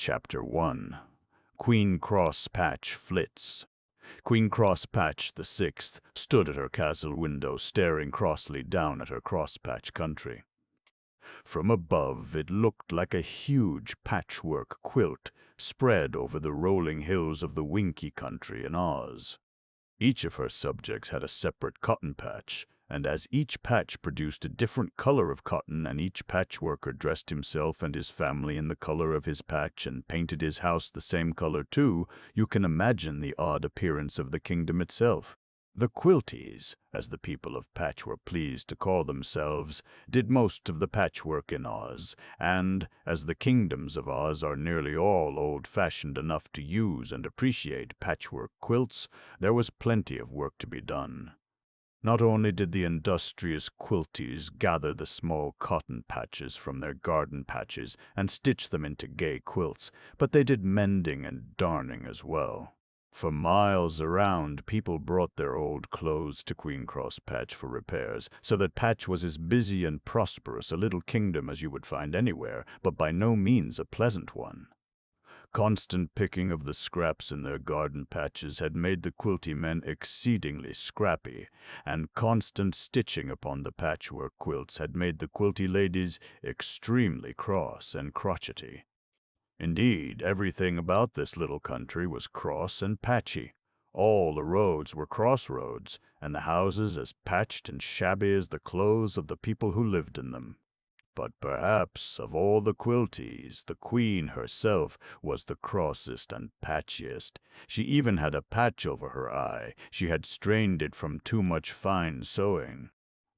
Chapter 1. Queen Crosspatch Flits. Queen Crosspatch the Sixth stood at her castle window staring crossly down at her crosspatch country. From above it looked like a huge patchwork quilt spread over the rolling hills of the Winky country in Oz. Each of her subjects had a separate cotton patch, and as each patch produced a different color of cotton and each patchworker dressed himself and his family in the color of his patch and painted his house the same color too, you can imagine the odd appearance of the kingdom itself. The Quilties, as the people of Patch were pleased to call themselves, did most of the patchwork in Oz, and, as the kingdoms of Oz are nearly all old-fashioned enough to use and appreciate patchwork quilts, there was plenty of work to be done. Not only did the industrious Quilties gather the small cotton patches from their garden patches and stitch them into gay quilts, but they did mending and darning as well. For miles around, people brought their old clothes to Queen Crosspatch for repairs, so that Patch was as busy and prosperous a little kingdom as you would find anywhere, but by no means a pleasant one. Constant picking of the scraps in their garden patches had made the Quilty men exceedingly scrappy, and constant stitching upon the patchwork quilts had made the Quilty ladies extremely cross and crotchety. Indeed, everything about this little country was cross and patchy. All the roads were crossroads, and the houses as patched and shabby as the clothes of the people who lived in them. But perhaps, of all the Quilties, the Queen herself was the crossest and patchiest. She even had a patch over her eye. She had strained it from too much fine sewing.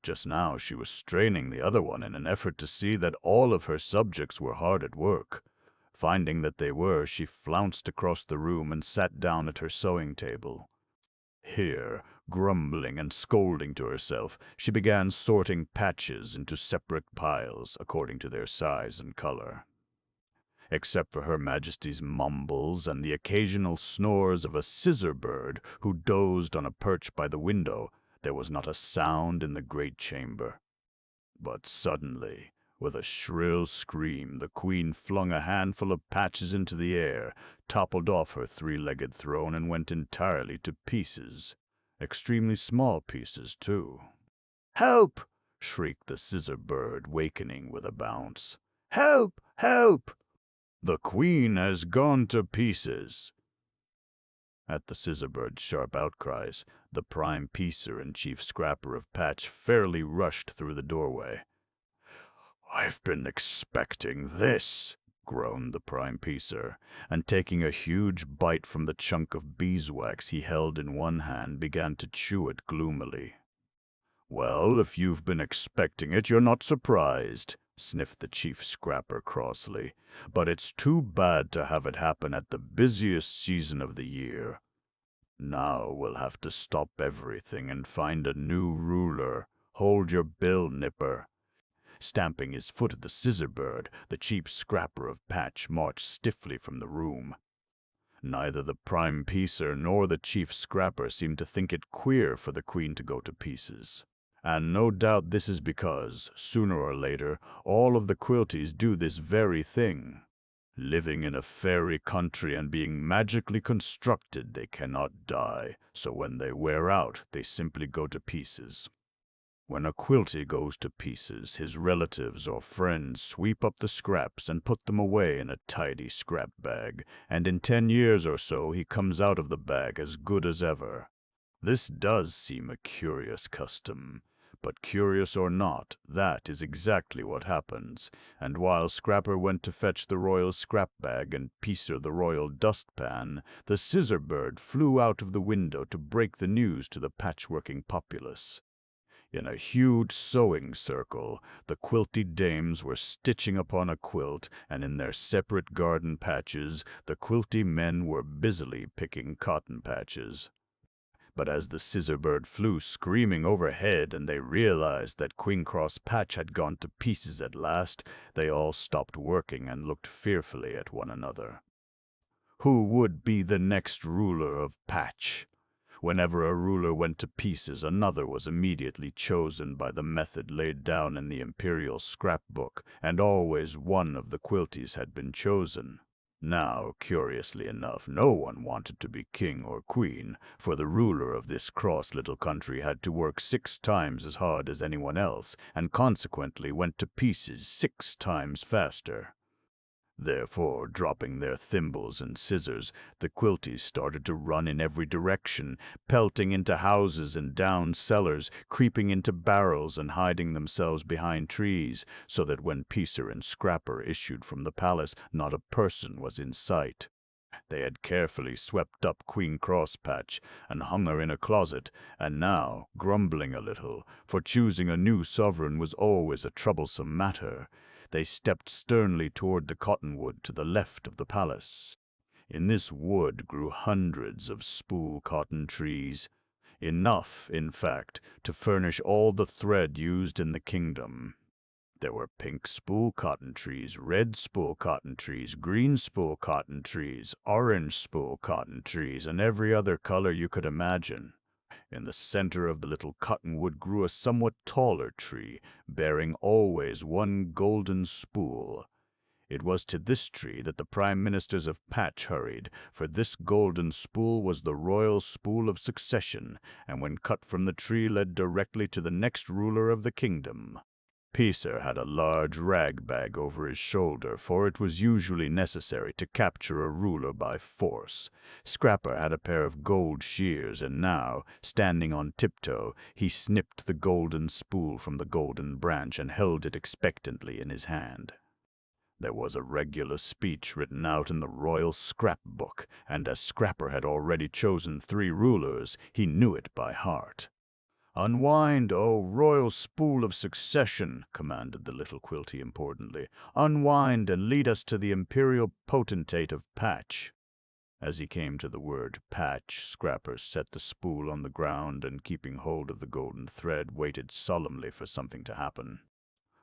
Just now she was straining the other one in an effort to see that all of her subjects were hard at work. Finding that they were, she flounced across the room and sat down at her sewing table. Here, grumbling and scolding to herself, she began sorting patches into separate piles according to their size and color. Except for Her Majesty's mumbles and the occasional snores of a scissor bird who dozed on a perch by the window, there was not a sound in the great chamber. But suddenly, with a shrill scream, the Queen flung a handful of patches into the air, toppled off her three-legged throne, and went entirely to pieces. Extremely small pieces, too. "Help!" shrieked the scissor bird, wakening with a bounce. "Help! Help! The Queen has gone to pieces!" At the scissor bird's sharp outcries, the prime piecer and chief scrapper of Patch fairly rushed through the doorway. "I've been expecting this," groaned the prime piecer, and taking a huge bite from the chunk of beeswax he held in one hand, began to chew it gloomily. "Well, if you've been expecting it, you're not surprised," sniffed the chief scrapper crossly. "But it's too bad to have it happen at the busiest season of the year. Now we'll have to stop everything and find a new ruler. Hold your bill, Nipper." Stamping his foot at the scissor bird, the chief scrapper of Patch marched stiffly from the room. Neither the prime piecer nor the chief scrapper seemed to think it queer for the Queen to go to pieces. And no doubt this is because, sooner or later, all of the Quilties do this very thing. Living in a fairy country and being magically constructed, they cannot die, so when they wear out, they simply go to pieces. When a Quilty goes to pieces, his relatives or friends sweep up the scraps and put them away in a tidy scrap bag, and in 10 years or so he comes out of the bag as good as ever. This does seem a curious custom, but curious or not, that is exactly what happens, and while Scrapper went to fetch the royal scrap bag and Piecer the royal dustpan, the scissor bird flew out of the window to break the news to the patchworking populace. In a huge sewing circle, the Quilty dames were stitching upon a quilt, and in their separate garden patches, the Quilty men were busily picking cotton patches. But as the scissor bird flew screaming overhead and they realized that Queen Crosspatch had gone to pieces at last, they all stopped working and looked fearfully at one another. Who would be the next ruler of Patch? Whenever a ruler went to pieces, another was immediately chosen by the method laid down in the imperial scrapbook, and always one of the Quilties had been chosen. Now, curiously enough, no one wanted to be king or queen, for the ruler of this cross little country had to work 6 times as hard as anyone else, and consequently went to pieces 6 times faster. Therefore, dropping their thimbles and scissors, the quilties started to run in every direction, pelting into houses and down cellars, creeping into barrels and hiding themselves behind trees, so that when Peacer and Scrapper issued from the palace, not a person was in sight. They had carefully swept up Queen Crosspatch and hung her in a closet, and now, grumbling a little, for choosing a new sovereign was always a troublesome matter, they stepped sternly toward the cottonwood to the left of the palace. In this wood grew hundreds of spool cotton trees, enough, in fact, to furnish all the thread used in the kingdom. There were pink spool cotton trees, red spool cotton trees, green spool cotton trees, orange spool cotton trees, and every other color you could imagine. In the center of the little cottonwood grew a somewhat taller tree, bearing always one golden spool. It was to this tree that the prime ministers of Patch hurried, for this golden spool was the royal spool of succession, and when cut from the tree led directly to the next ruler of the kingdom. Peacer had a large rag bag over his shoulder, for it was usually necessary to capture a ruler by force. Scrapper had a pair of gold shears, and now, standing on tiptoe, he snipped the golden spool from the golden branch and held it expectantly in his hand. There was a regular speech written out in the royal scrapbook, and as Scrapper had already chosen 3 rulers, he knew it by heart. "Unwind, O royal spool of succession," commanded the little quilty importantly. "Unwind and lead us to the imperial potentate of Patch." As he came to the word Patch, Scrapper set the spool on the ground and, keeping hold of the golden thread, waited solemnly for something to happen.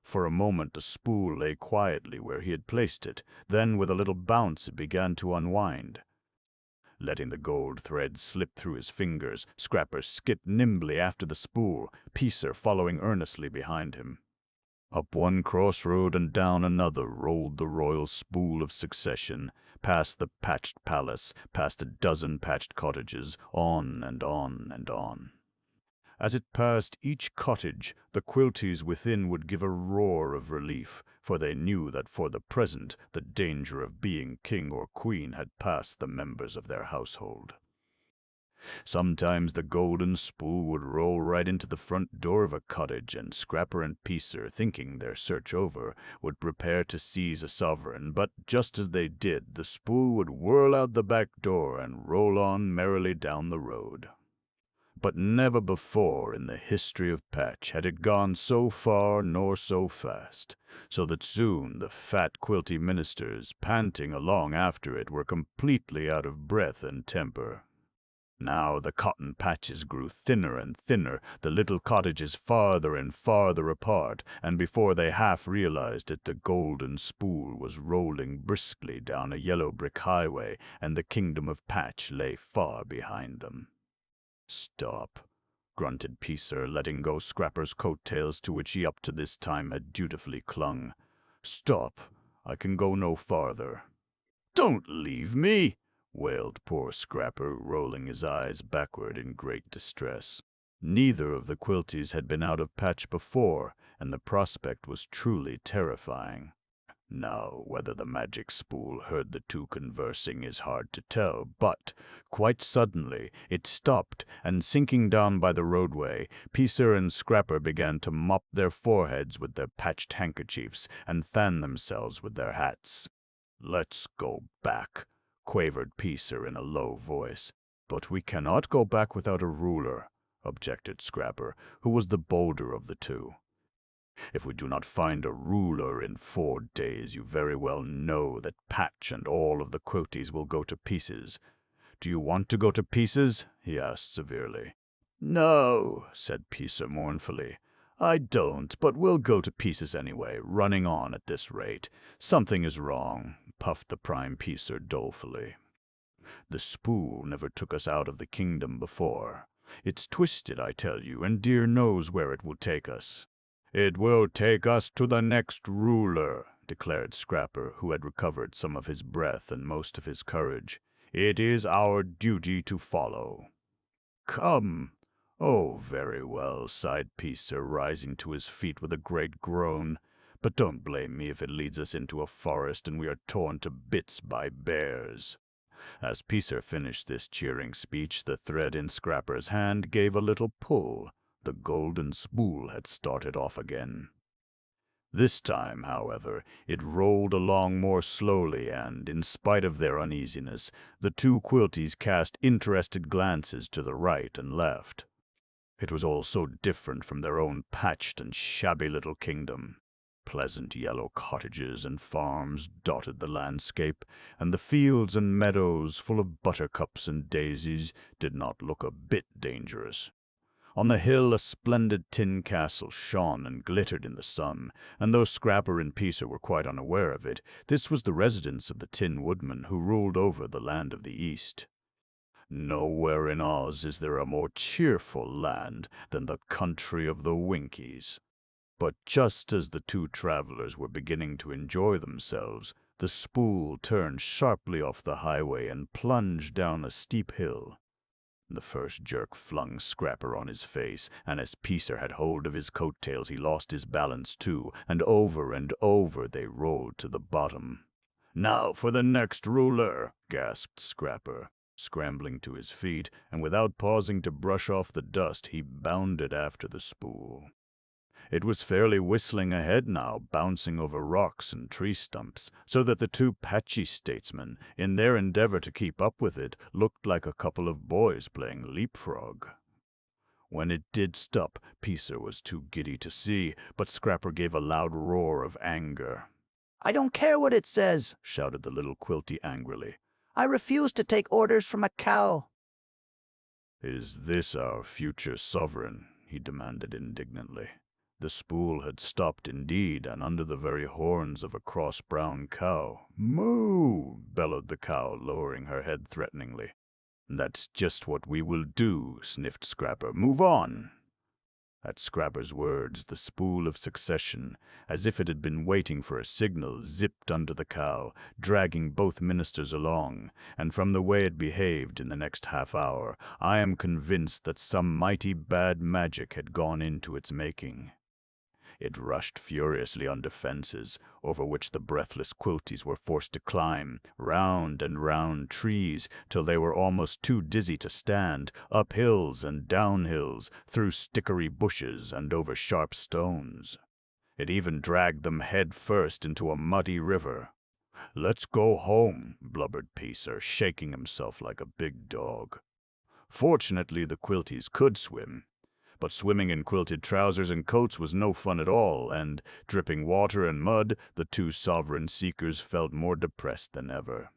For a moment the spool lay quietly where he had placed it. Then, with a little bounce, it began to unwind. Letting the gold thread slip through his fingers, Scrapper skipped nimbly after the spool, Peacer following earnestly behind him. Up one crossroad and down another rolled the royal spool of succession, past the patched palace, past a dozen patched cottages, on and on and on. As it passed each cottage, the quilties within would give a roar of relief, for they knew that for the present the danger of being king or queen had passed the members of their household. Sometimes the golden spool would roll right into the front door of a cottage, and Scrapper and Peacer, thinking their search over, would prepare to seize a sovereign, but just as they did, the spool would whirl out the back door and roll on merrily down the road. But never before in the history of Patch had it gone so far nor so fast, so that soon the fat quilty ministers, panting along after it, were completely out of breath and temper. Now the cotton patches grew thinner and thinner, the little cottages farther and farther apart, and before they half realized it, the golden spool was rolling briskly down a yellow brick highway, and the kingdom of Patch lay far behind them. "Stop," grunted Peacer, letting go Scrapper's coat-tails to which he up to this time had dutifully clung. "Stop. I can go no farther." "Don't leave me," wailed poor Scrapper, rolling his eyes backward in great distress. Neither of the quilties had been out of Patch before, and the prospect was truly terrifying. Now, whether the magic spool heard the two conversing is hard to tell, but, quite suddenly, it stopped, and sinking down by the roadway, Peacer and Scrapper began to mop their foreheads with their patched handkerchiefs and fan themselves with their hats. "Let's go back," quavered Peacer in a low voice. "But we cannot go back without a ruler," objected Scrapper, who was the bolder of the two. "If we do not find a ruler in 4 days, you very well know that Patch and all of the quilties will go to pieces. Do you want to go to pieces?" he asked severely. "No," said Peacer mournfully. "I don't, but we'll go to pieces anyway, running on at this rate. Something is wrong," puffed the prime Peacer dolefully. "The spool never took us out of the kingdom before. It's twisted, I tell you, and dear knows where it will take us." "It will take us to the next ruler," declared Scrapper, who had recovered some of his breath and most of his courage. "It is our duty to follow." "Come." "Oh, very well," sighed Peacer, rising to his feet with a great groan. "But don't blame me if it leads us into a forest and we are torn to bits by bears." As Peacer finished this cheering speech, the thread in Scrapper's hand gave a little pull. The golden spool had started off again. This time, however, it rolled along more slowly, and, in spite of their uneasiness, the two quilties cast interested glances to the right and left. It was all so different from their own patched and shabby little kingdom. Pleasant yellow cottages and farms dotted the landscape, and the fields and meadows, full of buttercups and daisies, did not look a bit dangerous. On the hill a splendid tin castle shone and glittered in the sun, and though Scrapper and Peacer were quite unaware of it, this was the residence of the Tin Woodman who ruled over the land of the East. Nowhere in Oz is there a more cheerful land than the country of the Winkies. But just as the two travelers were beginning to enjoy themselves, the spool turned sharply off the highway and plunged down a steep hill. The first jerk flung Scrapper on his face, and as Peacer had hold of his coat-tails he lost his balance too, and over they rolled to the bottom. "Now for the next ruler," gasped Scrapper. Scrambling to his feet, and without pausing to brush off the dust, he bounded after the spool. It was fairly whistling ahead now, bouncing over rocks and tree stumps, so that the two patchy statesmen, in their endeavor to keep up with it, looked like a couple of boys playing leapfrog. When it did stop, Peacer was too giddy to see, but Scrapper gave a loud roar of anger. "I don't care what it says," shouted the little quilty angrily. "I refuse to take orders from a cow." "Is this our future sovereign?" he demanded indignantly. The spool had stopped indeed, and under the very horns of a cross-brown cow. "Moo!" bellowed the cow, lowering her head threateningly. "That's just what we will do," sniffed Scrapper. "Move on!" At Scrapper's words, the spool of succession, as if it had been waiting for a signal, zipped under the cow, dragging both ministers along, and from the way it behaved in the next half-hour, I am convinced that some mighty bad magic had gone into its making. It rushed furiously under fences, over which the breathless quilties were forced to climb, round and round trees, till they were almost too dizzy to stand, up hills and down hills, through stickery bushes and over sharp stones. It even dragged them head first into a muddy river. "Let's go home," blubbered Peacer, shaking himself like a big dog. Fortunately, the quilties could swim. But swimming in quilted trousers and coats was no fun at all, and, dripping water and mud, the two sovereign seekers felt more depressed than ever.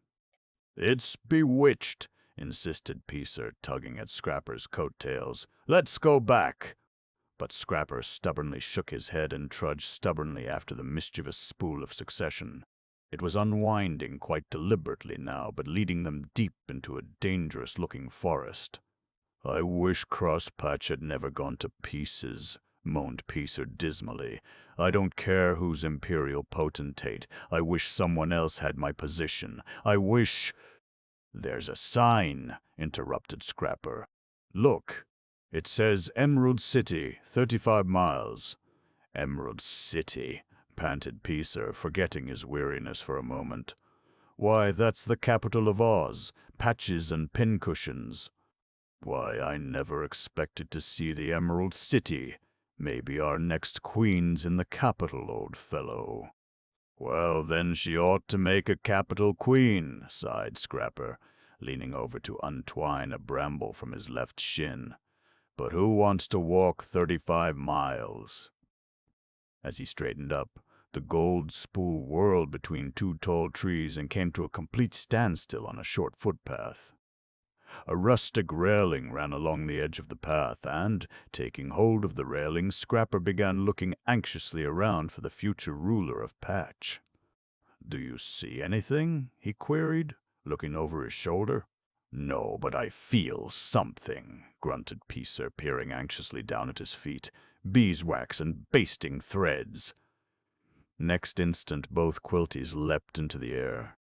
"It's bewitched," insisted Peacer, tugging at Scrapper's coat-tails. "Let's go back." But Scrapper stubbornly shook his head and trudged stubbornly after the mischievous spool of succession. It was unwinding quite deliberately now, but leading them deep into a dangerous-looking forest. "I wish Crosspatch had never gone to pieces," moaned Peacer dismally. "I don't care who's imperial potentate. I wish someone else had my position. I wish—" "There's a sign," interrupted Scrapper. "Look, it says Emerald City, 35 miles. "Emerald City," panted Peacer, forgetting his weariness for a moment. "Why, that's the capital of Oz, patches and pincushions. Why, I never expected to see the Emerald City. Maybe our next queen's in the capital, old fellow." "Well, then she ought to make a capital queen," sighed Scrapper, leaning over to untwine a bramble from his left shin. "But who wants to walk 35 miles? As he straightened up, the gold spool whirled between two tall trees and came to a complete standstill on a short footpath. A rustic railing ran along the edge of the path, and, taking hold of the railing, Scrapper began looking anxiously around for the future ruler of Patch. "Do you see anything?" he queried, looking over his shoulder. "No, but I feel something," grunted Peacer, peering anxiously down at his feet. "Beeswax and basting threads." Next instant both quilties leapt into the air.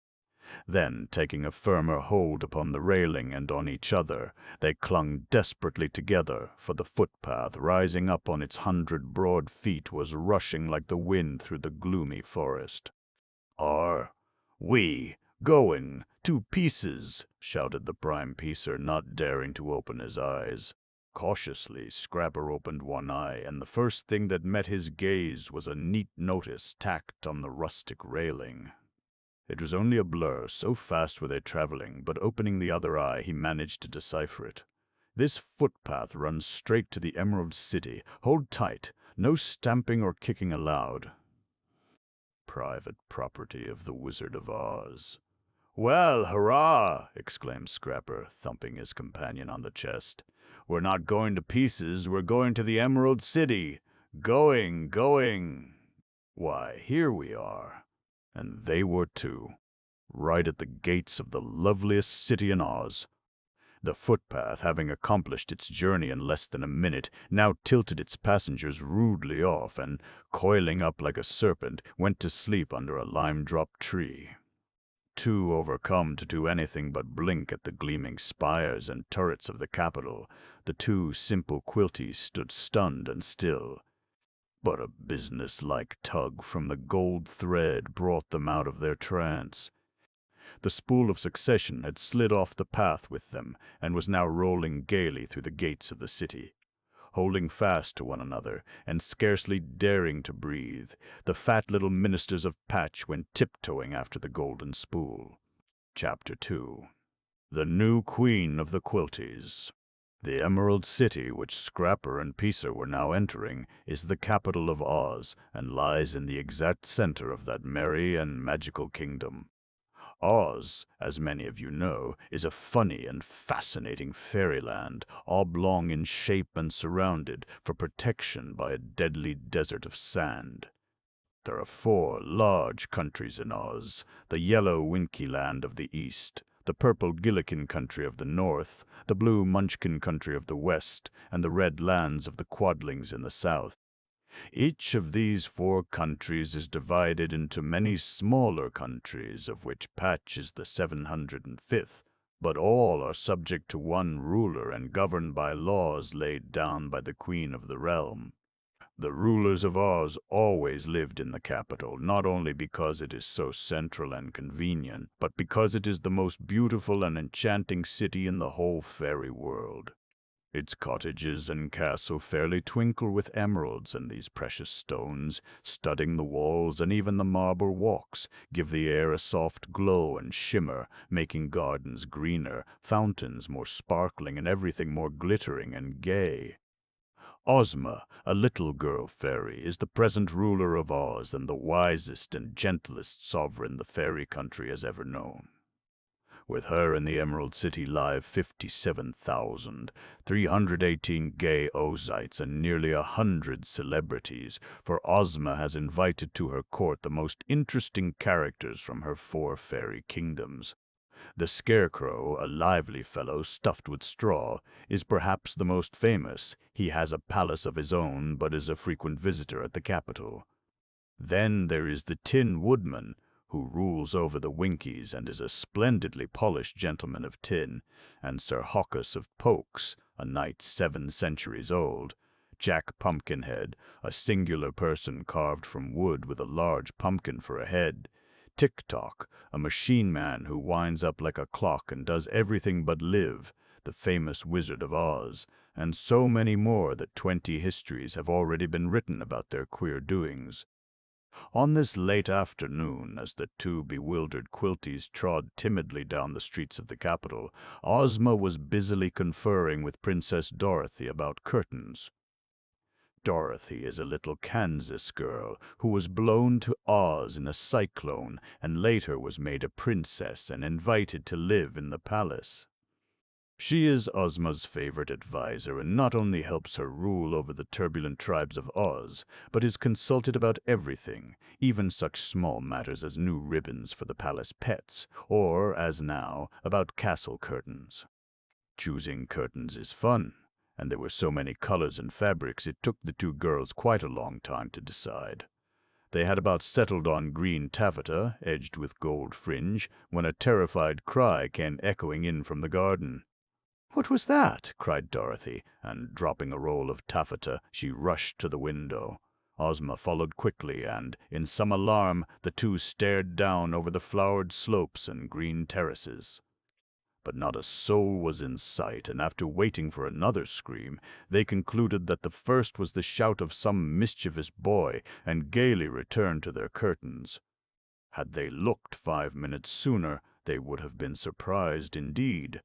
Then, taking a firmer hold upon the railing and on each other, they clung desperately together, for the footpath, rising up on its 100 broad feet, was rushing like the wind through the gloomy forest. "Are we going to pieces?" shouted the prime piecer, not daring to open his eyes. Cautiously, Scrapper opened one eye, and the first thing that met his gaze was a neat notice tacked on the rustic railing. It was only a blur, so fast were they traveling, but opening the other eye, he managed to decipher it. "This footpath runs straight to the Emerald City. Hold tight. No stamping or kicking allowed." Private property of the Wizard of Oz. "Well, hurrah!" exclaimed Scrapper, thumping his companion on the chest. "We're not going to pieces, we're going to the Emerald City. Going. Why, here we are." And they were too, right at the gates of the loveliest city in Oz. The footpath, having accomplished its journey in less than a minute, now tilted its passengers rudely off and, coiling up like a serpent, went to sleep under a lime-drop tree. Too overcome to do anything but blink at the gleaming spires and turrets of the capital, the two simple quilties stood stunned and still. But a business-like tug from the gold thread brought them out of their trance. The spool of succession had slid off the path with them, and was now rolling gaily through the gates of the city. Holding fast to one another, and scarcely daring to breathe, the fat little ministers of Patch went tiptoeing after the golden spool. Chapter 2. The New Queen of the Quilties. The Emerald City, which Scrapper and Piecer were now entering, is the capital of Oz, and lies in the exact center of that merry and magical kingdom. Oz, as many of you know, is a funny and fascinating fairyland, oblong in shape and surrounded, for protection, by a deadly desert of sand. There are 4 large countries in Oz: the yellow Winky Land of the east, the purple Gillikin country of the north, the blue Munchkin country of the west, and the red lands of the Quadlings in the south. Each of these 4 countries is divided into many smaller countries, of which Patch is the 705th, but all are subject to one ruler and governed by laws laid down by the Queen of the realm. The rulers of Oz always lived in the capital, not only because it is so central and convenient, but because it is the most beautiful and enchanting city in the whole fairy world. Its cottages and castle fairly twinkle with emeralds, and these precious stones, studding the walls and even the marble walks, give the air a soft glow and shimmer, making gardens greener, fountains more sparkling, and everything more glittering and gay. Ozma, a little girl fairy, is the present ruler of Oz, and the wisest and gentlest sovereign the fairy country has ever known. With her in the Emerald City live 57,318 gay Ozites and nearly 100 celebrities, for Ozma has invited to her court the most interesting characters from her 4 fairy kingdoms. The Scarecrow, a lively fellow stuffed with straw, is perhaps the most famous. He has a palace of his own, but is a frequent visitor at the capital. Then there is the Tin Woodman, who rules over the Winkies and is a splendidly polished gentleman of tin, and Sir Hawkus of Pokes, a knight 7 centuries old, Jack Pumpkinhead, a singular person carved from wood with a large pumpkin for a head, Tick-Tock, a machine man who winds up like a clock and does everything but live, the famous Wizard of Oz, and so many more that 20 histories have already been written about their queer doings. On this late afternoon, as the 2 bewildered quilties trod timidly down the streets of the capital, Ozma was busily conferring with Princess Dorothy about curtains. Dorothy is a little Kansas girl who was blown to Oz in a cyclone and later was made a princess and invited to live in the palace. She is Ozma's favorite advisor and not only helps her rule over the turbulent tribes of Oz, but is consulted about everything, even such small matters as new ribbons for the palace pets, or, as now, about castle curtains. Choosing curtains is fun, and there were so many colors and fabrics it took the 2 girls quite a long time to decide. They had about settled on green taffeta, edged with gold fringe, when a terrified cry came echoing in from the garden. "What was that?" cried Dorothy, and dropping a roll of taffeta, she rushed to the window. Ozma followed quickly, and, in some alarm, the two stared down over the flowered slopes and green terraces. But not a soul was in sight, and after waiting for another scream, they concluded that the first was the shout of some mischievous boy, and gaily returned to their curtains. Had they looked 5 minutes sooner, they would have been surprised indeed.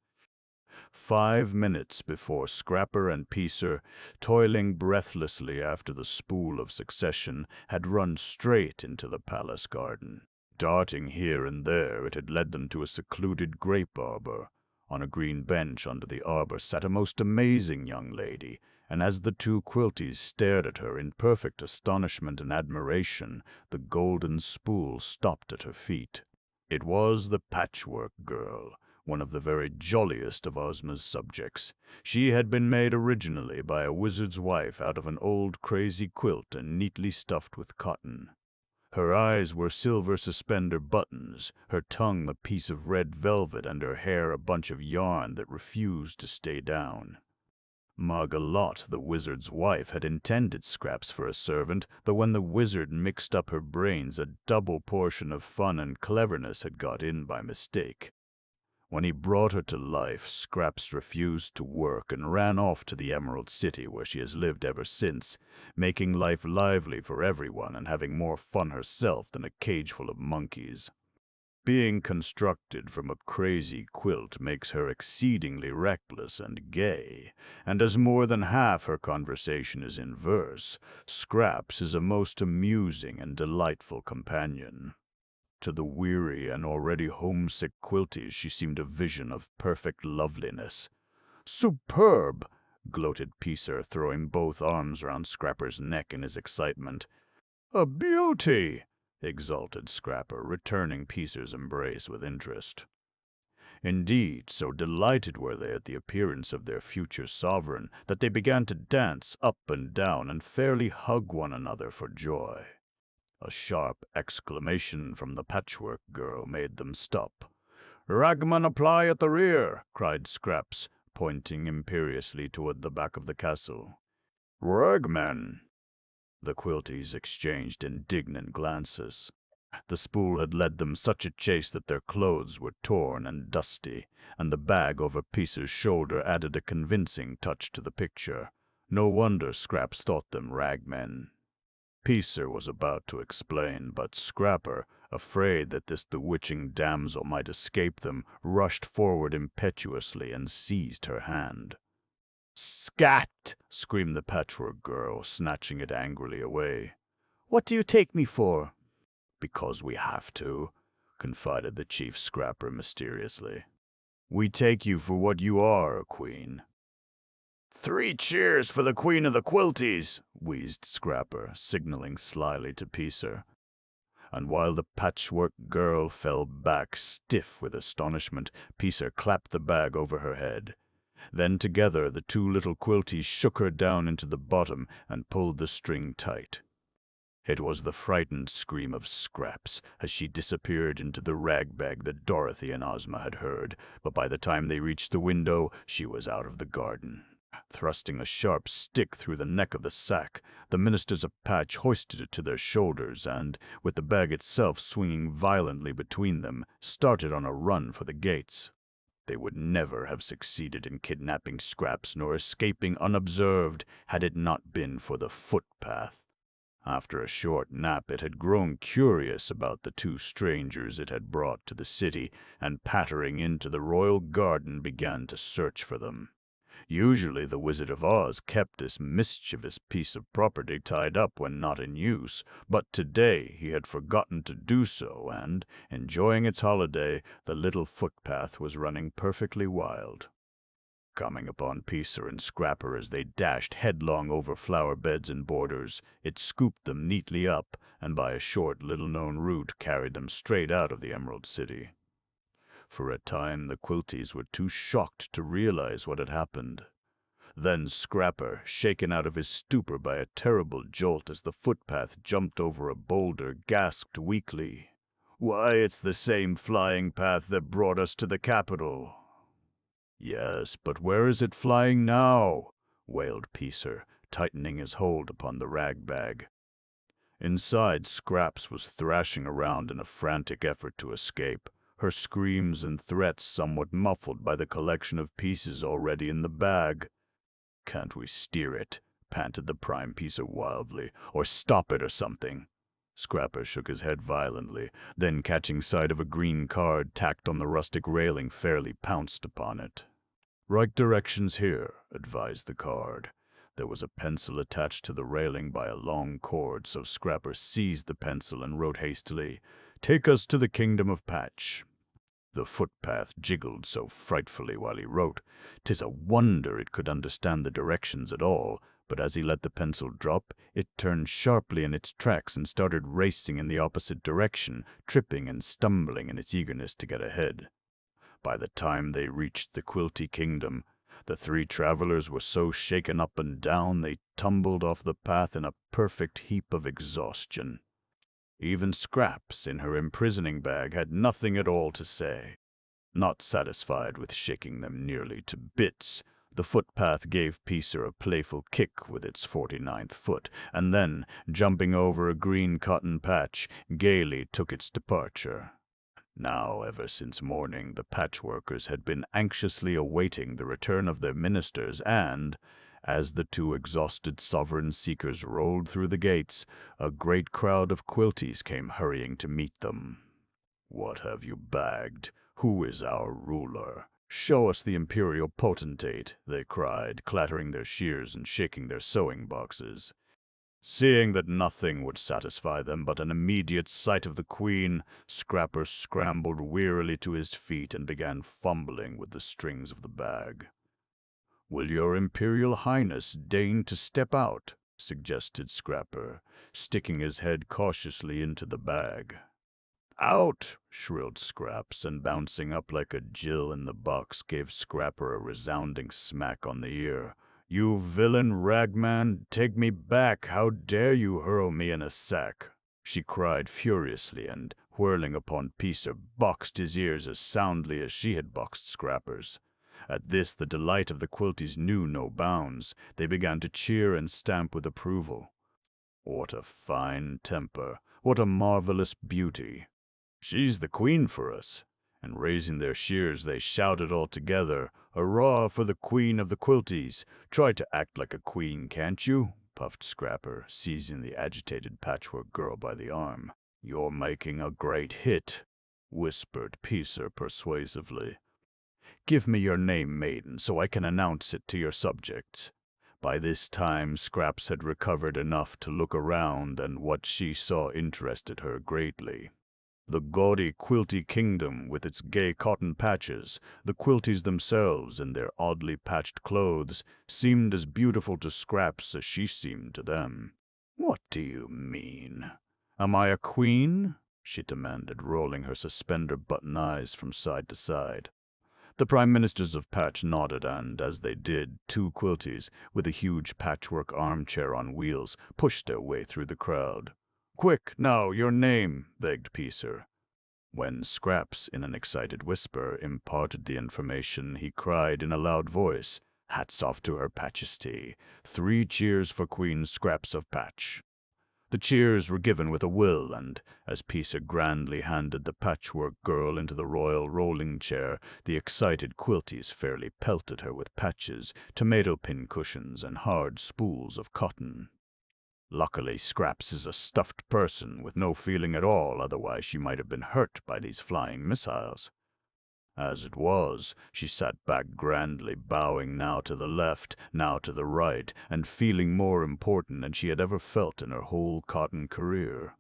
5 minutes before Scrapper and Peacer, toiling breathlessly after the spool of succession, had run straight into the palace garden. Darting here and there, it had led them to a secluded grape arbor. On a green bench under the arbor sat a most amazing young lady, and as the two quilties stared at her in perfect astonishment and admiration, the golden spool stopped at her feet. It was the Patchwork Girl, one of the very jolliest of Ozma's subjects. She had been made originally by a wizard's wife out of an old crazy quilt and neatly stuffed with cotton. Her eyes were silver suspender buttons, her tongue a piece of red velvet, and her hair a bunch of yarn that refused to stay down. Margalotte, the wizard's wife, had intended Scraps for a servant, though when the wizard mixed up her brains, a double portion of fun and cleverness had got in by mistake. When he brought her to life, Scraps refused to work and ran off to the Emerald City, where she has lived ever since, making life lively for everyone and having more fun herself than a cage full of monkeys. Being constructed from a crazy quilt makes her exceedingly reckless and gay, and as more than half her conversation is in verse, Scraps is a most amusing and delightful companion. To the weary and already homesick quilties she seemed a vision of perfect loveliness. "Superb!" gloated Peacer, throwing both arms round Scrapper's neck in his excitement. "A beauty!" exulted Scrapper, returning Peacer's embrace with interest. Indeed, so delighted were they at the appearance of their future sovereign that they began to dance up and down and fairly hug one another for joy. A sharp exclamation from the Patchwork Girl made them stop. "Ragman apply at the rear!" cried Scraps, pointing imperiously toward the back of the castle. "Ragman!" The quilties exchanged indignant glances. The spool had led them such a chase that their clothes were torn and dusty, and the bag over Peace's shoulder added a convincing touch to the picture. No wonder Scraps thought them ragmen. Peacer was about to explain, but Scrapper, afraid that this bewitching damsel might escape them, rushed forward impetuously and seized her hand. "Scat!" screamed the Patchwork Girl, snatching it angrily away. "What do you take me for?" "Because we have to," confided the Chief Scrapper mysteriously. "We take you for what you are, a queen." "3 cheers for the Queen of the Quilties!" wheezed Scrapper, signaling slyly to Peacer. And while the Patchwork Girl fell back stiff with astonishment, Peacer clapped the bag over her head. Then together the two little quilties shook her down into the bottom and pulled the string tight. It was the frightened scream of Scraps as she disappeared into the rag bag that Dorothy and Ozma had heard, but by the time they reached the window, she was out of the garden. Thrusting a sharp stick through the neck of the sack, the ministers of Patch hoisted it to their shoulders and, with the bag itself swinging violently between them, started on a run for the gates. They would never have succeeded in kidnapping Scraps nor escaping unobserved had it not been for the footpath. After a short nap, it had grown curious about the two strangers it had brought to the city, and pattering into the royal garden began to search for them. Usually the Wizard of Oz kept this mischievous piece of property tied up when not in use, but today he had forgotten to do so, and, enjoying its holiday, the little footpath was running perfectly wild. Coming upon Peacer and Scrapper as they dashed headlong over flower beds and borders, it scooped them neatly up, and by a short, little-known route carried them straight out of the Emerald City. For a time the quilties were too shocked to realize what had happened. Then Scrapper, shaken out of his stupor by a terrible jolt as the footpath jumped over a boulder, gasped weakly, "Why, it's the same flying path that brought us to the capital." "Yes, but where is it flying now?" wailed Peacer, tightening his hold upon the rag bag. Inside, Scraps was thrashing around in a frantic effort to escape, her screams and threats somewhat muffled by the collection of pieces already in the bag. "Can't we steer it?" panted the prime Peacer wildly, "or stop it or something?" Scrapper shook his head violently, then catching sight of a green card tacked on the rustic railing fairly pounced upon it. "Right directions here," advised the card. There was a pencil attached to the railing by a long cord, so Scrapper seized the pencil and wrote hastily, "Take us to the kingdom of Patch." The footpath jiggled so frightfully while he wrote, 'tis a wonder it could understand the directions at all, but as he let the pencil drop, it turned sharply in its tracks and started racing in the opposite direction, tripping and stumbling in its eagerness to get ahead. By the time they reached the Quilty Kingdom, the three travelers were so shaken up and down they tumbled off the path in a perfect heap of exhaustion. Even Scraps, in her imprisoning bag, had nothing at all to say. Not satisfied with shaking them nearly to bits, the footpath gave Peacer a playful kick with its 49th foot, and then, jumping over a green cotton patch, gaily took its departure. Now, ever since morning, the patchworkers had been anxiously awaiting the return of their ministers, and, as the two exhausted sovereign seekers rolled through the gates, a great crowd of quilties came hurrying to meet them. "What have you bagged? Who is our ruler? Show us the imperial potentate," they cried, clattering their shears and shaking their sewing boxes. Seeing that nothing would satisfy them but an immediate sight of the Queen, Scrapper scrambled wearily to his feet and began fumbling with the strings of the bag. "Will your Imperial Highness deign to step out?" suggested Scrapper, sticking his head cautiously into the bag. "Out!" shrilled Scraps, and bouncing up like a Jill in the box gave Scrapper a resounding smack on the ear. "You villain ragman, take me back! How dare you hurl me in a sack?" she cried furiously, and, whirling upon Peacer, boxed his ears as soundly as she had boxed Scrapper's. At this the delight of the quilties knew no bounds. They began to cheer and stamp with approval. "What a fine temper! What a marvelous beauty! She's the queen for us!" And raising their shears, they shouted all together, "Hurrah for the Queen of the Quilties! Try to act like a queen, can't you?" puffed Scrapper, seizing the agitated patchwork girl by the arm. "You're making a great hit," whispered Peacer persuasively. "Give me your name, maiden, so I can announce it to your subjects." By this time Scraps had recovered enough to look around, and what she saw interested her greatly. The gaudy Quilty Kingdom, with its gay cotton patches, the quilties themselves in their oddly patched clothes, seemed as beautiful to Scraps as she seemed to them. "What do you mean? Am I a queen?" she demanded, rolling her suspender-button eyes from side to side. The prime ministers of Patch nodded, and, as they did, two quilties, with a huge patchwork armchair on wheels, pushed their way through the crowd. "Quick, now, your name," begged Peacer. When Scraps, in an excited whisper, imparted the information, he cried in a loud voice, "Hats off to her Patchisty! 3 cheers for Queen Scraps of Patch!" The cheers were given with a will, and, as Peacer grandly handed the patchwork girl into the royal rolling chair, the excited quilties fairly pelted her with patches, tomato pin cushions, and hard spools of cotton. Luckily, Scraps is a stuffed person with no feeling at all, otherwise she might have been hurt by these flying missiles. As it was, she sat back grandly, bowing now to the left, now to the right, and feeling more important than she had ever felt in her whole cotton career.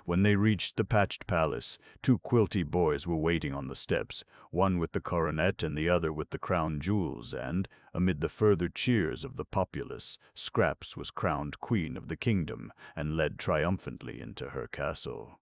When they reached the patched palace, 2 quilty boys were waiting on the steps, one with the coronet and the other with the crown jewels, and, amid the further cheers of the populace, Scraps was crowned queen of the kingdom and led triumphantly into her castle.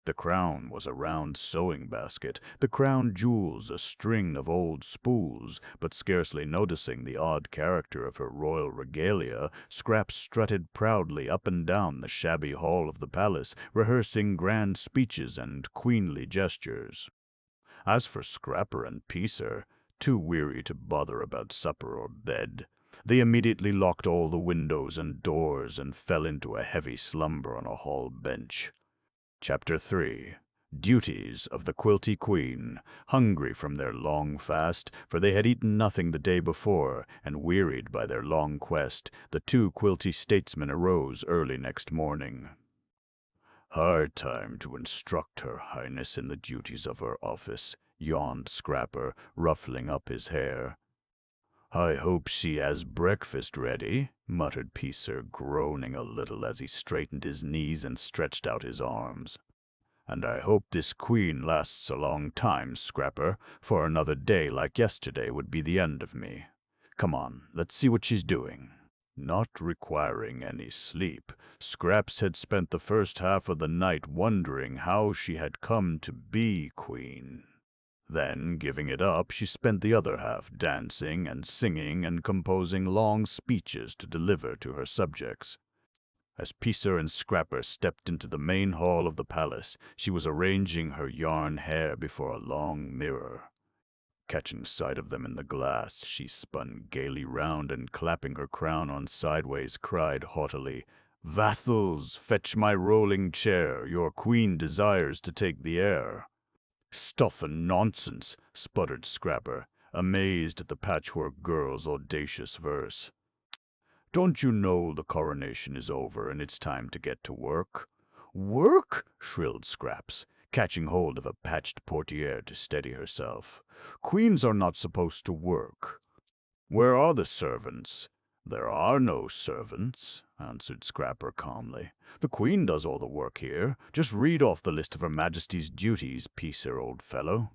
The crown was a round sewing basket, the crown jewels a string of old spools, but scarcely noticing the odd character of her royal regalia, Scraps strutted proudly up and down the shabby hall of the palace, rehearsing grand speeches and queenly gestures. As for Scrapper and Peacer, too weary to bother about supper or bed, they immediately locked all the windows and doors and fell into a heavy slumber on a hall bench. Chapter 3. Duties of the Quilty Queen. Hungry from their long fast, for they had eaten nothing the day before, and wearied by their long quest, the two Quilty statesmen arose early next morning. "Hard time to instruct Her Highness in the duties of her office," yawned Scrapper, ruffling up his hair. "I hope she has breakfast ready," muttered Peacer, groaning a little as he straightened his knees and stretched out his arms. "And I hope this queen lasts a long time, Scrapper, for another day like yesterday would be the end of me. Come on, let's see what she's doing." Not requiring any sleep, Scraps had spent the first half of the night wondering how she had come to be queen. Then, giving it up, she spent the other half dancing and singing and composing long speeches to deliver to her subjects. As Peacer and Scrapper stepped into the main hall of the palace, she was arranging her yarn hair before a long mirror. Catching sight of them in the glass, she spun gaily round and, clapping her crown on sideways, cried haughtily, "Vassals, fetch my rolling chair, your queen desires to take the air." "Stuff and nonsense," sputtered Scrapper, amazed at the Patchwork Girl's audacious verse. "Don't you know the coronation is over and it's time to get to work?" "Work?" shrilled Scraps, catching hold of a patched portiere to steady herself. "Queens are not supposed to work." "Where are the servants?" "There are no servants," answered Scrapper calmly. "The Queen does all the work here. Just read off the list of Her Majesty's duties, Peacer, old fellow."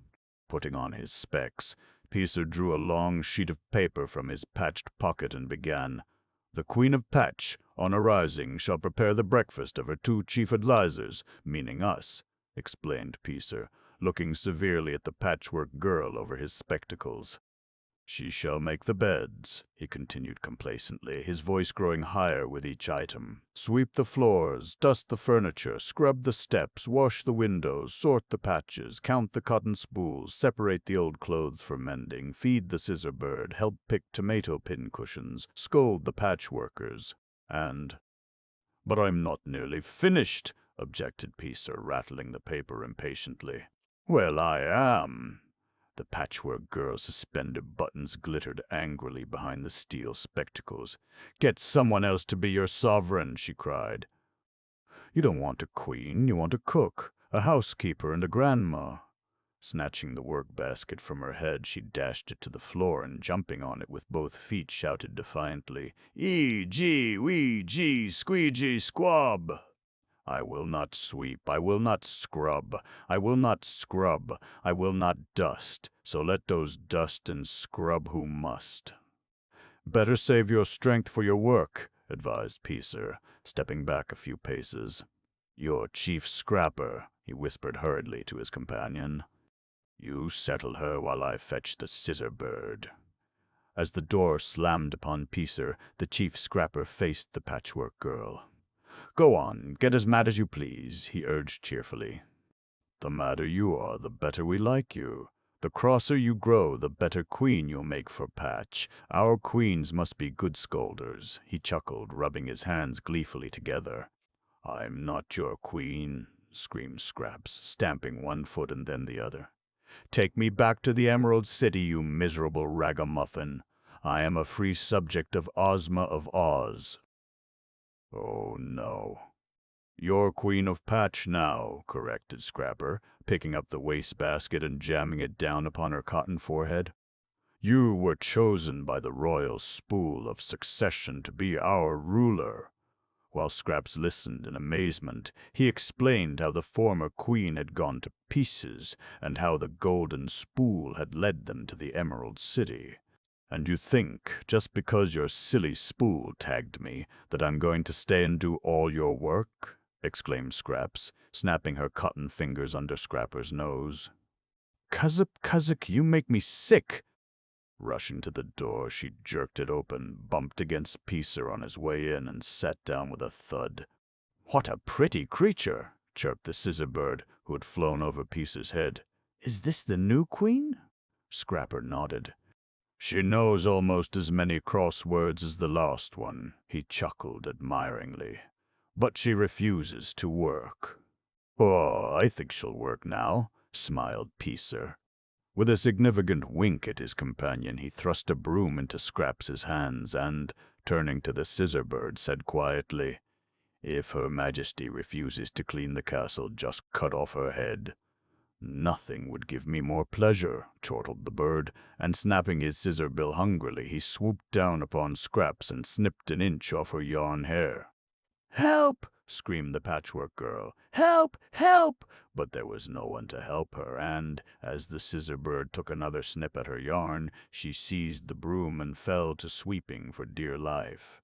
Putting on his specs, Peacer drew a long sheet of paper from his patched pocket and began. "The Queen of Patch, on arising, shall prepare the breakfast of her two chief advisers, meaning us," explained Peacer, looking severely at the Patchwork Girl over his spectacles. "She shall make the beds," he continued complacently, his voice growing higher with each item. "Sweep the floors, dust the furniture, scrub the steps, wash the windows, sort the patches, count the cotton spools, separate the old clothes for mending, feed the scissor bird, help pick tomato pin cushions, scold the patchworkers, and—" "But I'm not nearly finished," objected Peacer, rattling the paper impatiently. "Well, I am." The Patchwork Girl's suspended buttons glittered angrily behind the steel spectacles. "Get someone else to be your sovereign," she cried. "You don't want a queen, you want a cook, a housekeeper, and a grandma." Snatching the work-basket from her head, she dashed it to the floor and, jumping on it with both feet, shouted defiantly, "E-G-Wee-G, squeegee squab!" "I will not sweep, I will not scrub, I will not scrub, I will not dust, so let those dust and scrub who must." "Better save your strength for your work," advised Peacer, stepping back a few paces. "Your chief Scrapper," he whispered hurriedly to his companion. "You settle her while I fetch the scissor bird." As the door slammed upon Peacer, the chief Scrapper faced the Patchwork Girl. "Go on, get as mad as you please," he urged cheerfully. "The madder you are, the better we like you. The crosser you grow, the better queen you'll make for Patch. Our queens must be good scolders," he chuckled, rubbing his hands gleefully together. "I'm not your queen," screamed Scraps, stamping one foot and then the other. "Take me back to the Emerald City, you miserable ragamuffin. I am a free subject of Ozma of Oz." "Oh, no." "You're Queen of Patch now," corrected Scrapper, picking up the wastebasket and jamming it down upon her cotton forehead. "You were chosen by the royal spool of succession to be our ruler." While Scraps listened in amazement, he explained how the former queen had gone to pieces, and how the golden spool had led them to the Emerald City. "And you think, just because your silly spool tagged me, that I'm going to stay and do all your work?" exclaimed Scraps, snapping her cotton fingers under Scrapper's nose. Kazuk, you make me sick! Rushing to the door, she jerked it open, bumped against Peacer on his way in, and sat down with a thud. What a pretty creature, chirped the scissor-bird, who had flown over Peacer's head. Is this the new queen? Scrapper nodded. She knows almost as many crosswords as the last one, he chuckled admiringly. But she refuses to work. Oh, I think she'll work now, smiled Peacer. With a significant wink at his companion, he thrust a broom into Scraps's hands and, turning to the scissor-bird, said quietly, If Her Majesty refuses to clean the castle, just cut off her head. Nothing would give me more pleasure, chortled the bird, and snapping his scissor bill hungrily, he swooped down upon Scraps and snipped an inch off her yarn hair. Help! Screamed the Patchwork Girl. Help! Help! But there was no one to help her, and, as the scissor-bird took another snip at her yarn, she seized the broom and fell to sweeping for dear life.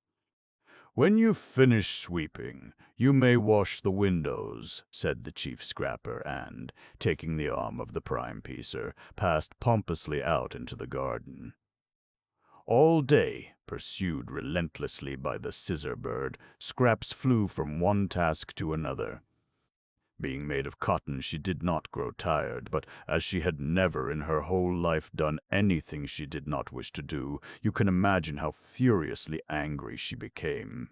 When you've finished sweeping, you may wash the windows, said the Chief Scrapper, and, taking the arm of the Prime Peacer, passed pompously out into the garden. All day, pursued relentlessly by the scissor-bird, Scraps flew from one task to another. Being made of cotton, she did not grow tired, but as she had never in her whole life done anything she did not wish to do, you can imagine how furiously angry she became.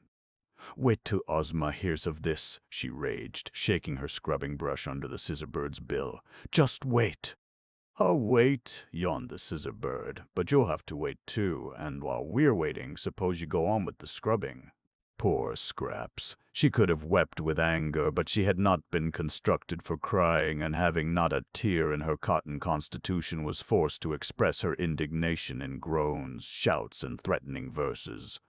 Wait till Ozma hears of this, she raged, shaking her scrubbing brush under the scissor-bird's bill. Just wait. I'll wait, yawned the scissor-bird, but you'll have to wait too, and while we're waiting, suppose you go on with the scrubbing. Poor Scraps. She could have wept with anger, but she had not been constructed for crying, and having not a tear in her cotton constitution was forced to express her indignation in groans, shouts, and threatening verses.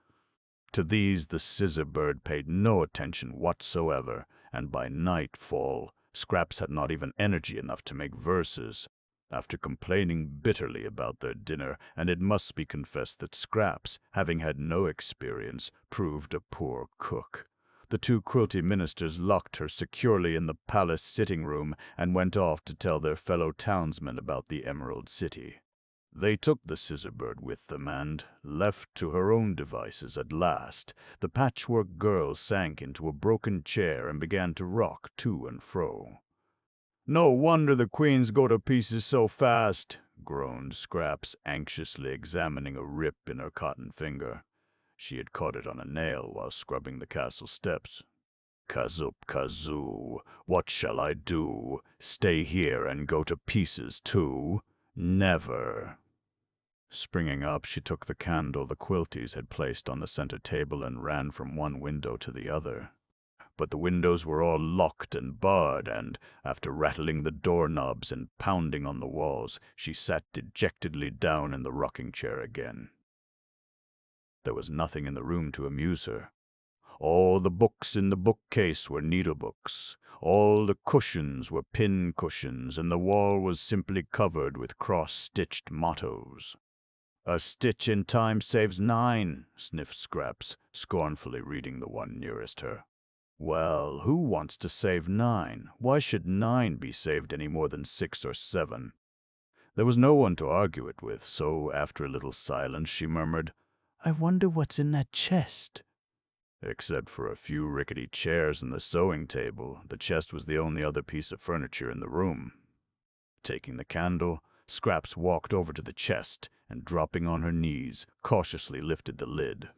To these the scissor-bird paid no attention whatsoever, and by nightfall, Scraps had not even energy enough to make verses. After complaining bitterly about their dinner, and it must be confessed that Scraps, having had no experience, proved a poor cook, the two quilty ministers locked her securely in the palace sitting-room and went off to tell their fellow townsmen about the Emerald City. They took the scissor-bird with them, and, left to her own devices at last, the Patchwork Girl sank into a broken chair and began to rock to and fro. No wonder the queens go to pieces so fast, groaned Scraps, anxiously examining a rip in her cotton finger. She had caught it on a nail while scrubbing the castle steps. Kazup kazoo, what shall I do? Stay here and go to pieces too? Never. Springing up, she took the candle the quilties had placed on the center table and ran from one window to the other. But the windows were all locked and barred, and, after rattling the doorknobs and pounding on the walls, she sat dejectedly down in the rocking chair again. There was nothing in the room to amuse her. All the books in the bookcase were needlebooks. All the cushions were pin cushions, and the wall was simply covered with cross-stitched mottos. A stitch in time saves 9, sniffed Scraps, scornfully reading the one nearest her. Well, who wants to save 9? Why should 9 be saved any more than 6 or 7? There was no one to argue it with, so after a little silence she murmured, I wonder what's in that chest. Except for a few rickety chairs and the sewing table, the chest was the only other piece of furniture in the room. Taking the candle, Scraps walked over to the chest and, dropping on her knees, cautiously lifted the lid.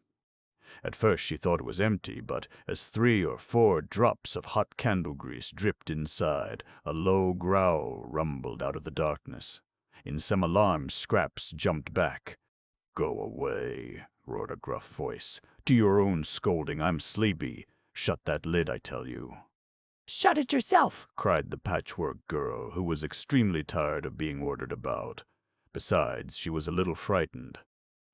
At first she thought it was empty, but as 3 or 4 drops of hot candle grease dripped inside, a low growl rumbled out of the darkness. In some alarm, Scraps jumped back. Go away, roared a gruff voice. To your own scolding, I'm sleepy. Shut that lid, I tell you. Shut it yourself, cried the Patchwork Girl, who was extremely tired of being ordered about. Besides, she was a little frightened.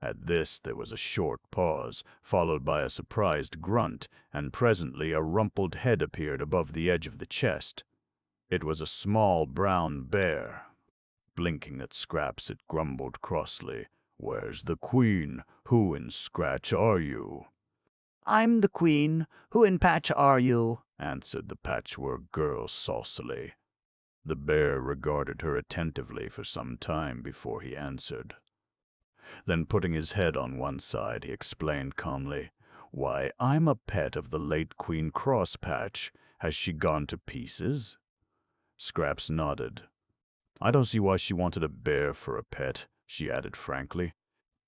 At this there was a short pause, followed by a surprised grunt, and presently a rumpled head appeared above the edge of the chest. It was a small brown bear. Blinking at Scraps, it grumbled crossly, Where's the queen? Who in scratch are you? I'm the queen. Who in patch are you? answered the Patchwork Girl saucily. The bear regarded her attentively for some time before he answered. Then, putting his head on one side, he explained calmly, "Why, I'm a pet of the late Queen Crosspatch. Has she gone to pieces?" Scraps nodded. "I don't see why she wanted a bear for a pet," she added frankly.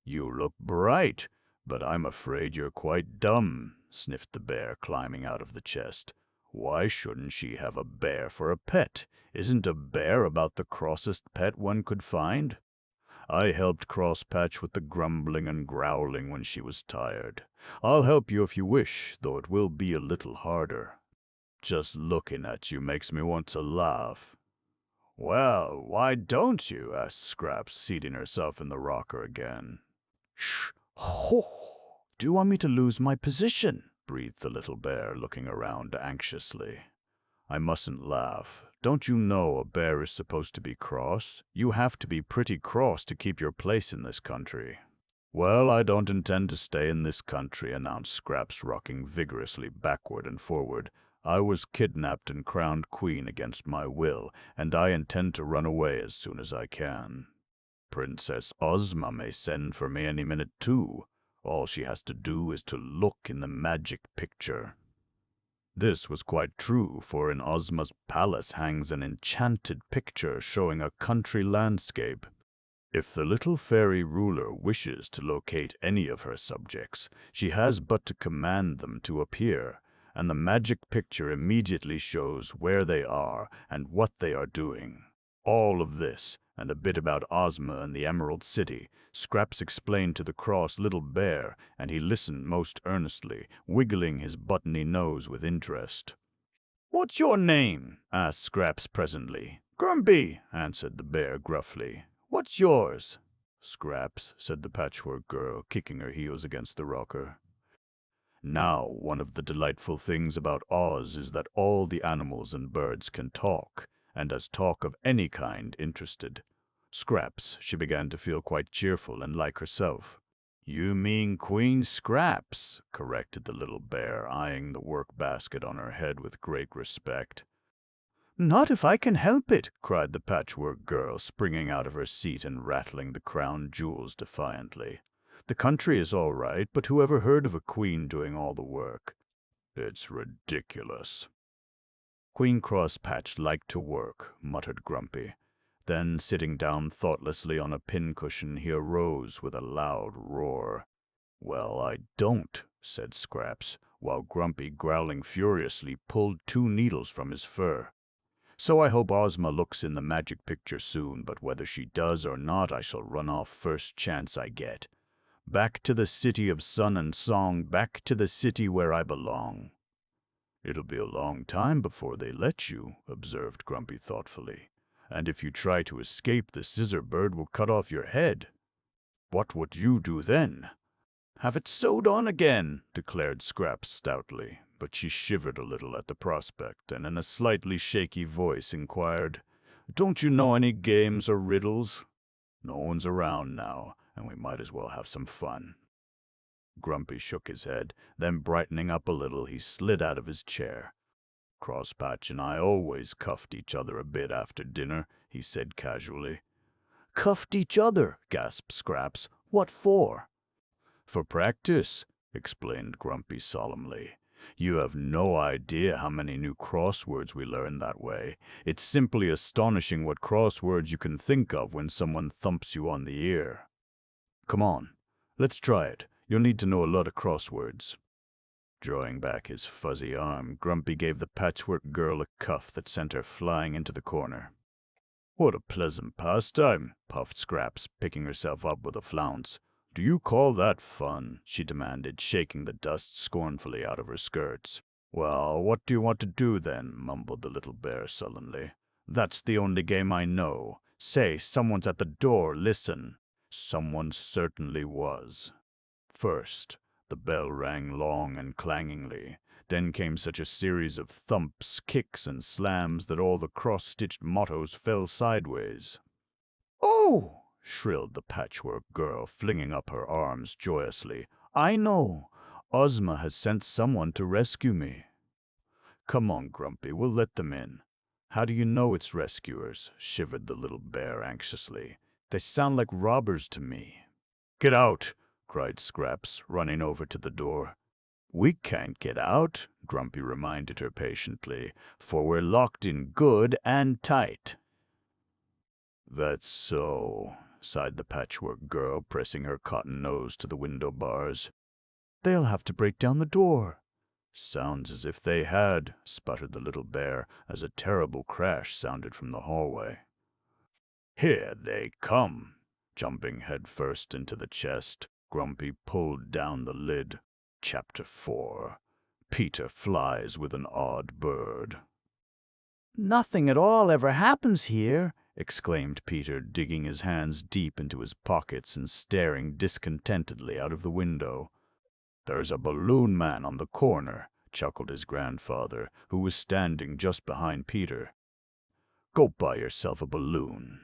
"You look bright, but I'm afraid you're quite dumb," sniffed the bear, climbing out of the chest. "Why shouldn't she have a bear for a pet? Isn't a bear about the crossest pet one could find? I helped Crosspatch with the grumbling and growling when she was tired. I'll help you if you wish, though it will be a little harder. Just looking at you makes me want to laugh." "Well, why don't you?" asked Scraps, seating herself in the rocker again. "Shh! Ho! Do you want me to lose my position?" breathed the little bear, looking around anxiously. "I mustn't laugh. Don't you know a bear is supposed to be cross? You have to be pretty cross to keep your place in this country." "Well, I don't intend to stay in this country," announced Scraps, rocking vigorously backward and forward. "I was kidnapped and crowned queen against my will, and I intend to run away as soon as I can. Princess Ozma may send for me any minute, too. All she has to do is to look in the magic picture." This was quite true, for in Ozma's palace hangs an enchanted picture showing a country landscape. If the little fairy ruler wishes to locate any of her subjects, she has but to command them to appear, and the magic picture immediately shows where they are and what they are doing. All of this, and a bit about Ozma and the Emerald City, Scraps explained to the cross little bear, and he listened most earnestly, wiggling his buttony nose with interest. "What's your name?" asked Scraps presently. "Grumpy," answered the bear gruffly. "What's yours?" "Scraps," said the Patchwork Girl, kicking her heels against the rocker. Now, one of the delightful things about Oz is that all the animals and birds can talk, and as talk of any kind interested Scraps, she began to feel quite cheerful and like herself. "You mean Queen Scraps," corrected the little bear, eyeing the work-basket on her head with great respect. "Not if I can help it," cried the Patchwork Girl, springing out of her seat and rattling the crown jewels defiantly. "The country is all right, but who ever heard of a queen doing all the work? It's ridiculous." "Queen Crosspatch liked to work," muttered Grumpy. Then, sitting down thoughtlessly on a pincushion, he arose with a loud roar. "Well, I don't," said Scraps, while Grumpy, growling furiously, pulled 2 needles from his fur. "So I hope Ozma looks in the magic picture soon, but whether she does or not, I shall run off first chance I get. Back to the city of sun and song, back to the city where I belong." "It'll be a long time before they let you," observed Grumpy thoughtfully. "And if you try to escape, the scissor bird will cut off your head. What would you do then?" "Have it sewed on again," declared Scraps stoutly, but she shivered a little at the prospect, and in a slightly shaky voice inquired, "Don't you know any games or riddles?" "No one's around now, and we might as well have some fun." Grumpy shook his head, then brightening up a little, he slid out of his chair. "Crosspatch and I always cuffed each other a bit after dinner," he said casually. "Cuffed each other?" gasped Scraps. "What for?" "For practice," explained Grumpy solemnly. "You have no idea how many new crosswords we learn that way. It's simply astonishing what crosswords you can think of when someone thumps you on the ear. Come on, let's try it. You'll need to know a lot of crosswords." Drawing back his fuzzy arm, Grumpy gave the Patchwork Girl a cuff that sent her flying into the corner. "What a pleasant pastime," puffed Scraps, picking herself up with a flounce. "Do you call that fun?" she demanded, shaking the dust scornfully out of her skirts. "Well, what do you want to do then?" mumbled the little bear sullenly. "That's the only game I know. Say, someone's at the door, listen." Someone certainly was. First, the bell rang long and clangingly. Then came such a series of thumps, kicks, and slams that all the cross-stitched mottos fell sideways. "Oh!" shrilled the Patchwork Girl, flinging up her arms joyously. "I know! Ozma has sent someone to rescue me." Come on, Grumpy, we'll let them in. How do you know it's rescuers? Shivered the little bear anxiously. They sound like robbers to me. Get out! Cried Scraps, running over to the door. We can't get out, Grumpy reminded her patiently, for we're locked in good and tight. That's so, sighed the Patchwork Girl, pressing her cotton nose to the window bars. They'll have to break down the door. Sounds as if they had, sputtered the little bear, as a terrible crash sounded from the hallway. Here they come! Jumping headfirst into the chest, Grumpy pulled down the lid. Chapter 4. Peter Flies with an Odd Bird. Nothing at all ever happens here, exclaimed Peter, digging his hands deep into his pockets and staring discontentedly out of the window. There's a balloon man on the corner, chuckled his grandfather, who was standing just behind Peter. Go buy yourself a balloon.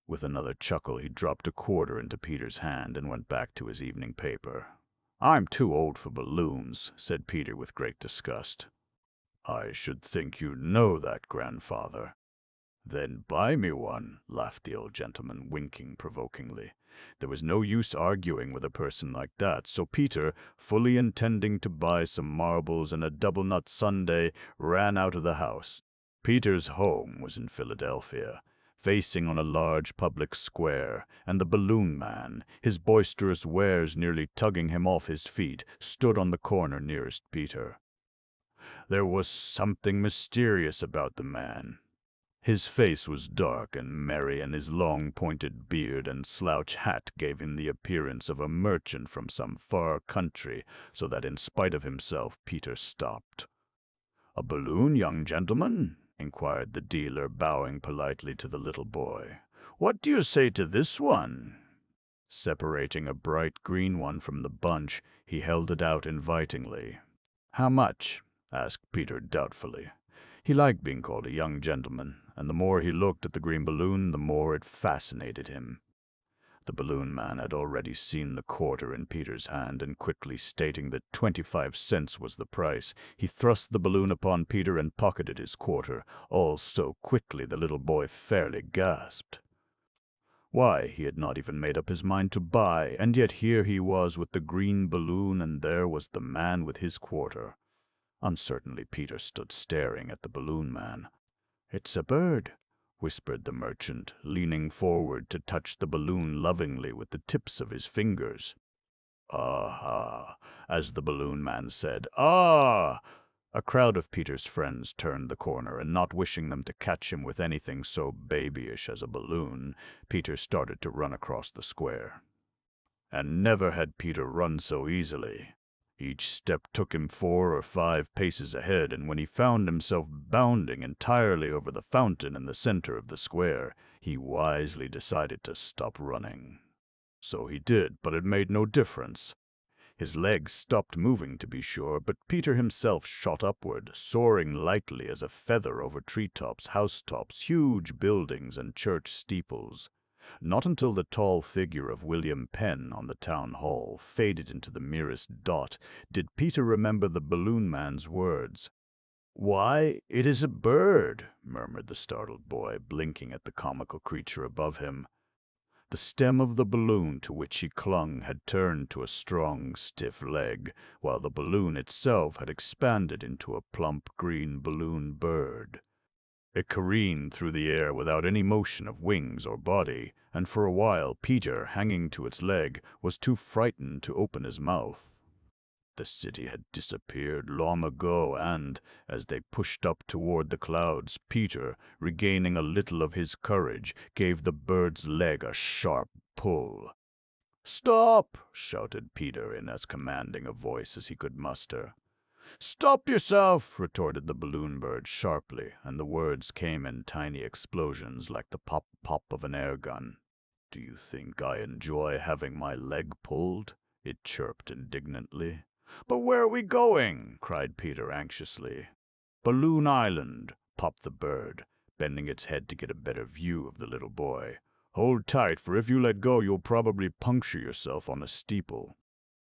With another chuckle, he dropped a quarter into Peter's hand and went back to his evening paper. I'm too old for balloons, said Peter with great disgust. I should think you know that, grandfather. Then buy me one, laughed the old gentleman, winking provokingly. There was no use arguing with a person like that, so Peter, fully intending to buy some marbles and a double-nut sundae, ran out of the house. Peter's home was in Philadelphia, facing on a large public square, and the balloon man, his boisterous wares nearly tugging him off his feet, stood on the corner nearest Peter. There was something mysterious about the man. His face was dark and merry, and his long pointed beard and slouch hat gave him the appearance of a merchant from some far country, so that in spite of himself Peter stopped. "A balloon, young gentleman?" inquired the dealer, bowing politely to the little boy. "What do you say to this one?" Separating a bright green one from the bunch, he held it out invitingly. "How much?" asked Peter doubtfully. He liked being called a young gentleman, and the more he looked at the green balloon, the more it fascinated him. The balloon man had already seen the quarter in Peter's hand, and quickly stating that 25 cents was the price, he thrust the balloon upon Peter and pocketed his quarter, all so quickly the little boy fairly gasped. Why, he had not even made up his mind to buy, and yet here he was with the green balloon, and there was the man with his quarter. Uncertainly, Peter stood staring at the balloon man. "It's a bird," whispered the merchant, leaning forward to touch the balloon lovingly with the tips of his fingers. "Ah!" as the balloon man said. "Ah!" A crowd of Peter's friends turned the corner, and not wishing them to catch him with anything so babyish as a balloon, Peter started to run across the square. And never had Peter run so easily. Each step took him 4 or 5 paces ahead, and when he found himself bounding entirely over the fountain in the center of the square, he wisely decided to stop running. So he did, but it made no difference. His legs stopped moving, to be sure, but Peter himself shot upward, soaring lightly as a feather over treetops, housetops, huge buildings, and church steeples. Not until the tall figure of William Penn on the town hall faded into the merest dot did Peter remember the balloon man's words. "Why, it is a bird," murmured the startled boy, blinking at the comical creature above him. The stem of the balloon to which he clung had turned to a strong, stiff leg, while the balloon itself had expanded into a plump green balloon bird. It careened through the air without any motion of wings or body, and for a while Peter, hanging to its leg, was too frightened to open his mouth. The city had disappeared long ago, and, as they pushed up toward the clouds, Peter, regaining a little of his courage, gave the bird's leg a sharp pull. "Stop!" shouted Peter in as commanding a voice as he could muster. "Stop yourself!" retorted the balloon bird sharply, and the words came in tiny explosions like the pop-pop of an air gun. "Do you think I enjoy having my leg pulled?" it chirped indignantly. "But where are we going?" cried Peter anxiously. "Balloon Island," popped the bird, bending its head to get a better view of the little boy. "Hold tight, for if you let go you'll probably puncture yourself on a steeple."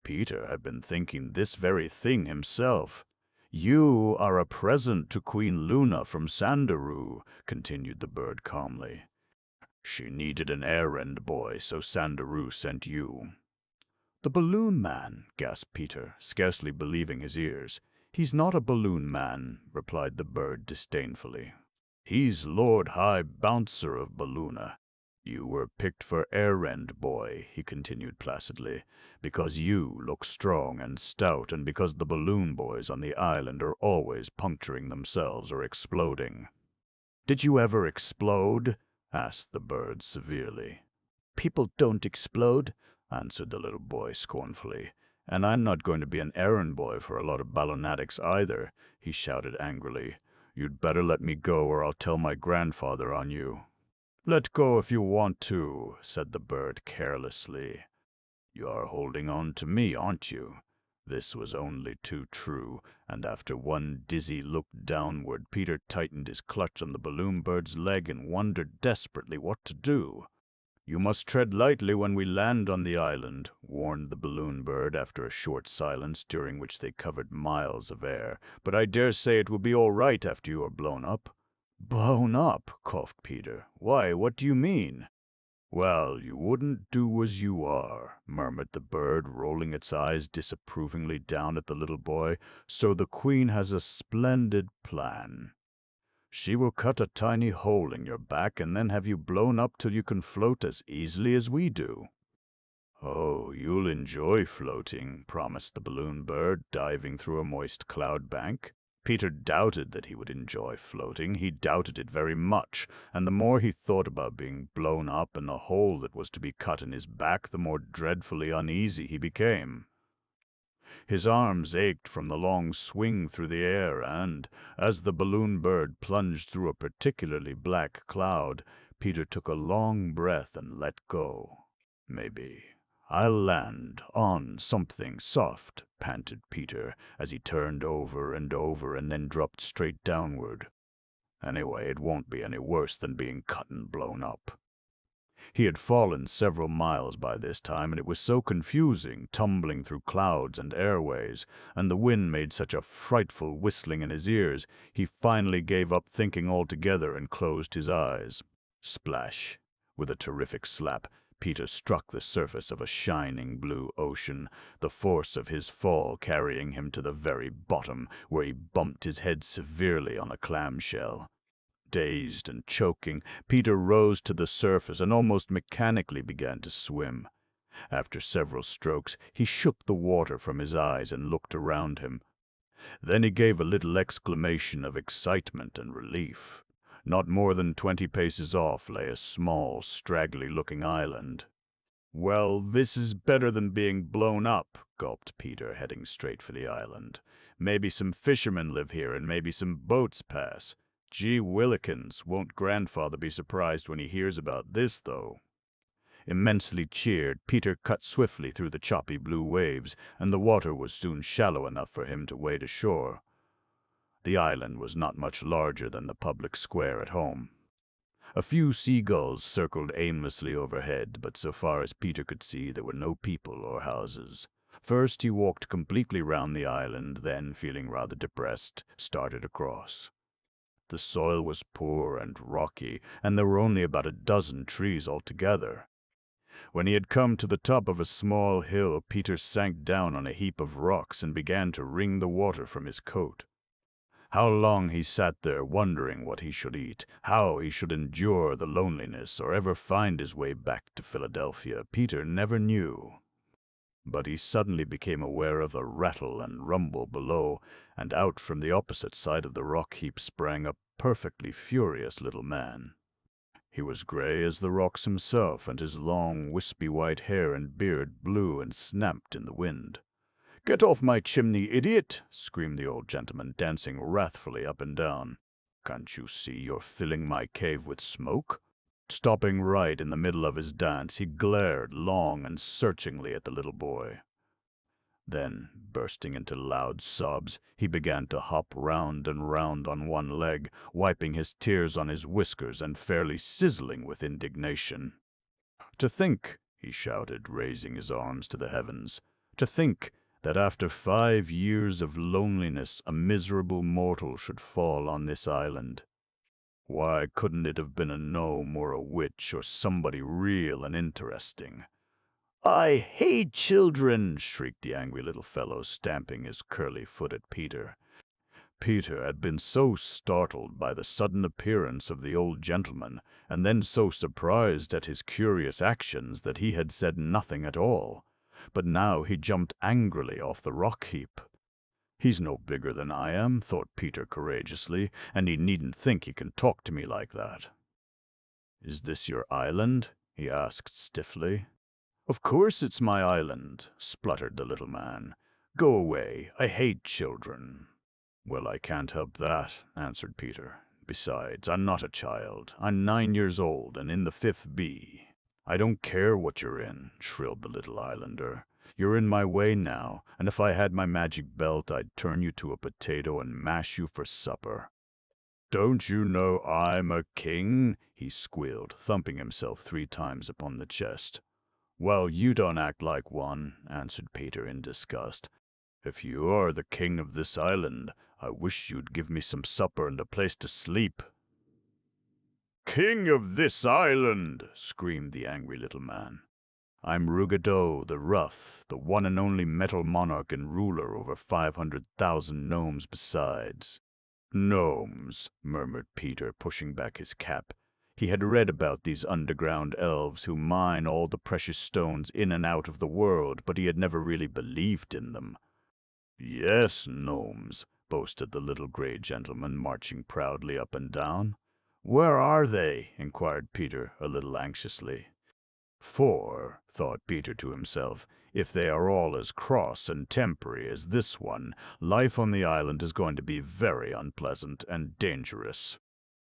Peter had been thinking this very thing himself. "You are a present to Queen Luna from Sandaroo," continued the bird calmly. "She needed an errand boy, so Sandaroo sent you." "The balloon man," gasped Peter, scarcely believing his ears. "He's not a balloon man," replied the bird disdainfully. "He's Lord High Bouncer of Balloona. You were picked for errand boy," he continued placidly, "because you look strong and stout, and because the balloon boys on the island are always puncturing themselves or exploding." "Did you ever explode?" asked the bird severely. "People don't explode," answered the little boy scornfully. "And I'm not going to be an errand boy for a lot of ballonatics either," he shouted angrily. "You'd better let me go or I'll tell my grandfather on you." "Let go if you want to," said the bird carelessly. "You're holding on to me, aren't you?" This was only too true, and after one dizzy look downward, Peter tightened his clutch on the balloon bird's leg and wondered desperately what to do. "You must tread lightly when we land on the island," warned the balloon bird after a short silence during which they covered miles of air. "But I dare say it will be all right after you are blown up." "Blown up?" coughed Peter. "Why, what do you mean?" "Well, you wouldn't do as you are," murmured the bird, rolling its eyes disapprovingly down at the little boy. "So the Queen has a splendid plan. She will cut a tiny hole in your back and then have you blown up till you can float as easily as we do." "Oh, you'll enjoy floating," promised the balloon bird, diving through a moist cloud bank. Peter doubted that he would enjoy floating. He doubted it very much, and the more he thought about being blown up and the hole that was to be cut in his back, the more dreadfully uneasy he became. His arms ached from the long swing through the air, and, as the balloon bird plunged through a particularly black cloud, Peter took a long breath and let go. "Maybe I'll land on something soft," panted Peter, as he turned over and over and then dropped straight downward. "Anyway, it won't be any worse than being cut and blown up." He had fallen several miles by this time, and it was so confusing, tumbling through clouds and airways, and the wind made such a frightful whistling in his ears, he finally gave up thinking altogether and closed his eyes. Splash! With a terrific slap, Peter struck the surface of a shining blue ocean, the force of his fall carrying him to the very bottom, where he bumped his head severely on a clamshell. Dazed and choking, Peter rose to the surface and almost mechanically began to swim. After several strokes, he shook the water from his eyes and looked around him. Then he gave a little exclamation of excitement and relief. Not more than 20 paces off lay a small, straggly-looking island. "Well, this is better than being blown up," gulped Peter, heading straight for the island. "Maybe some fishermen live here and maybe some boats pass. Gee willikins, won't Grandfather be surprised when he hears about this, though?" Immensely cheered, Peter cut swiftly through the choppy blue waves, and the water was soon shallow enough for him to wade ashore. The island was not much larger than the public square at home. A few seagulls circled aimlessly overhead, but so far as Peter could see, there were no people or houses. First he walked completely round the island, then, feeling rather depressed, started across. The soil was poor and rocky, and there were only about a dozen trees altogether. When he had come to the top of a small hill, Peter sank down on a heap of rocks and began to wring the water from his coat. How long he sat there wondering what he should eat, how he should endure the loneliness, or ever find his way back to Philadelphia, Peter never knew. But he suddenly became aware of a rattle and rumble below, and out from the opposite side of the rock heap sprang a perfectly furious little man. He was gray as the rocks himself, and his long, wispy white hair and beard blew and snapped in the wind. "Get off my chimney, idiot!" screamed the old gentleman, dancing wrathfully up and down. "Can't you see you're filling my cave with smoke?" Stopping right in the middle of his dance, he glared long and searchingly at the little boy. Then, bursting into loud sobs, he began to hop round and round on one leg, wiping his tears on his whiskers and fairly sizzling with indignation. "To think," he shouted, raising his arms to the heavens, "to think that after 5 years of loneliness a miserable mortal should fall on this island. Why couldn't it have been a gnome or a witch or somebody real and interesting? "I hate children!" shrieked the angry little fellow, stamping his curly foot at Peter. Peter had been so startled by the sudden appearance of the old gentleman, and then so surprised at his curious actions, that he had said nothing at all. But now he jumped angrily off the rock heap. "He's no bigger than I am," thought Peter courageously, "and he needn't think he can talk to me like that." "Is this your island?" he asked stiffly. "Of course it's my island," spluttered the little man. "Go away. I hate children." "Well, I can't help that," answered Peter. "Besides, I'm not a child. I'm 9 years old and in the 5th B." "I don't care what you're in," shrilled the little islander. "You're in my way now, and if I had my magic belt, I'd turn you to a potato and mash you for supper." "Don't you know I'm a king?" he squealed, thumping himself 3 times upon the chest. "Well, you don't act like one," answered Peter in disgust. "If you are the king of this island, I wish you'd give me some supper and a place to sleep." "King of this island!" screamed the angry little man. "I'm Ruggedo the Rough, the one and only metal monarch and ruler over 500,000 gnomes besides." "Gnomes," murmured Peter, pushing back his cap. He had read about these underground elves who mine all the precious stones in and out of the world, but he had never really believed in them. "Yes, gnomes," boasted the little gray gentleman, marching proudly up and down. "Where are they?" inquired Peter, a little anxiously. "For," thought Peter to himself, "if they are all as cross and tempery as this one, life on the island is going to be very unpleasant and dangerous."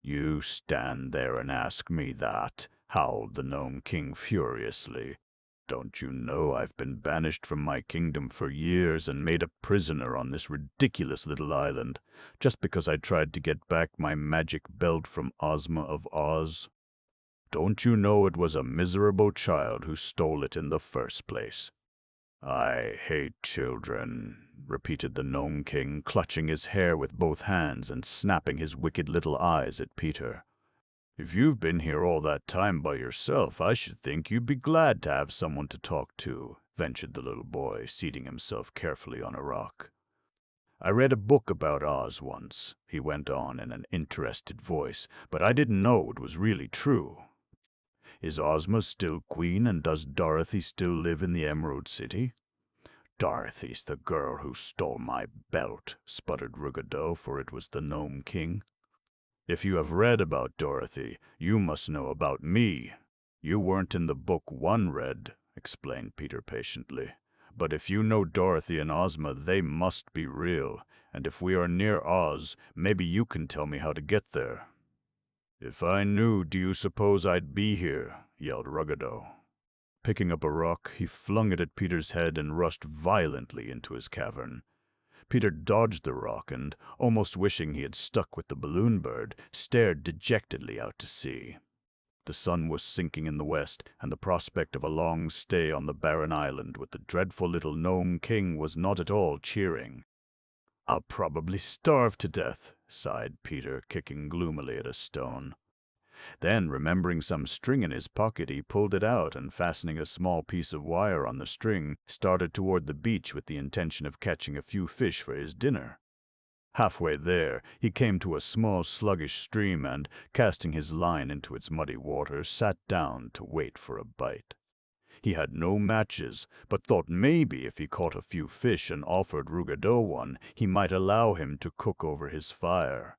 "You stand there and ask me that?" howled the Gnome King furiously. "Don't you know I've been banished from my kingdom for years and made a prisoner on this ridiculous little island, just because I tried to get back my magic belt from Ozma of Oz? Don't you know it was a miserable child who stole it in the first place?" "I hate children," repeated the Gnome King, clutching his hair with both hands and snapping his wicked little eyes at Peter. "If you've been here all that time by yourself, I should think you'd be glad to have someone to talk to," ventured the little boy, seating himself carefully on a rock. "I read a book about Oz once," he went on in an interested voice, "but I didn't know it was really true. Is Ozma still queen, and does Dorothy still live in the Emerald City?" "Dorothy's the girl who stole my belt," sputtered Ruggedo, for it was the Gnome King. "If you have read about Dorothy, you must know about me. You weren't in the book one read," explained Peter patiently. "But if you know Dorothy and Ozma, they must be real, and if we are near Oz, maybe you can tell me how to get there." "If I knew, do you suppose I'd be here?" yelled Ruggedo. Picking up a rock, he flung it at Peter's head and rushed violently into his cavern. Peter dodged the rock and, almost wishing he had stuck with the balloon bird, stared dejectedly out to sea. The sun was sinking in the west, and the prospect of a long stay on the barren island with the dreadful little Gnome King was not at all cheering. "I'll probably starve to death," sighed Peter, kicking gloomily at a stone. Then, remembering some string in his pocket, he pulled it out and, fastening a small piece of wire on the string, started toward the beach with the intention of catching a few fish for his dinner. Halfway there, he came to a small sluggish stream and, casting his line into its muddy water, sat down to wait for a bite. He had no matches, but thought maybe if he caught a few fish and offered Ruggedo one, he might allow him to cook over his fire.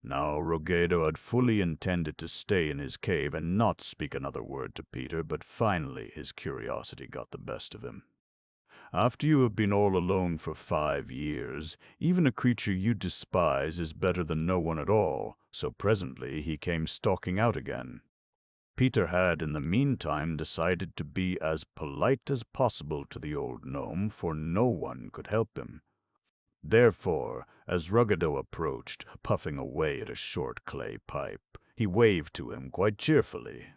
Now Ruggedo had fully intended to stay in his cave and not speak another word to Peter, but finally his curiosity got the best of him. "After you have been all alone for 5 years, even a creature you despise is better than no one at all, so presently he came stalking out again. Peter had, in the meantime, decided to be as polite as possible to the old gnome, for no one could help him. Therefore, as Ruggedo approached, puffing away at a short clay pipe, he waved to him quite cheerfully.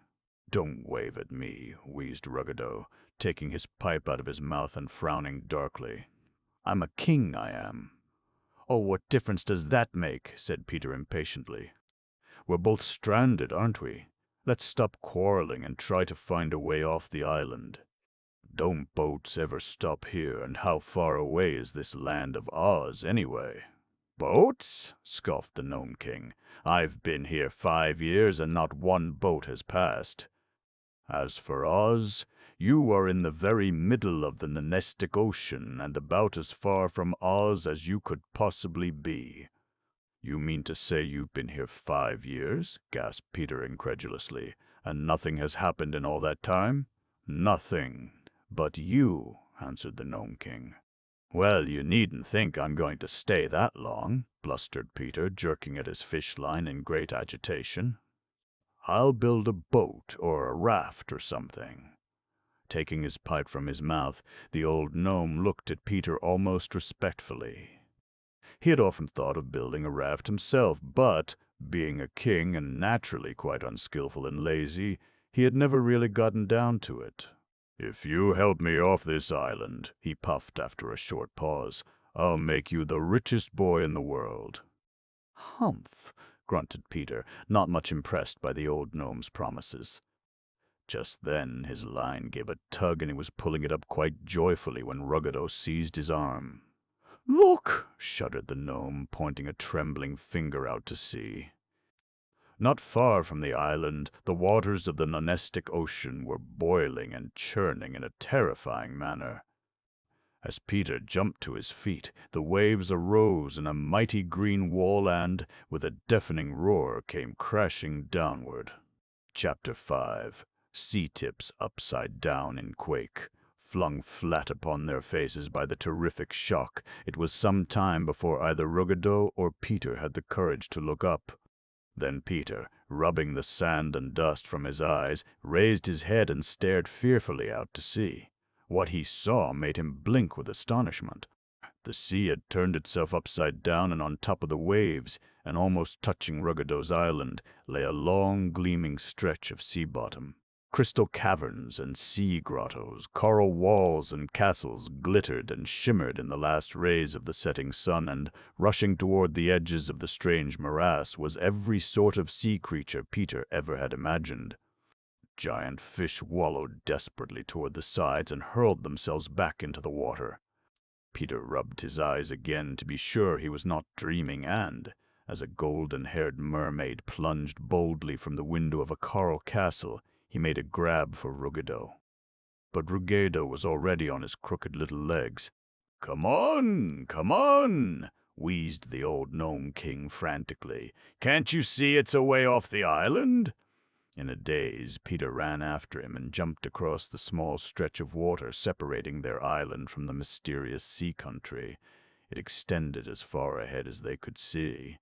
"Don't wave at me," wheezed Ruggedo, taking his pipe out of his mouth and frowning darkly. I'm a king, I am." "Oh, what difference does that make?" said Peter impatiently. "We're both stranded, aren't we? Let's stop quarreling and try to find a way off the island. Don't boats ever stop here, and how far away is this land of Oz, anyway?" "Boats?" scoffed the Gnome King. "I've been here 5 years, and not one boat has passed. As for Oz, you are in the very middle of the Nonestic Ocean, and about as far from Oz as you could possibly be." "You mean to say you've been here 5 years?" gasped Peter incredulously. "And nothing has happened in all that time?" "Nothing but you," answered the Gnome King. "Well, you needn't think I'm going to stay that long," blustered Peter, jerking at his fish line in great agitation. "I'll build a boat or a raft or something." Taking his pipe from his mouth, the old gnome looked at Peter almost respectfully. He had often thought of building a raft himself, but, being a king and naturally quite unskillful and lazy, he had never really gotten down to it. "If you help me off this island," he puffed after a short pause, "I'll make you the richest boy in the world." "Humph," grunted Peter, not much impressed by the old gnome's promises. Just then his line gave a tug, and he was pulling it up quite joyfully when Ruggedo seized his arm. "Look!" shuddered the gnome, pointing a trembling finger out to sea. Not far from the island, the waters of the Nonestic Ocean were boiling and churning in a terrifying manner. As Peter jumped to his feet, the waves arose in a mighty green wall and, with a deafening roar, came crashing downward. Chapter 5. Sea tips upside down in quake. Flung flat upon their faces by the terrific shock, it was some time before either Ruggedo or Peter had the courage to look up. Then Peter, rubbing the sand and dust from his eyes, raised his head and stared fearfully out to sea. What he saw made him blink with astonishment. The sea had turned itself upside down, and on top of the waves, and almost touching Ruggedo's island, lay a long, gleaming stretch of sea bottom. Crystal caverns and sea grottos, coral walls and castles glittered and shimmered in the last rays of the setting sun, and rushing toward the edges of the strange morass was every sort of sea creature Peter ever had imagined. Giant fish wallowed desperately toward the sides and hurled themselves back into the water. Peter rubbed his eyes again to be sure he was not dreaming, and, as a golden-haired mermaid plunged boldly from the window of a coral castle, he made a grab for Ruggedo. But Ruggedo was already on his crooked little legs. "Come on, come on," wheezed the old Gnome King frantically. "Can't you see it's a way off the island?" In a daze, Peter ran after him and jumped across the small stretch of water separating their island from the mysterious sea country. It extended as far ahead as they could see.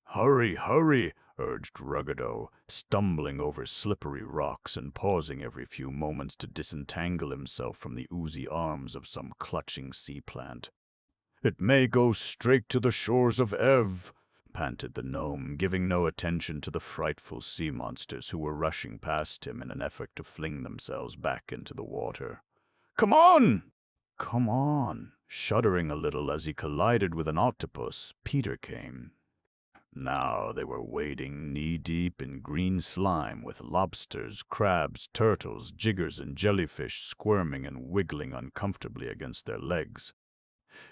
"Hurry, hurry," urged Ruggedo, stumbling over slippery rocks and pausing every few moments to disentangle himself from the oozy arms of some clutching sea plant. "It may go straight to the shores of Ev," panted the gnome, giving no attention to the frightful sea monsters who were rushing past him in an effort to fling themselves back into the water. "Come on!" "Come on!" Shuddering a little as he collided with an octopus, Peter came. Now they were wading knee-deep in green slime with lobsters, crabs, turtles, jiggers, and jellyfish squirming and wiggling uncomfortably against their legs.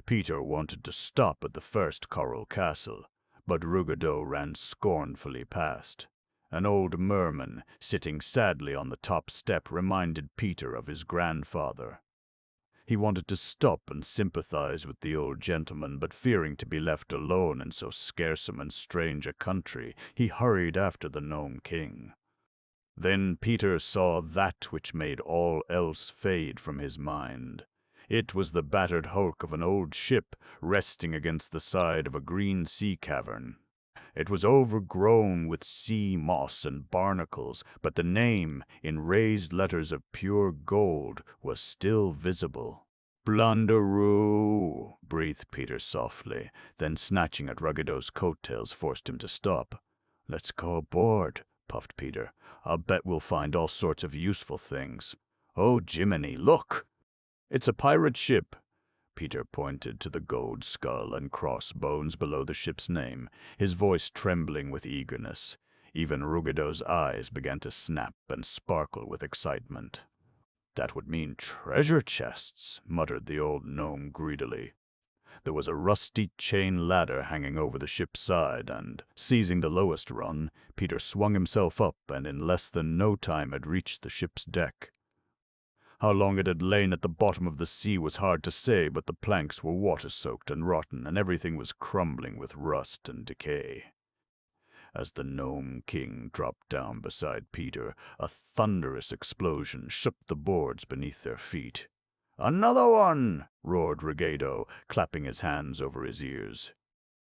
Peter wanted to stop at the first coral castle, but Ruggedo ran scornfully past. An old merman, sitting sadly on the top step, reminded Peter of his grandfather. He wanted to stop and sympathize with the old gentleman, but fearing to be left alone in so scarce and strange a country, he hurried after the Gnome King. Then Peter saw that which made all else fade from his mind. It was the battered hulk of an old ship resting against the side of a green sea cavern. It was overgrown with sea moss and barnacles, but the name, in raised letters of pure gold, was still visible. "Blunderoo," breathed Peter softly, then snatching at Ruggedo's coattails forced him to stop. "Let's go aboard," puffed Peter. "I'll bet we'll find all sorts of useful things. Oh, Jiminy, look!" "It's a pirate ship." Peter pointed to the gold skull and crossbones below the ship's name, his voice trembling with eagerness. Even Ruggedo's eyes began to snap and sparkle with excitement. "That would mean treasure chests," muttered the old gnome greedily. There was a rusty chain ladder hanging over the ship's side, and, seizing the lowest run, Peter swung himself up and in less than no time had reached the ship's deck. How long it had lain at the bottom of the sea was hard to say, but the planks were water-soaked and rotten, and everything was crumbling with rust and decay. As the Gnome King dropped down beside Peter, a thunderous explosion shook the boards beneath their feet. "Another one!" roared Ruggedo, clapping his hands over his ears.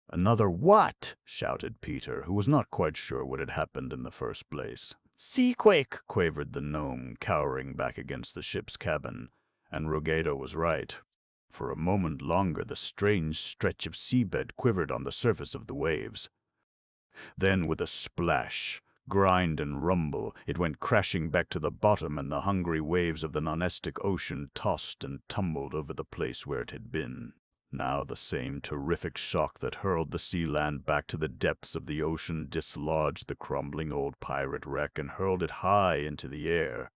"Another what?" shouted Peter, who was not quite sure what had happened in the first place. "Seaquake!" quavered the gnome, cowering back against the ship's cabin. And Ruggedo was right. For a moment longer the strange stretch of seabed quivered on the surface of the waves. Then, with a splash, grind and rumble, it went crashing back to the bottom, and the hungry waves of the nonestic ocean tossed and tumbled over the place where it had been. Now the same terrific shock that hurled the sea land back to the depths of the ocean dislodged the crumbling old pirate wreck and hurled it high into the air.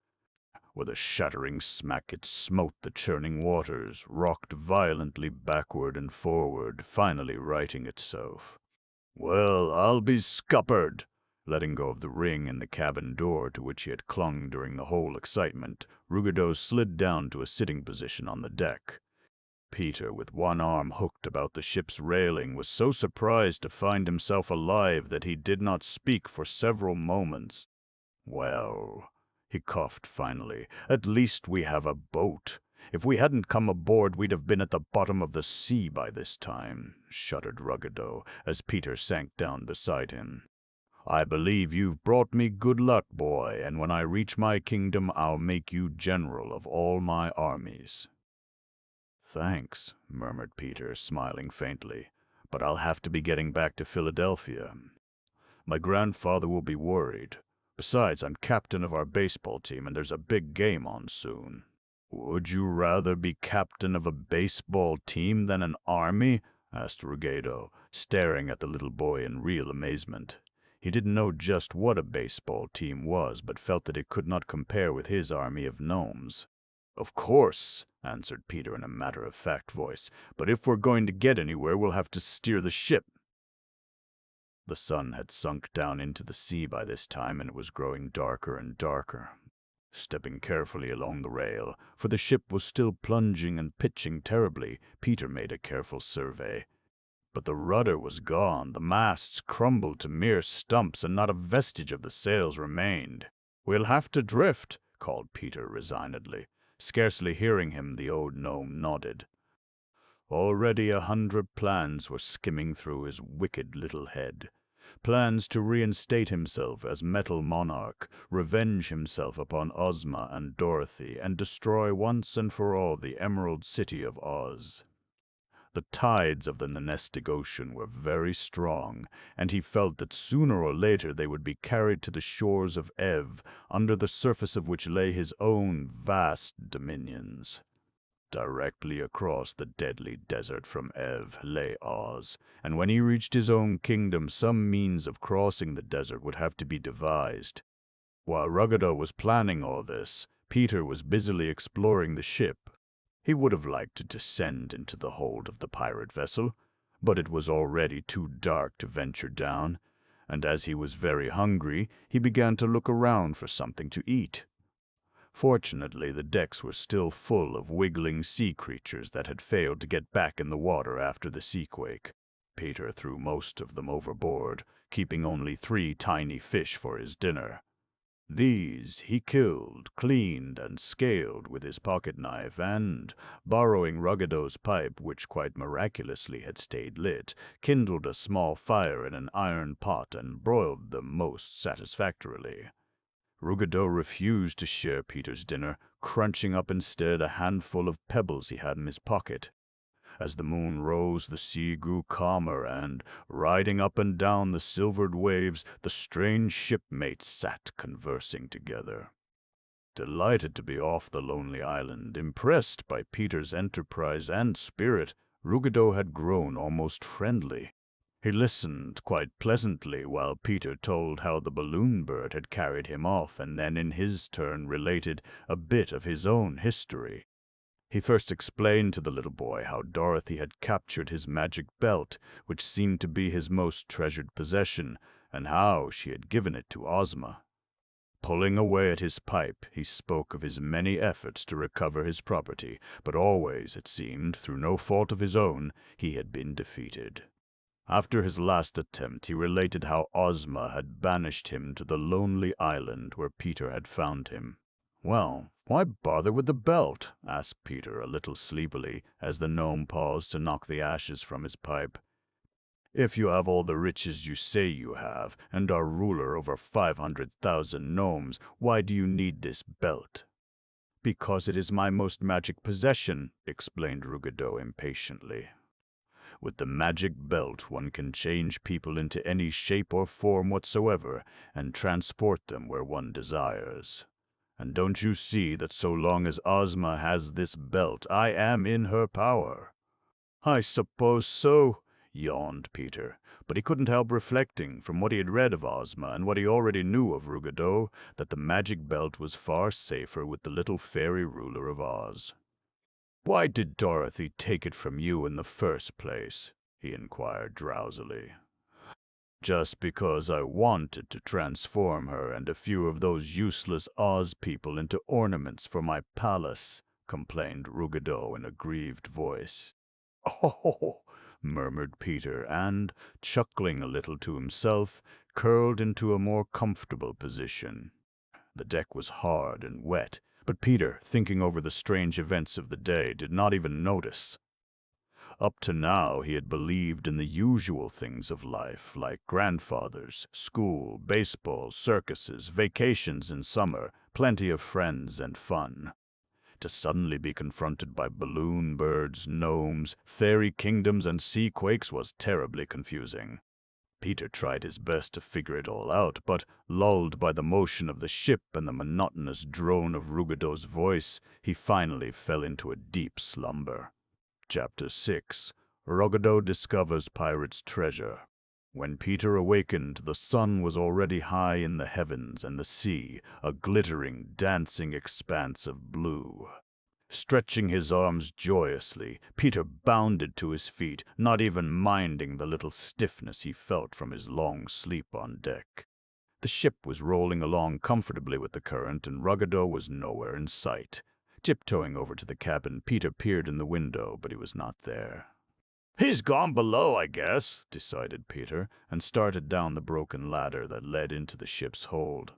With a shattering smack it smote the churning waters, rocked violently backward and forward, finally righting itself. "Well, I'll be scuppered!" Letting go of the ring in the cabin door to which he had clung during the whole excitement, Ruggedo slid down to a sitting position on the deck. Peter, with one arm hooked about the ship's railing, was so surprised to find himself alive that he did not speak for several moments. "Well," he coughed finally, "at least we have a boat. If we hadn't come aboard, we'd have been at the bottom of the sea by this time," shuddered Ruggedo, as Peter sank down beside him. "I believe you've brought me good luck, boy, and when I reach my kingdom, I'll make you general of all my armies." "Thanks," murmured Peter, smiling faintly, "but I'll have to be getting back to Philadelphia. My grandfather will be worried. Besides, I'm captain of our baseball team, and there's a big game on soon." "Would you rather be captain of a baseball team than an army?" asked Ruggedo, staring at the little boy in real amazement. He didn't know just what a baseball team was, but felt that it could not compare with his army of gnomes. "Of course," answered Peter in a matter-of-fact voice, "but if we're going to get anywhere, we'll have to steer the ship." The sun had sunk down into the sea by this time, and it was growing darker and darker. Stepping carefully along the rail, for the ship was still plunging and pitching terribly, Peter made a careful survey. But the rudder was gone, the masts crumbled to mere stumps, and not a vestige of the sails remained. "We'll have to drift," called Peter resignedly. Scarcely hearing him, the old gnome nodded. Already 100 plans were skimming through his wicked little head. Plans to reinstate himself as Metal Monarch, revenge himself upon Ozma and Dorothy, and destroy once and for all the Emerald City of Oz. The tides of the Nonestic Ocean were very strong, and he felt that sooner or later they would be carried to the shores of Ev, under the surface of which lay his own vast dominions. Directly across the deadly desert from Ev lay Oz, and when he reached his own kingdom, some means of crossing the desert would have to be devised. While Ruggedo was planning all this, Peter was busily exploring the ship. He would have liked to descend into the hold of the pirate vessel, but it was already too dark to venture down, and as he was very hungry, he began to look around for something to eat. Fortunately, the decks were still full of wiggling sea creatures that had failed to get back in the water after the seaquake. Peter threw most of them overboard, keeping only 3 tiny fish for his dinner. These he killed, cleaned, and scaled with his pocket-knife, and, borrowing Ruggedo's pipe, which quite miraculously had stayed lit, kindled a small fire in an iron pot and broiled them most satisfactorily. Ruggedo refused to share Peter's dinner, crunching up instead a handful of pebbles he had in his pocket. As the moon rose, the sea grew calmer, and, riding up and down the silvered waves, the strange shipmates sat conversing together. Delighted to be off the lonely island, impressed by Peter's enterprise and spirit, Ruggedo had grown almost friendly. He listened quite pleasantly while Peter told how the balloon bird had carried him off, and then in his turn related a bit of his own history. He first explained to the little boy how Dorothy had captured his magic belt, which seemed to be his most treasured possession, and how she had given it to Ozma. Pulling away at his pipe, he spoke of his many efforts to recover his property, but always, it seemed, through no fault of his own, he had been defeated. After his last attempt, he related how Ozma had banished him to the lonely island where Peter had found him. "Well, why bother with the belt?" asked Peter a little sleepily, as the gnome paused to knock the ashes from his pipe. "If you have all the riches you say you have, and are ruler over 500,000 gnomes, why do you need this belt?" "Because it is my most magic possession," explained Ruggedo impatiently. "With the magic belt, one can change people into any shape or form whatsoever, and transport them where one desires. And don't you see that so long as Ozma has this belt, I am in her power?" "I suppose so," yawned Peter, but he couldn't help reflecting, from what he had read of Ozma and what he already knew of Ruggedo, that the magic belt was far safer with the little fairy ruler of Oz. "Why did Dorothy take it from you in the first place?" he inquired drowsily. "Just because I wanted to transform her and a few of those useless Oz people into ornaments for my palace," complained Ruggedo in a grieved voice. "Oh!" murmured Peter, and, chuckling a little to himself, curled into a more comfortable position. The deck was hard and wet, but Peter, thinking over the strange events of the day, did not even notice. Up to now he had believed in the usual things of life, like grandfathers, school, baseball, circuses, vacations in summer, plenty of friends and fun. To suddenly be confronted by balloon birds, gnomes, fairy kingdoms, and sea quakes was terribly confusing. Peter tried his best to figure it all out, but, lulled by the motion of the ship and the monotonous drone of Ruggedo's voice, he finally fell into a deep slumber. Chapter 6. Ruggedo Discovers Pirate's Treasure. When Peter awakened, the sun was already high in the heavens, and the sea, a glittering, dancing expanse of blue. Stretching his arms joyously, Peter bounded to his feet, not even minding the little stiffness he felt from his long sleep on deck. The ship was rolling along comfortably with the current, and Ruggedo was nowhere in sight. Tiptoeing over to the cabin, Peter peered in the window, but he was not there. "He's gone below, I guess," decided Peter, and started down the broken ladder that led into the ship's hold.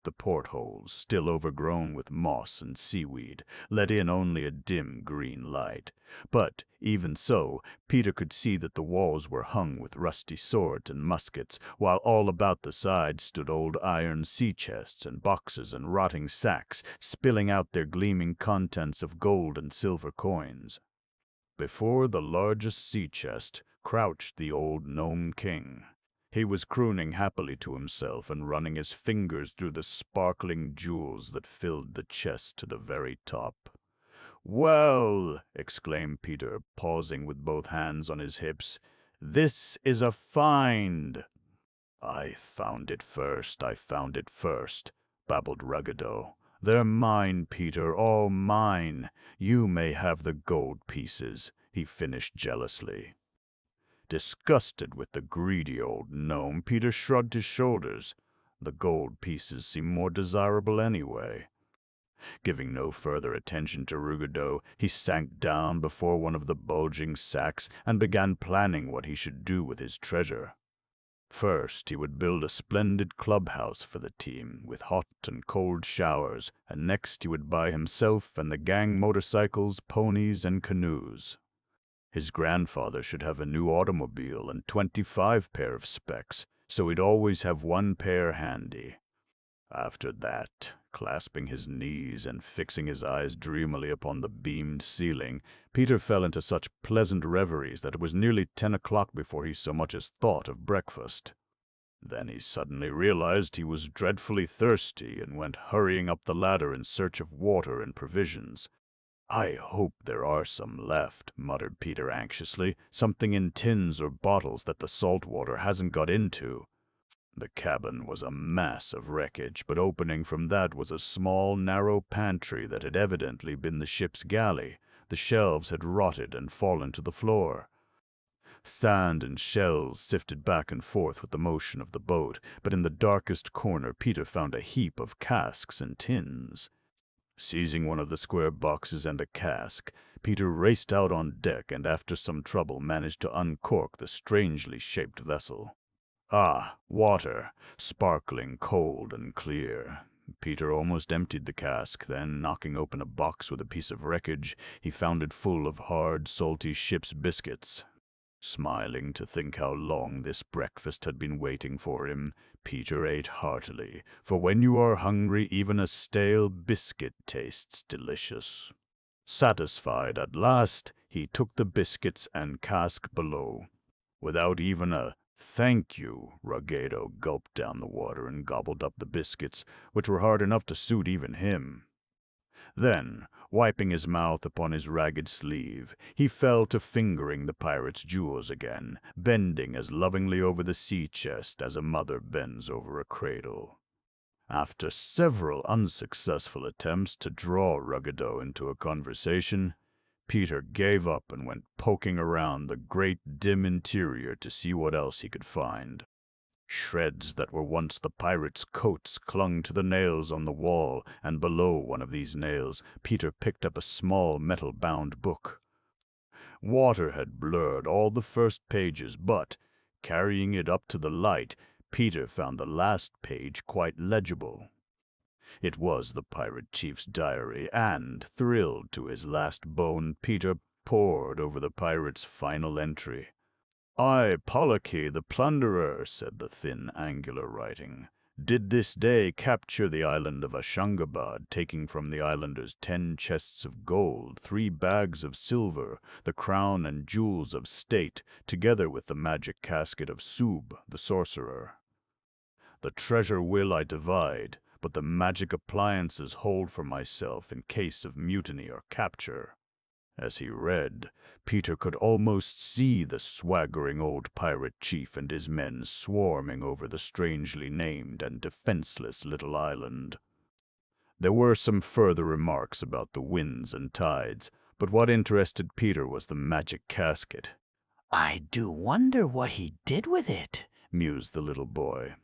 The portholes, still overgrown with moss and seaweed, let in only a dim green light. But, even so, Peter could see that the walls were hung with rusty swords and muskets, while all about the sides stood old iron sea chests and boxes and rotting sacks, spilling out their gleaming contents of gold and silver coins. Before the largest sea chest crouched the old Gnome King. He was crooning happily to himself and running his fingers through the sparkling jewels that filled the chest to the very top. "Well," exclaimed Peter, pausing with both hands on his hips, "this is a find." I found it first, babbled Ruggedo. "They're mine, Peter, all mine. You may have the gold pieces," he finished jealously. Disgusted with the greedy old gnome, Peter shrugged his shoulders. The gold pieces seemed more desirable anyway. Giving no further attention to Ruggedo, he sank down before one of the bulging sacks and began planning what he should do with his treasure. First, he would build a splendid clubhouse for the team, with hot and cold showers, and next he would buy himself and the gang motorcycles, ponies, and canoes. His grandfather should have a new automobile and 25 pair of specs, so he'd always have one pair handy. After that, clasping his knees and fixing his eyes dreamily upon the beamed ceiling, Peter fell into such pleasant reveries that it was nearly 10 o'clock before he so much as thought of breakfast. Then he suddenly realized he was dreadfully thirsty and went hurrying up the ladder in search of water and provisions. "I hope there are some left," muttered Peter anxiously, "something in tins or bottles that the salt water hasn't got into." The cabin was a mass of wreckage, but opening from that was a small, narrow pantry that had evidently been the ship's galley. The shelves had rotted and fallen to the floor. Sand and shells sifted back and forth with the motion of the boat, but in the darkest corner Peter found a heap of casks and tins. Seizing one of the square boxes and a cask, Peter raced out on deck and after some trouble managed to uncork the strangely shaped vessel. Ah, water, sparkling, cold, and clear. Peter almost emptied the cask, then, knocking open a box with a piece of wreckage, he found it full of hard, salty ship's biscuits. Smiling to think how long this breakfast had been waiting for him, Peter ate heartily, for when you are hungry even a stale biscuit tastes delicious. Satisfied at last, he took the biscuits and cask below. Without even a "thank you," Ruggedo gulped down the water and gobbled up the biscuits, which were hard enough to suit even him. Then, wiping his mouth upon his ragged sleeve, he fell to fingering the pirate's jewels again, bending as lovingly over the sea chest as a mother bends over a cradle. After several unsuccessful attempts to draw Ruggedo into a conversation, Peter gave up and went poking around the great dim interior to see what else he could find. Shreds that were once the pirate's coats clung to the nails on the wall, and below one of these nails Peter picked up a small metal-bound book. Water had blurred all the first pages, but, carrying it up to the light, Peter found the last page quite legible. It was the pirate chief's diary, and, thrilled to his last bone, Peter pored over the pirate's final entry. "I, Pollocky the plunderer," said the thin, angular writing, "did this day capture the island of Ashangabad, taking from the islanders 10 chests of gold, 3 bags of silver, the crown and jewels of state, together with the magic casket of Sub, the sorcerer. The treasure will I divide, but the magic appliances hold for myself in case of mutiny or capture." As he read, Peter could almost see the swaggering old pirate chief and his men swarming over the strangely named and defenseless little island. There were some further remarks about the winds and tides, but what interested Peter was the magic casket. I do wonder what he did with it, mused the little boy.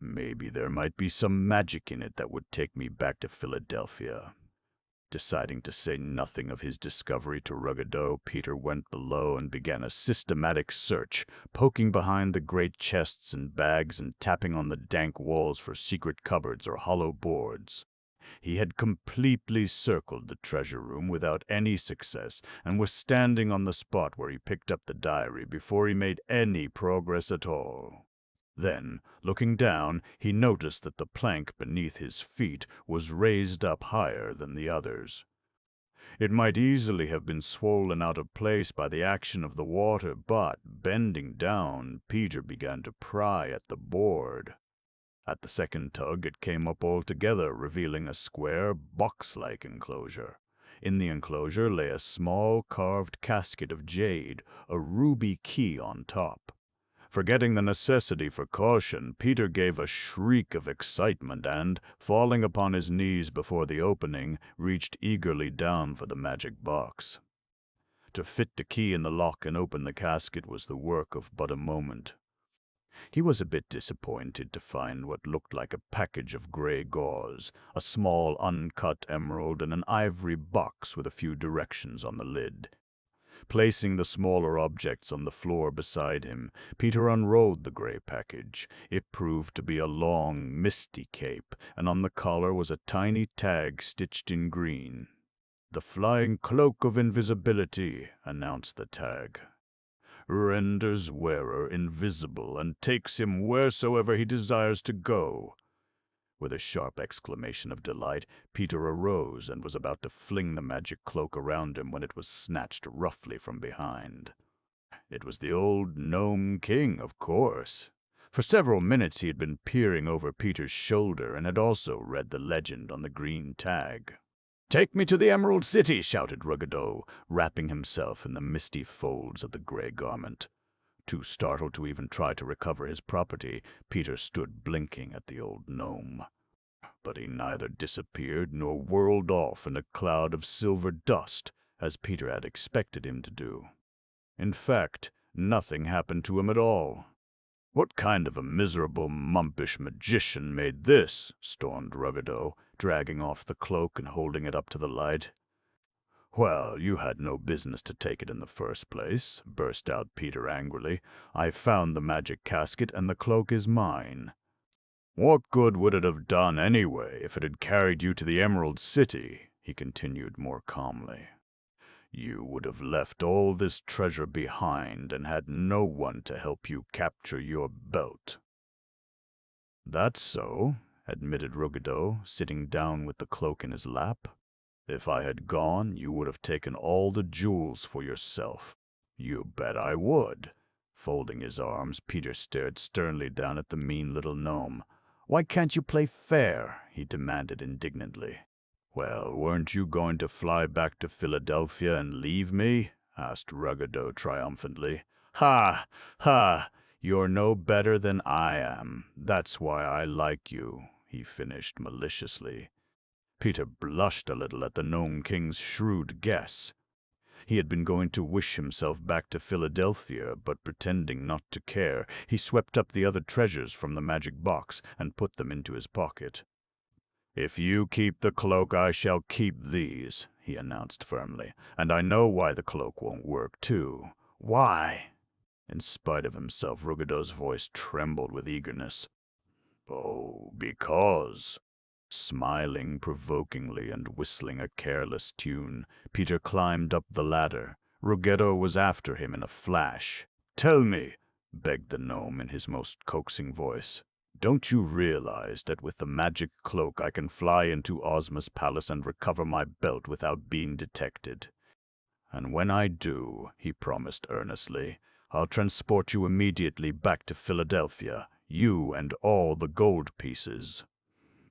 Maybe there might be some magic in it that would take me back to Philadelphia. Deciding to say nothing of his discovery to Ruggedo, Peter went below and began a systematic search, poking behind the great chests and bags and tapping on the dank walls for secret cupboards or hollow boards. He had completely circled the treasure room without any success and was standing on the spot where he picked up the diary before he made any progress at all. Then, looking down, he noticed that the plank beneath his feet was raised up higher than the others. It might easily have been swollen out of place by the action of the water, but, bending down, Peter began to pry at the board. At the second tug it came up altogether, revealing a square, box-like enclosure. In the enclosure lay a small carved casket of jade, a ruby key on top. Forgetting the necessity for caution, Peter gave a shriek of excitement and, falling upon his knees before the opening, reached eagerly down for the magic box. To fit the key in the lock and open the casket was the work of but a moment. He was a bit disappointed to find what looked like a package of gray gauze, a small uncut emerald, and an ivory box with a few directions on the lid. Placing the smaller objects on the floor beside him, Peter unrolled the gray package. It proved to be a long, misty cape, and on the collar was a tiny tag stitched in green. "The flying cloak of invisibility," announced the tag. "Renders wearer invisible and takes him wheresoever he desires to go." With a sharp exclamation of delight, Peter arose and was about to fling the magic cloak around him when it was snatched roughly from behind. It was the old Gnome King, of course. For several minutes he had been peering over Peter's shoulder and had also read the legend on the green tag. "Take me to the Emerald City!" shouted Ruggedo, wrapping himself in the misty folds of the gray garment. Too startled to even try to recover his property, Peter stood blinking at the old gnome. But he neither disappeared nor whirled off in a cloud of silver dust, as Peter had expected him to do. In fact, nothing happened to him at all. "What kind of a miserable, mumpish magician made this?" stormed Ruggedo, dragging off the cloak and holding it up to the light. "Well, you had no business to take it in the first place," burst out Peter angrily. "I found the magic casket, and the cloak is mine." "What good would it have done anyway if it had carried you to the Emerald City?" he continued more calmly. "You would have left all this treasure behind and had no one to help you capture your belt." "That's so," admitted Ruggedo, sitting down with the cloak in his lap. "If I had gone, you would have taken all the jewels for yourself." "You bet I would." Folding his arms, Peter stared sternly down at the mean little gnome. "Why can't you play fair?" he demanded indignantly. "Well, weren't you going to fly back to Philadelphia and leave me?" asked Ruggedo triumphantly. "Ha! Ha! You're no better than I am. That's why I like you," he finished maliciously. Peter blushed a little at the Gnome King's shrewd guess. He had been going to wish himself back to Philadelphia, but pretending not to care, he swept up the other treasures from the magic box and put them into his pocket. "If you keep the cloak, I shall keep these," he announced firmly. "And I know why the cloak won't work, too." "Why?" In spite of himself, Ruggedo's voice trembled with eagerness. "Oh, because—" Smiling provokingly and whistling a careless tune, Peter climbed up the ladder. Ruggedo was after him in a flash. "Tell me," begged the gnome in his most coaxing voice, "don't you realize that with the magic cloak I can fly into Ozma's palace and recover my belt without being detected? And when I do," he promised earnestly, "I'll transport you immediately back to Philadelphia, you and all the gold pieces.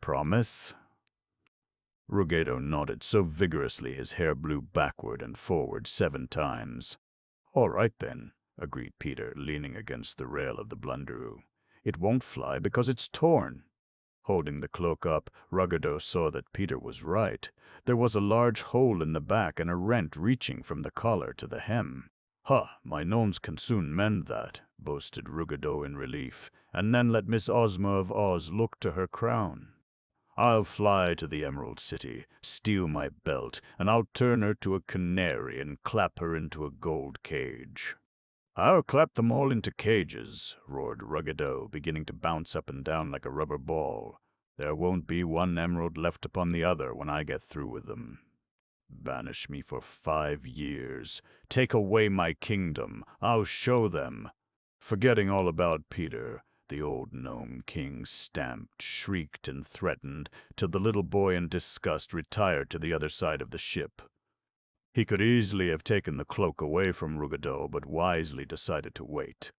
Promise?" Ruggedo nodded so vigorously his hair blew backward and forward 7 times. "All right, then," agreed Peter, leaning against the rail of the blunderoo. "It won't fly because it's torn." Holding the cloak up, Ruggedo saw that Peter was right. There was a large hole in the back and a rent reaching from the collar to the hem. "Ha! My gnomes can soon mend that," boasted Ruggedo in relief, "and then let Miss Ozma of Oz look to her crown. I'll fly to the Emerald City, steal my belt, and I'll turn her to a canary and clap her into a gold cage." "I'll clap them all into cages," roared Ruggedo, beginning to bounce up and down like a rubber ball. "There won't be one emerald left upon the other when I get through with them. Banish me for 5 years. Take away my kingdom. I'll show them." Forgetting all about Peter, the old Gnome King stamped, shrieked, and threatened, till the little boy in disgust retired to the other side of the ship. He could easily have taken the cloak away from Ruggedo, but wisely decided to wait.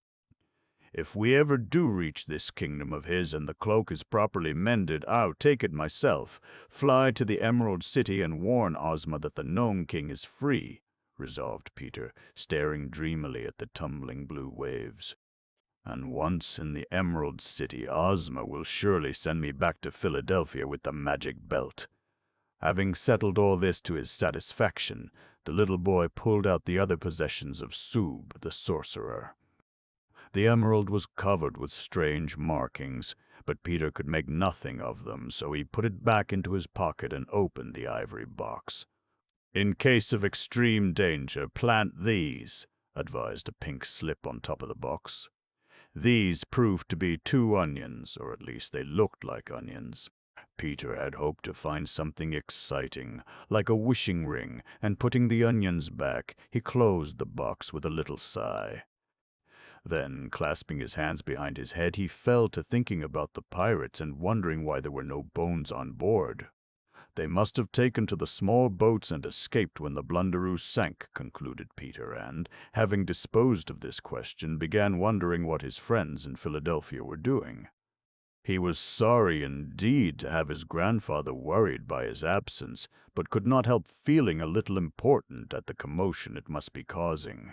"If we ever do reach this kingdom of his and the cloak is properly mended, I'll take it myself, fly to the Emerald City and warn Ozma that the Gnome King is free," resolved Peter, staring dreamily at the tumbling blue waves. "And once in the Emerald City, Ozma will surely send me back to Philadelphia with the magic belt." Having settled all this to his satisfaction, the little boy pulled out the other possessions of Soob, the sorcerer. The emerald was covered with strange markings, but Peter could make nothing of them, so he put it back into his pocket and opened the ivory box. "In case of extreme danger, plant these," advised a pink slip on top of the box. These proved to be 2 onions, or at least they looked like onions. Peter had hoped to find something exciting, like a wishing ring, and putting the onions back, he closed the box with a little sigh. Then, clasping his hands behind his head, he fell to thinking about the pirates and wondering why there were no bones on board. They must have taken to the small boats and escaped when the Blunderoo sank, concluded Peter, and, having disposed of this question, began wondering what his friends in Philadelphia were doing. He was sorry indeed to have his grandfather worried by his absence, but could not help feeling a little important at the commotion it must be causing.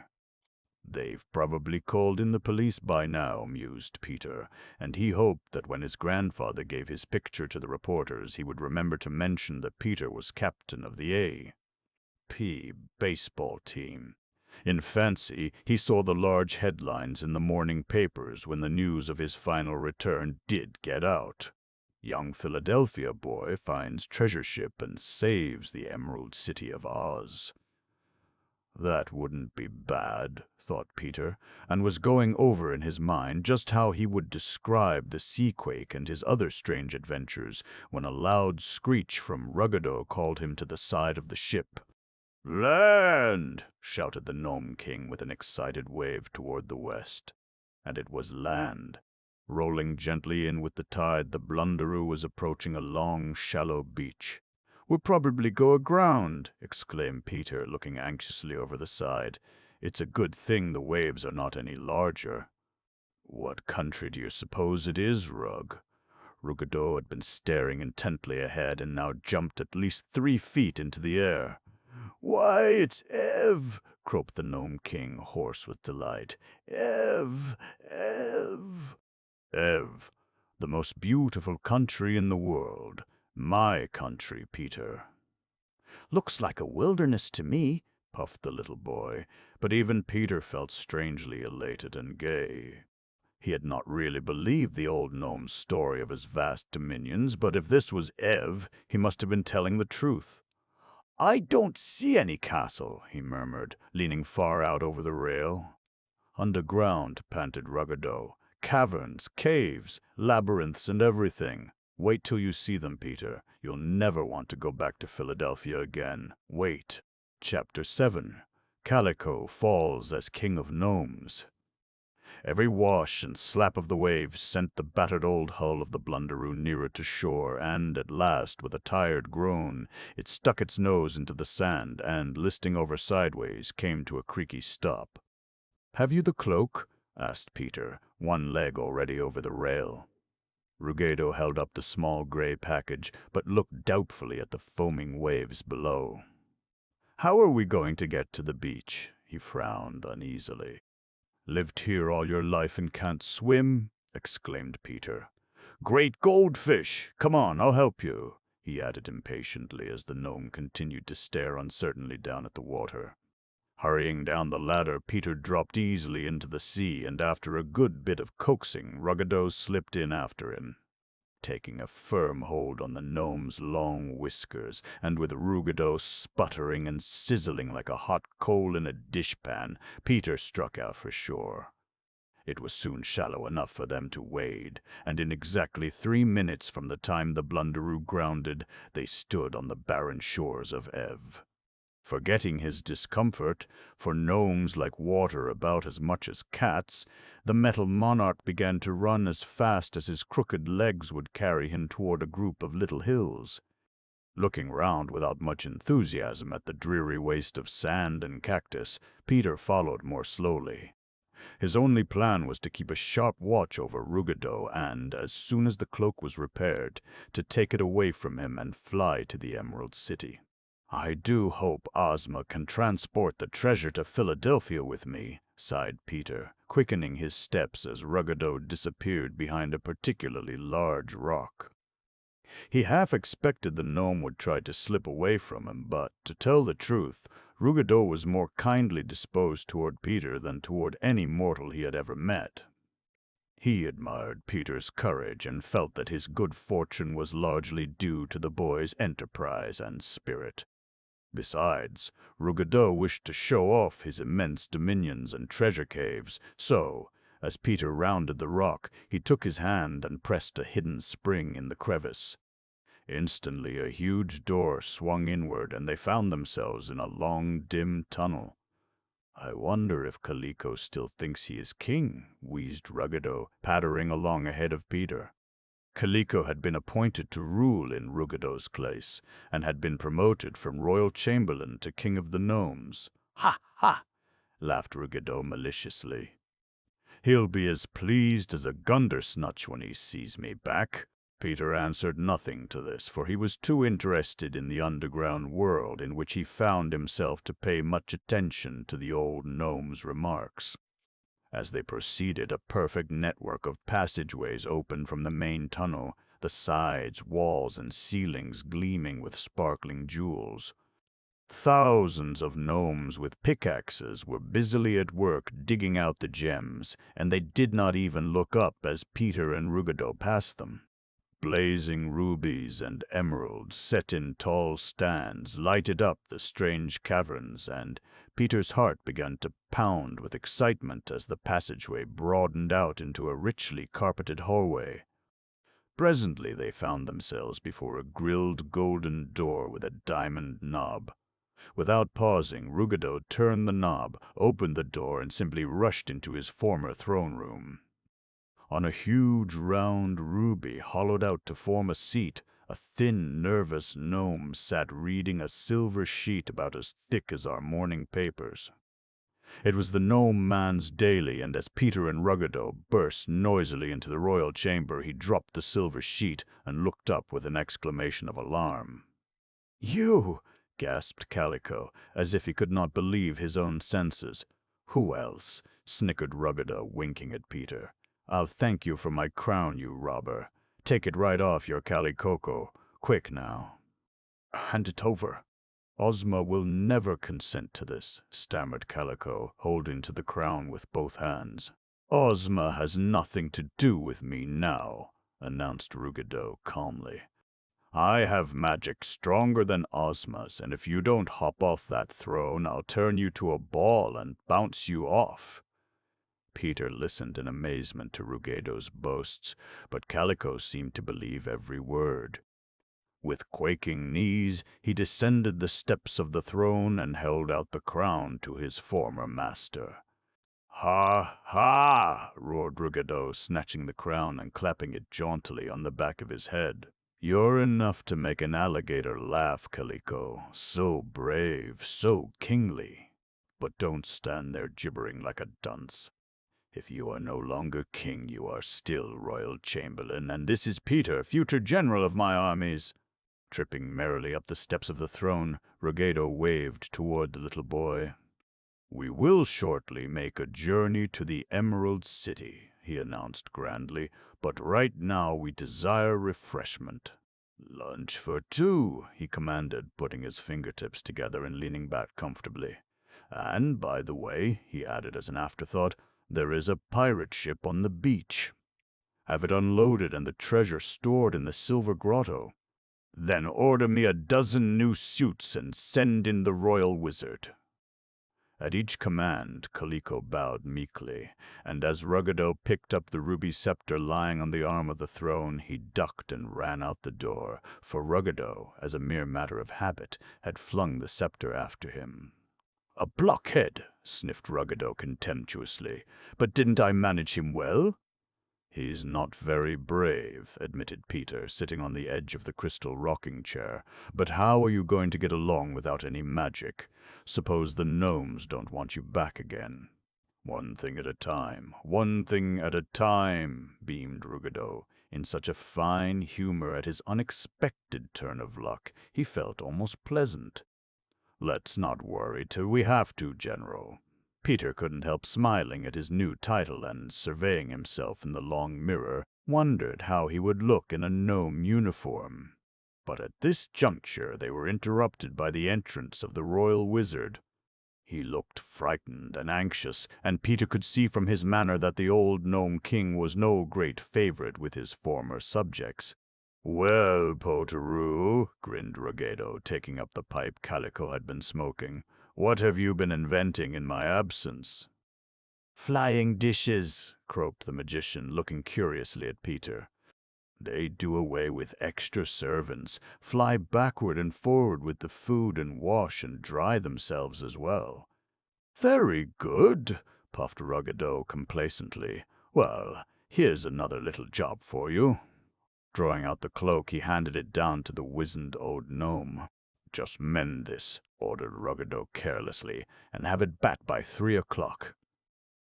They've probably called in the police by now, mused Peter, and he hoped that when his grandfather gave his picture to the reporters he would remember to mention that Peter was captain of the A.P. baseball team. In fancy, he saw the large headlines in the morning papers when the news of his final return did get out. Young Philadelphia boy finds treasure ship and saves the Emerald City of Oz. That wouldn't be bad, thought Peter, and was going over in his mind just how he would describe the Seaquake and his other strange adventures when a loud screech from Ruggedo called him to the side of the ship. "Land!" shouted the Gnome King with an excited wave toward the west. And it was land. Rolling gently in with the tide, the Blunderoo was approaching a long, shallow beach. "We'll probably go aground," exclaimed Peter, looking anxiously over the side. "It's a good thing the waves are not any larger." "What country do you suppose it is, Rug?" Ruggedo had been staring intently ahead and now jumped at least 3 feet into the air. "Why, it's Ev!" croaked the Gnome King, hoarse with delight. "Ev! Ev!" "Ev, the most beautiful country in the world. My country, Peter." Looks like a wilderness to me, puffed the little boy, but even Peter felt strangely elated and gay. He had not really believed the old gnome's story of his vast dominions, but if this was Ev, he must have been telling the truth. "I don't see any castle," he murmured, leaning far out over the rail. "Underground," panted Ruggedo. "Caverns, caves, labyrinths, and everything. Wait till you see them, Peter. You'll never want to go back to Philadelphia again. Wait." Chapter 7. Calico falls as King of Gnomes. Every wash and slap of the waves sent the battered old hull of the Blunderoo nearer to shore, and at last, with a tired groan, it stuck its nose into the sand and, listing over sideways, came to a creaky stop. "Have you the cloak?" asked Peter, one leg already over the rail. Ruggedo held up the small gray package, but looked doubtfully at the foaming waves below. "How are we going to get to the beach?" He frowned uneasily. "Lived here all your life and can't swim?" exclaimed Peter. "Great goldfish! Come on, I'll help you," he added impatiently as the gnome continued to stare uncertainly down at the water. Hurrying down the ladder, Peter dropped easily into the sea, and after a good bit of coaxing, Ruggedo slipped in after him. Taking a firm hold on the gnome's long whiskers, and with Ruggedo sputtering and sizzling like a hot coal in a dishpan, Peter struck out for shore. It was soon shallow enough for them to wade, and in exactly 3 minutes from the time the Blunderoo grounded, they stood on the barren shores of Ev. Forgetting his discomfort, for gnomes like water about as much as cats, the metal monarch began to run as fast as his crooked legs would carry him toward a group of little hills. Looking round without much enthusiasm at the dreary waste of sand and cactus, Peter followed more slowly. His only plan was to keep a sharp watch over Ruggedo and, as soon as the cloak was repaired, to take it away from him and fly to the Emerald City. "I do hope Ozma can transport the treasure to Philadelphia with me," sighed Peter, quickening his steps as Ruggedo disappeared behind a particularly large rock. He half expected the gnome would try to slip away from him, but, to tell the truth, Ruggedo was more kindly disposed toward Peter than toward any mortal he had ever met. He admired Peter's courage and felt that his good fortune was largely due to the boy's enterprise and spirit. Besides, Ruggedo wished to show off his immense dominions and treasure caves, so, as Peter rounded the rock, he took his hand and pressed a hidden spring in the crevice. Instantly a huge door swung inward, and they found themselves in a long, dim tunnel. "I wonder if Calico still thinks he is king," wheezed Ruggedo, pattering along ahead of Peter. Kaliko had been appointed to rule in Ruggedo's place, and had been promoted from royal chamberlain to king of the gnomes. Ha, ha! Laughed Ruggedo maliciously. He'll be as pleased as a gundersnatch when he sees me back. Peter answered nothing to this, for he was too interested in the underground world in which he found himself to pay much attention to the old gnome's remarks. As they proceeded, a perfect network of passageways opened from the main tunnel, the sides, walls, and ceilings gleaming with sparkling jewels. Thousands of gnomes with pickaxes were busily at work digging out the gems, and they did not even look up as Peter and Ruggedo passed them. Blazing rubies and emeralds set in tall stands lighted up the strange caverns, and Peter's heart began to pound with excitement as the passageway broadened out into a richly carpeted hallway. Presently they found themselves before a grilled golden door with a diamond knob. Without pausing, Ruggedo turned the knob, opened the door, and simply rushed into his former throne room. On a huge round ruby hollowed out to form a seat, a thin, nervous gnome sat reading a silver sheet about as thick as our morning papers. It was the gnome man's daily, and as Peter and Ruggedo burst noisily into the royal chamber, he dropped the silver sheet and looked up with an exclamation of alarm. You! Gasped Kaliko, as if he could not believe his own senses. Who else? Snickered Ruggedo, winking at Peter. I'll thank you for my crown, you robber. Take it right off your Kalikoko. Quick now. Hand it over. Ozma will never consent to this, stammered Kaliko, holding to the crown with both hands. Ozma has nothing to do with me now, announced Ruggedo calmly. I have magic stronger than Ozma's, and if you don't hop off that throne, I'll turn you to a ball and bounce you off. Peter listened in amazement to Ruggedo's boasts, but Kaliko seemed to believe every word. With quaking knees, he descended the steps of the throne and held out the crown to his former master. Ha, ha! Roared Ruggedo, snatching the crown and clapping it jauntily on the back of his head. You're enough to make an alligator laugh, Kaliko. So brave, so kingly. But don't stand there gibbering like a dunce. If you are no longer king, you are still royal chamberlain, and this is Peter, future general of my armies. Tripping merrily up the steps of the throne, Ruggedo waved toward the little boy. We will shortly make a journey to the Emerald City, he announced grandly, but right now we desire refreshment. Lunch for two, he commanded, putting his fingertips together and leaning back comfortably. And, by the way, he added as an afterthought, there is a pirate ship on the beach. Have it unloaded and the treasure stored in the Silver Grotto. Then order me a dozen new suits and send in the royal wizard. At each command, Kaliko bowed meekly, and as Ruggedo picked up the ruby scepter lying on the arm of the throne, he ducked and ran out the door, for Ruggedo, as a mere matter of habit, had flung the scepter after him. A blockhead, sniffed Ruggedo contemptuously. But didn't I manage him well? He's not very brave, admitted Peter, sitting on the edge of the crystal rocking chair. But how are you going to get along without any magic? Suppose the gnomes don't want you back again. One thing at a time, beamed Ruggedo, in such a fine humor at his unexpected turn of luck, he felt almost pleasant. Let's not worry till we have to, General. Peter couldn't help smiling at his new title and, surveying himself in the long mirror, wondered how he would look in a gnome uniform. But at this juncture they were interrupted by the entrance of the royal wizard. He looked frightened and anxious, and Peter could see from his manner that the old Gnome King was no great favorite with his former subjects. Well, Potaroo, grinned Ruggedo, taking up the pipe Kaliko had been smoking, what have you been inventing in my absence? Flying dishes, croaked the magician, looking curiously at Peter. They do away with extra servants, fly backward and forward with the food and wash and dry themselves as well. Very good, puffed Ruggedo complacently. Well, here's another little job for you. Drawing out the cloak, he handed it down to the wizened old gnome. "Just mend this," ordered Ruggedo carelessly, "and have it back by 3 o'clock."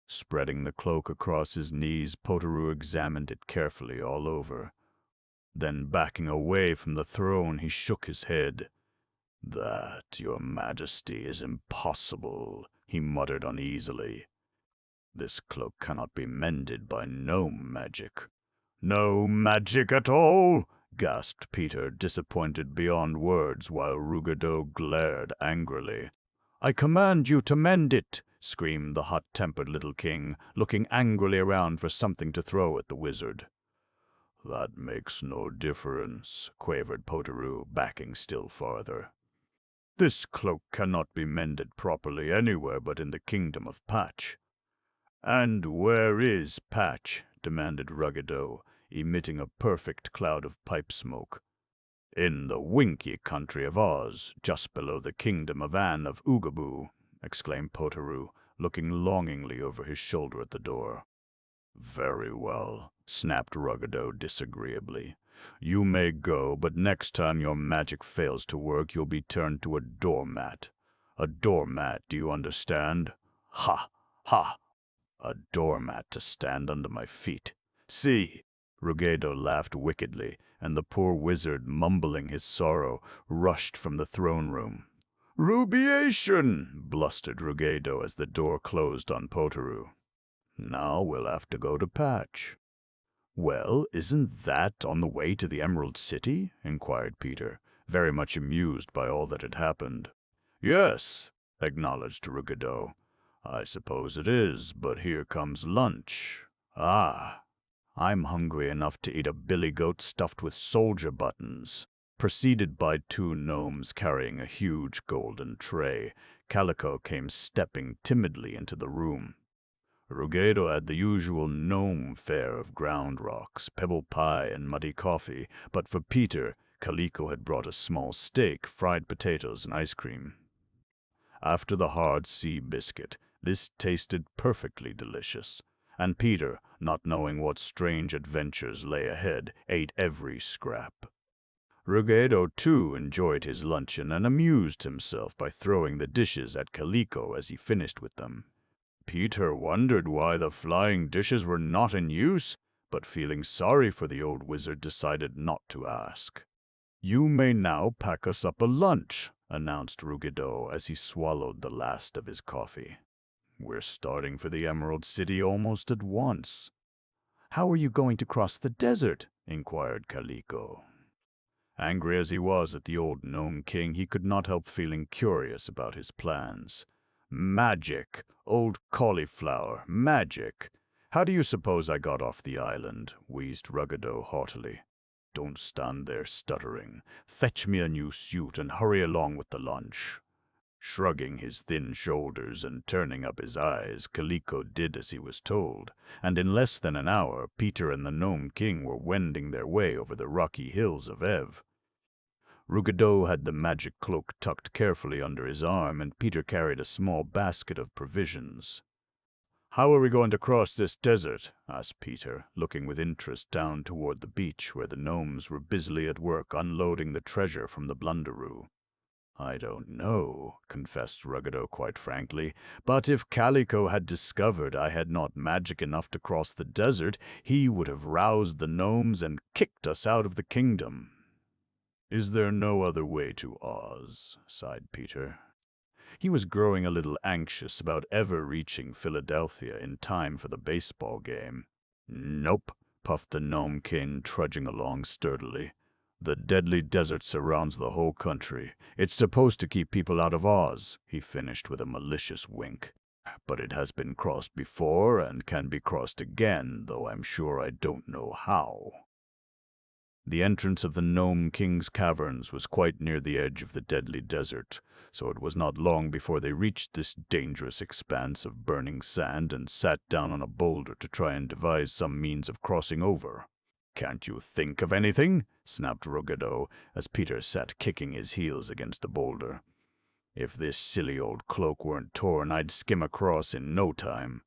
Spreading the cloak across his knees, Potoroo examined it carefully all over. Then, backing away from the throne, he shook his head. "That, your majesty, is impossible," he muttered uneasily. "This cloak cannot be mended by gnome magic." "No magic at all?" gasped Peter, disappointed beyond words, while Ruggedo glared angrily. "I command you to mend it!" screamed the hot-tempered little king, looking angrily around for something to throw at the wizard. "That makes no difference," quavered Potoroo, backing still farther. "This cloak cannot be mended properly anywhere but in the kingdom of Patch." "And where is Patch?" demanded Ruggedo, emitting a perfect cloud of pipe smoke. "In the Winky country of Oz, just below the kingdom of Anne of Oogaboo," exclaimed Potoroo, looking longingly over his shoulder at the door. "Very well," snapped Ruggedo disagreeably. "You may go, but next time your magic fails to work, you'll be turned to a doormat. A doormat, do you understand? Ha! Ha! A doormat to stand under my feet. See!" Ruggedo laughed wickedly, and the poor wizard, mumbling his sorrow, rushed from the throne room. "Rubiation!" blustered Ruggedo as the door closed on Potoroo. "Now we'll have to go to Patch." "Well, isn't that on the way to the Emerald City?" inquired Peter, very much amused by all that had happened. "Yes," acknowledged Ruggedo. "I suppose it is, but here comes lunch. Ah, I'm hungry enough to eat a billy goat stuffed with soldier buttons." Preceded by 2 gnomes carrying a huge golden tray, Calico came stepping timidly into the room. Ruggedo had the usual gnome fare of ground rocks, pebble pie, and muddy coffee, but for Peter, Calico had brought a small steak, fried potatoes, and ice cream. After the hard sea biscuit, this tasted perfectly delicious, and Peter, not knowing what strange adventures lay ahead, ate every scrap. Ruggedo, too, enjoyed his luncheon and amused himself by throwing the dishes at Calico as he finished with them. Peter wondered why the flying dishes were not in use, but feeling sorry for the old wizard, decided not to ask. "You may now pack us up a lunch," announced Ruggedo as he swallowed the last of his coffee. "We're starting for the Emerald City almost at once." "How are you going to cross the desert?" inquired Calico. Angry as he was at the old Gnome King, he could not help feeling curious about his plans. "Magic! Old cauliflower! Magic! How do you suppose I got off the island?" wheezed Ruggedo haughtily. "Don't stand there stuttering. Fetch me a new suit and hurry along with the lunch." Shrugging his thin shoulders and turning up his eyes, Calico did as he was told, and in less than an hour Peter and the Gnome King were wending their way over the rocky hills of Ev. Ruggedo had the magic cloak tucked carefully under his arm, and Peter carried a small basket of provisions. "How are we going to cross this desert?" asked Peter, looking with interest down toward the beach where the gnomes were busily at work unloading the treasure from the blunderoo. "I don't know," confessed Ruggedo quite frankly, "but if Calico had discovered I had not magic enough to cross the desert, he would have roused the gnomes and kicked us out of the kingdom." "Is there no other way to Oz?" sighed Peter. He was growing a little anxious about ever reaching Philadelphia in time for the baseball game. "Nope," puffed the Gnome King, trudging along sturdily. "The deadly desert surrounds the whole country. It's supposed to keep people out of Oz," he finished with a malicious wink. "But it has been crossed before and can be crossed again, though I'm sure I don't know how." The entrance of the Gnome King's caverns was quite near the edge of the deadly desert, so it was not long before they reached this dangerous expanse of burning sand and sat down on a boulder to try and devise some means of crossing over. "Can't you think of anything?" snapped Ruggedo, as Peter sat kicking his heels against the boulder. "If this silly old cloak weren't torn, I'd skim across in no time."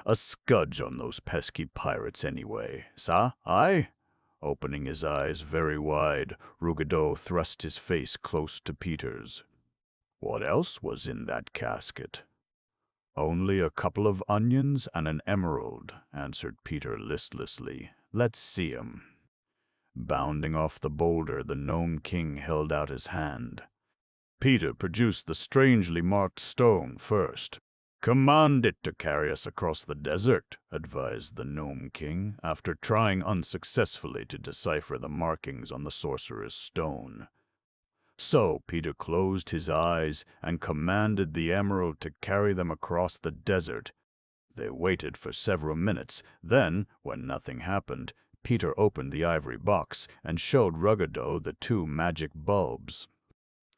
"A scudge on those pesky pirates anyway, sa, aye?" Opening his eyes very wide, Ruggedo thrust his face close to Peter's. "What else was in that casket?" "Only a couple of onions and an emerald," answered Peter listlessly. "Let's see 'em." Bounding off the boulder, the Gnome King held out his hand. Peter produced the strangely marked stone first. "Command it to carry us across the desert," advised the Gnome King, after trying unsuccessfully to decipher the markings on the sorcerer's stone. So Peter closed his eyes and commanded the emerald to carry them across the desert. They waited for several minutes. Then, when nothing happened, Peter opened the ivory box and showed Ruggedo the two magic bulbs.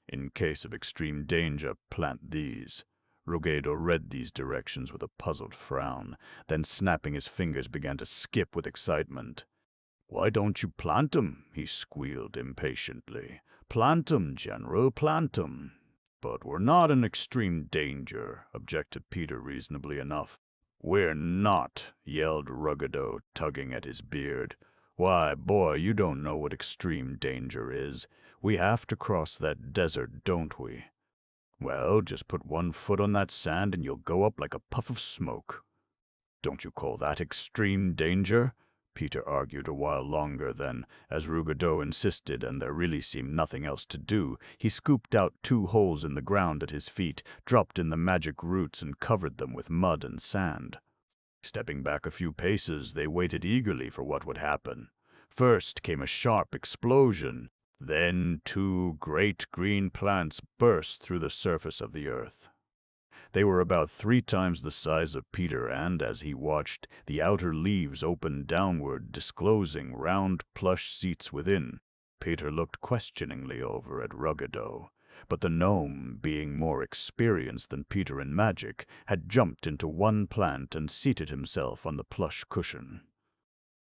"In case of extreme danger, plant these." Ruggedo read these directions with a puzzled frown, then snapping his fingers began to skip with excitement. "Why don't you plant 'em?" he squealed impatiently. "Plant 'em, General, plant 'em." "But we're not in extreme danger," objected Peter reasonably enough. "We're not," yelled Ruggedo, tugging at his beard. "Why, boy, you don't know what extreme danger is. We have to cross that desert, don't we? Well, just put one foot on that sand and you'll go up like a puff of smoke." "Don't you call that extreme danger?" Peter argued a while longer, then, as Ruggedo insisted and there really seemed nothing else to do, he scooped out 2 holes in the ground at his feet, dropped in the magic roots and covered them with mud and sand. Stepping back a few paces, they waited eagerly for what would happen. First came a sharp explosion. Then 2 great green plants burst through the surface of the earth. They were about 3 times the size of Peter, and as he watched, the outer leaves opened downward, disclosing round plush seats within. Peter looked questioningly over at Ruggedo, but the gnome, being more experienced than Peter in magic, had jumped into one plant and seated himself on the plush cushion.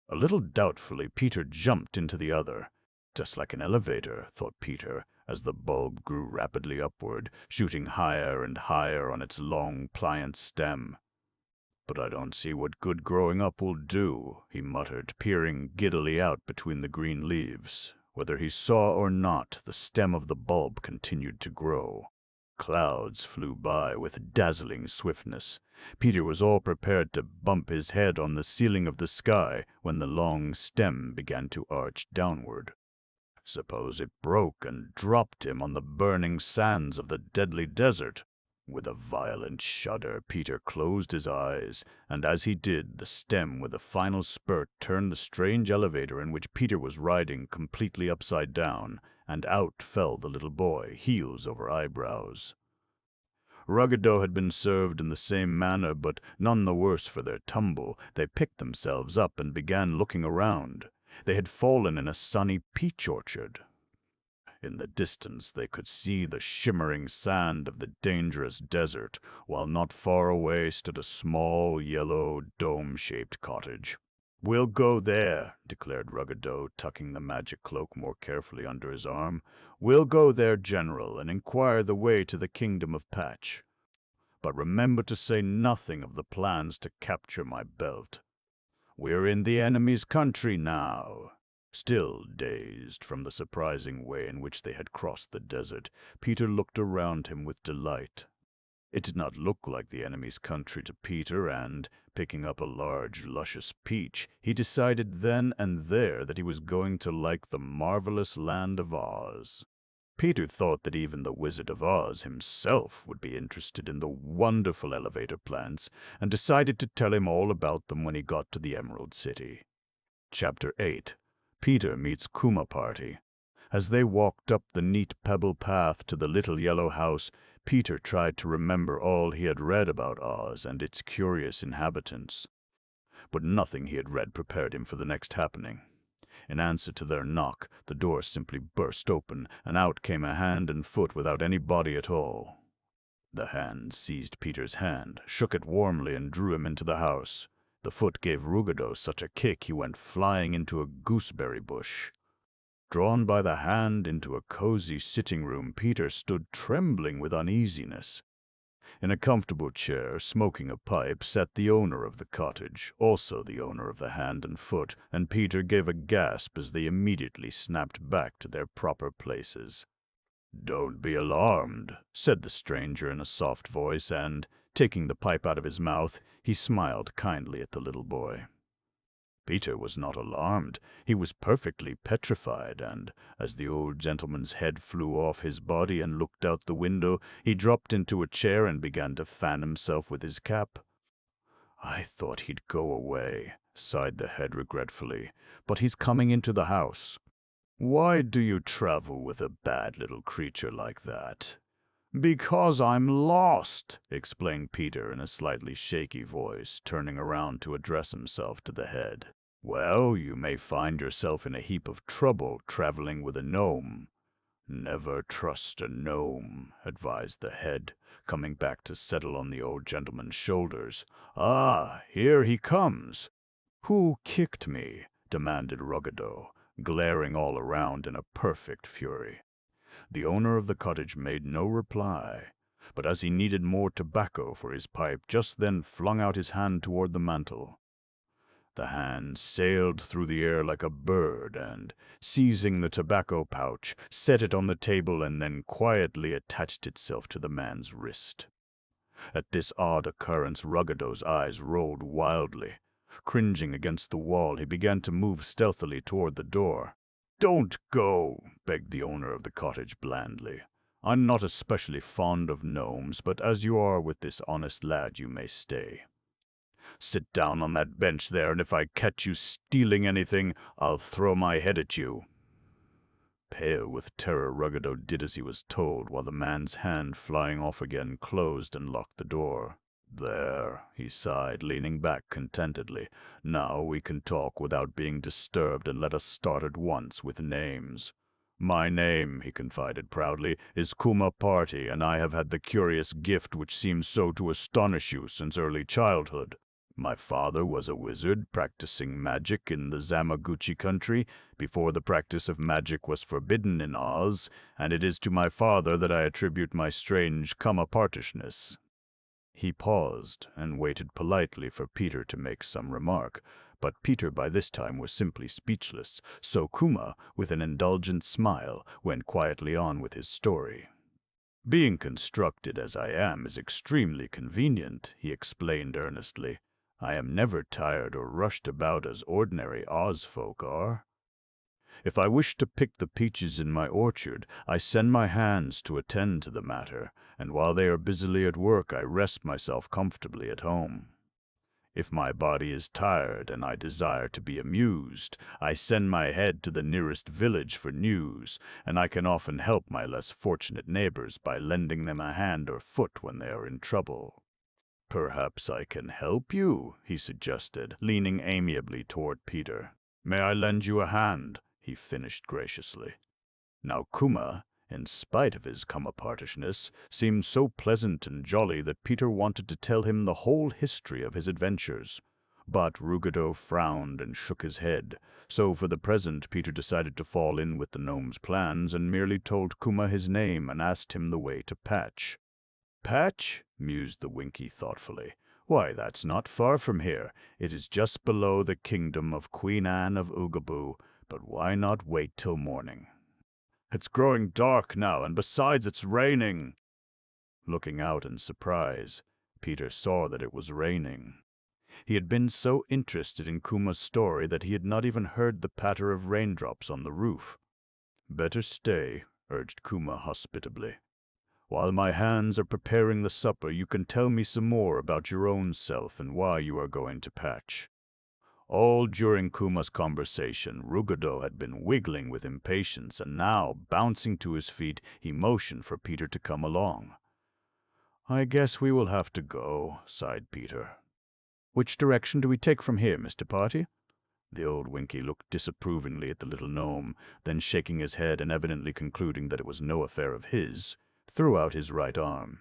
A little doubtfully, Peter jumped into the other. Just like an elevator, thought Peter, as the bulb grew rapidly upward, shooting higher and higher on its long, pliant stem. "But I don't see what good growing up will do," he muttered, peering giddily out between the green leaves. Whether he saw or not, the stem of the bulb continued to grow. Clouds flew by with dazzling swiftness. Peter was all prepared to bump his head on the ceiling of the sky when the long stem began to arch downward. Suppose it broke and dropped him on the burning sands of the deadly desert? With a violent shudder, Peter closed his eyes, and as he did, the stem with a final spurt turned the strange elevator in which Peter was riding completely upside down, and out fell the little boy, heels over eyebrows. Ruggedo had been served in the same manner, but none the worse for their tumble. They picked themselves up and began looking around. They had fallen in a sunny peach orchard. In the distance they could see the shimmering sand of the dangerous desert, while not far away stood a small, yellow, dome-shaped cottage. "We'll go there," declared Ruggedo, tucking the magic cloak more carefully under his arm. "We'll go there, General, and inquire the way to the kingdom of Patch. But remember to say nothing of the plans to capture my belt. We're in the enemy's country now." Still dazed from the surprising way in which they had crossed the desert, Peter looked around him with delight. It did not look like the enemy's country to Peter, and, picking up a large, luscious peach, he decided then and there that he was going to like the marvelous land of Oz. Peter thought that even the Wizard of Oz himself would be interested in the wonderful elevator plants, and decided to tell him all about them when he got to the Emerald City. Chapter 8. Peter Meets Kuma Party. As they walked up the neat pebble path to the little yellow house, Peter tried to remember all he had read about Oz and its curious inhabitants. But nothing he had read prepared him for the next happening. In answer to their knock, the door simply burst open, and out came a hand and foot without any body at all. The hand seized Peter's hand, shook it warmly, and drew him into the house. The foot gave Ruggedo such a kick he went flying into a gooseberry bush. Drawn by the hand into a cozy sitting room, Peter stood trembling with uneasiness. In a comfortable chair, smoking a pipe, sat the owner of the cottage, also the owner of the hand and foot, and Peter gave a gasp as they immediately snapped back to their proper places. "Don't be alarmed," said the stranger in a soft voice, and, taking the pipe out of his mouth, he smiled kindly at the little boy. Peter was not alarmed. He was perfectly petrified, and, as the old gentleman's head flew off his body and looked out the window, he dropped into a chair and began to fan himself with his cap. "I thought he'd go away," sighed the head regretfully, "but he's coming into the house." "Why do you travel with a bad little creature like that?" "Because I'm lost," explained Peter in a slightly shaky voice, turning around to address himself to the head. "Well, you may find yourself in a heap of trouble traveling with a gnome." "Never trust a gnome," advised the head, coming back to settle on the old gentleman's shoulders. "Ah, here he comes." "Who kicked me?" demanded Ruggedo, glaring all around in a perfect fury. The owner of the cottage made no reply, but as he needed more tobacco for his pipe, just then flung out his hand toward the mantel. The hand sailed through the air like a bird and, seizing the tobacco pouch, set it on the table and then quietly attached itself to the man's wrist. At this odd occurrence, Ruggedo's eyes rolled wildly. Cringing against the wall, he began to move stealthily toward the door. "Don't go," begged the owner of the cottage blandly. "I'm not especially fond of gnomes, but as you are with this honest lad, you may stay. Sit down on that bench there, and if I catch you stealing anything, I'll throw my head at you." Pale with terror, Ruggedo did as he was told, while the man's hand, flying off again, closed and locked the door. "There," he sighed, leaning back contentedly. "Now we can talk without being disturbed, and let us start at once with names." "My name," he confided proudly, "is Kuma Party, and I have had the curious gift which seems so to astonish you since early childhood. My father was a wizard practicing magic in the Zamaguchi country before the practice of magic was forbidden in Oz, and it is to my father that I attribute my strange Kuma-partishness." He paused and waited politely for Peter to make some remark, but Peter by this time was simply speechless, so Kuma, with an indulgent smile, went quietly on with his story. "Being constructed as I am is extremely convenient," he explained earnestly. "I am never tired or rushed about as ordinary Oz folk are. If I wish to pick the peaches in my orchard, I send my hands to attend to the matter, and while they are busily at work, I rest myself comfortably at home. If my body is tired and I desire to be amused, I send my head to the nearest village for news, and I can often help my less fortunate neighbors by lending them a hand or foot when they are in trouble." "Perhaps I can help you," he suggested, leaning amiably toward Peter. "May I lend you a hand?" he finished graciously. Now Kuma, in spite of his Kuma-partishness, seemed so pleasant and jolly that Peter wanted to tell him the whole history of his adventures. But Ruggedo frowned and shook his head, so for the present Peter decided to fall in with the gnome's plans and merely told Kuma his name and asked him the way to Patch. "Patch?" mused the Winkie thoughtfully. "Why, that's not far from here. It is just below the kingdom of Queen Anne of Oogaboo, but why not wait till morning?" "It's growing dark now, and besides it's raining." Looking out in surprise, Peter saw that it was raining. He had been so interested in Kuma's story that he had not even heard the patter of raindrops on the roof. "Better stay," urged Kuma hospitably. "While my hands are preparing the supper, you can tell me some more about your own self and why you are going to Patch." All during Kuma's conversation, Ruggedo had been wiggling with impatience, and now, bouncing to his feet, he motioned for Peter to come along. "I guess we will have to go," sighed Peter. "Which direction do we take from here, Mr. Party?" The old Winkie looked disapprovingly at the little gnome, then shaking his head and evidently concluding that it was no affair of his, threw out his right arm.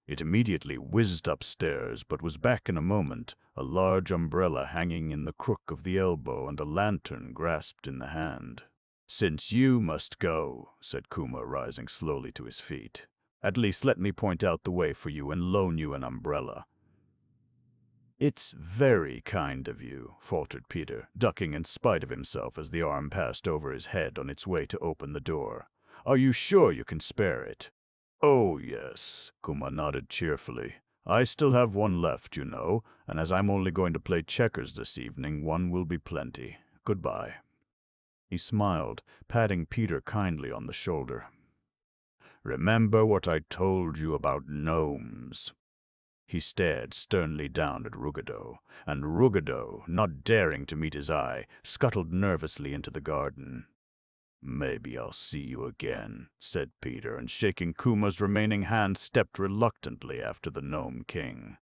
It immediately whizzed upstairs, but was back in a moment, a large umbrella hanging in the crook of the elbow and a lantern grasped in the hand. "Since you must go," said Kuma, rising slowly to his feet, At least let me point out the way for you and loan you an umbrella." "It's very kind of you," faltered Peter, ducking in spite of himself as the arm passed over his head on its way to open the door. "Are you sure you can spare it?" "Oh, yes," Kuma nodded cheerfully. "I still have one left, you know, and as I'm only going to play checkers this evening, one will be plenty. Goodbye." He smiled, patting Peter kindly on the shoulder. "Remember what I told you about gnomes?" He stared sternly down at Ruggedo, and Ruggedo, not daring to meet his eye, scuttled nervously into the garden. "Maybe I'll see you again," said Peter, and shaking Kuma's remaining hand, stepped reluctantly after the Gnome King.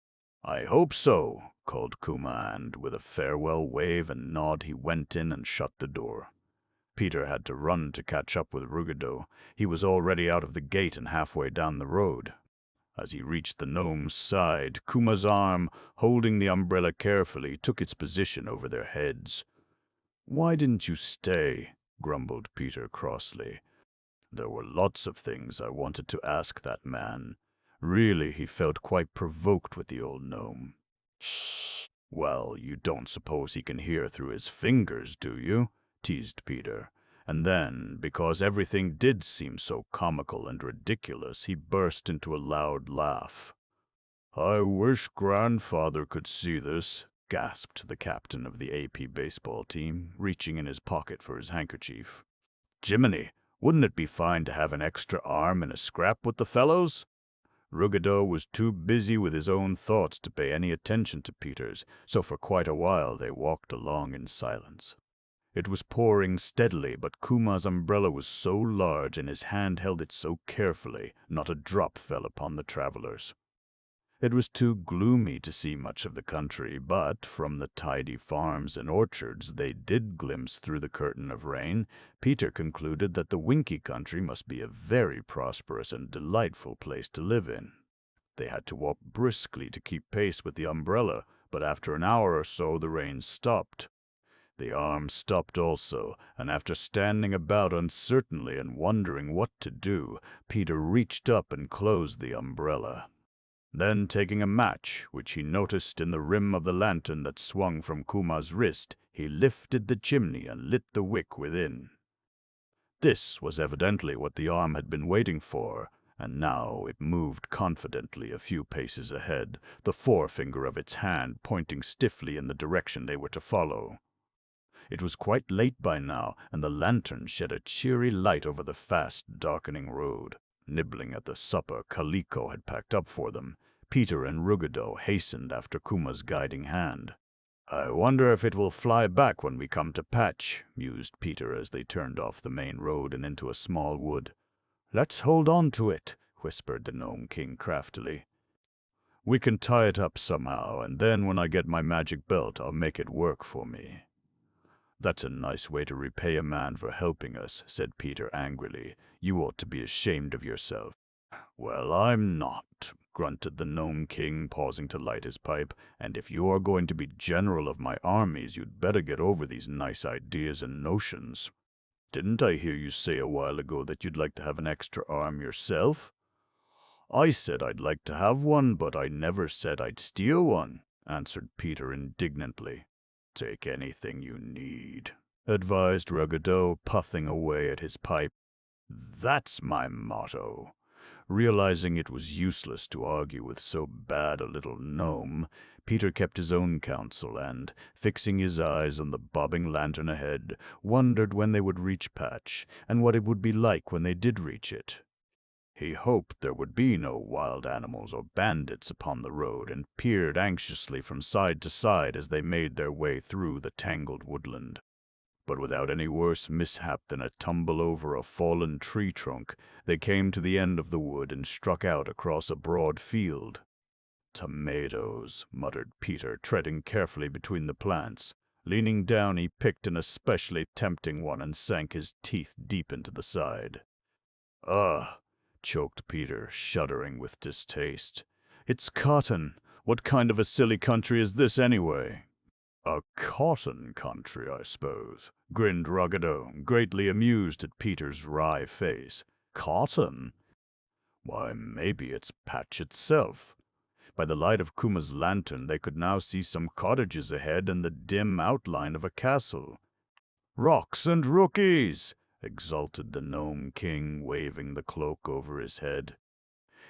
"I hope so," called Kuma, and with a farewell wave and nod he went in and shut the door. Peter had to run to catch up with Ruggedo. He was already out of the gate and halfway down the road. As he reached the gnome's side, Kuma's arm, holding the umbrella carefully, took its position over their heads. "Why didn't you stay?" grumbled Peter crossly. "There were lots of things I wanted to ask that man." Really, he felt quite provoked with the old gnome. "Well, you don't suppose he can hear through his fingers, do you?" teased Peter. And then, because everything did seem so comical and ridiculous, he burst into a loud laugh. "I wish Grandfather could see this," gasped the captain of the AP baseball team, reaching in his pocket for his handkerchief. "Jiminy, wouldn't it be fine to have an extra arm in a scrap with the fellows?" Ruggedo was too busy with his own thoughts to pay any attention to Peter's, so for quite a while they walked along in silence. It was pouring steadily, but Kuma's umbrella was so large and his hand held it so carefully, not a drop fell upon the travelers. It was too gloomy to see much of the country, but from the tidy farms and orchards they did glimpse through the curtain of rain. Peter concluded that the Winkie country must be a very prosperous and delightful place to live in. They had to walk briskly to keep pace with the umbrella, but after an hour or so the rain stopped. The arm stopped also, and after standing about uncertainly and wondering what to do, Peter reached up and closed the umbrella. Then, taking a match, which he noticed in the rim of the lantern that swung from Kuma's wrist, he lifted the chimney and lit the wick within. This was evidently what the arm had been waiting for, and now it moved confidently a few paces ahead, the forefinger of its hand pointing stiffly in the direction they were to follow. It was quite late by now, and the lantern shed a cheery light over the fast, darkening road. Nibbling at the supper Kaliko had packed up for them, Peter and Ruggedo hastened after Kuma's guiding hand. "I wonder if it will fly back when we come to Patch," mused Peter as they turned off the main road and into a small wood. "Let's hold on to it," whispered the Gnome King craftily. "We can tie it up somehow, and then when I get my magic belt I'll make it work for me." "That's a nice way to repay a man for helping us," said Peter angrily. "You ought to be ashamed of yourself." "Well, I'm not," grunted the Gnome King, pausing to light his pipe. "And if you are going to be general of my armies, you'd better get over these nice ideas and notions. Didn't I hear you say a while ago that you'd like to have an extra arm yourself?" "I said I'd like to have one, but I never said I'd steal one," answered Peter indignantly. "Take anything you need," advised Ruggedo, puffing away at his pipe. "That's my motto." Realizing it was useless to argue with so bad a little gnome, Peter kept his own counsel and, fixing his eyes on the bobbing lantern ahead, wondered when they would reach Patch, and what it would be like when they did reach it. He hoped there would be no wild animals or bandits upon the road, and peered anxiously from side to side as they made their way through the tangled woodland. But without any worse mishap than a tumble over a fallen tree trunk, they came to the end of the wood and struck out across a broad field. "Tomatoes," muttered Peter, treading carefully between the plants. Leaning down, he picked an especially tempting one and sank his teeth deep into the side. "Ugh!" choked Peter, shuddering with distaste. "It's cotton. What kind of a silly country is this, anyway?" "A cotton country, I suppose," grinned Ruggedo, greatly amused at Peter's wry face. "Cotton? Why, maybe it's Patch itself. By the light of Kuma's lantern, they could now see some cottages ahead and the dim outline of a castle. "Rocks and rookies!" exulted the Gnome King, waving the cloak over his head.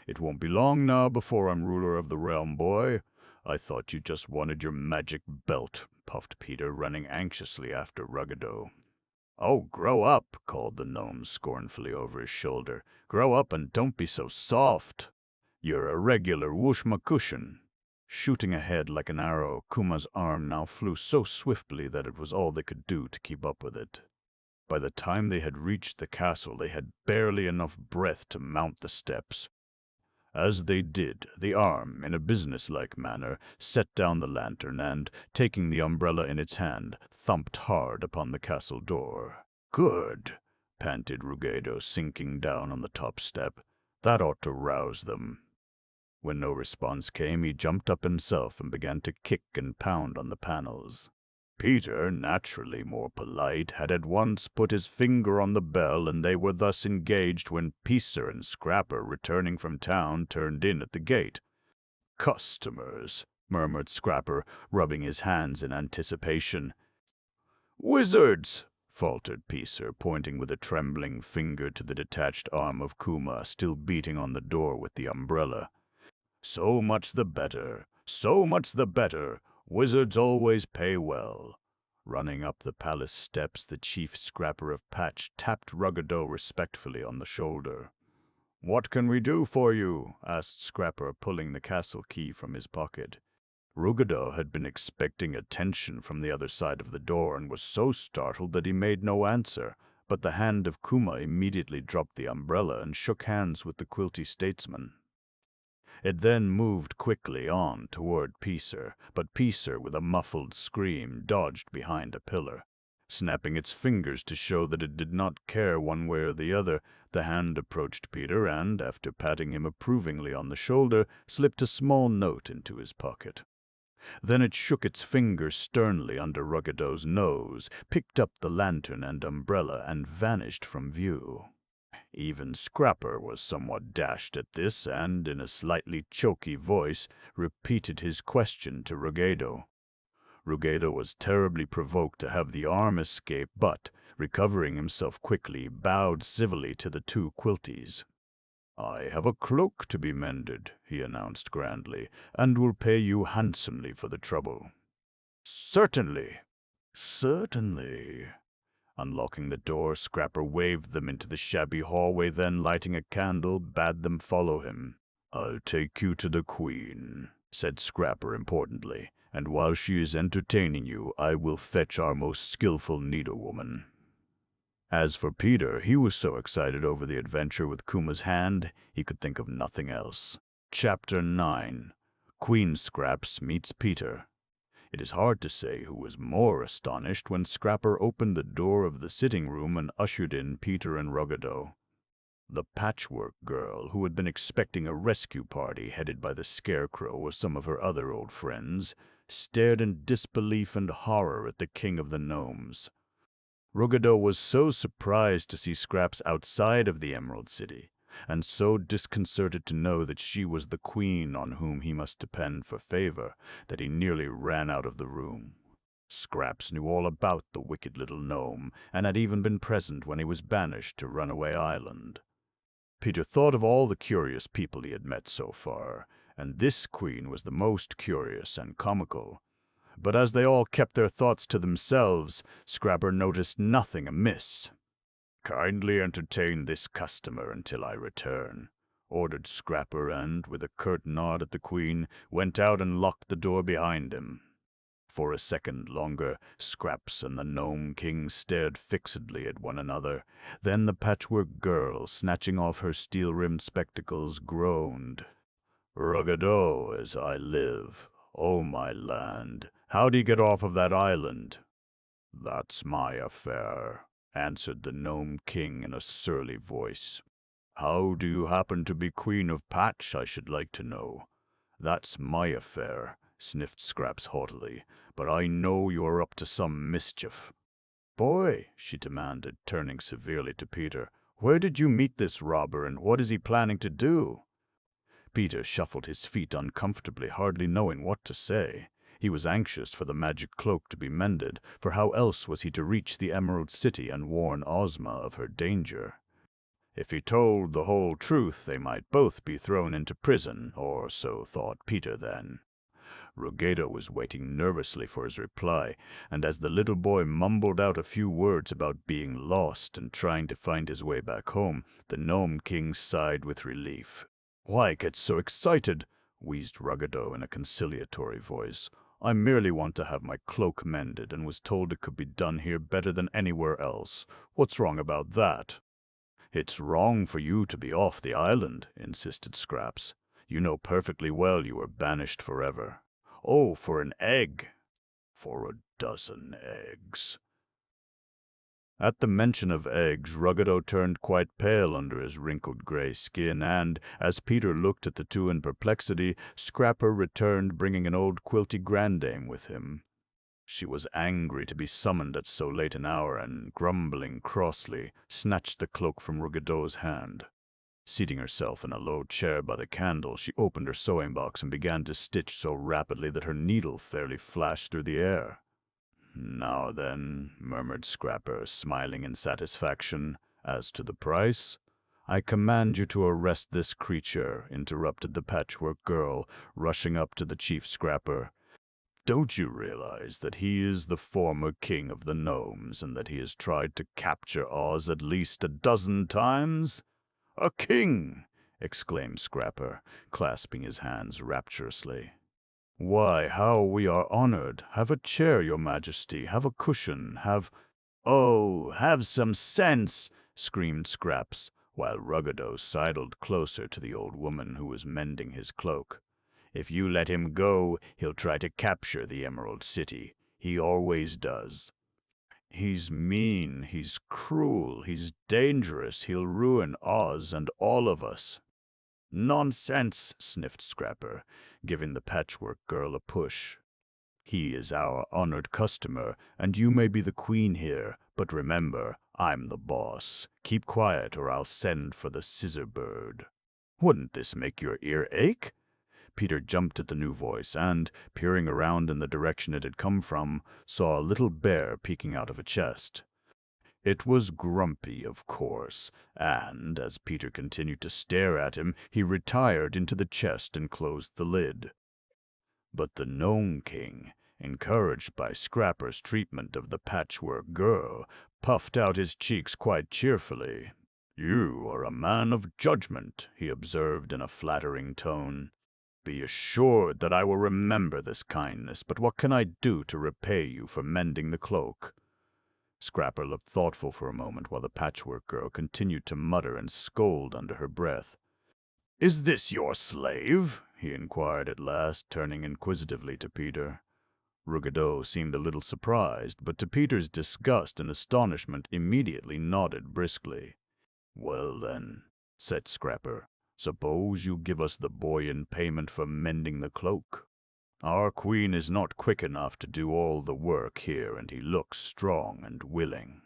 "It won't be long now before I'm ruler of the realm, boy. I thought you just wanted your magic belt," puffed Peter, running anxiously after Ruggedo. "Oh, grow up," called the gnome scornfully over his shoulder. "Grow up and don't be so soft. You're a regular whooshmakushin." Shooting ahead like an arrow, Kuma's arm now flew so swiftly that it was all they could do to keep up with it. By the time they had reached the castle, they had barely enough breath to mount the steps. As they did, the arm, in a businesslike manner, set down the lantern and, taking the umbrella in its hand, thumped hard upon the castle door. "Good," panted Ruggedo, sinking down on the top step. "That ought to rouse them." When no response came, he jumped up himself and began to kick and pound on the panels. Peter, naturally more polite, had at once put his finger on the bell, and they were thus engaged when Peacer and Scrapper, returning from town, turned in at the gate. "Customers," murmured Scrapper, rubbing his hands in anticipation. "Wizards," faltered Peacer, pointing with a trembling finger to the detached arm of Kuma, still beating on the door with the umbrella. "So much the better, so much the better. Wizards always pay well." Running up the palace steps, the chief Scrapper of Patch tapped Ruggedo respectfully on the shoulder. "What can we do for you?" asked Scrapper, pulling the castle key from his pocket. Ruggedo had been expecting attention from the other side of the door and was so startled that he made no answer, but the hand of Kuma immediately dropped the umbrella and shook hands with the quilty statesman. It then moved quickly on toward Peacer, but Peacer, with a muffled scream, dodged behind a pillar. Snapping its fingers to show that it did not care one way or the other, the hand approached Peter and, after patting him approvingly on the shoulder, slipped a small note into his pocket. Then it shook its finger sternly under Ruggedo's nose, picked up the lantern and umbrella, and vanished from view. Even Scrapper was somewhat dashed at this, and, in a slightly choky voice, repeated his question to Ruggedo. Ruggedo was terribly provoked to have the arm escape, but, recovering himself quickly, bowed civilly to the two quilties. "I have a cloak to be mended," he announced grandly, "and will pay you handsomely for the trouble." "Certainly." "Certainly." Unlocking the door, Scrapper waved them into the shabby hallway, then, lighting a candle, bade them follow him. "I'll take you to the Queen," said Scrapper importantly, "and while she is entertaining you, I will fetch our most skillful needlewoman." As for Peter, he was so excited over the adventure with Kuma's hand, he could think of nothing else. Chapter 9. Queen Scraps Meets Peter. It is hard to say who was more astonished when Scrapper opened the door of the sitting room and ushered in Peter and Ruggedo. The patchwork girl, who had been expecting a rescue party headed by the Scarecrow or some of her other old friends, stared in disbelief and horror at the King of the Gnomes. Ruggedo was so surprised to see Scraps outside of the Emerald City, and so disconcerted to know that she was the queen on whom he must depend for favor, that he nearly ran out of the room. Scraps knew all about the wicked little gnome, and had even been present when he was banished to Runaway Island. Peter thought of all the curious people he had met so far, and this queen was the most curious and comical. But as they all kept their thoughts to themselves, Scrapper noticed nothing amiss. "Kindly entertain this customer until I return," ordered Scrapper, and, with a curt nod at the Queen, went out and locked the door behind him. For a second longer, Scraps and the Gnome King stared fixedly at one another. Then the Patchwork Girl, snatching off her steel-rimmed spectacles, groaned. "Ruggedo, as I live. Oh, my land. How'd he get off of that island?" "That's my affair," answered the Gnome King in a surly voice. "How do you happen to be Queen of Patch, I should like to know?" "That's my affair," sniffed Scraps haughtily, "but I know you are up to some mischief." "Boy," she demanded, turning severely to Peter, Where did you meet this robber, and what is he planning to do?" Peter shuffled his feet uncomfortably, hardly knowing what to say. He was anxious for the magic cloak to be mended, for how else was he to reach the Emerald City and warn Ozma of her danger? If he told the whole truth, they might both be thrown into prison, or so thought Peter then. Ruggedo was waiting nervously for his reply, and as the little boy mumbled out a few words about being lost and trying to find his way back home, the Gnome King sighed with relief. "Why get so excited?" wheezed Ruggedo in a conciliatory voice. "I merely want to have my cloak mended, and was told it could be done here better than anywhere else. What's wrong about that?" "It's wrong for you to be off the island," insisted Scraps. "You know perfectly well you were banished forever." "Oh, for an egg." "For a dozen eggs." At the mention of eggs, Ruggedo turned quite pale under his wrinkled gray skin, and, as Peter looked at the two in perplexity, Scrapper returned bringing an old quilty grandame with him. She was angry to be summoned at so late an hour, and, grumbling crossly, snatched the cloak from Ruggedo's hand. Seating herself in a low chair by the candle, she opened her sewing box and began to stitch so rapidly that her needle fairly flashed through the air. "Now then," murmured Scrapper, smiling in satisfaction, "as to the price?" "I command you to arrest this creature," interrupted the Patchwork Girl, rushing up to the Chief Scrapper. "Don't you realize that he is the former king of the gnomes, and that he has tried to capture Oz at least a dozen times?" "A king!" exclaimed Scrapper, clasping his hands rapturously. "Why, how we are honored! Have a chair, your Majesty, have a cushion, have—" "Oh, have some sense!" screamed Scraps, while Ruggedo sidled closer to the old woman who was mending his cloak. "If you let him go, he'll try to capture the Emerald City. He always does. He's mean, he's cruel, he's dangerous, he'll ruin Oz and all of us." "Nonsense," sniffed Scrapper, giving the Patchwork Girl a push. "He is our honored customer, and you may be the queen here, but remember, I'm the boss. Keep quiet or I'll send for the scissor bird." "Wouldn't this make your ear ache?" Peter jumped at the new voice and, peering around in the direction it had come from, saw a little bear peeking out of a chest. It was Grumpy, of course, and, as Peter continued to stare at him, he retired into the chest and closed the lid. But the Gnome King, encouraged by Scrapper's treatment of the Patchwork Girl, puffed out his cheeks quite cheerfully. "You are a man of judgment," he observed in a flattering tone. "Be assured that I will remember this kindness, but what can I do to repay you for mending the cloak?" Scrapper looked thoughtful for a moment while the Patchwork Girl continued to mutter and scold under her breath. "Is this your slave?" he inquired at last, turning inquisitively to Peter. Ruggedo seemed a little surprised, but to Peter's disgust and astonishment immediately nodded briskly. "Well then," said Scrapper, "suppose you give us the boy in payment for mending the cloak. Our queen is not quick enough to do all the work here, and he looks strong and willing."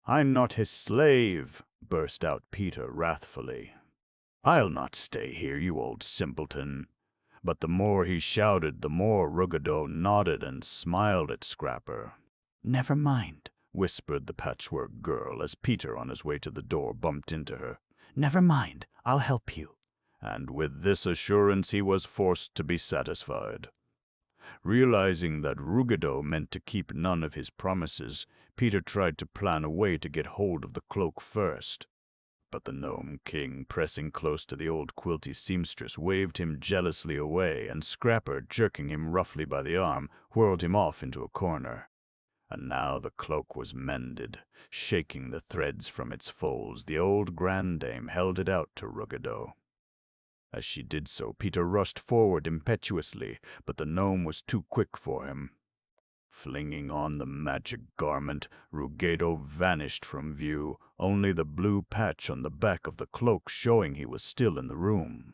"I'm not his slave," burst out Peter wrathfully. "I'll not stay here, you old simpleton." But the more he shouted, the more Ruggedo nodded and smiled at Scrapper. "Never mind," whispered the Patchwork Girl as Peter, on his way to the door, bumped into her. "Never mind, I'll help you." And with this assurance he was forced to be satisfied. Realizing that Ruggedo meant to keep none of his promises, Peter tried to plan a way to get hold of the cloak first. But the Gnome King, pressing close to the old quilty seamstress, waved him jealously away, and Scrapper, jerking him roughly by the arm, whirled him off into a corner. And now the cloak was mended. Shaking the threads from its folds, the old grandame held it out to Ruggedo. As she did so, Peter rushed forward impetuously, but the gnome was too quick for him. Flinging on the magic garment, Ruggedo vanished from view, only the blue patch on the back of the cloak showing he was still in the room.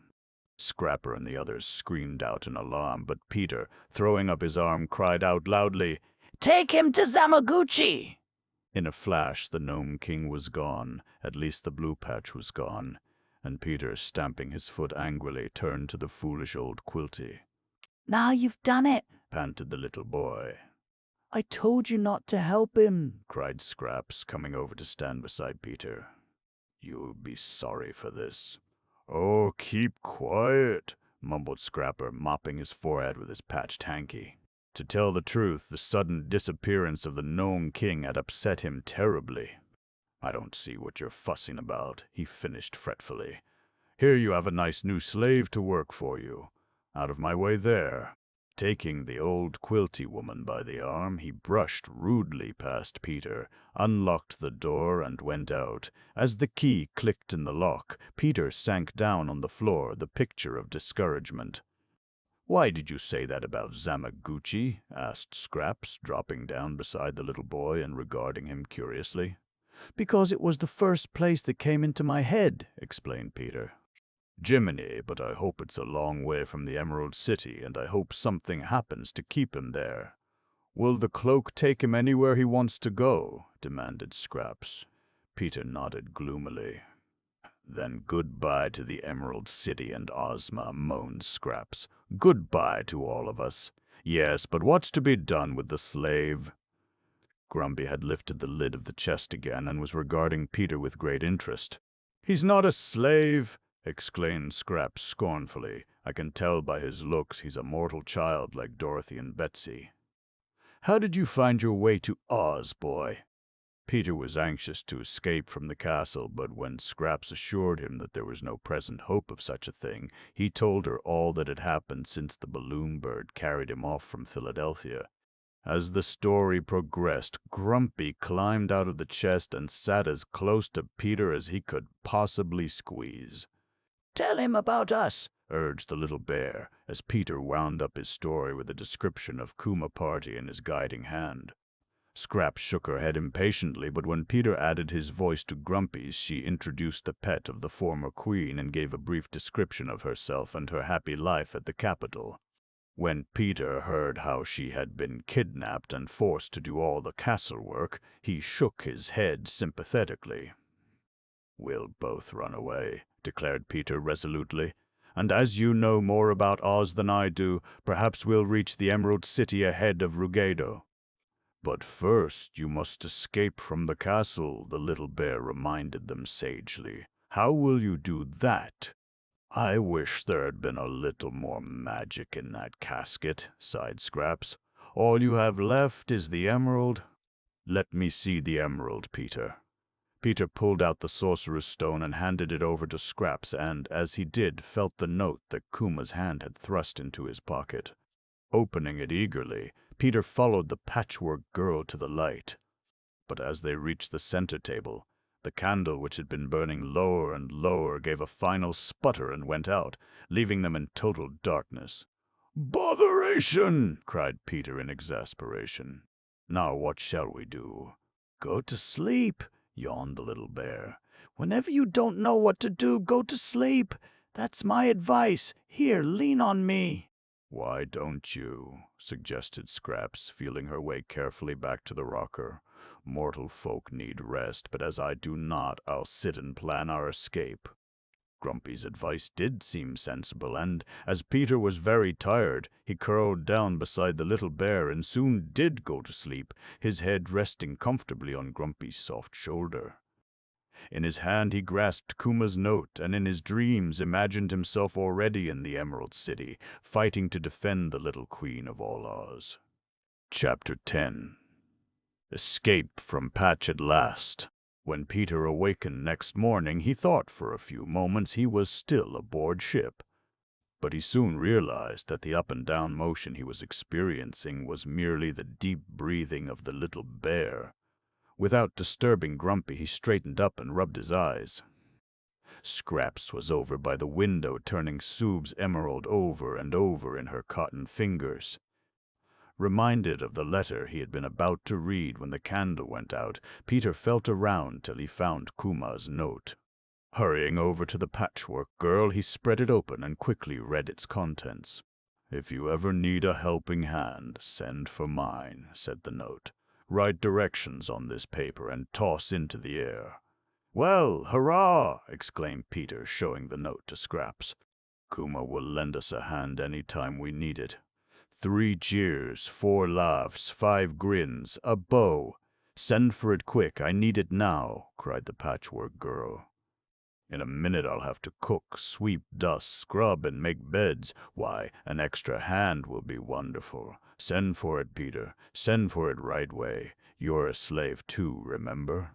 Scrapper and the others screamed out in alarm, but Peter, throwing up his arm, cried out loudly, "Take him to Zamaguchi!" In a flash, the Gnome King was gone, at least the blue patch was gone, and Peter, stamping his foot angrily, turned to the foolish old Quilty. "Now you've done it," Panted the little boy. "I told you not to help him," cried Scraps, coming over to stand beside Peter. "You'll be sorry for this." "Oh, keep quiet," mumbled Scrapper, mopping his forehead with his patched hanky. To tell the truth, the sudden disappearance of the Gnome King had upset him terribly. "I don't see what you're fussing about," he finished fretfully. "Here you have a nice new slave to work for you. Out of my way there." Taking the old Quilty woman by the arm, he brushed rudely past Peter, unlocked the door, and went out. As the key clicked in the lock, Peter sank down on the floor, the picture of discouragement. "Why did you say that about Zamaguchi?" asked Scraps, dropping down beside the little boy and regarding him curiously. "Because it was the first place that came into my head," explained Peter. "Jiminy, but I hope it's a long way from the Emerald City, and I hope something happens to keep him there." "Will the cloak take him anywhere he wants to go?" demanded Scraps. Peter nodded gloomily. "Then goodbye to the Emerald City and Ozma," moaned Scraps. "Goodbye to all of us. Yes, but what's to be done with the slave?" Grumpy had lifted the lid of the chest again and was regarding Peter with great interest. "He's not a slave!" exclaimed Scraps scornfully. "I can tell by his looks he's a mortal child like Dorothy and Betsy." "How did you find your way to Oz, boy?" Peter was anxious to escape from the castle, but when Scraps assured him that there was no present hope of such a thing, he told her all that had happened since the balloon bird carried him off from Philadelphia. As the story progressed, Grumpy climbed out of the chest and sat as close to Peter as he could possibly squeeze. "Tell him about us," urged the little bear, as Peter wound up his story with a description of Kuma Party in his guiding hand. Scraps shook her head impatiently, but when Peter added his voice to Grumpy's, she introduced the pet of the former queen and gave a brief description of herself and her happy life at the capital. When Peter heard how she had been kidnapped and forced to do all the castle work, he shook his head sympathetically. "We'll both run away," declared Peter resolutely. "And as you know more about Oz than I do, perhaps we'll reach the Emerald City ahead of Ruggedo." "But first you must escape from the castle," the little bear reminded them sagely. "How will you do that?" "I wish there had been a little more magic in that casket," sighed Scraps. "All you have left is the emerald." "Let me see the emerald, Peter." Peter pulled out the sorcerer's stone and handed it over to Scraps, and, as he did, felt the note that Kuma's hand had thrust into his pocket. Opening it eagerly, Peter followed the patchwork girl to the light. But as they reached the center table, the candle, which had been burning lower and lower, gave a final sputter and went out, leaving them in total darkness. "Botheration!" cried Peter in exasperation. "Now what shall we do?" "Go to sleep," yawned the little bear. "Whenever you don't know what to do, go to sleep. That's my advice. Here, lean on me." "Why don't you?" suggested Scraps, feeling her way carefully back to the rocker. "Mortal folk need rest, but as I do not, I'll sit and plan our escape." Grumpy's advice did seem sensible, and, as Peter was very tired, he curled down beside the little bear and soon did go to sleep, his head resting comfortably on Grumpy's soft shoulder. In his hand he grasped Kuma's note, and in his dreams imagined himself already in the Emerald City, fighting to defend the little Queen of all Oz. Chapter 10. Escape from Patch at last. When Peter awakened next morning, he thought for a few moments he was still aboard ship. But he soon realized that the up and down motion he was experiencing was merely the deep breathing of the little bear. Without disturbing Grumpy, he straightened up and rubbed his eyes. Scraps was over by the window, turning Soob's emerald over and over in her cotton fingers. Reminded of the letter he had been about to read when the candle went out, Peter felt around till he found Kuma's note. Hurrying over to the patchwork girl, he spread it open and quickly read its contents. "If you ever need a helping hand, send for mine," said the note. Write directions on this paper and toss into the air." "Well, hurrah!" exclaimed Peter, showing the note to Scraps. "Kuma will lend us a hand any time we need it. 3 cheers, 4 laughs, 5 grins, a bow. Send for it quick, I need it now," cried the Patchwork Girl. "In a minute I'll have to cook, sweep, dust, scrub, and make beds. Why, an extra hand will be wonderful. Send for it, Peter. Send for it right way. You're a slave too, remember?"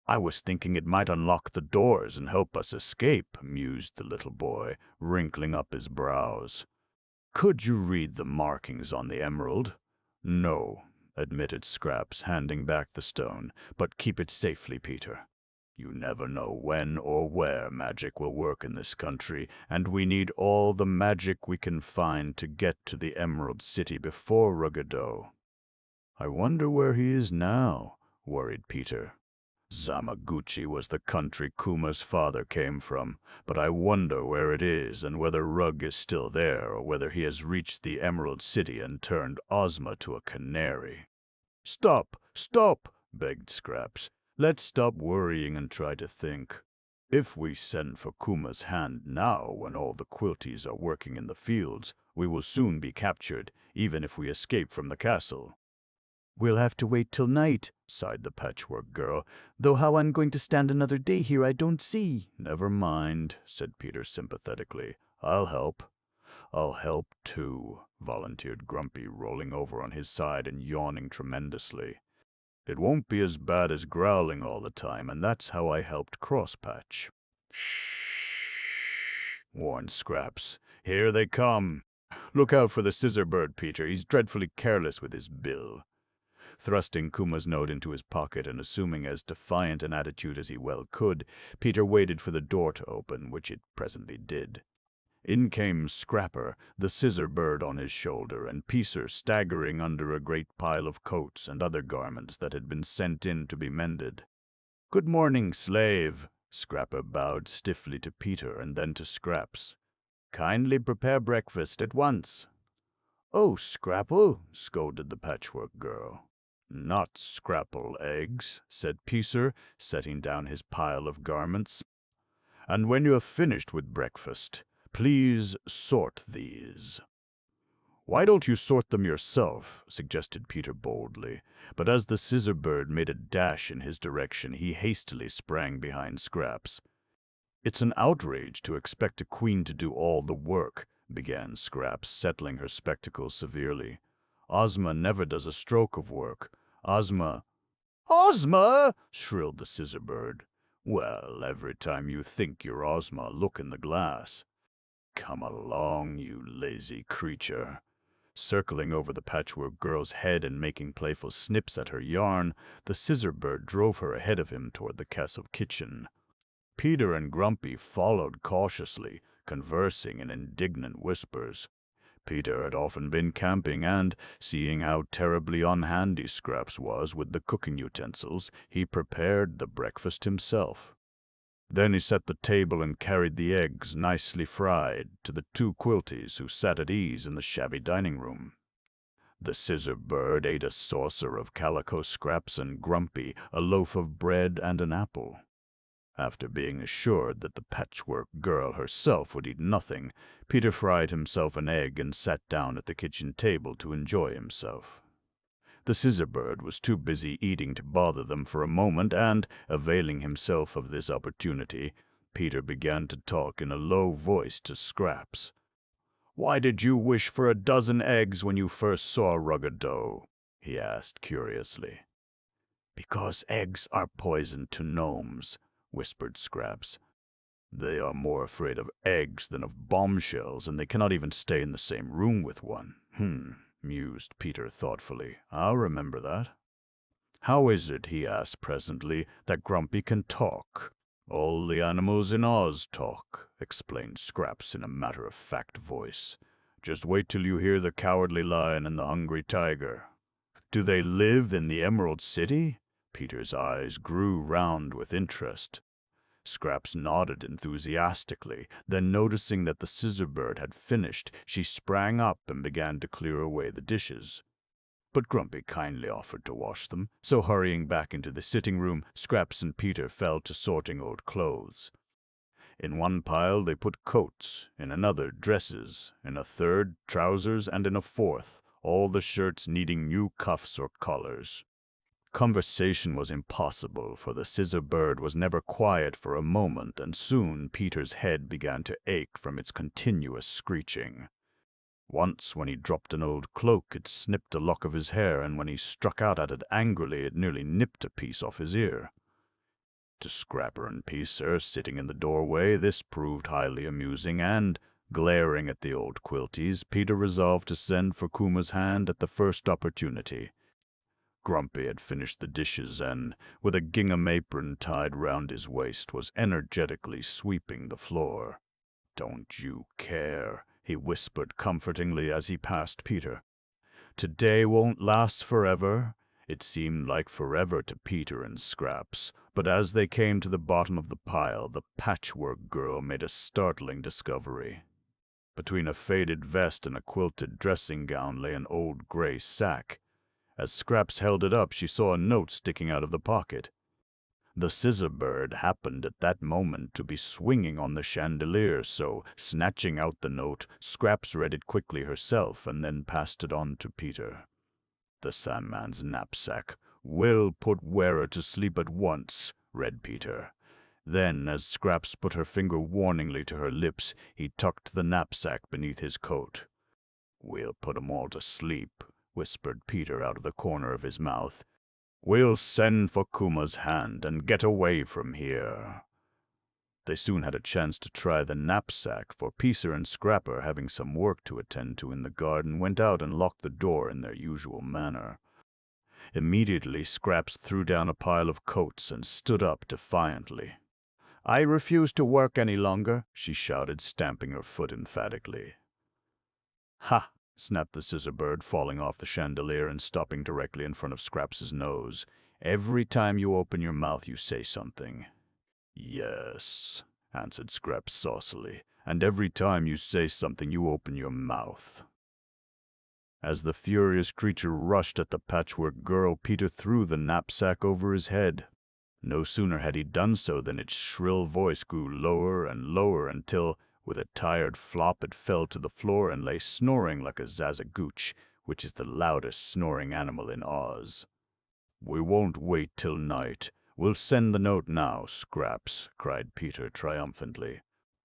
"I was thinking it might unlock the doors and help us escape," mused the little boy, wrinkling up his brows. "Could you read the markings on the emerald?" "No," admitted Scraps, handing back the stone, "but keep it safely, Peter. You never know when or where magic will work in this country, and we need all the magic we can find to get to the Emerald City before Ruggedo." "I wonder where he is now," worried Peter. "Zamaguchi was the country Kuma's father came from, but I wonder where it is and whether Rug is still there or whether he has reached the Emerald City and turned Ozma to a canary." "Stop, stop," begged Scraps. "Let's stop worrying and try to think. If we send for Kuma's hand now when all the quilties are working in the fields, we will soon be captured, even if we escape from the castle." "We'll have to wait till night," sighed the Patchwork Girl, "though how I'm going to stand another day here I don't see." "Never mind," said Peter sympathetically. "I'll help." "I'll help too," volunteered Grumpy, rolling over on his side and yawning tremendously. "It won't be as bad as growling all the time, and that's how I helped Crosspatch." "Shh," warned Scraps. "Here they come. Look out for the Scissorbird, Peter. He's dreadfully careless with his bill." Thrusting Kuma's note into his pocket and assuming as defiant an attitude as he well could, Peter waited for the door to open, which it presently did. In came Scrapper, the Scissorbird on his shoulder, and Peacer staggering under a great pile of coats and other garments that had been sent in to be mended. "Good morning, slave." Scrapper bowed stiffly to Peter and then to Scraps. "Kindly prepare breakfast at once." "Oh, Scrapple," scolded the Patchwork Girl. "Not scrapple eggs," said Peacer, setting down his pile of garments. "And when you have finished with breakfast, please sort these." "Why don't you sort them yourself?" suggested Peter boldly, but as the Scissorbird made a dash in his direction, he hastily sprang behind Scraps. "It's an outrage to expect a queen to do all the work," began Scraps, settling her spectacles severely. "Ozma never does a stroke of work. Ozma—" "Ozma!" shrilled the Scissorbird. "Well, every time you think you're Ozma, look in the glass." "Come along, you lazy creature." Circling over the Patchwork Girl's head and making playful snips at her yarn, the Scissorbird drove her ahead of him toward the castle kitchen. Peter and Grumpy followed cautiously, conversing in indignant whispers. Peter had often been camping and, seeing how terribly unhandy Scraps was with the cooking utensils, he prepared the breakfast himself. Then he set the table and carried the eggs, nicely fried, to the 2 quilties who sat at ease in the shabby dining room. The Scissorbird ate a saucer of calico scraps and Grumpy a loaf of bread and an apple. After being assured that the Patchwork Girl herself would eat nothing, Peter fried himself an egg and sat down at the kitchen table to enjoy himself. The Scissorbird was too busy eating to bother them for a moment, and, availing himself of this opportunity, Peter began to talk in a low voice to Scraps. "Why did you wish for a dozen eggs when you first saw Ruggedo?" he asked curiously. "Because eggs are poison to gnomes," whispered Scraps. "They are more afraid of eggs than of bombshells, and they cannot even stay in the same room with one." Mused Peter thoughtfully. "I'll remember that." "How is it," he asked presently, "that Grumpy can talk?" "All the animals in Oz talk," explained Scraps in a matter-of-fact voice. "Just wait till you hear the Cowardly Lion and the Hungry Tiger." "Do they live in the Emerald City?" Peter's eyes grew round with interest. Scraps nodded enthusiastically, then noticing that the Scissorbird had finished, she sprang up and began to clear away the dishes. but Grumpy kindly offered to wash them, so hurrying back into the sitting room, Scraps and Peter fell to sorting old clothes. In one pile they put coats, in another dresses, in a third trousers, and in a fourth all the shirts needing new cuffs or collars. Conversation was impossible, for the scissor bird was never quiet for a moment, and soon Peter's head began to ache from its continuous screeching. Once, when he dropped an old cloak, it snipped a lock of his hair, and when he struck out at it angrily, it nearly nipped a piece off his ear. To Scrapper and Peacer, sitting in the doorway, this proved highly amusing, and, glaring at the old quilties, Peter resolved to send for Kuma's hand at the first opportunity. Grumpy had finished the dishes and, with a gingham apron tied round his waist, was energetically sweeping the floor. "Don't you care?" he whispered comfortingly as he passed Peter. "Today won't last forever." It seemed like forever to Peter and Scraps, but as they came to the bottom of the pile, the Patchwork Girl made a startling discovery. Between a faded vest and a quilted dressing gown lay an old gray sack. As Scraps held it up, she saw a note sticking out of the pocket. The scissor bird happened at that moment to be swinging on the chandelier, so, snatching out the note, Scraps read it quickly herself and then passed it on to Peter. "The Sandman's knapsack will put wearer to sleep at once," read Peter. Then, as Scraps put her finger warningly to her lips, he tucked the knapsack beneath his coat. "We'll put 'em all to sleep," whispered Peter out of the corner of his mouth. "We'll send for Kuma's hand and get away from here." They soon had a chance to try the knapsack, for Peacer and Scrapper, having some work to attend to in the garden, went out and locked the door in their usual manner. Immediately Scraps threw down a pile of coats and stood up defiantly. "I refuse to work any longer," she shouted, stamping her foot emphatically. "Ha!" snapped the scissor bird, falling off the chandelier and stopping directly in front of Scraps's nose. "Every time you open your mouth you say something." "Yes," answered Scraps saucily, "and every time you say something you open your mouth." As the furious creature rushed at the Patchwork Girl, Peter threw the knapsack over his head. No sooner had he done so than its shrill voice grew lower and lower until, with a tired flop, it fell to the floor and lay snoring like a zazagooch, which is the loudest snoring animal in Oz. "We won't wait till night. We'll send the note now, Scraps," cried Peter triumphantly.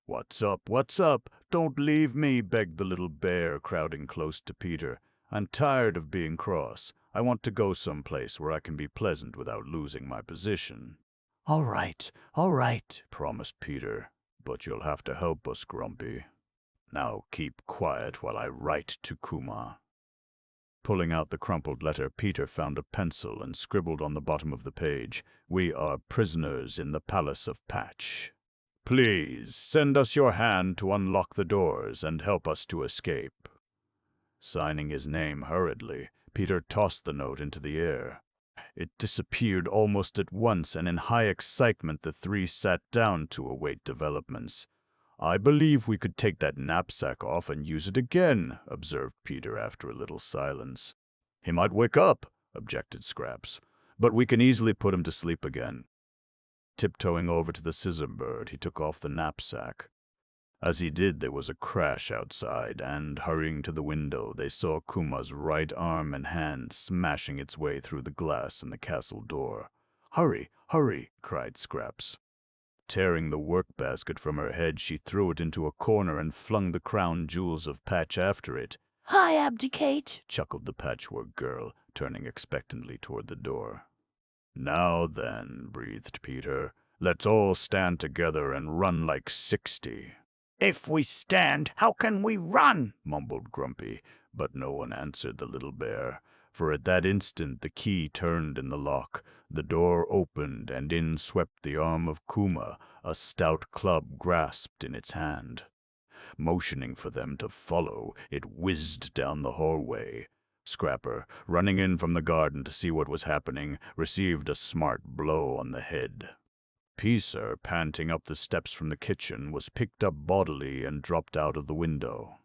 "What's up? What's up? Don't leave me," begged the little bear, crowding close to Peter. "I'm tired of being cross. I want to go someplace where I can be pleasant without losing my position." All right," promised Peter. "But you'll have to help us, Grumpy. Now keep quiet while I write to Kuma." Pulling out the crumpled letter, Peter found a pencil and scribbled on the bottom of the page, "We are prisoners in the Palace of Patch. Please send us your hand to unlock the doors and help us to escape." Signing his name hurriedly, Peter tossed the note into the air. It disappeared almost at once, and in high excitement the three sat down to await developments. "I believe we could take that knapsack off and use it again," observed Peter after a little silence. "He might wake up," objected Scraps, "but we can easily put him to sleep again." Tiptoeing over to the scissor bird, he took off the knapsack. As he did, there was a crash outside, and, hurrying to the window, they saw Kuma's right arm and hand smashing its way through the glass in the castle door. "Hurry, hurry!" cried Scraps. Tearing the work-basket from her head, she threw it into a corner and flung the crown jewels of Patch after it. "I abdicate," chuckled the Patchwork Girl, turning expectantly toward the door. "Now then," breathed Peter, "let's all stand together and run like 60. "If we stand, how can we run?" mumbled Grumpy, but no one answered the little bear, for at that instant the key turned in the lock, the door opened, and in swept the arm of Kuma, a stout club grasped in its hand. Motioning for them to follow, it whizzed down the hallway. Scrapper, running in from the garden to see what was happening, received a smart blow on the head. Peacer, panting up the steps from the kitchen, was picked up bodily and dropped out of the window.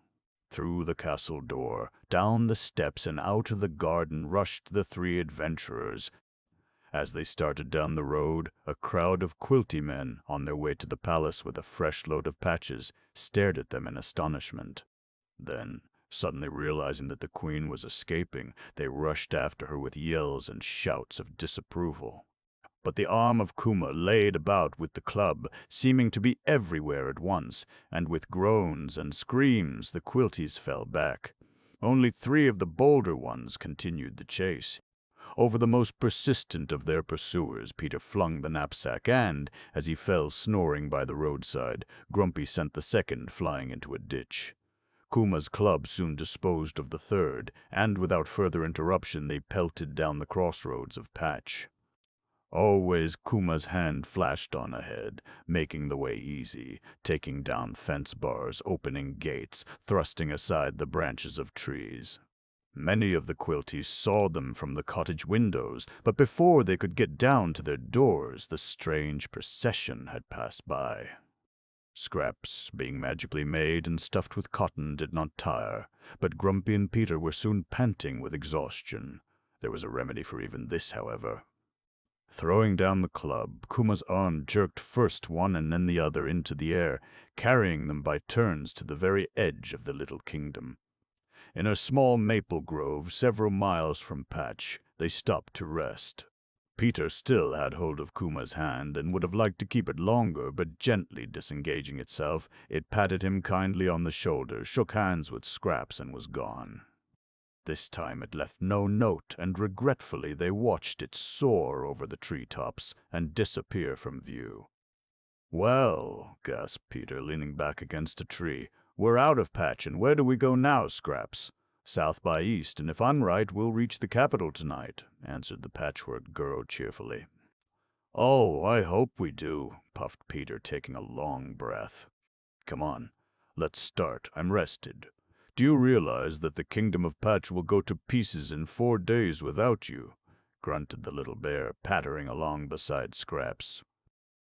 Through the castle door, down the steps, and out of the garden rushed the three adventurers. As they started down the road, a crowd of quilty men, on their way to the palace with a fresh load of patches, stared at them in astonishment. Then, suddenly realizing that the queen was escaping, they rushed after her with yells and shouts of disapproval. But the arm of Kuma laid about with the club, seeming to be everywhere at once, and with groans and screams the quilties fell back. Only 3 of the bolder ones continued the chase. Over the most persistent of their pursuers, Peter flung the knapsack, and, as he fell snoring by the roadside, Grumpy sent the second flying into a ditch. Kuma's club soon disposed of the third, and without further interruption they pelted down the crossroads of Patch. Always Kuma's hand flashed on ahead, making the way easy, taking down fence bars, opening gates, thrusting aside the branches of trees. Many of the quilties saw them from the cottage windows, but before they could get down to their doors, the strange procession had passed by. Scraps, being magically made and stuffed with cotton, did not tire, but Grumpy and Peter were soon panting with exhaustion. There was a remedy for even this, however. Throwing down the club, Kuma's arm jerked first one and then the other into the air, carrying them by turns to the very edge of the little kingdom. In a small maple grove several miles from Patch, they stopped to rest. Peter still had hold of Kuma's hand and would have liked to keep it longer, but gently disengaging itself, it patted him kindly on the shoulder, shook hands with Scraps, and was gone. This time it left no note, and regretfully they watched it soar over the treetops and disappear from view. "Well," gasped Peter, leaning back against a tree, "we're out of Patch, and where do we go now, Scraps?" "South by east, and if I'm right, we'll reach the capital tonight," answered the Patchwork Girl cheerfully. "Oh, I hope we do," puffed Peter, taking a long breath. "Come on, let's start. I'm rested. Do you realize that the kingdom of Patch will go to pieces in 4 days without you?" grunted the little bear, pattering along beside Scraps.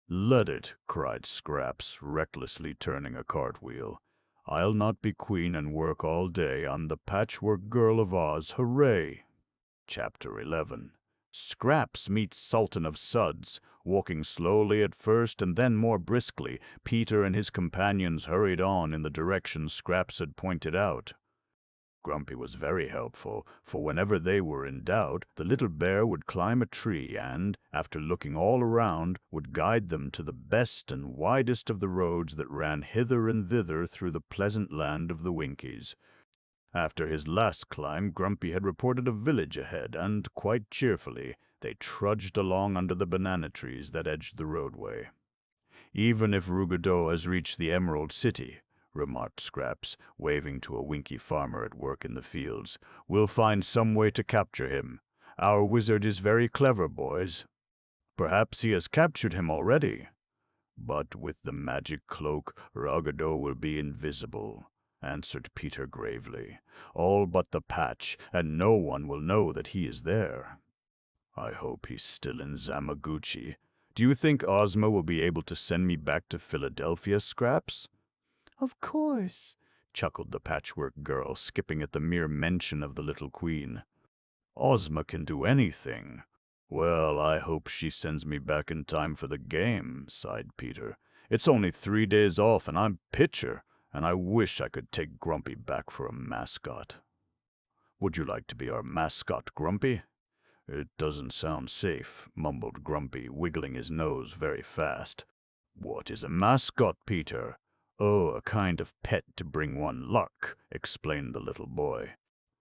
"Let it," cried Scraps, recklessly turning a cartwheel. "I'll not be queen and work all day. I'm the Patchwork Girl of Oz. Hooray!" Chapter 11. Scraps meets Sultan of Suds. Walking slowly at first and then more briskly, Peter and his companions hurried on in the direction Scraps had pointed out. Grumpy was very helpful, for whenever they were in doubt, the little bear would climb a tree and, after looking all around, would guide them to the best and widest of the roads that ran hither and thither through the pleasant land of the Winkies. After his last climb, Grumpy had reported a village ahead, and, quite cheerfully, they trudged along under the banana trees that edged the roadway. "Even if Ruggedo has reached the Emerald City," remarked Scraps, waving to a Winky farmer at work in the fields, "we'll find some way to capture him. Our wizard is very clever, boys." "Perhaps he has captured him already." "But with the magic cloak, Ruggedo will be invisible," answered Peter gravely. "All but the Patch, and no one will know that he is there." "I hope he's still in Zamaguchi. Do you think Ozma will be able to send me back to Philadelphia, Scraps?" "Of course," chuckled the Patchwork Girl, skipping at the mere mention of the little queen. "Ozma can do anything." "Well, I hope she sends me back in time for the game," sighed Peter. "It's only 3 days off and I'm pitcher, and I wish I could take Grumpy back for a mascot." "Would you like to be our mascot, Grumpy?" "It doesn't sound safe," mumbled Grumpy, wiggling his nose very fast. "What is a mascot, Peter?" "Oh, a kind of pet to bring one luck," explained the little boy.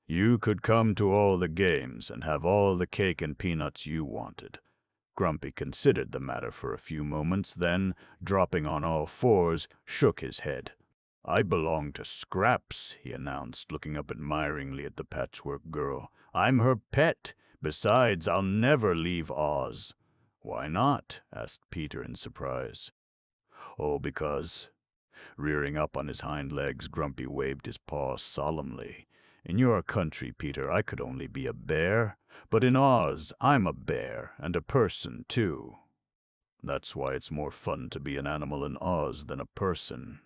"You could come to all the games and have all the cake and peanuts you wanted." Grumpy considered the matter for a few moments, then, dropping on all fours, shook his head. "I belong to Scraps," he announced, looking up admiringly at the Patchwork Girl. "I'm her pet. Besides, I'll never leave Oz." "Why not?" asked Peter in surprise. "Oh, because—" Rearing up on his hind legs, Grumpy waved his paw solemnly. "In your country, Peter, I could only be a bear, but in Oz, I'm a bear, and a person, too. That's why it's more fun to be an animal in Oz than a person."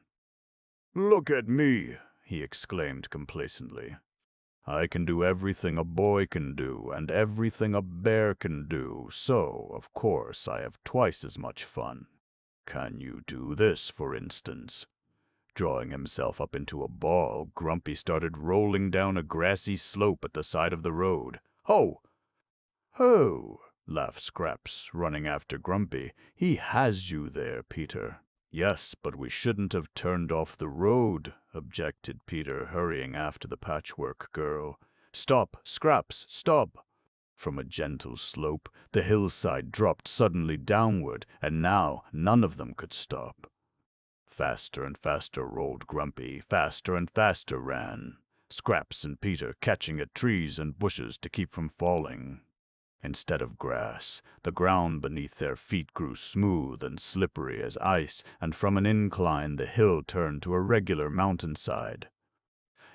"Look at me," he exclaimed complacently. "I can do everything a boy can do, and everything a bear can do, so, of course, I have twice as much fun. Can you do this, for instance?" Drawing himself up into a ball, Grumpy started rolling down a grassy slope at the side of the road. "Ho! Ho!" laughed Scraps, running after Grumpy. "He has you there, Peter." "Yes, but we shouldn't have turned off the road," objected Peter, hurrying after the Patchwork Girl. "Stop, Scraps, stop!" From a gentle slope, the hillside dropped suddenly downward, and now none of them could stop. Faster and faster rolled Grumpy, faster and faster ran Scraps and Peter, catching at trees and bushes to keep from falling. Instead of grass, the ground beneath their feet grew smooth and slippery as ice, and from an incline the hill turned to a regular mountainside.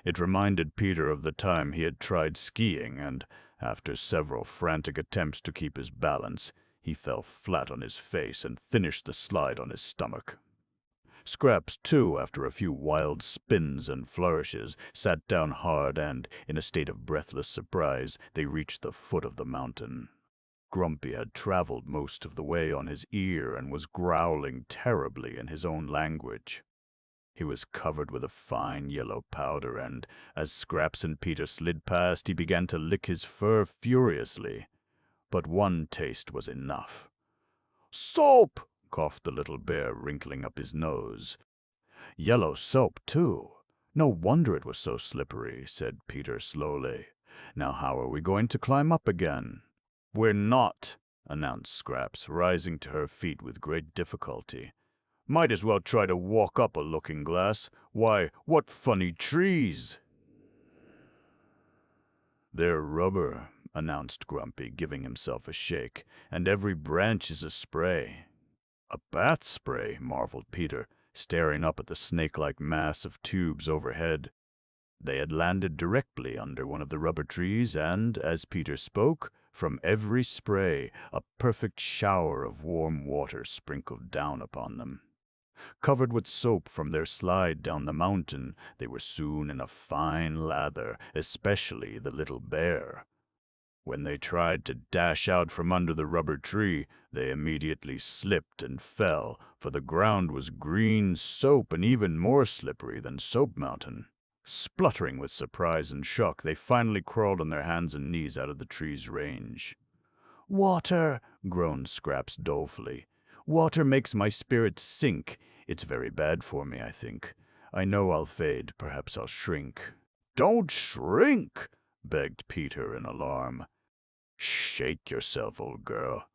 It reminded Peter of the time he had tried skiing, and after several frantic attempts to keep his balance, he fell flat on his face and finished the slide on his stomach. Scraps, too, after a few wild spins and flourishes, sat down hard and, in a state of breathless surprise, they reached the foot of the mountain. Grumpy had traveled most of the way on his ear and was growling terribly in his own language. He was covered with a fine yellow powder, and as Scraps and Peter slid past, he began to lick his fur furiously. But one taste was enough. "Soap!" coughed the little bear, wrinkling up his nose. "Yellow soap, too. No wonder it was so slippery," said Peter slowly. "Now how are we going to climb up again?" "We're not," announced Scraps, rising to her feet with great difficulty. "Might as well try to walk up a looking-glass. Why, what funny trees!" "They're rubber," announced Grumpy, giving himself a shake, "and every branch is a spray." "A bath spray," marveled Peter, staring up at the snake-like mass of tubes overhead. They had landed directly under one of the rubber trees, and, as Peter spoke, from every spray a perfect shower of warm water sprinkled down upon them. Covered with soap from their slide down the mountain, they were soon in a fine lather, especially the little bear. When they tried to dash out from under the rubber tree, they immediately slipped and fell, for the ground was green soap and even more slippery than Soap Mountain. Spluttering with surprise and shock, they finally crawled on their hands and knees out of the tree's range. "Water!" groaned Scraps dolefully. "Water makes my spirits sink. It's very bad for me, I think. I know I'll fade. Perhaps I'll shrink." "Don't shrink!" begged Peter in alarm. "Shake yourself, old girl."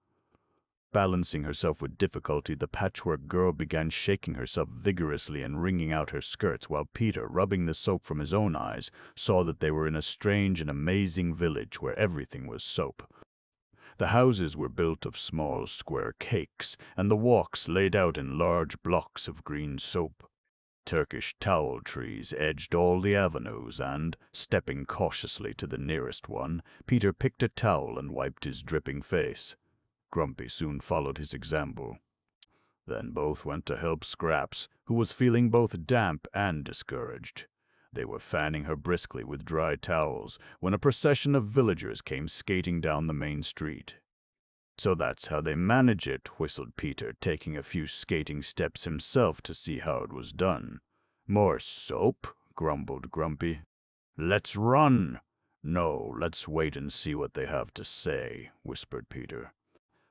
Balancing herself with difficulty, the Patchwork Girl began shaking herself vigorously and wringing out her skirts, while Peter, rubbing the soap from his own eyes, saw that they were in a strange and amazing village where everything was soap. The houses were built of small square cakes, and the walks laid out in large blocks of green soap. Turkish towel trees edged all the avenues, and, stepping cautiously to the nearest one, Peter picked a towel and wiped his dripping face. Grumpy soon followed his example. Then both went to help Scraps, who was feeling both damp and discouraged. They were fanning her briskly with dry towels when a procession of villagers came skating down the main street. "So that's how they manage it," whistled Peter, taking a few skating steps himself to see how it was done. "More soap?" grumbled Grumpy. "Let's run." "No, let's wait and see what they have to say," whispered Peter.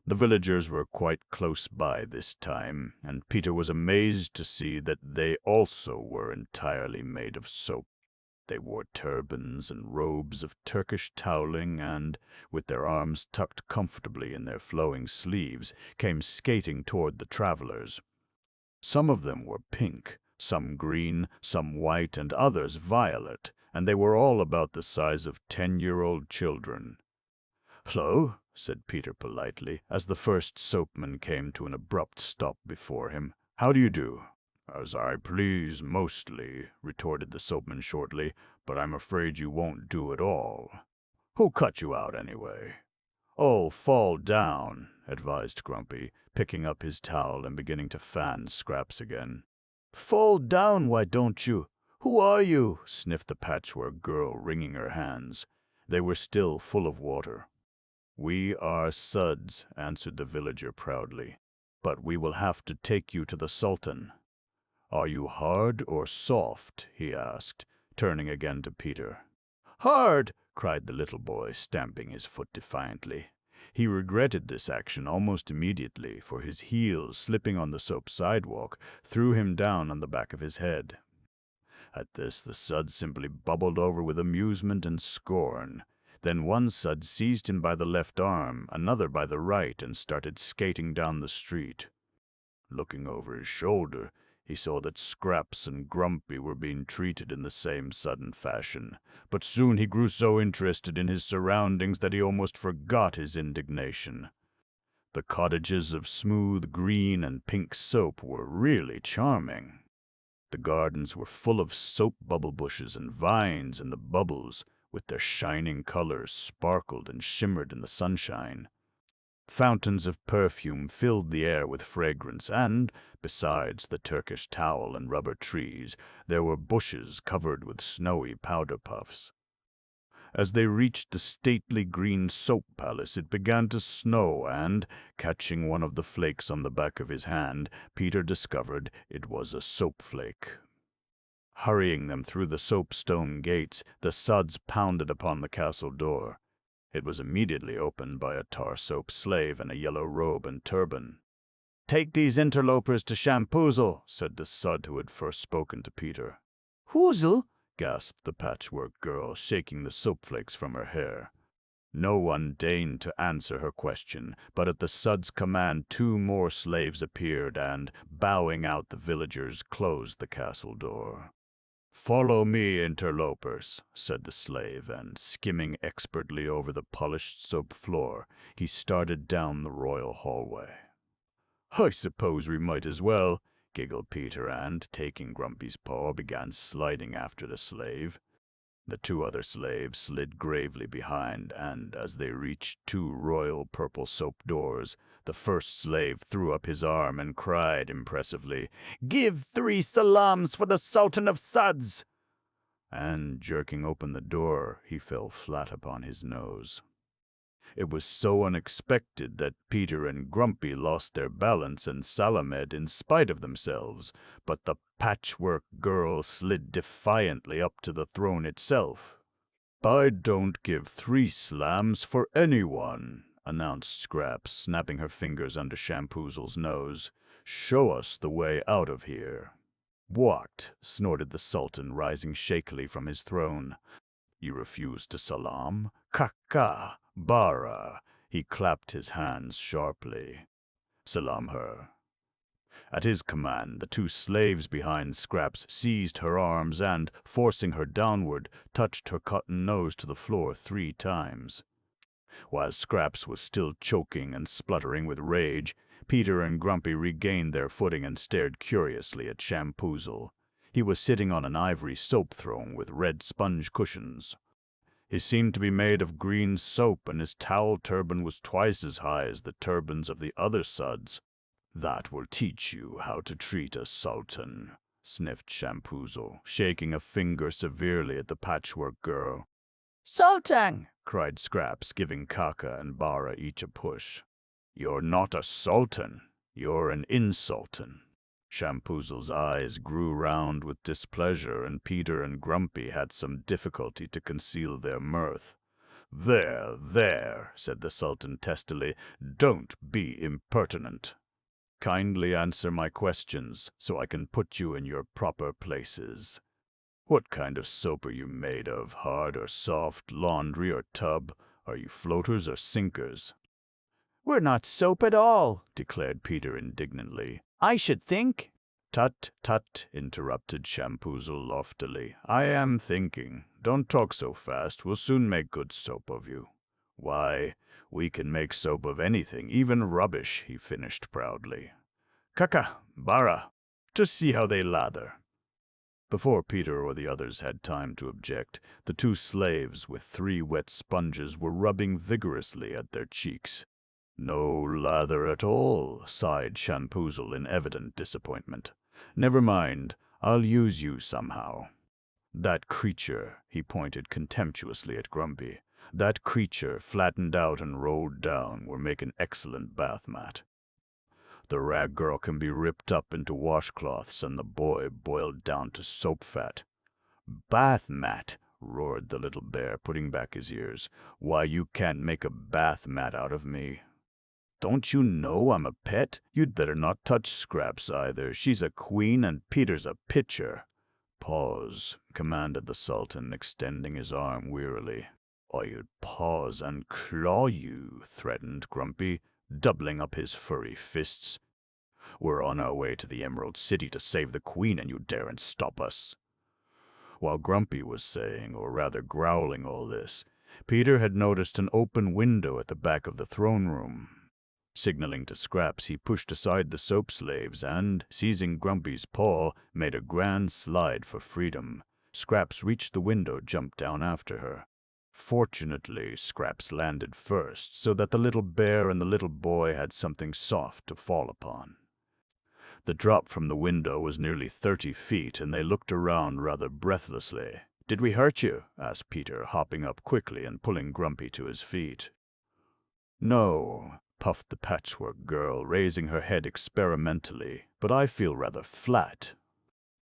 The villagers were quite close by this time, and Peter was amazed to see that they also were entirely made of soap. They wore turbans and robes of Turkish toweling and, with their arms tucked comfortably in their flowing sleeves, came skating toward the travelers. Some of them were pink, some green, some white, and others violet, and they were all about the size of 10-year-old children. "Hello," said Peter politely, as the first soapman came to an abrupt stop before him. "How do you do?" "As I please, mostly," retorted the soapman shortly, "but I'm afraid you won't do at all." "Who cut you out, anyway?" "Oh, fall down," advised Grumpy, picking up his towel and beginning to fan Scraps again. "Fall down, why don't you? "Who are you?" sniffed the patchwork girl, wringing her hands. They were still full of water. "We are Suds," answered the villager proudly, "but we will have to take you to the Sultan." "Are you hard or soft?" he asked, turning again to Peter. "Hard!" cried the little boy, stamping his foot defiantly. He regretted this action almost immediately, for his heels, slipping on the soap sidewalk, threw him down on the back of his head. At this, the Sud simply bubbled over with amusement and scorn. Then one Sud seized him by the left arm, another by the right, and started skating down the street. Looking over his shoulder, he saw that Scraps and Grumpy were being treated in the same sudden fashion, but soon he grew so interested in his surroundings that he almost forgot his indignation. The cottages of smooth green and pink soap were really charming. The gardens were full of soap bubble bushes and vines, and the bubbles, with their shining colors, sparkled and shimmered in the sunshine. Fountains of perfume filled the air with fragrance, and, besides the Turkish towel and rubber trees, there were bushes covered with snowy powder puffs. As they reached the stately green soap palace, it began to snow, and, catching one of the flakes on the back of his hand, Peter discovered it was a soap flake. Hurrying them through the soapstone gates, the Suds pounded upon the castle door. It was immediately opened by a tar soap slave in a yellow robe and turban. "Take these interlopers to Shampoozle," said the Sud who had first spoken to Peter. "Hoozle?" gasped the patchwork girl, shaking the soap flakes from her hair. No one deigned to answer her question, but at the Sud's command 2 more slaves appeared and, bowing out the villagers, closed the castle door. "Follow me, interlopers," said the slave, and, skimming expertly over the polished soap floor, he started down the royal hallway. "I suppose we might as well," giggled Peter, and, taking Grumpy's paw, began sliding after the slave. The 2 other slaves slid gravely behind, and as they reached 2 royal purple soap doors, the first slave threw up his arm and cried impressively, "Give 3 salams for the Sultan of Suds!" And, jerking open the door, he fell flat upon his nose. It was so unexpected that Peter and Grumpy lost their balance and salamed in spite of themselves, but the patchwork girl slid defiantly up to the throne itself. "I don't give 3 slams for anyone," announced Scraps, snapping her fingers under Shampoozle's nose. "Show us the way out of here." "What?" snorted the Sultan, rising shakily from his throne. "You refuse to salam? Kaka! Bara!" He clapped his hands sharply. "Salam her." At his command, the 2 slaves behind Scraps seized her arms and, forcing her downward, touched her cotton nose to the floor 3 times. While Scraps was still choking and spluttering with rage, Peter and Grumpy regained their footing and stared curiously at Shampoozle. He was sitting on an ivory soap throne with red sponge cushions. He seemed to be made of green soap, and his towel turban was twice as high as the turbans of the other Suds. "That will teach you how to treat a sultan," sniffed Shampoozle, shaking a finger severely at the patchwork girl. "Sultan!" cried Scraps, giving Kaka and Bara each a push. "You're not a sultan. You're an insultan." Shampoozle's eyes grew round with displeasure, and Peter and Grumpy had some difficulty to conceal their mirth. "There, there," said the Sultan testily, "don't be impertinent. Kindly answer my questions, so I can put you in your proper places. What kind of soap are you made of, hard or soft, laundry or tub? Are you floaters or sinkers?" "We're not soap at all," declared Peter indignantly. "I should think—" "Tut, tut," interrupted Shampoozle loftily. "I am thinking. Don't talk so fast. We'll soon make good soap of you." "Why, we can make soap of anything, even rubbish," he finished proudly. "Kaka, Bara, to see how they lather." Before Peter or the others had time to object, the 2 slaves with 3 wet sponges were rubbing vigorously at their cheeks. "No lather at all," sighed Shampoozle in evident disappointment. "Never mind, I'll use you somehow." That creature, he pointed contemptuously at Grumpy. That creature, flattened out and rolled down, will make an excellent bath mat. The rag girl can be ripped up into washcloths and the boy boiled down to soap fat. Bath mat, roared the little bear, putting back his ears. Why, you can't make a bath mat out of me. Don't you know I'm a pet? You'd better not touch Scraps either. She's a queen and Peter's a pitcher. Pause, commanded the Sultan, extending his arm wearily. I'll pause and claw you, threatened Grumpy, doubling up his furry fists. We're on our way to the Emerald City to save the Queen, and you daren't stop us. While Grumpy was saying, or rather growling all this, Peter had noticed an open window at the back of the throne room. Signaling to Scraps, he pushed aside the soap slaves and, seizing Grumpy's paw, made a grand slide for freedom. Scraps reached the window, jumped down after her. Fortunately, Scraps landed first, so that the little bear and the little boy had something soft to fall upon. The drop from the window was nearly 30 feet, and they looked around rather breathlessly. "Did we hurt you?" asked Peter, hopping up quickly and pulling Grumpy to his feet. "No," puffed the patchwork girl, raising her head experimentally, "but I feel rather flat.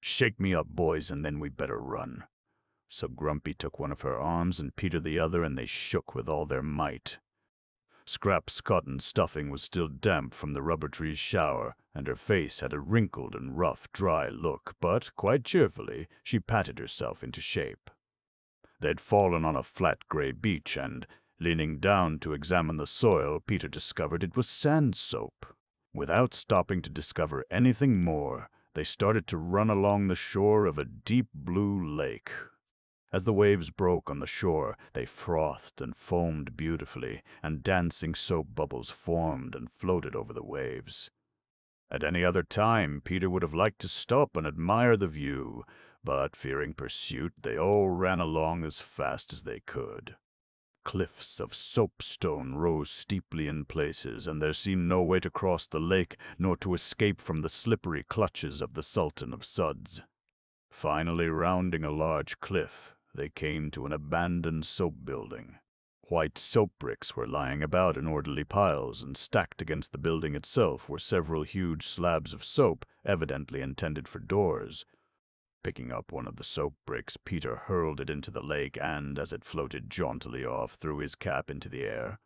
Shake me up, boys, and then we better run." So Grumpy took one of her arms and Peter the other, and they shook with all their might. Scraps' cotton stuffing was still damp from the rubber tree's shower, and her face had a wrinkled and rough, dry look, but quite cheerfully she patted herself into shape. They'd fallen on a flat gray beach, and, leaning down to examine the soil, Peter discovered it was sand soap. Without stopping to discover anything more, they started to run along the shore of a deep blue lake. As the waves broke on the shore, they frothed and foamed beautifully, and dancing soap bubbles formed and floated over the waves. At any other time, Peter would have liked to stop and admire the view, but fearing pursuit, they all ran along as fast as they could. Cliffs of soapstone rose steeply in places, and there seemed no way to cross the lake nor to escape from the slippery clutches of the Sultan of Suds. Finally, rounding a large cliff, they came to an abandoned soap building. White soap bricks were lying about in orderly piles, and stacked against the building itself were several huge slabs of soap, evidently intended for doors. Picking up one of the soap bricks, Peter hurled it into the lake and, as it floated jauntily off, threw his cap into the air.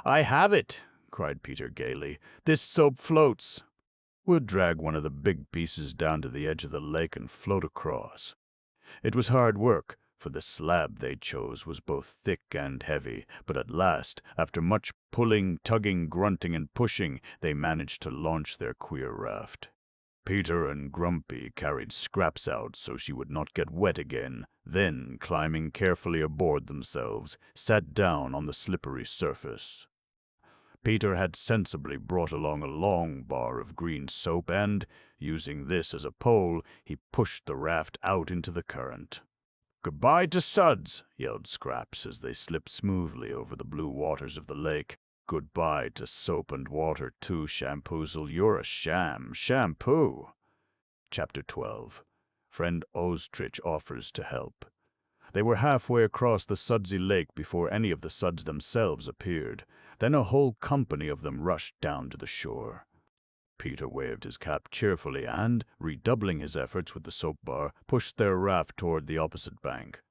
"I have it!" cried Peter gaily. "This soap floats. We'll drag one of the big pieces down to the edge of the lake and float across." It was hard work, for the slab they chose was both thick and heavy, but at last, after much pulling, tugging, grunting, and pushing, they managed to launch their queer raft. Peter and Grumpy carried Scraps out so she would not get wet again, then, climbing carefully aboard themselves, sat down on the slippery surface. Peter had sensibly brought along a long bar of green soap, and, using this as a pole, he pushed the raft out into the current. "Goodbye to Suds!" yelled Scraps as they slipped smoothly over the blue waters of the lake. "Goodbye to soap and water, too, Shampoozle. You're a sham. Shampoo!" Chapter 12. Friend Ostrich Offers to Help. They were halfway across the sudsy lake before any of the suds themselves appeared. Then a whole company of them rushed down to the shore. Peter waved his cap cheerfully and, redoubling his efforts with the soap bar, pushed their raft toward the opposite bank.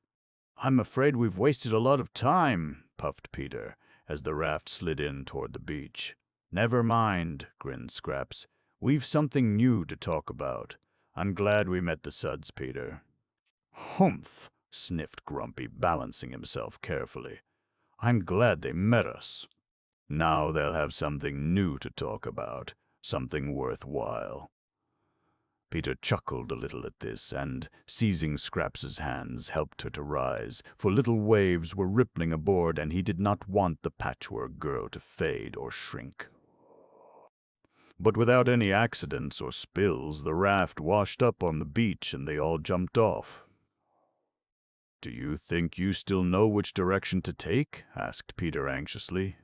"I'm afraid we've wasted a lot of time," puffed Peter, as the raft slid in toward the beach. "Never mind," grinned Scraps. "We've something new to talk about. I'm glad we met the Suds, Peter." "Humph!" sniffed Grumpy, balancing himself carefully. "I'm glad they met us. Now they'll have something new to talk about. Something worthwhile." Peter chuckled a little at this, and, seizing Scraps's hands, helped her to rise, for little waves were rippling aboard, and he did not want the patchwork girl to fade or shrink. But without any accidents or spills, the raft washed up on the beach, and they all jumped off. "Do you think you still know which direction to take?" asked Peter anxiously.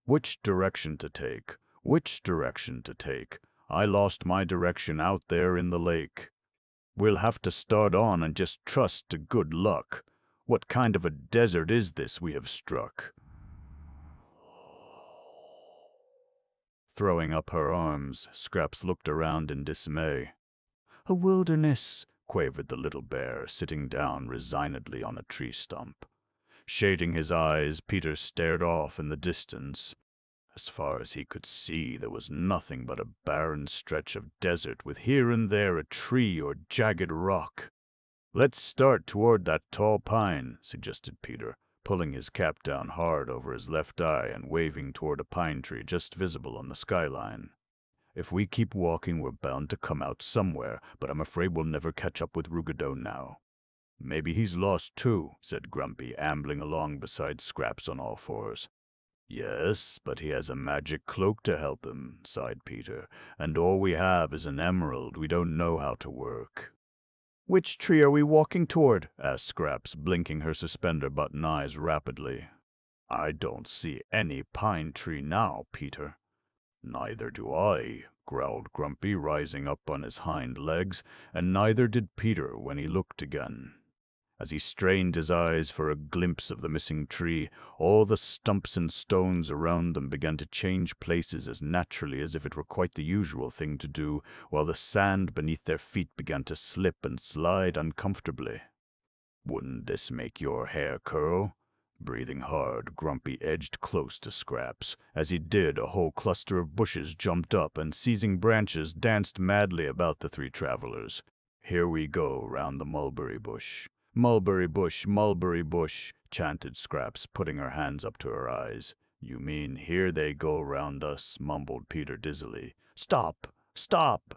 "Which direction to take? Which direction to take? I lost my direction out there in the lake." We'll have to start on and just trust to good luck. What kind of a desert is this we have struck? Throwing up her arms, Scraps looked around in dismay. A wilderness, quavered the little bear, sitting down resignedly on a tree stump. Shading his eyes, Peter stared off in the distance. As far as he could see, there was nothing but a barren stretch of desert with here and there a tree or jagged rock. Let's start toward that tall pine, suggested Peter, pulling his cap down hard over his left eye and waving toward a pine tree just visible on the skyline. If we keep walking, we're bound to come out somewhere, but I'm afraid we'll never catch up with Ruggedo now. Maybe he's lost too, said Grumpy, ambling along beside Scraps on all fours. Yes, but he has a magic cloak to help him, sighed Peter, and all we have is an emerald we don't know how to work. Which tree are we walking toward? Asked Scraps, blinking her suspender-button eyes rapidly. I don't see any pine tree now, Peter. Neither do I, growled Grumpy, rising up on his hind legs, and neither did Peter when he looked again. As he strained his eyes for a glimpse of the missing tree, all the stumps and stones around them began to change places as naturally as if it were quite the usual thing to do, while the sand beneath their feet began to slip and slide uncomfortably. Wouldn't this make your hair curl? Breathing hard, Grumpy edged close to Scraps. As he did, a whole cluster of bushes jumped up and, seizing branches, danced madly about the three travelers. Here we go round the mulberry bush. Mulberry bush, chanted Scraps, putting her hands up to her eyes. You mean here they go round us, mumbled Peter dizzily. Stop! Stop!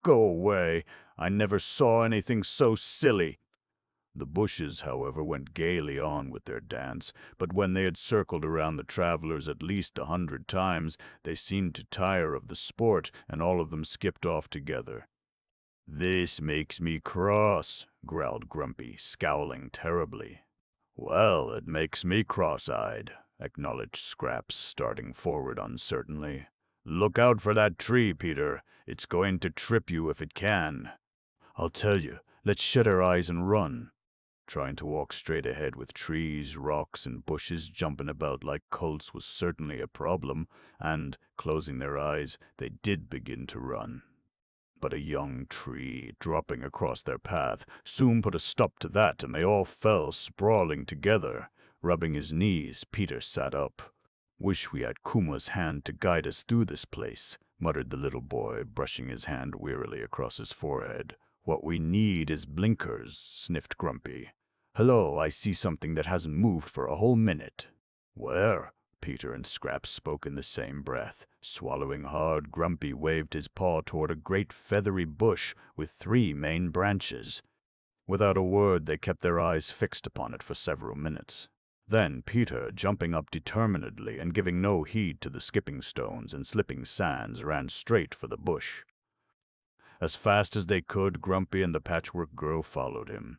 Go away! I never saw anything so silly! The bushes, however, went gaily on with their dance, but when they had circled around the travelers at least 100 times, they seemed to tire of the sport, and all of them skipped off together. This makes me cross, growled Grumpy, scowling terribly. Well, it makes me cross-eyed, acknowledged Scraps, starting forward uncertainly. Look out for that tree, Peter. It's going to trip you if it can. I'll tell you, let's shut our eyes and run. Trying to walk straight ahead with trees, rocks, and bushes jumping about like colts was certainly a problem, and, closing their eyes, they did begin to run. But a young tree, dropping across their path, soon put a stop to that, and they all fell sprawling together. Rubbing his knees, Peter sat up. Wish we had Kuma's hand to guide us through this place, muttered the little boy, brushing his hand wearily across his forehead. What we need is blinkers, sniffed Grumpy. Hello, I see something that hasn't moved for a whole minute. Where? Peter and Scraps spoke in the same breath. Swallowing hard, Grumpy waved his paw toward a great feathery bush with 3 main branches. Without a word, they kept their eyes fixed upon it for several minutes. Then Peter, jumping up determinedly and giving no heed to the skipping stones and slipping sands, ran straight for the bush. As fast as they could, Grumpy and the Patchwork Girl followed him.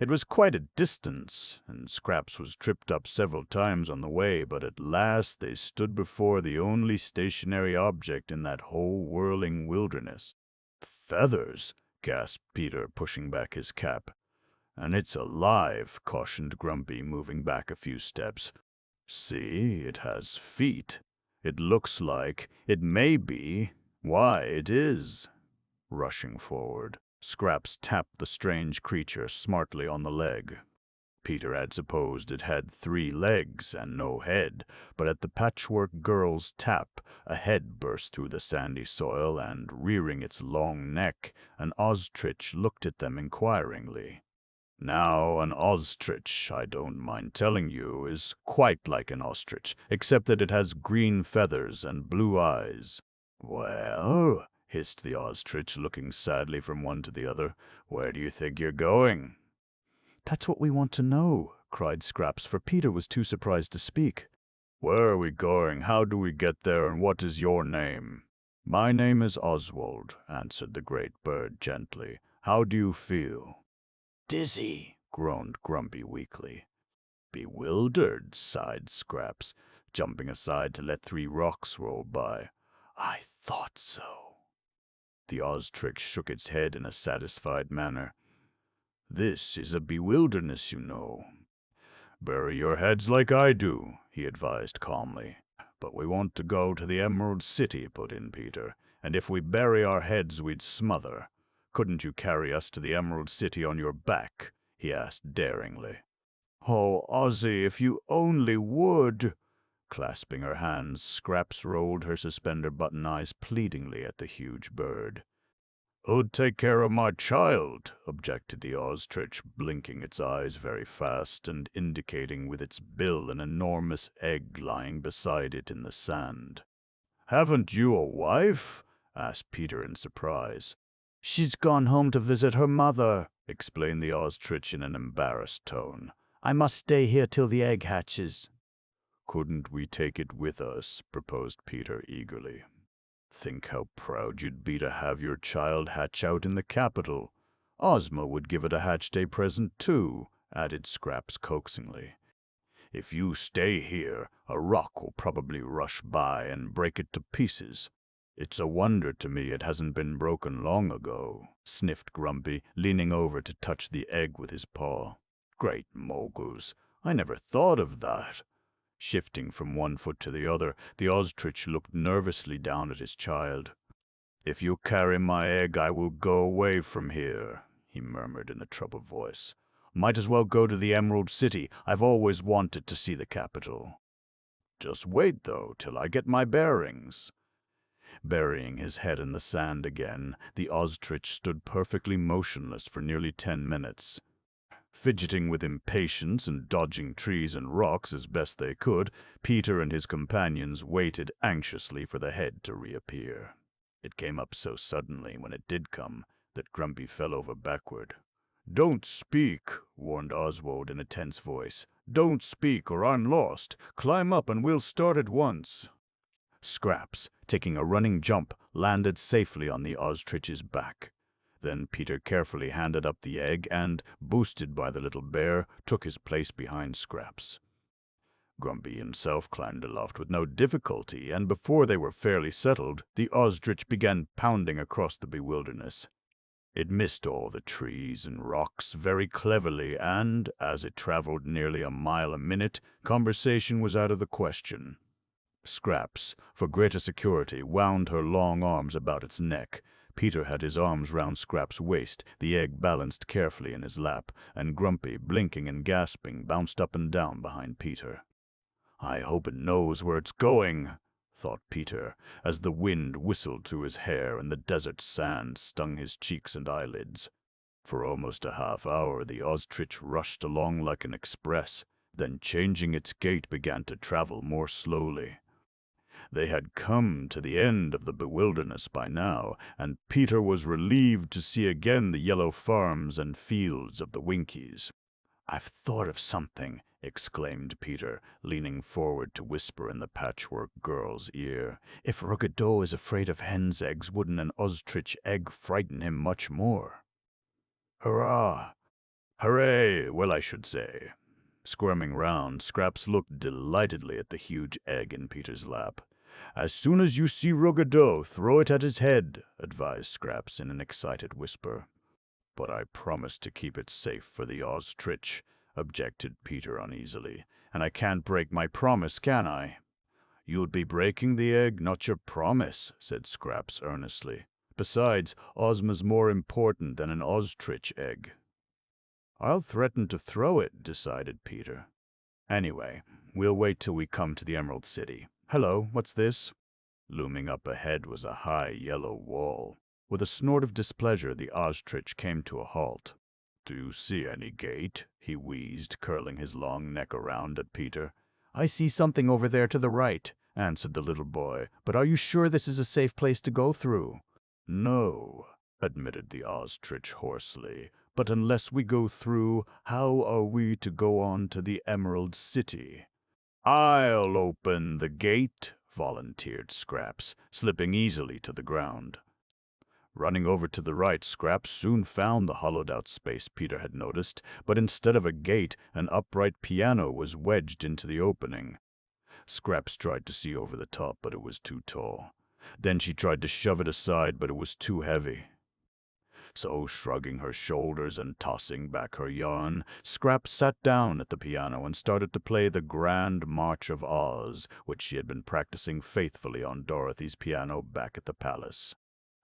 It was quite a distance, and Scraps was tripped up several times on the way, but at last they stood before the only stationary object in that whole whirling wilderness. Feathers, gasped Peter, pushing back his cap. And it's alive, cautioned Grumpy, moving back a few steps. See, it has feet. It looks like, it may be, why, it is. Rushing forward, Scraps tapped the strange creature smartly on the leg. Peter had supposed it had 3 legs and no head, but at the Patchwork Girl's tap, a head burst through the sandy soil, and, rearing its long neck, an ostrich looked at them inquiringly. Now, an ostrich, I don't mind telling you, is quite like an ostrich, except that it has green feathers and blue eyes. Well, hissed the ostrich, looking sadly from one to the other, where do you think you're going? That's what we want to know, cried Scraps, for Peter was too surprised to speak. Where are we going? How do we get there? And what is your name? My name is Oswald, answered the great bird gently. How do you feel? Dizzy, groaned Grumpy weakly. Bewildered, sighed Scraps, jumping aside to let 3 rocks roll by. I thought so. The Ostrich shook its head in a satisfied manner. "This is a bewilderness, you know." "Bury your heads like I do," he advised calmly. "But we want to go to the Emerald City," put in Peter. "And if we bury our heads, we'd smother. Couldn't you carry us to the Emerald City on your back?" he asked daringly. "Oh, Ozzy, if you only would!" Clasping her hands, Scraps rolled her suspender-button eyes pleadingly at the huge bird. "Who'd take care of my child?" objected the Ostrich, blinking its eyes very fast and indicating with its bill an enormous egg lying beside it in the sand. "Haven't you a wife?" asked Peter in surprise. "She's gone home to visit her mother," explained the Ostrich in an embarrassed tone. "I must stay here till the egg hatches." "Couldn't we take it with us?" proposed Peter eagerly. "Think how proud you'd be to have your child hatch out in the capital. Ozma would give it a hatch day present too," added Scraps coaxingly. "If you stay here, a rock will probably rush by and break it to pieces. It's a wonder to me it hasn't been broken long ago," sniffed Grumpy, leaning over to touch the egg with his paw. "Great moguls, I never thought of that." Shifting from one foot to the other, the Ostrich looked nervously down at his child. "If you carry my egg, I will go away from here," he murmured in a troubled voice. "Might as well go to the Emerald City. I've always wanted to see the capital." "Just wait, though, till I get my bearings." Burying his head in the sand again, the Ostrich stood perfectly motionless for nearly 10 minutes. Fidgeting with impatience and dodging trees and rocks as best they could, Peter and his companions waited anxiously for the head to reappear. It came up so suddenly when it did come that Grumpy fell over backward. "Don't speak," warned Oswald in a tense voice. "Don't speak or I'm lost. Climb up and we'll start at once." Scraps, taking a running jump, landed safely on the Ostrich's back. Then Peter carefully handed up the egg and, boosted by the little bear, took his place behind Scraps. Grumpy himself climbed aloft with no difficulty, and before they were fairly settled, the Ostrich began pounding across the bewilderness. It missed all the trees and rocks very cleverly, and, as it traveled nearly a mile a minute, conversation was out of the question. Scraps, for greater security, wound her long arms about its neck. Peter had his arms round Scraps' waist, the egg balanced carefully in his lap, and Grumpy, blinking and gasping, bounced up and down behind Peter. "I hope it knows where it's going," thought Peter, as the wind whistled through his hair and the desert sand stung his cheeks and eyelids. For almost a half hour the Ostrich rushed along like an express, then changing its gait began to travel more slowly. They had come to the end of the bewilderness by now, and Peter was relieved to see again the yellow farms and fields of the Winkies. "I've thought of something," exclaimed Peter, leaning forward to whisper in the Patchwork Girl's ear. "If Ruggedo is afraid of hen's eggs, wouldn't an Ostrich egg frighten him much more?" "Hurrah! Hooray, well, I should say." Squirming round, Scraps looked delightedly at the huge egg in Peter's lap. "As soon as you see Ruggedo, throw it at his head," advised Scraps in an excited whisper. "But I promised to keep it safe for the Ostrich," objected Peter uneasily. "And I can't break my promise, can I?" "You'd be breaking the egg, not your promise," said Scraps earnestly. "Besides, Ozma's more important than an Ostrich egg." "I'll threaten to throw it," decided Peter. "Anyway, we'll wait till we come to the Emerald City. Hello, what's this?" Looming up ahead was a high yellow wall. With a snort of displeasure, the Ostrich came to a halt. "Do you see any gate?" he wheezed, curling his long neck around at Peter. "I see something over there to the right," answered the little boy. "But are you sure this is a safe place to go through?" "No," admitted the Ostrich hoarsely. "But unless we go through, how are we to go on to the Emerald City?" "I'll open the gate," volunteered Scraps, slipping easily to the ground. Running over to the right, Scraps soon found the hollowed-out space Peter had noticed, but instead of a gate, an upright piano was wedged into the opening. Scraps tried to see over the top, but it was too tall. Then she tried to shove it aside, but it was too heavy. So, shrugging her shoulders and tossing back her yarn, Scraps sat down at the piano and started to play the Grand March of Oz, which she had been practicing faithfully on Dorothy's piano back at the palace.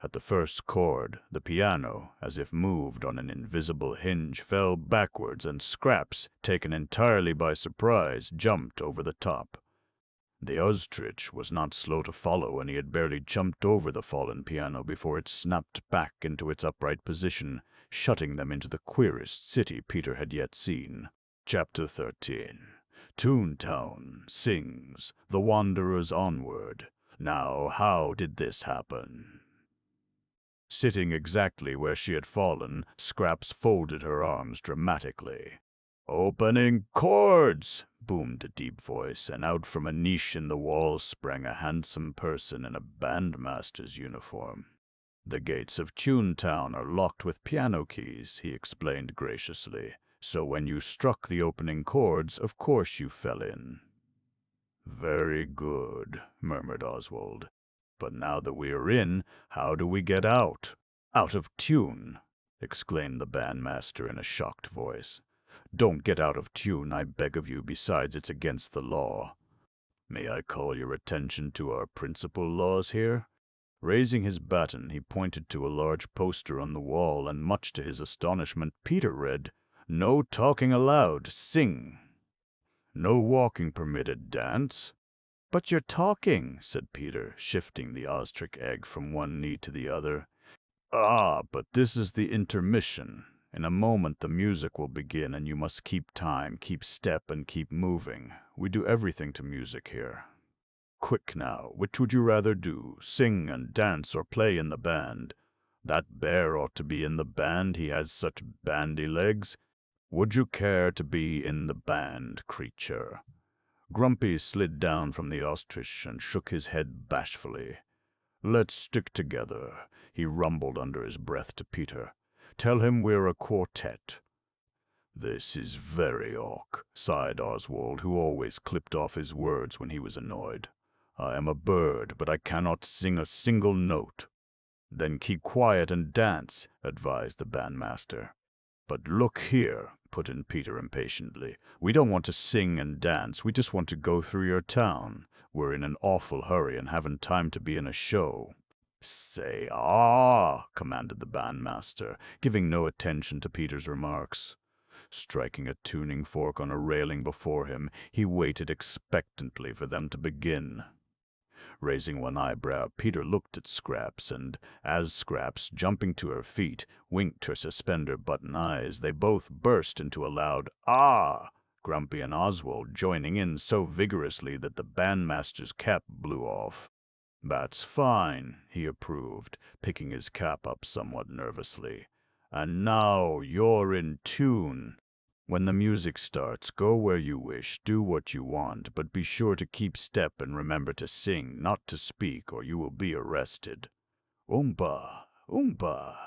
At the first chord, the piano, as if moved on an invisible hinge, fell backwards, and Scraps, taken entirely by surprise, jumped over the top. The ostrich was not slow to follow, and he had barely jumped over the fallen piano before it snapped back into its upright position, shutting them into the queerest city Peter had yet seen. Chapter 13. Toontown sings The Wanderers Onward. Now, how did this happen? Sitting exactly where she had fallen, Scraps folded her arms dramatically. "Opening chords!" boomed a deep voice, and out from a niche in the wall sprang a handsome person in a bandmaster's uniform. "The gates of Toontown are locked with piano keys," he explained graciously. "So when you struck the opening chords, of course you fell in." "Very good," murmured Oswald. "But now that we are in, how do we get out?" "Out of tune!" exclaimed the bandmaster in a shocked voice. "Don't get out of tune, I beg of you. Besides, it's against the law." "May I call your attention to our principal laws here?" Raising his baton, he pointed to a large poster on the wall, and much to his astonishment, Peter read, "No talking allowed. Sing." "No walking permitted. Dance." "But you're talking," said Peter, shifting the ostrich egg from one knee to the other. "Ah, but this is the intermission. In a moment the music will begin, and you must keep time, keep step, and keep moving. We do everything to music here. Quick now, which would you rather do, sing and dance or play in the band? That bear ought to be in the band, he has such bandy legs. Would you care to be in the band, creature?" Grumpy slid down from the ostrich and shook his head bashfully. "Let's stick together," he rumbled under his breath to Peter. "Tell him we're a quartet." "This is very awk," sighed Oswald, who always clipped off his words when he was annoyed. "I am a bird, but I cannot sing a single note." "Then keep quiet and dance," advised the bandmaster. "But look here," put in Peter impatiently. "We don't want to sing and dance. We just want to go through your town. We're in an awful hurry and haven't time to be in a show." "Say ah!" commanded the bandmaster, giving no attention to Peter's remarks. Striking a tuning fork on a railing before him, he waited expectantly for them to begin. Raising one eyebrow, Peter looked at Scraps, and as Scraps, jumping to her feet, winked her suspender-button eyes, they both burst into a loud "Ah!" Grumpy and Oswald joining in so vigorously that the bandmaster's cap blew off. "That's fine," he approved, picking his cap up somewhat nervously. "And now you're in tune. When the music starts, go where you wish, do what you want, but be sure to keep step and remember to sing, not to speak, or you will be arrested. Oompa, oompa."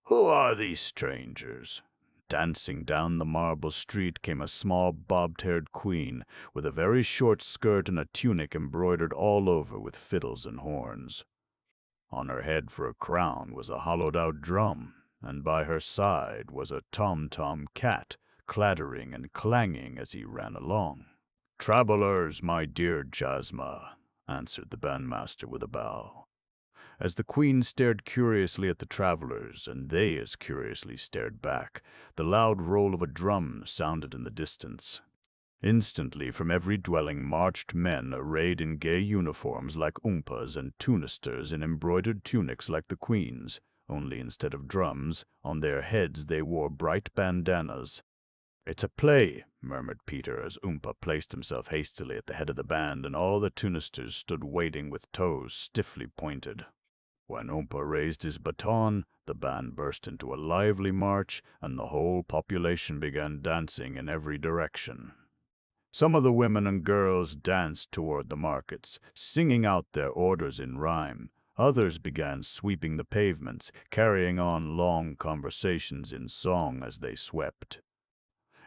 "Who are these strangers?" Dancing down the marble street came a small bobbed-haired queen with a very short skirt and a tunic embroidered all over with fiddles and horns. On her head for a crown was a hollowed-out drum, and by her side was a tom-tom cat, clattering and clanging as he ran along. "Travelers, my dear Jasma," answered the bandmaster with a bow. As the queen stared curiously at the travelers, and they as curiously stared back, the loud roll of a drum sounded in the distance. Instantly from every dwelling marched men arrayed in gay uniforms like oompas and tunisters in embroidered tunics like the queen's, only instead of drums, on their heads they wore bright bandanas. "It's a play," murmured Peter as Oompa placed himself hastily at the head of the band, and all the tunisters stood waiting with toes stiffly pointed. When Oompa raised his baton, the band burst into a lively march, and the whole population began dancing in every direction. Some of the women and girls danced toward the markets, singing out their orders in rhyme. Others began sweeping the pavements, carrying on long conversations in song as they swept.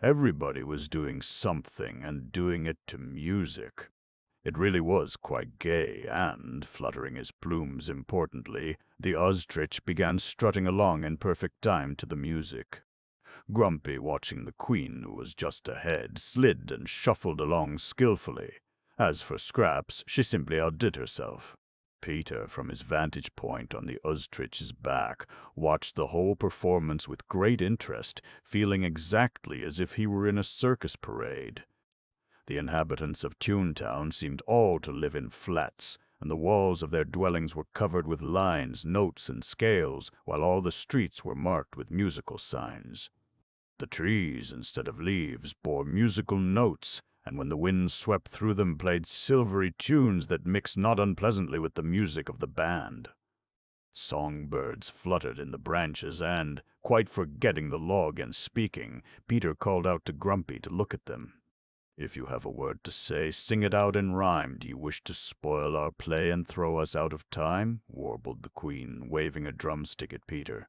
Everybody was doing something, and doing it to music. It really was quite gay, and, fluttering his plumes importantly, the ostrich began strutting along in perfect time to the music. Grumpy, watching the queen, who was just ahead, slid and shuffled along skillfully. As for Scraps, she simply outdid herself. Peter, from his vantage point on the ostrich's back, watched the whole performance with great interest, feeling exactly as if he were in a circus parade. The inhabitants of Toontown seemed all to live in flats, and the walls of their dwellings were covered with lines, notes, and scales, while all the streets were marked with musical signs. The trees, instead of leaves, bore musical notes, and when the wind swept through them played silvery tunes that mixed not unpleasantly with the music of the band. Songbirds fluttered in the branches and, quite forgetting the law against speaking, Peter called out to Grumpy to look at them. "If you have a word to say, sing it out in rhyme. Do you wish to spoil our play and throw us out of time?" warbled the queen, waving a drumstick at Peter.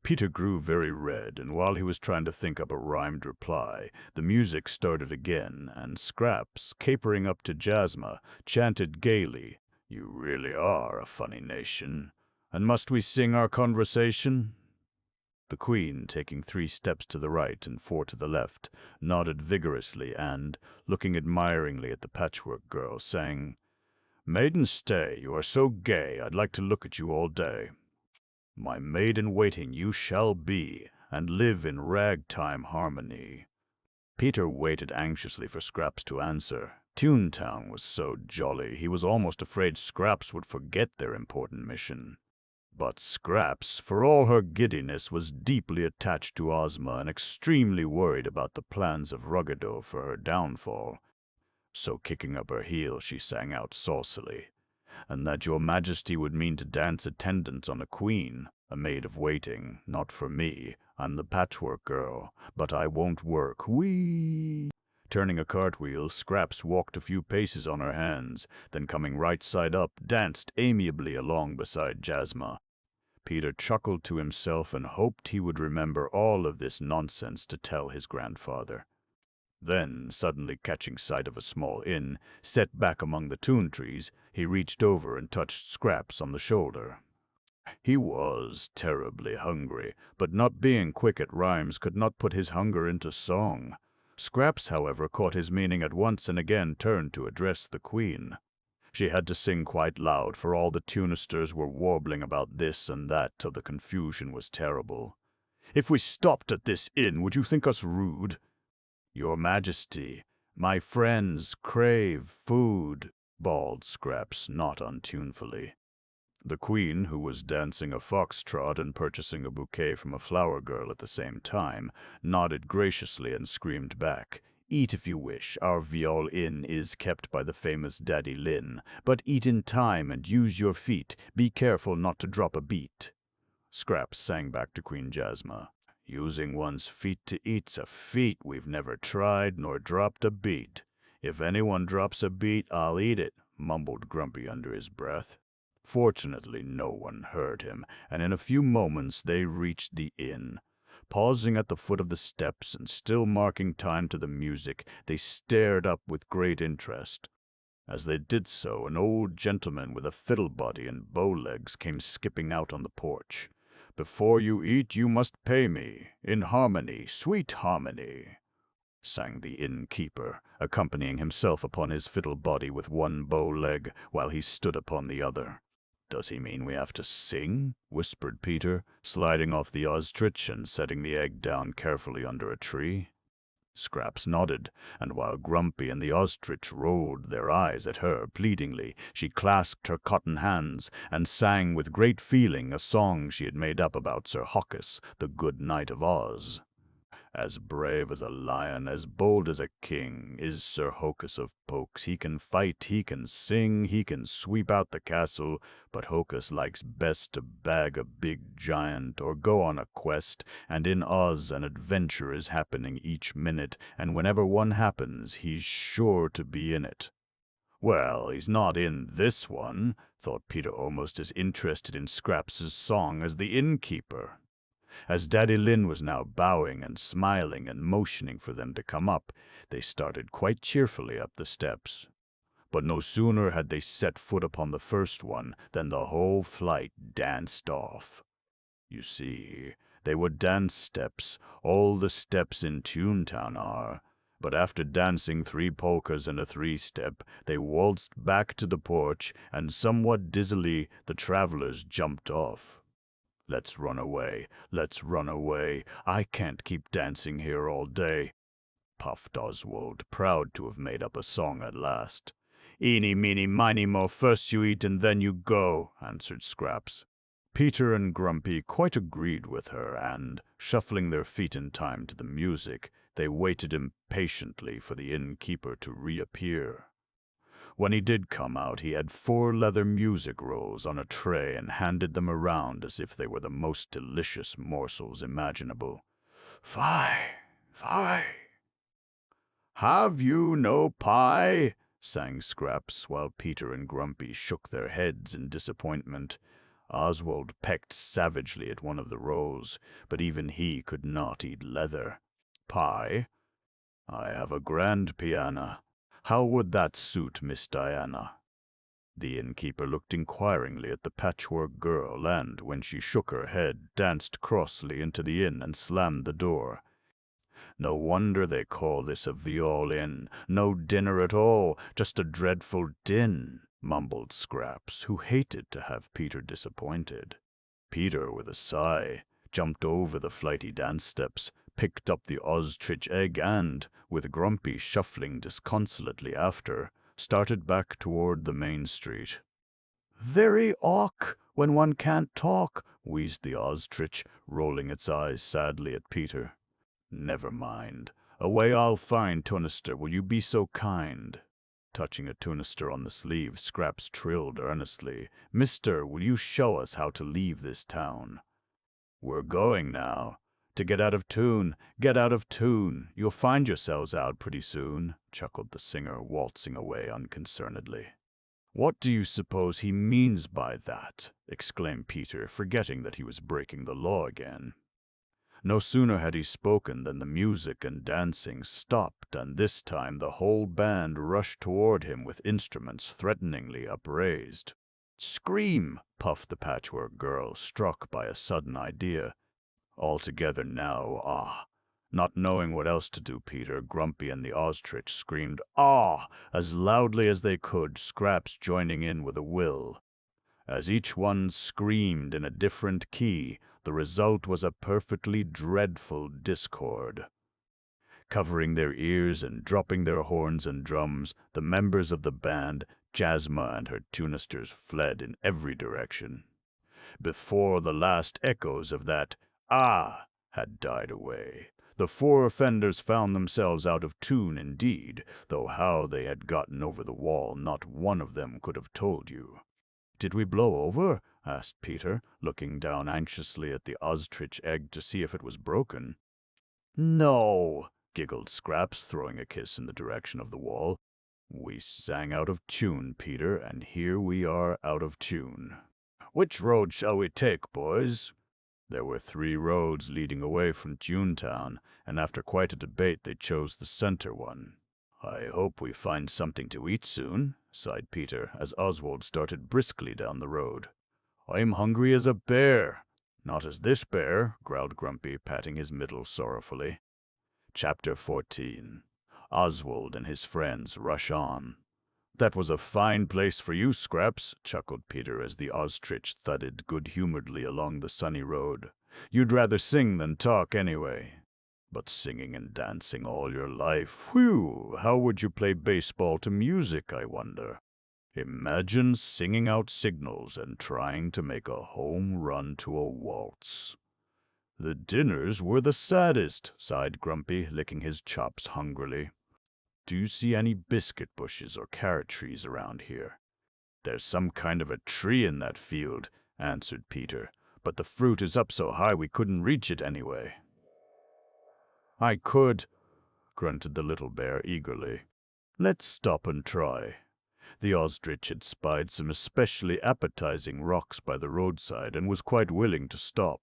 Peter grew very red, and while he was trying to think up a rhymed reply, the music started again, and Scraps, capering up to Jasma, chanted gaily, "You really are a funny nation. And must we sing our conversation?" The queen, taking 3 steps to the right and 4 to the left, nodded vigorously and, looking admiringly at the patchwork girl, sang, "Maiden, stay, you are so gay, I'd like to look at you all day. My maid-in-waiting you shall be, and live in ragtime harmony." Peter waited anxiously for Scraps to answer. Toontown was so jolly, he was almost afraid Scraps would forget their important mission. But Scraps, for all her giddiness, was deeply attached to Ozma and extremely worried about the plans of Ruggedo for her downfall. So kicking up her heels, she sang out saucily, "And that your majesty would mean to dance attendance on a queen, a maid-of-waiting, not for me. I'm the patchwork girl, but I won't work. Whee!" Turning a cartwheel, Scraps walked a few paces on her hands, then coming right side up, danced amiably along beside Jasma. Peter chuckled to himself and hoped he would remember all of this nonsense to tell his grandfather. Then, suddenly catching sight of a small inn, set back among the toon trees, he reached over and touched Scraps on the shoulder. He was terribly hungry, but not being quick at rhymes could not put his hunger into song. Scraps, however, caught his meaning at once and again turned to address the queen. She had to sing quite loud, for all the tunisters were warbling about this and that till the confusion was terrible. "If we stopped at this inn, would you think us rude?" "Your Majesty, my friends crave food," bawled Scraps not untunefully. The queen, who was dancing a foxtrot and purchasing a bouquet from a flower girl at the same time, nodded graciously and screamed back, "Eat if you wish. Our Viol Inn is kept by the famous Daddy Lin, but eat in time and use your feet. Be careful not to drop a beat." Scraps sang back to Queen Jasma, "Using one's feet to eat's a feat we've never tried nor dropped a beat. If anyone drops a beat, I'll eat it," mumbled Grumpy under his breath. Fortunately, no one heard him, and in a few moments they reached the inn. Pausing at the foot of the steps and still marking time to the music, they stared up with great interest. As they did so, an old gentleman with a fiddle body and bow legs came skipping out on the porch. "Before you eat, you must pay me. In harmony, sweet harmony," sang the innkeeper, accompanying himself upon his fiddle body with one bow leg, while he stood upon the other. "Does he mean we have to sing?" whispered Peter, sliding off the ostrich and setting the egg down carefully under a tree. Scraps nodded, and while Grumpy and the ostrich rolled their eyes at her pleadingly, she clasped her cotton hands and sang with great feeling a song she had made up about Sir Hokus, the good knight of Oz. "As brave as a lion, as bold as a king, is Sir Hokus of Pokes. He can fight, he can sing, he can sweep out the castle, but Hokus likes best to bag a big giant or go on a quest, and in Oz an adventure is happening each minute, and whenever one happens, he's sure to be in it." "Well, he's not in this one," thought Peter, almost as interested in Scraps's song as the innkeeper. As Daddy Lin was now bowing and smiling and motioning for them to come up, they started quite cheerfully up the steps. But no sooner had they set foot upon the first one than the whole flight danced off. You see, they were dance steps, all the steps in Toontown are. But after dancing 3 polkas and a 3-step, they waltzed back to the porch, and somewhat dizzily the travelers jumped off. "Let's run away, let's run away. I can't keep dancing here all day," puffed Oswald, proud to have made up a song at last. "Eeny, meeny, miny, mo, first you eat and then you go," answered Scraps. Peter and Grumpy quite agreed with her, and, shuffling their feet in time to the music, they waited impatiently for the innkeeper to reappear. When he did come out, he had 4 leather music rolls on a tray and handed them around as if they were the most delicious morsels imaginable. "Fie! Fie!" "Have you no pie?" sang Scraps, while Peter and Grumpy shook their heads in disappointment. Oswald pecked savagely at one of the rolls, but even he could not eat leather. "Pie? I have a grand piano. How would that suit Miss Diana?" The innkeeper looked inquiringly at the patchwork girl and, when she shook her head, danced crossly into the inn and slammed the door. "No wonder they call this a viol-inn. No dinner at all, just a dreadful din," mumbled Scraps, who hated to have Peter disappointed. Peter, with a sigh, jumped over the flighty dance steps, picked up the ostrich egg and, with Grumpy shuffling disconsolately after, started back toward the main street. "Very awk when one can't talk," wheezed the ostrich, rolling its eyes sadly at Peter. "Never mind. A way I'll find, Tunister, will you be so kind?" Touching a Tunister on the sleeve, Scraps trilled earnestly, "Mister, will you show us how to leave this town?" "We're going now. To get out of tune, get out of tune. You'll find yourselves out pretty soon," chuckled the singer, waltzing away unconcernedly. "What do you suppose he means by that?" exclaimed Peter, forgetting that he was breaking the law again. No sooner had he spoken than the music and dancing stopped, and this time the whole band rushed toward him with instruments threateningly upraised. "Scream!" puffed the patchwork girl, struck by a sudden idea. "All together now, ah!" Not knowing what else to do, Peter, Grumpy, and the ostrich screamed "ah!" as loudly as they could, Scraps joining in with a will. As each one screamed in a different key, the result was a perfectly dreadful discord. Covering their ears and dropping their horns and drums, the members of the band, Jasma and her tunisters, fled in every direction. Before the last echoes of that "ah" had died away, the 4 offenders found themselves out of tune indeed, though how they had gotten over the wall not one of them could have told you. "Did we blow over?" asked Peter, looking down anxiously at the ostrich egg to see if it was broken. "No," giggled Scraps, throwing a kiss in the direction of the wall. "We sang out of tune, Peter, and here we are out of tune. Which road shall we take, boys?" There were 3 roads leading away from Toontown, and after quite a debate they chose the center one. "I hope we find something to eat soon," sighed Peter, as Oswald started briskly down the road. "I'm hungry as a bear." "Not as this bear," growled Grumpy, patting his middle sorrowfully. Chapter 14. Oswald and his friends rush on. "That was a fine place for you, Scraps," chuckled Peter as the ostrich thudded good-humoredly along the sunny road. "You'd rather sing than talk anyway. But singing and dancing all your life, whew, how would you play baseball to music, I wonder? Imagine singing out signals and trying to make a home run to a waltz." "The dinners were the saddest," sighed Grumpy, licking his chops hungrily. "Do you see any biscuit bushes or carrot trees around here?" "There's some kind of a tree in that field," answered Peter, "but the fruit is up so high we couldn't reach it anyway." "I could," grunted the little bear eagerly. "Let's stop and try." The ostrich had spied some especially appetizing rocks by the roadside and was quite willing to stop.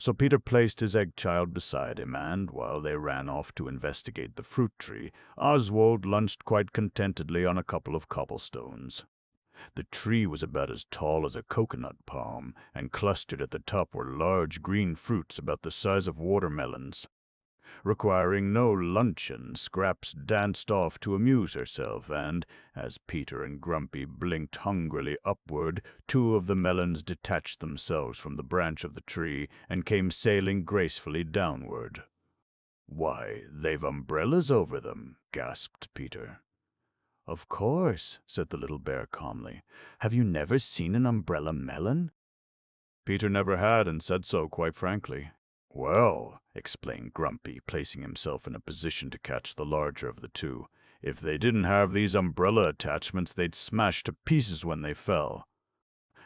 So Peter placed his egg child beside him, and, while they ran off to investigate the fruit tree, Oswald lunched quite contentedly on a couple of cobblestones. The tree was about as tall as a coconut palm, and clustered at the top were large green fruits about the size of watermelons. Requiring no luncheon, Scraps danced off to amuse herself, and, as Peter and Grumpy blinked hungrily upward, two of the melons detached themselves from the branch of the tree and came sailing gracefully downward. "Why, they've umbrellas over them," gasped Peter. Of course, said the little bear calmly. Have you never seen an umbrella melon? Peter never had, and said so quite frankly. "Well," explained Grumpy, placing himself in a position to catch the larger of the two, "if they didn't have these umbrella attachments, they'd smash to pieces when they fell.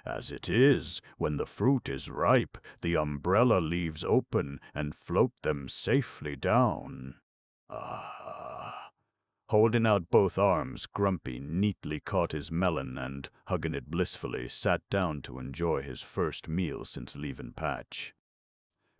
As it is, when the fruit is ripe, the umbrella leaves open and float them safely down." Ah! Holding out both arms, Grumpy neatly caught his melon and, hugging it blissfully, sat down to enjoy his first meal since leaving Patch.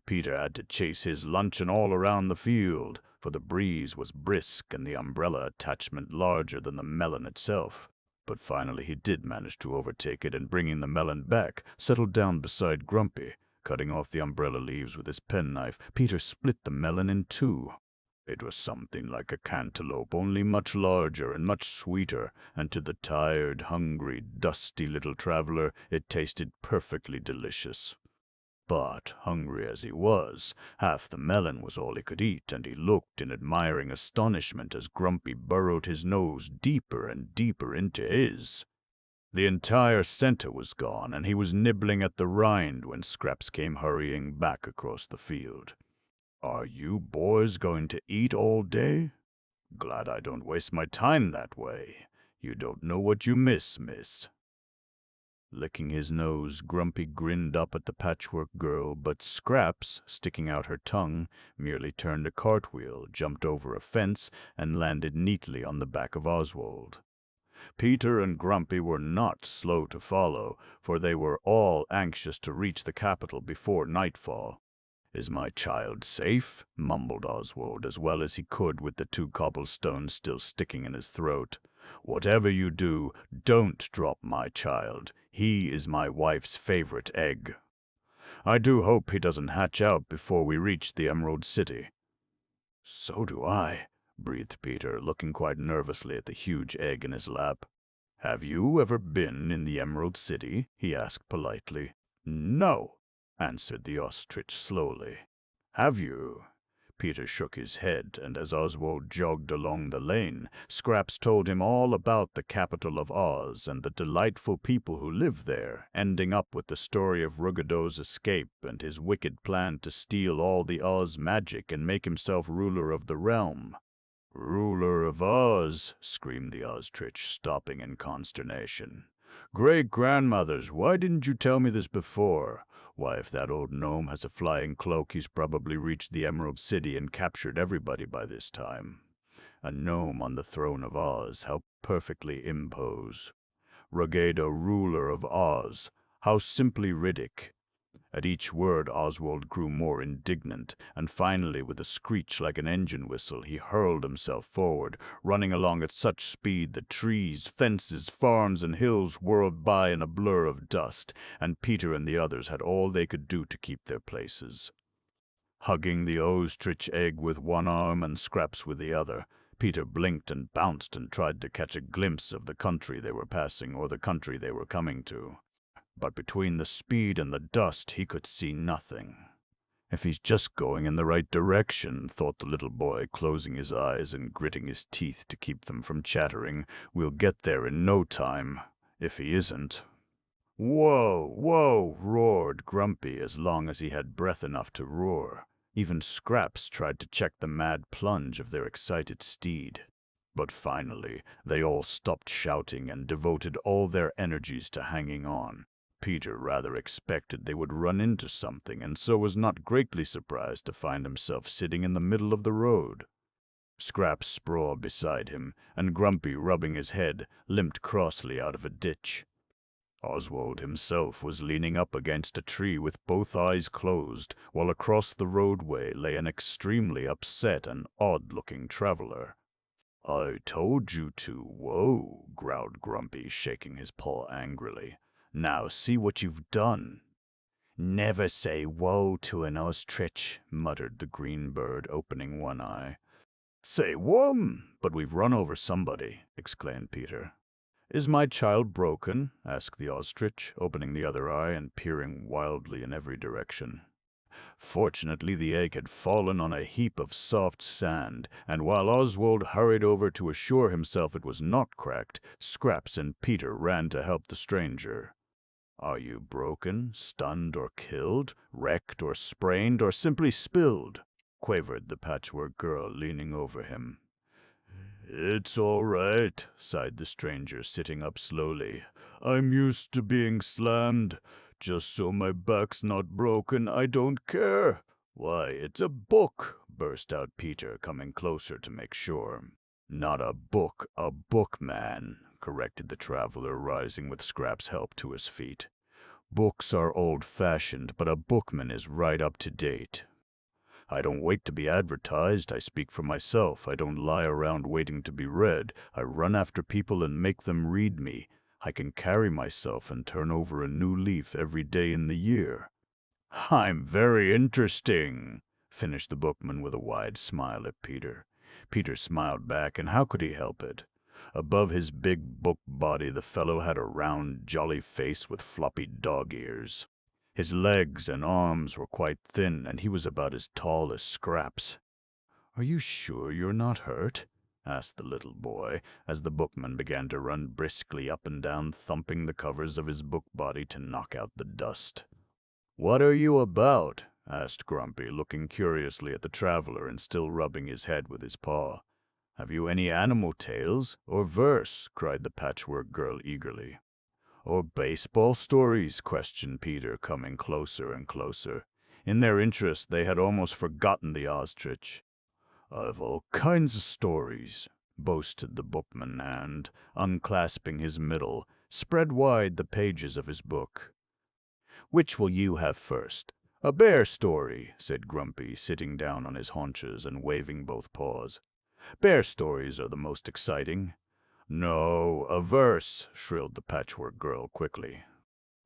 Peter had to chase his luncheon all around the field, for the breeze was brisk and the umbrella attachment larger than the melon itself. But finally he did manage to overtake it, and bringing the melon back, settled down beside Grumpy. Cutting off the umbrella leaves with his penknife, Peter split the melon in two. It was something like a cantaloupe, only much larger and much sweeter, and to the tired, hungry, dusty little traveler it tasted perfectly delicious. But, hungry as he was, half the melon was all he could eat, and he looked in admiring astonishment as Grumpy burrowed his nose deeper and deeper into his. The entire center was gone, and he was nibbling at the rind when Scraps came hurrying back across the field. "Are you boys going to eat all day? Glad I don't waste my time that way. You don't know what you miss. Licking his nose, Grumpy grinned up at the Patchwork Girl, but Scraps, sticking out her tongue, merely turned a cartwheel, jumped over a fence, and landed neatly on the back of Oswald. Peter and Grumpy were not slow to follow, for they were all anxious to reach the capital before nightfall. "Is my child safe?" mumbled Oswald, as well as he could with the two cobblestones still sticking in his throat. "Whatever you do, don't drop my child. He is my wife's favorite egg. I do hope he doesn't hatch out before we reach the Emerald City." "So do I," breathed Peter, looking quite nervously at the huge egg in his lap. "Have you ever been in the Emerald City?" he asked politely. "No," answered the ostrich slowly. "Have you?" Peter shook his head, and as Oswald jogged along the lane, Scraps told him all about the capital of Oz and the delightful people who live there, ending up with the story of Ruggedo's escape and his wicked plan to steal all the Oz magic and make himself ruler of the realm. "Ruler of Oz!" screamed the ostrich, stopping in consternation. "Great-grandmothers, why didn't you tell me this before? Why, if that old gnome has a flying cloak, he's probably reached the Emerald City and captured everybody by this time. A gnome on the throne of Oz, how perfectly impose. Ruggedo, ruler of Oz, how simply riddick." At each word Oswald grew more indignant, and finally, with a screech like an engine whistle, he hurled himself forward, running along at such speed that trees, fences, farms, and hills whirled by in a blur of dust, and Peter and the others had all they could do to keep their places. Hugging the ostrich egg with one arm and Scraps with the other, Peter blinked and bounced and tried to catch a glimpse of the country they were passing or the country they were coming to. But between the speed and the dust he could see nothing. "If he's just going in the right direction," thought the little boy, closing his eyes and gritting his teeth to keep them from chattering, "we'll get there in no time, if he isn't." "Whoa, whoa!" roared Grumpy as long as he had breath enough to roar. Even Scraps tried to check the mad plunge of their excited steed. But finally, they all stopped shouting and devoted all their energies to hanging on. Peter rather expected they would run into something, and so was not greatly surprised to find himself sitting in the middle of the road. Scraps sprawled beside him, and Grumpy, rubbing his head, limped crossly out of a ditch. Oswald himself was leaning up against a tree with both eyes closed, while across the roadway lay an extremely upset and odd-looking traveler. "I told you to, whoa," growled Grumpy, shaking his paw angrily. "Now see what you've done." "Never say whoa to an ostrich," muttered the green bird, opening one eye. "Say whum, but we've run over somebody," exclaimed Peter. "Is my child broken?" asked the ostrich, opening the other eye and peering wildly in every direction. Fortunately, the egg had fallen on a heap of soft sand, and while Oswald hurried over to assure himself it was not cracked, Scraps and Peter ran to help the stranger. "Are you broken, stunned, or killed, wrecked, or sprained, or simply spilled?" quavered the Patchwork Girl, leaning over him. "It's all right," sighed the stranger, sitting up slowly. "I'm used to being slammed. Just so my back's not broken, I don't care." "Why, it's a book," burst out Peter, coming closer to make sure. "Not a book, a bookman," corrected the traveler, rising with Scrap's help to his feet. "Books are old-fashioned, but a bookman is right up to date. I don't wait to be advertised. I speak for myself. I don't lie around waiting to be read. I run after people and make them read me. I can carry myself and turn over a new leaf every day in the year." "I'm very interesting," finished the bookman with a wide smile at Peter. Peter smiled back, and how could he help it? Above his big book body, the fellow had a round, jolly face with floppy dog ears. His legs and arms were quite thin, and he was about as tall as Scraps. "Are you sure you're not hurt?" asked the little boy, as the bookman began to run briskly up and down, thumping the covers of his book body to knock out the dust. "What are you about?" asked Grumpy, looking curiously at the traveler and still rubbing his head with his paw. "Have you any animal tales or verse?" cried the Patchwork Girl eagerly. "Or baseball stories?" questioned Peter, coming closer and closer. In their interest, they had almost forgotten the ostrich. "I've all kinds of stories," boasted the bookman, and, unclasping his middle, spread wide the pages of his book. "Which will you have first?" "A bear story," said Grumpy, sitting down on his haunches and waving both paws. "Bear stories are the most exciting." "No, a verse," shrilled the Patchwork Girl quickly.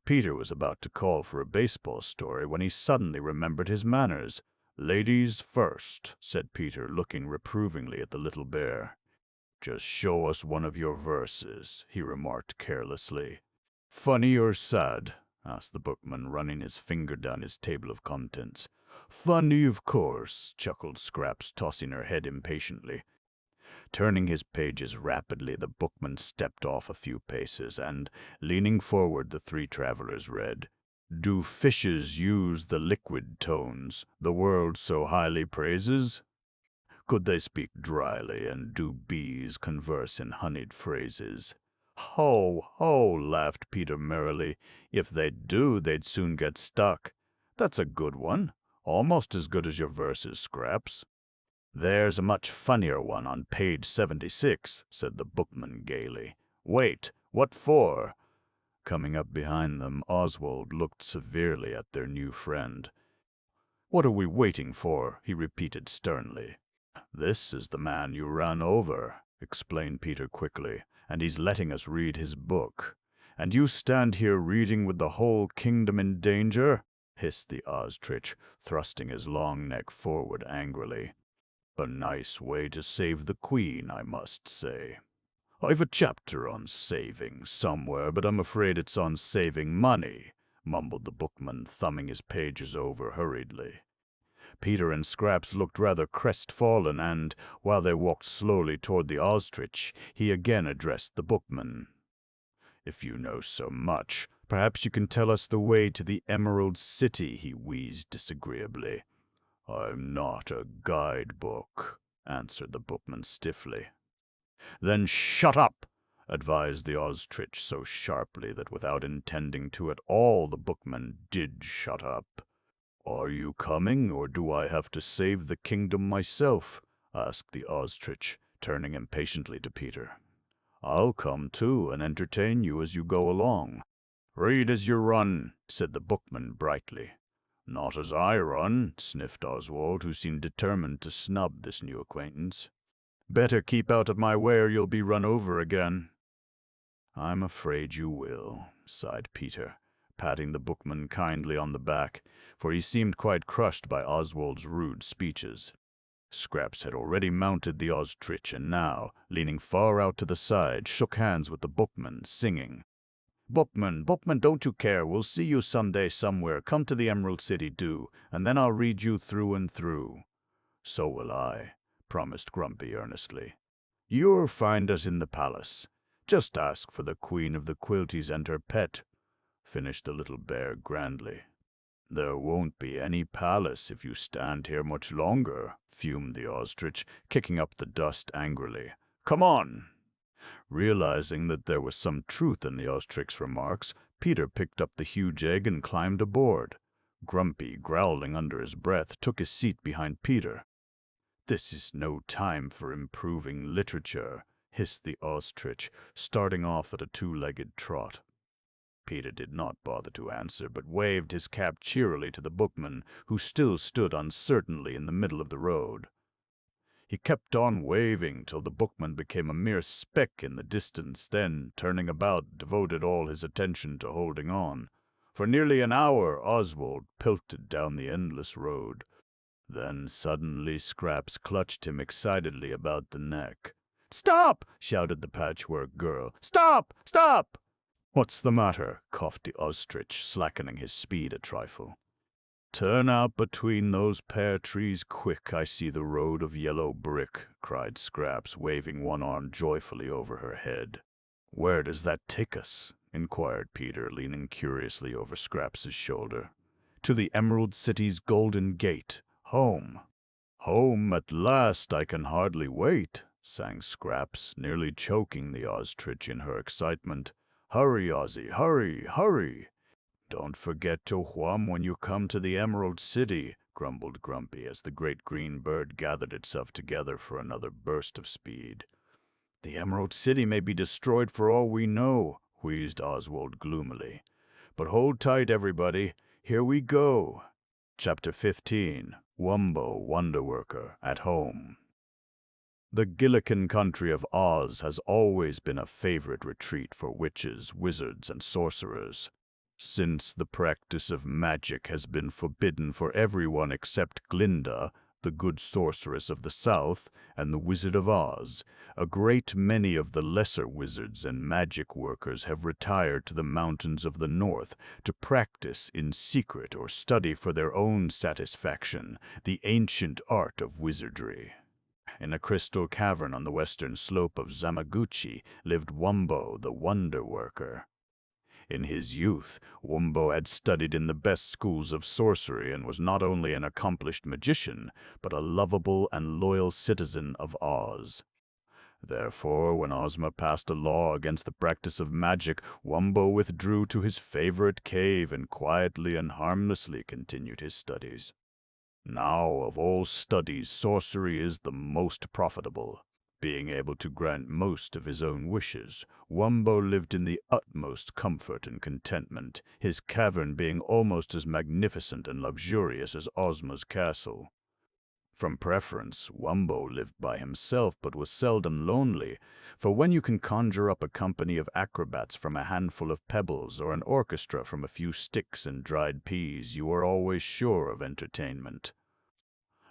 Peter was about to call for a baseball story when he suddenly remembered his manners. "Ladies first," said Peter, looking reprovingly at the little bear. "Just show us one of your verses," he remarked carelessly. "Funny or sad?" asked the bookman, running his finger down his table of contents. "Funny, of course," chuckled Scraps, tossing her head impatiently. Turning his pages rapidly, the bookman stepped off a few paces, and, leaning forward, the three travelers read, "Do fishes use the liquid tones the world so highly praises? Could they speak dryly, and do bees converse in honeyed phrases?" "Ho, ho," laughed Peter merrily. "If they do, they'd soon get stuck. That's a good one. Almost as good as your verses, Scraps." "There's a much funnier one on page 76, said the bookman gaily. "Wait, what for?" Coming up behind them, Oswald looked severely at their new friend. "What are we waiting for?" he repeated sternly. "This is the man you ran over," explained Peter quickly, "and he's letting us read his book. And you stand here reading with the whole kingdom in danger?" hissed the ostrich, thrusting his long neck forward angrily. "A nice way to save the Queen, I must say." "I've a chapter on saving somewhere, but I'm afraid it's on saving money," mumbled the bookman, thumbing his pages over hurriedly. Peter and Scraps looked rather crestfallen, and, while they walked slowly toward the ostrich, he again addressed the bookman. "If you know so much, perhaps you can tell us the way to the Emerald City," he wheezed disagreeably. "I'm not a guidebook," answered the bookman stiffly. "Then shut up," advised the ostrich so sharply that without intending to at all, the bookman did shut up. "Are you coming, or do I have to save the kingdom myself?" asked the ostrich, turning impatiently to Peter. "I'll come too and entertain you as you go along." "Read as you run," said the bookman brightly. "Not as I run," sniffed Oswald, who seemed determined to snub this new acquaintance. "Better keep out of my way or you'll be run over again." "I'm afraid you will," sighed Peter, patting the bookman kindly on the back, for he seemed quite crushed by Oswald's rude speeches. Scraps had already mounted the ostrich and now, leaning far out to the side, shook hands with the bookman, singing, Bookman, don't you care, we'll see you someday somewhere, come to the Emerald City, do, and then I'll read you through and through." "So will I," promised Grumpy earnestly. "You'll find us in the palace. Just ask for the Queen of the Quilties and her pet," finished the little bear grandly. "There won't be any palace if you stand here much longer," fumed the ostrich, kicking up the dust angrily. "Come on!" Realizing that there was some truth in the ostrich's remarks, Peter picked up the huge egg and climbed aboard. Grumpy, growling under his breath, took his seat behind Peter. "This is no time for improving literature," hissed the ostrich, starting off at a two-legged trot. Peter did not bother to answer, but waved his cap cheerily to the bookman, who still stood uncertainly in the middle of the road. He kept on waving till the bookman became a mere speck in the distance, then, turning about, devoted all his attention to holding on. For nearly an hour Oswald pelted down the endless road. Then suddenly Scraps clutched him excitedly about the neck. "Stop!" shouted the Patchwork Girl. "Stop! Stop!" "What's the matter?" coughed the ostrich, slackening his speed a trifle. "Turn out between those pear trees quick, I see the road of yellow brick," cried Scraps, waving one arm joyfully over her head. "Where does that take us?" inquired Peter, leaning curiously over Scraps's shoulder. "To the Emerald City's golden gate. Home." "Home at last, I can hardly wait," sang Scraps, nearly choking the ostrich in her excitement. "Hurry, Ozzy, hurry, hurry!" "Don't forget to whum when you come to the Emerald City," grumbled Grumpy as the great green bird gathered itself together for another burst of speed. "The Emerald City may be destroyed for all we know," wheezed Oswald gloomily. "But hold tight, everybody. Here we go." Chapter 15. Wumbo, Wonderworker, at Home. The Gillikin country of Oz has always been a favorite retreat for witches, wizards, and sorcerers. Since the practice of magic has been forbidden for everyone except Glinda, the good sorceress of the South, and the Wizard of Oz, a great many of the lesser wizards and magic workers have retired to the mountains of the North to practice in secret or study for their own satisfaction the ancient art of wizardry. In a crystal cavern on the western slope of Zamaguchi lived Wumbo, the Wonder Worker. In his youth, Wumbo had studied in the best schools of sorcery and was not only an accomplished magician, but a lovable and loyal citizen of Oz. Therefore, when Ozma passed a law against the practice of magic, Wumbo withdrew to his favorite cave and quietly and harmlessly continued his studies. Now, of all studies, sorcery is the most profitable. Being able to grant most of his own wishes, Wumbo lived in the utmost comfort and contentment, his cavern being almost as magnificent and luxurious as Ozma's castle. From preference, Wumbo lived by himself but was seldom lonely, for when you can conjure up a company of acrobats from a handful of pebbles or an orchestra from a few sticks and dried peas, you are always sure of entertainment.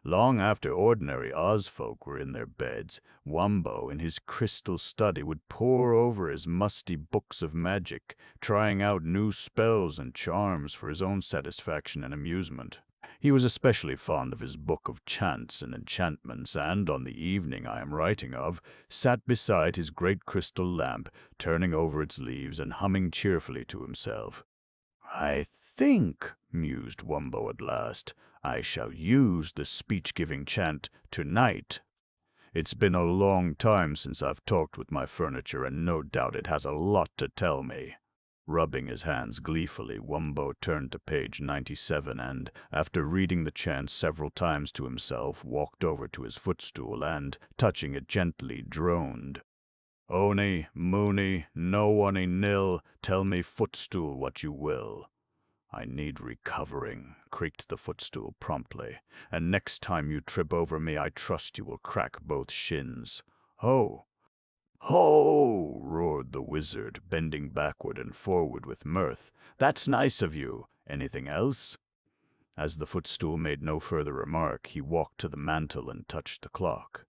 Long after ordinary Oz folk were in their beds, Wumbo, in his crystal study, would pore over his musty books of magic, trying out new spells and charms for his own satisfaction and amusement. He was especially fond of his book of chants and enchantments, and, on the evening I am writing of, sat beside his great crystal lamp, turning over its leaves and humming cheerfully to himself. "I think," mused Wumbo at last, "I shall use the speech-giving chant tonight. It's been a long time since I've talked with my furniture, and no doubt it has a lot to tell me." Rubbing his hands gleefully, Wumbo turned to page 97 and, after reading the chant several times to himself, walked over to his footstool and, touching it gently, droned. Oni, moony, no oney nil, tell me footstool what you will. I need recovering, creaked the footstool promptly, and next time you trip over me I trust you will crack both shins. Ho! Ho! Roared the wizard, bending backward and forward with mirth. That's nice of you. Anything else? As the footstool made no further remark, he walked to the mantel and touched the clock.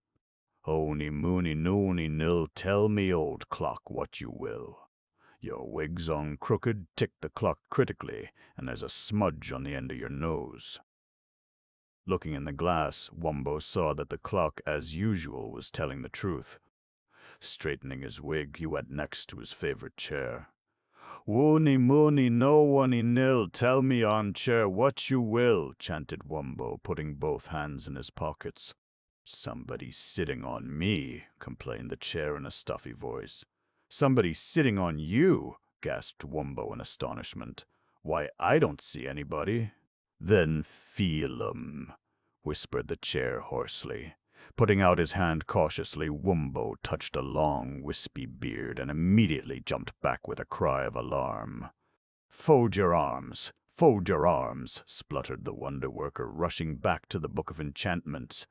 Hony moony noony nil, tell me, old clock, what you will. Your wig's on crooked, tick the clock critically, and there's a smudge on the end of your nose. Looking in the glass, Wumbo saw that the clock, as usual, was telling the truth. Straightening his wig, he went next to his favorite chair. Woony moony no oney nil, tell me, armchair, what you will, chanted Wumbo, putting both hands in his pockets. Somebody's sitting on me, complained the chair in a stuffy voice. Somebody's sitting on you, gasped Wumbo in astonishment. Why, I don't see anybody. Then feel 'em, whispered the chair hoarsely. Putting out his hand cautiously, Wumbo touched a long, wispy beard and immediately jumped back with a cry of alarm. Fold your arms, spluttered the wonder-worker, rushing back to the Book of Enchantments.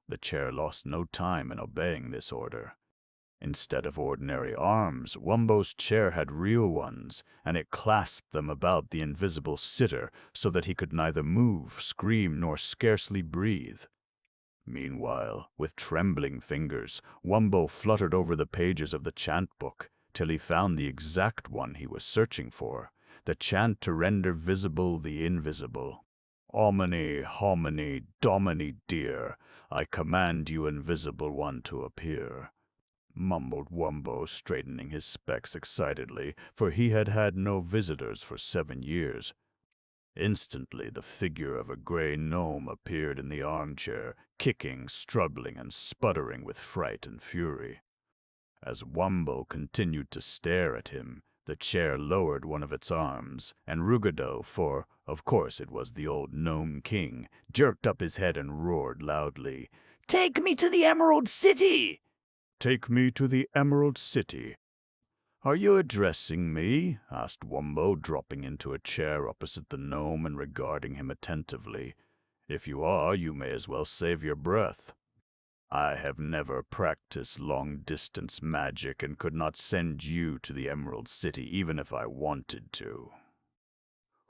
The chair lost no time in obeying this order. Instead of ordinary arms, Wumbo's chair had real ones, and it clasped them about the invisible sitter so that he could neither move, scream, nor scarcely breathe. Meanwhile, with trembling fingers, Wumbo fluttered over the pages of the chant book till he found the exact one he was searching for, the chant to render visible the invisible. Omni, hominy, domini dear, I command you, invisible one, to appear, mumbled Wumbo, straightening his specs excitedly, for he had had no visitors for 7 years. Instantly the figure of a gray gnome appeared in the armchair, kicking, struggling, and sputtering with fright and fury. As Wumbo continued to stare at him, the chair lowered one of its arms, and Ruggedo, for, of course, it was the old Gnome King, jerked up his head and roared loudly, "Take me to the Emerald City!" "Take me to the Emerald City." "Are you addressing me?" asked Wumbo, dropping into a chair opposite the gnome and regarding him attentively. "If you are, you may as well save your breath. I have never practiced long-distance magic and could not send you to the Emerald City even if I wanted to."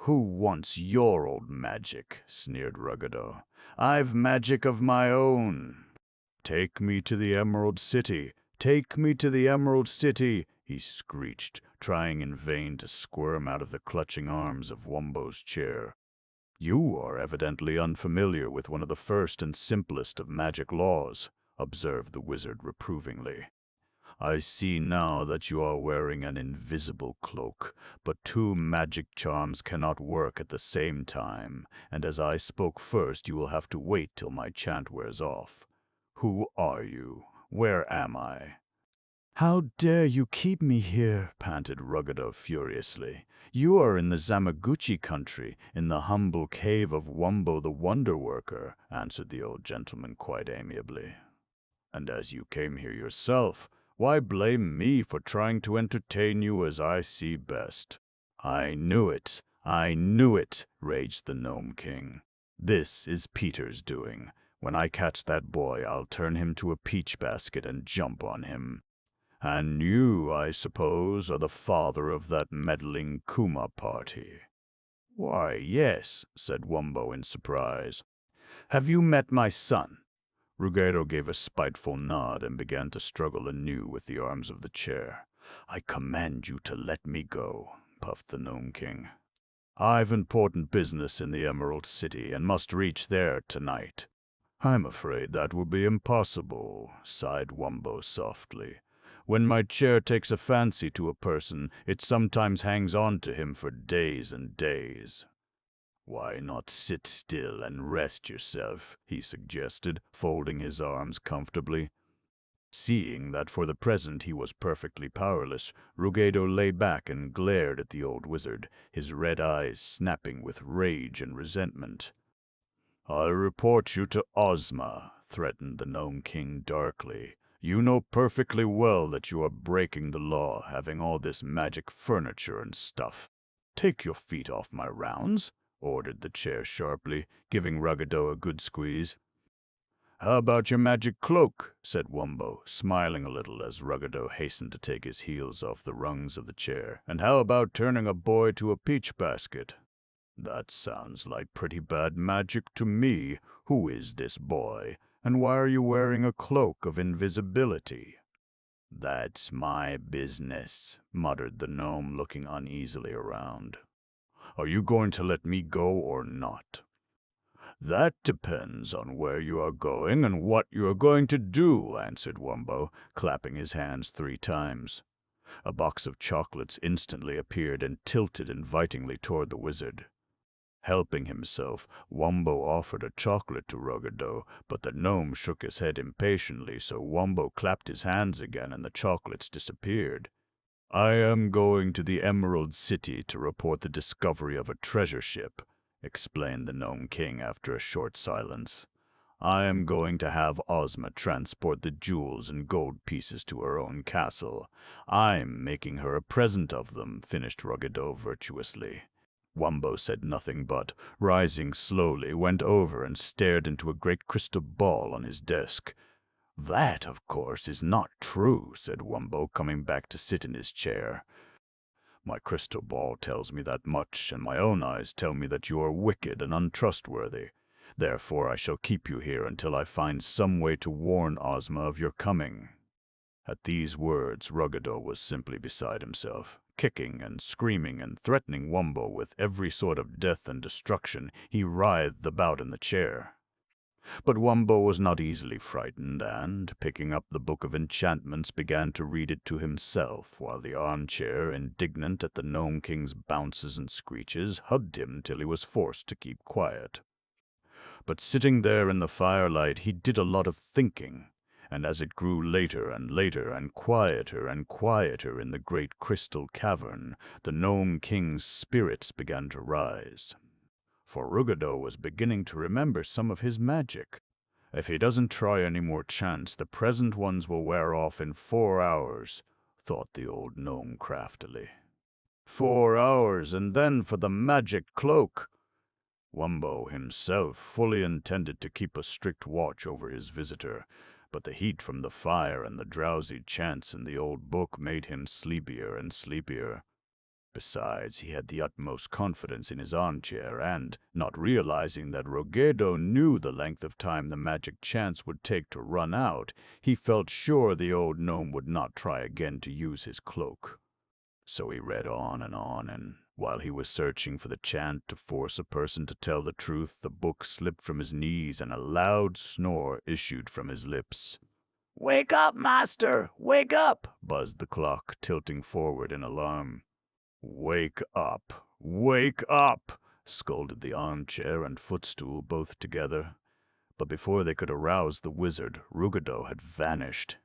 "Who wants your old magic?" sneered Ruggedo. "I've magic of my own." "Take me to the Emerald City! Take me to the Emerald City!" he screeched, trying in vain to squirm out of the clutching arms of Wumbo's chair. "You are evidently unfamiliar with one of the first and simplest of magic laws," observed the wizard reprovingly. "I see now that you are wearing an invisible cloak, but 2 magic charms cannot work at the same time, and as I spoke first, you will have to wait till my chant wears off. Who are you? Where am I?" "How dare you keep me here?" panted Ruggedo furiously. "You are in the Zamaguchi country, in the humble cave of Wumbo the Wonder-Worker," answered the old gentleman quite amiably. "And as you came here yourself, why blame me for trying to entertain you as I see best?" I knew it, raged the Gnome King. "This is Peter's doing. When I catch that boy, I'll turn him to a peach basket and jump on him. And you, I suppose, are the father of that meddling Kuma party." "Why, yes," said Wumbo in surprise. "Have you met my son?" Ruggedo gave a spiteful nod and began to struggle anew with the arms of the chair. "I command you to let me go," puffed the Gnome King. "I've important business in the Emerald City and must reach there tonight." "I'm afraid that will be impossible," sighed Wumbo softly. "When my chair takes a fancy to a person, it sometimes hangs on to him for days and days." "Why not sit still and rest yourself?" he suggested, folding his arms comfortably. Seeing that for the present he was perfectly powerless, Ruggedo lay back and glared at the old wizard, his red eyes snapping with rage and resentment. "I'll report you to Ozma," threatened the Gnome King darkly. You know perfectly well that you are breaking the law, having all this magic furniture and stuff. Take your feet off my rounds, ordered the chair sharply, giving Ruggedo a good squeeze. How about your magic cloak? Said Wumbo, smiling a little as Ruggedo hastened to take his heels off the rungs of the chair. And how about turning a boy to a peach basket? That sounds like pretty bad magic to me. Who is this boy? And why are you wearing a cloak of invisibility? That's my business, muttered the gnome, looking uneasily around. Are you going to let me go or not? That depends on where you are going and what you are going to do, answered Wumbo, clapping his hands 3 times. A box of chocolates instantly appeared and tilted invitingly toward the wizard. Helping himself, Wumbo offered a chocolate to Ruggedo, but the gnome shook his head impatiently, so Wumbo clapped his hands again and the chocolates disappeared. I am going to the Emerald City to report the discovery of a treasure ship, explained the Gnome King after a short silence. I am going to have Ozma transport the jewels and gold pieces to her own castle. I'm making her a present of them, finished Ruggedo virtuously. Wumbo said nothing but, rising slowly, went over and stared into a great crystal ball on his desk. That, of course, is not true, said Wumbo, coming back to sit in his chair. My crystal ball tells me that much, and my own eyes tell me that you are wicked and untrustworthy. Therefore I shall keep you here until I find some way to warn Ozma of your coming. At these words, Ruggedo was simply beside himself. Kicking and screaming and threatening Wumbo with every sort of death and destruction, he writhed about in the chair. But Wumbo was not easily frightened, and, picking up the book of enchantments, began to read it to himself, while the armchair, indignant at the Gnome King's bounces and screeches, hugged him till he was forced to keep quiet. But sitting there in the firelight, he did a lot of thinking, and as it grew later and quieter in the great crystal cavern, the Gnome King's spirits began to rise. For Ruggedo was beginning to remember some of his magic. If he doesn't try any more chants, the present ones will wear off in 4 hours, thought the old gnome craftily. 4 hours, and then for the magic cloak! Wumbo himself fully intended to keep a strict watch over his visitor, but the heat from the fire and the drowsy chants in the old book made him sleepier and sleepier. Besides, he had the utmost confidence in his armchair, and, not realizing that Ruggedo knew the length of time the magic chants would take to run out, he felt sure the old gnome would not try again to use his cloak. So he read on, and while he was searching for the chant to force a person to tell the truth, the book slipped from his knees and a loud snore issued from his lips. "Wake up, master! Wake up!" buzzed the clock, tilting forward in alarm. "Wake up! Wake up!" scolded the armchair and footstool both together. But before they could arouse the wizard, Ruggedo had vanished.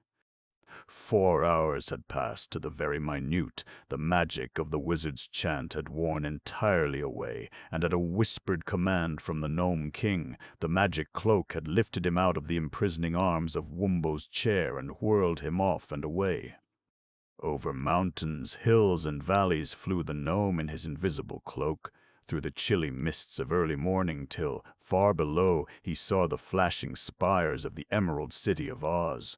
4 hours had passed to the very minute. The magic of the wizard's chant had worn entirely away, and at a whispered command from the Gnome King, the magic cloak had lifted him out of the imprisoning arms of Wumbo's chair and whirled him off and away. Over mountains, hills, and valleys flew the gnome in his invisible cloak, through the chilly mists of early morning till, far below, he saw the flashing spires of the Emerald City of Oz.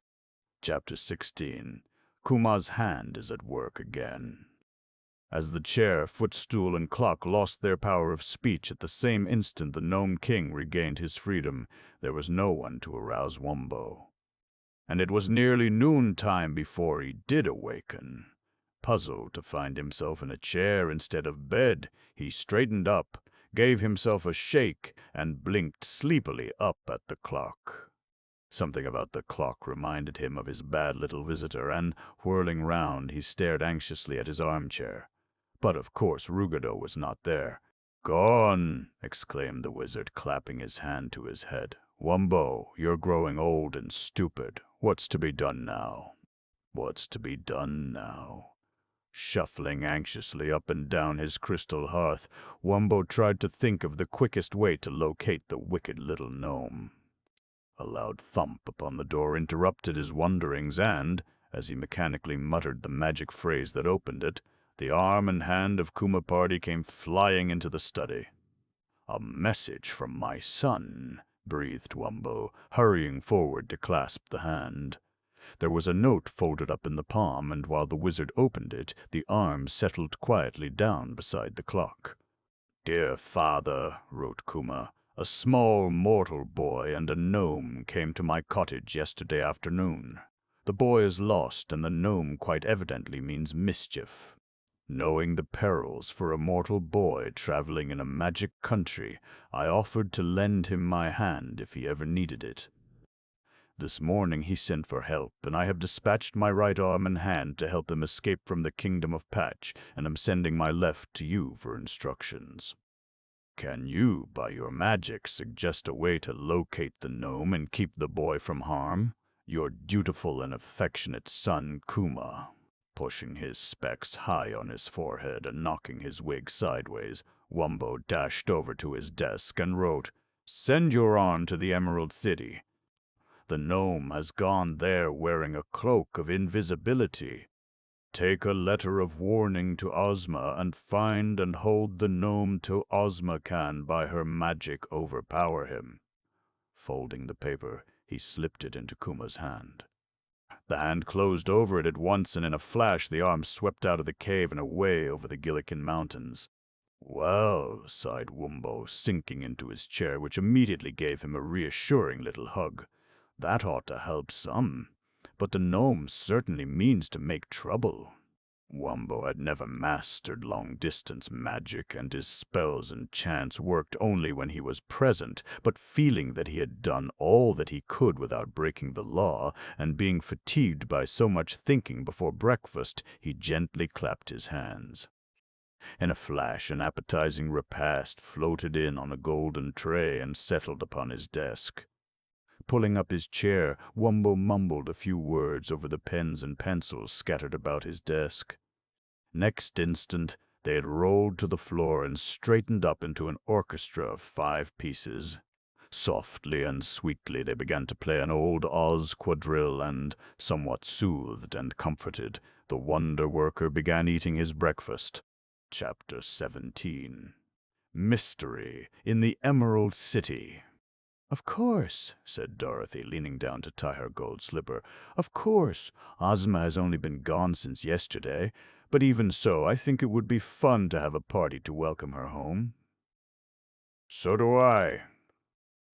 Chapter 16. Kuma's hand is at work again. As the chair, footstool, and clock lost their power of speech at the same instant the Gnome King regained his freedom, there was no one to arouse Wumbo. And it was nearly noontime before he did awaken. Puzzled to find himself in a chair instead of bed, he straightened up, gave himself a shake, and blinked sleepily up at the clock. Something about the clock reminded him of his bad little visitor, and, whirling round, he stared anxiously at his armchair. But of course Ruggedo was not there. "Gone!" exclaimed the wizard, clapping his hand to his head. "Wumbo, you're growing old and stupid. What's to be done now?" What's to be done now? Shuffling anxiously up and down his crystal hearth, Wumbo tried to think of the quickest way to locate the wicked little gnome. A loud thump upon the door interrupted his wonderings, and, as he mechanically muttered the magic phrase that opened it, the arm and hand of Kuma Party came flying into the study. "A message from my son," breathed Wumbo, hurrying forward to clasp the hand. There was a note folded up in the palm, and while the wizard opened it, the arm settled quietly down beside the clock. "Dear father," wrote Kuma, "a small mortal boy and a gnome came to my cottage yesterday afternoon. The boy is lost, and the gnome quite evidently means mischief. Knowing the perils for a mortal boy traveling in a magic country, I offered to lend him my hand if he ever needed it. This morning he sent for help, and I have dispatched my right arm and hand to help him escape from the kingdom of Patch, and am sending my left to you for instructions. Can you, by your magic, suggest a way to locate the gnome and keep the boy from harm? Your dutiful and affectionate son, Kuma." Pushing his specs high on his forehead and knocking his wig sideways, Wumbo dashed over to his desk and wrote, "Send your arm to the Emerald City. The gnome has gone there wearing a cloak of invisibility. Take a letter of warning to Ozma and find and hold the gnome till Ozma can by her magic overpower him." Folding the paper, he slipped it into Kuma's hand. The hand closed over it at once, and in a flash the arm swept out of the cave and away over the Gillikin Mountains. "Well," sighed Wumbo, sinking into his chair, which immediately gave him a reassuring little hug, "that ought to help some. But the gnome certainly means to make trouble." Wumbo had never mastered long-distance magic, and his spells and chants worked only when he was present, but feeling that he had done all that he could without breaking the law, and being fatigued by so much thinking before breakfast, he gently clapped his hands. In a flash, an appetizing repast floated in on a golden tray and settled upon his desk. Pulling up his chair, Wumbo mumbled a few words over the pens and pencils scattered about his desk. Next instant, they had rolled to the floor and straightened up into an orchestra of 5 pieces. Softly and sweetly they began to play an old Oz quadrille, and, somewhat soothed and comforted, the wonder worker began eating his breakfast. Chapter 17. Mystery in the Emerald City. "Of course," said Dorothy, leaning down to tie her gold slipper. "Of course, Ozma has only been gone since yesterday, but even so, I think it would be fun to have a party to welcome her home." "So do I."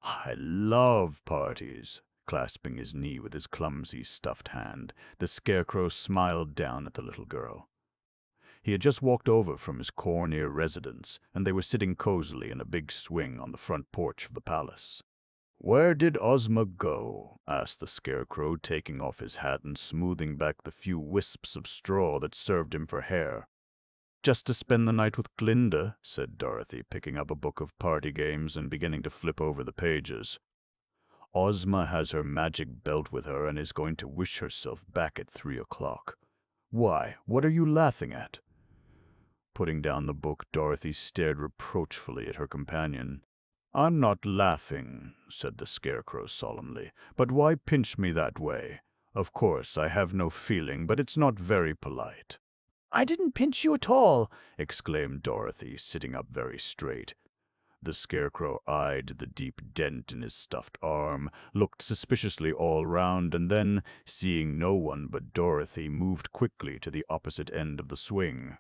"I love parties." Clasping his knee with his clumsy stuffed hand, the Scarecrow smiled down at the little girl. He had just walked over from his Cornier residence, and they were sitting cozily in a big swing on the front porch of the palace. "Where did Ozma go?" asked the Scarecrow, taking off his hat and smoothing back the few wisps of straw that served him for hair. "Just to spend the night with Glinda," said Dorothy, picking up a book of party games and beginning to flip over the pages. "Ozma has her magic belt with her and is going to wish herself back at 3 o'clock. Why, what are you laughing at?" Putting down the book, Dorothy stared reproachfully at her companion. "I'm not laughing," said the Scarecrow solemnly, "but why pinch me that way? Of course, I have no feeling, but it's not very polite." "I didn't pinch you at all!" exclaimed Dorothy, sitting up very straight. The Scarecrow eyed the deep dent in his stuffed arm, looked suspiciously all round, and then, seeing no one but Dorothy, moved quickly to the opposite end of the swing.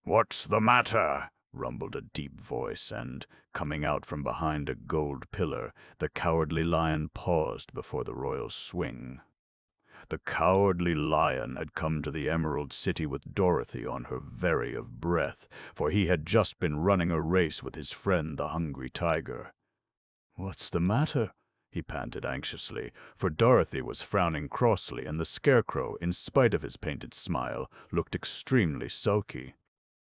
"What's the matter?" rumbled a deep voice, and, coming out from behind a gold pillar, the Cowardly Lion paused before the royal swing. The Cowardly Lion had come to the Emerald City with Dorothy on her very of breath, for he had just been running a race with his friend the Hungry Tiger. "What's the matter?" he panted anxiously, for Dorothy was frowning crossly, and the Scarecrow, in spite of his painted smile, looked extremely sulky.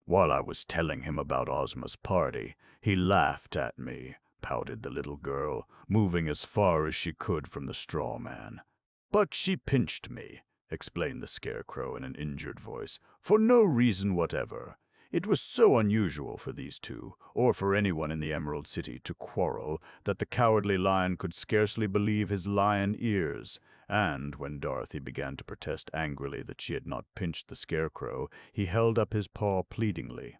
"While I was telling him about Ozma's party, he laughed at me," pouted the little girl, moving as far as she could from the straw man. "But she pinched me," explained the Scarecrow in an injured voice, "for no reason whatever. It was so unusual for these two, or for anyone in the Emerald City, to quarrel that the Cowardly Lion could scarcely believe his lion ears, and when Dorothy began to protest angrily that she had not pinched the Scarecrow, he held up his paw pleadingly.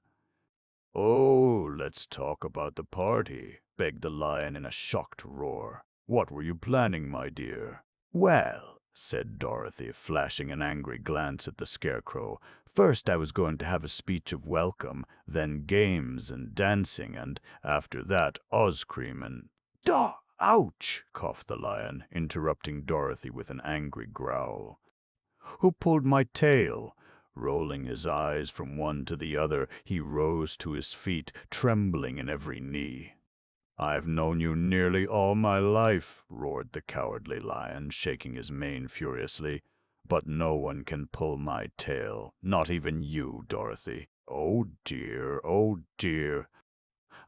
"Oh, let's talk about the party," begged the lion in a shocked roar. "What were you planning, my dear?" "Well," said Dorothy, flashing an angry glance at the Scarecrow, "first I was going to have a speech of welcome, then games and dancing, and after that Oz cream and—" Ouch!" coughed the lion, interrupting Dorothy with an angry growl. "Who pulled my tail?" Rolling his eyes from one to the other, he rose to his feet, trembling in every knee. "I've known you nearly all my life," roared the Cowardly Lion, shaking his mane furiously. "But no one can pull my tail, not even you, Dorothy. Oh dear, oh dear.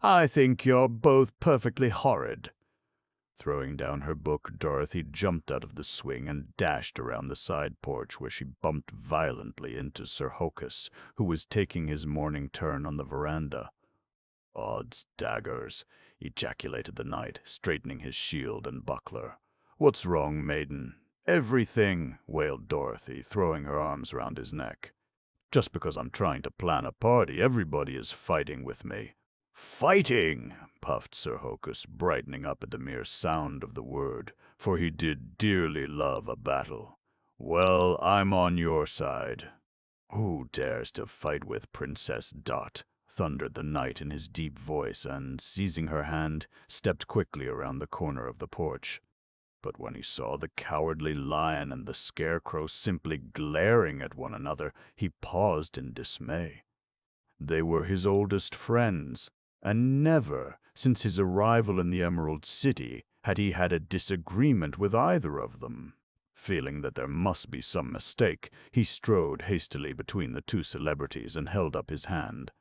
I think you're both perfectly horrid." Throwing down her book, Dorothy jumped out of the swing and dashed around the side porch, where she bumped violently into Sir Hokus, who was taking his morning turn on the veranda. "Odds daggers!" ejaculated the knight, straightening his shield and buckler. "What's wrong, maiden?" "Everything," wailed Dorothy, throwing her arms round his neck. "Just because I'm trying to plan a party, everybody is fighting with me." "Fighting!" puffed Sir Hokus, brightening up at the mere sound of the word, for he did dearly love a battle. "Well, I'm on your side." "Who dares to fight with Princess Dot?" thundered the knight in his deep voice, and, seizing her hand, stepped quickly around the corner of the porch. But when he saw the Cowardly Lion and the Scarecrow simply glaring at one another, he paused in dismay. They were his oldest friends, and never, since his arrival in the Emerald City, had he had a disagreement with either of them. Feeling that there must be some mistake, he strode hastily between the two celebrities and held up his hand.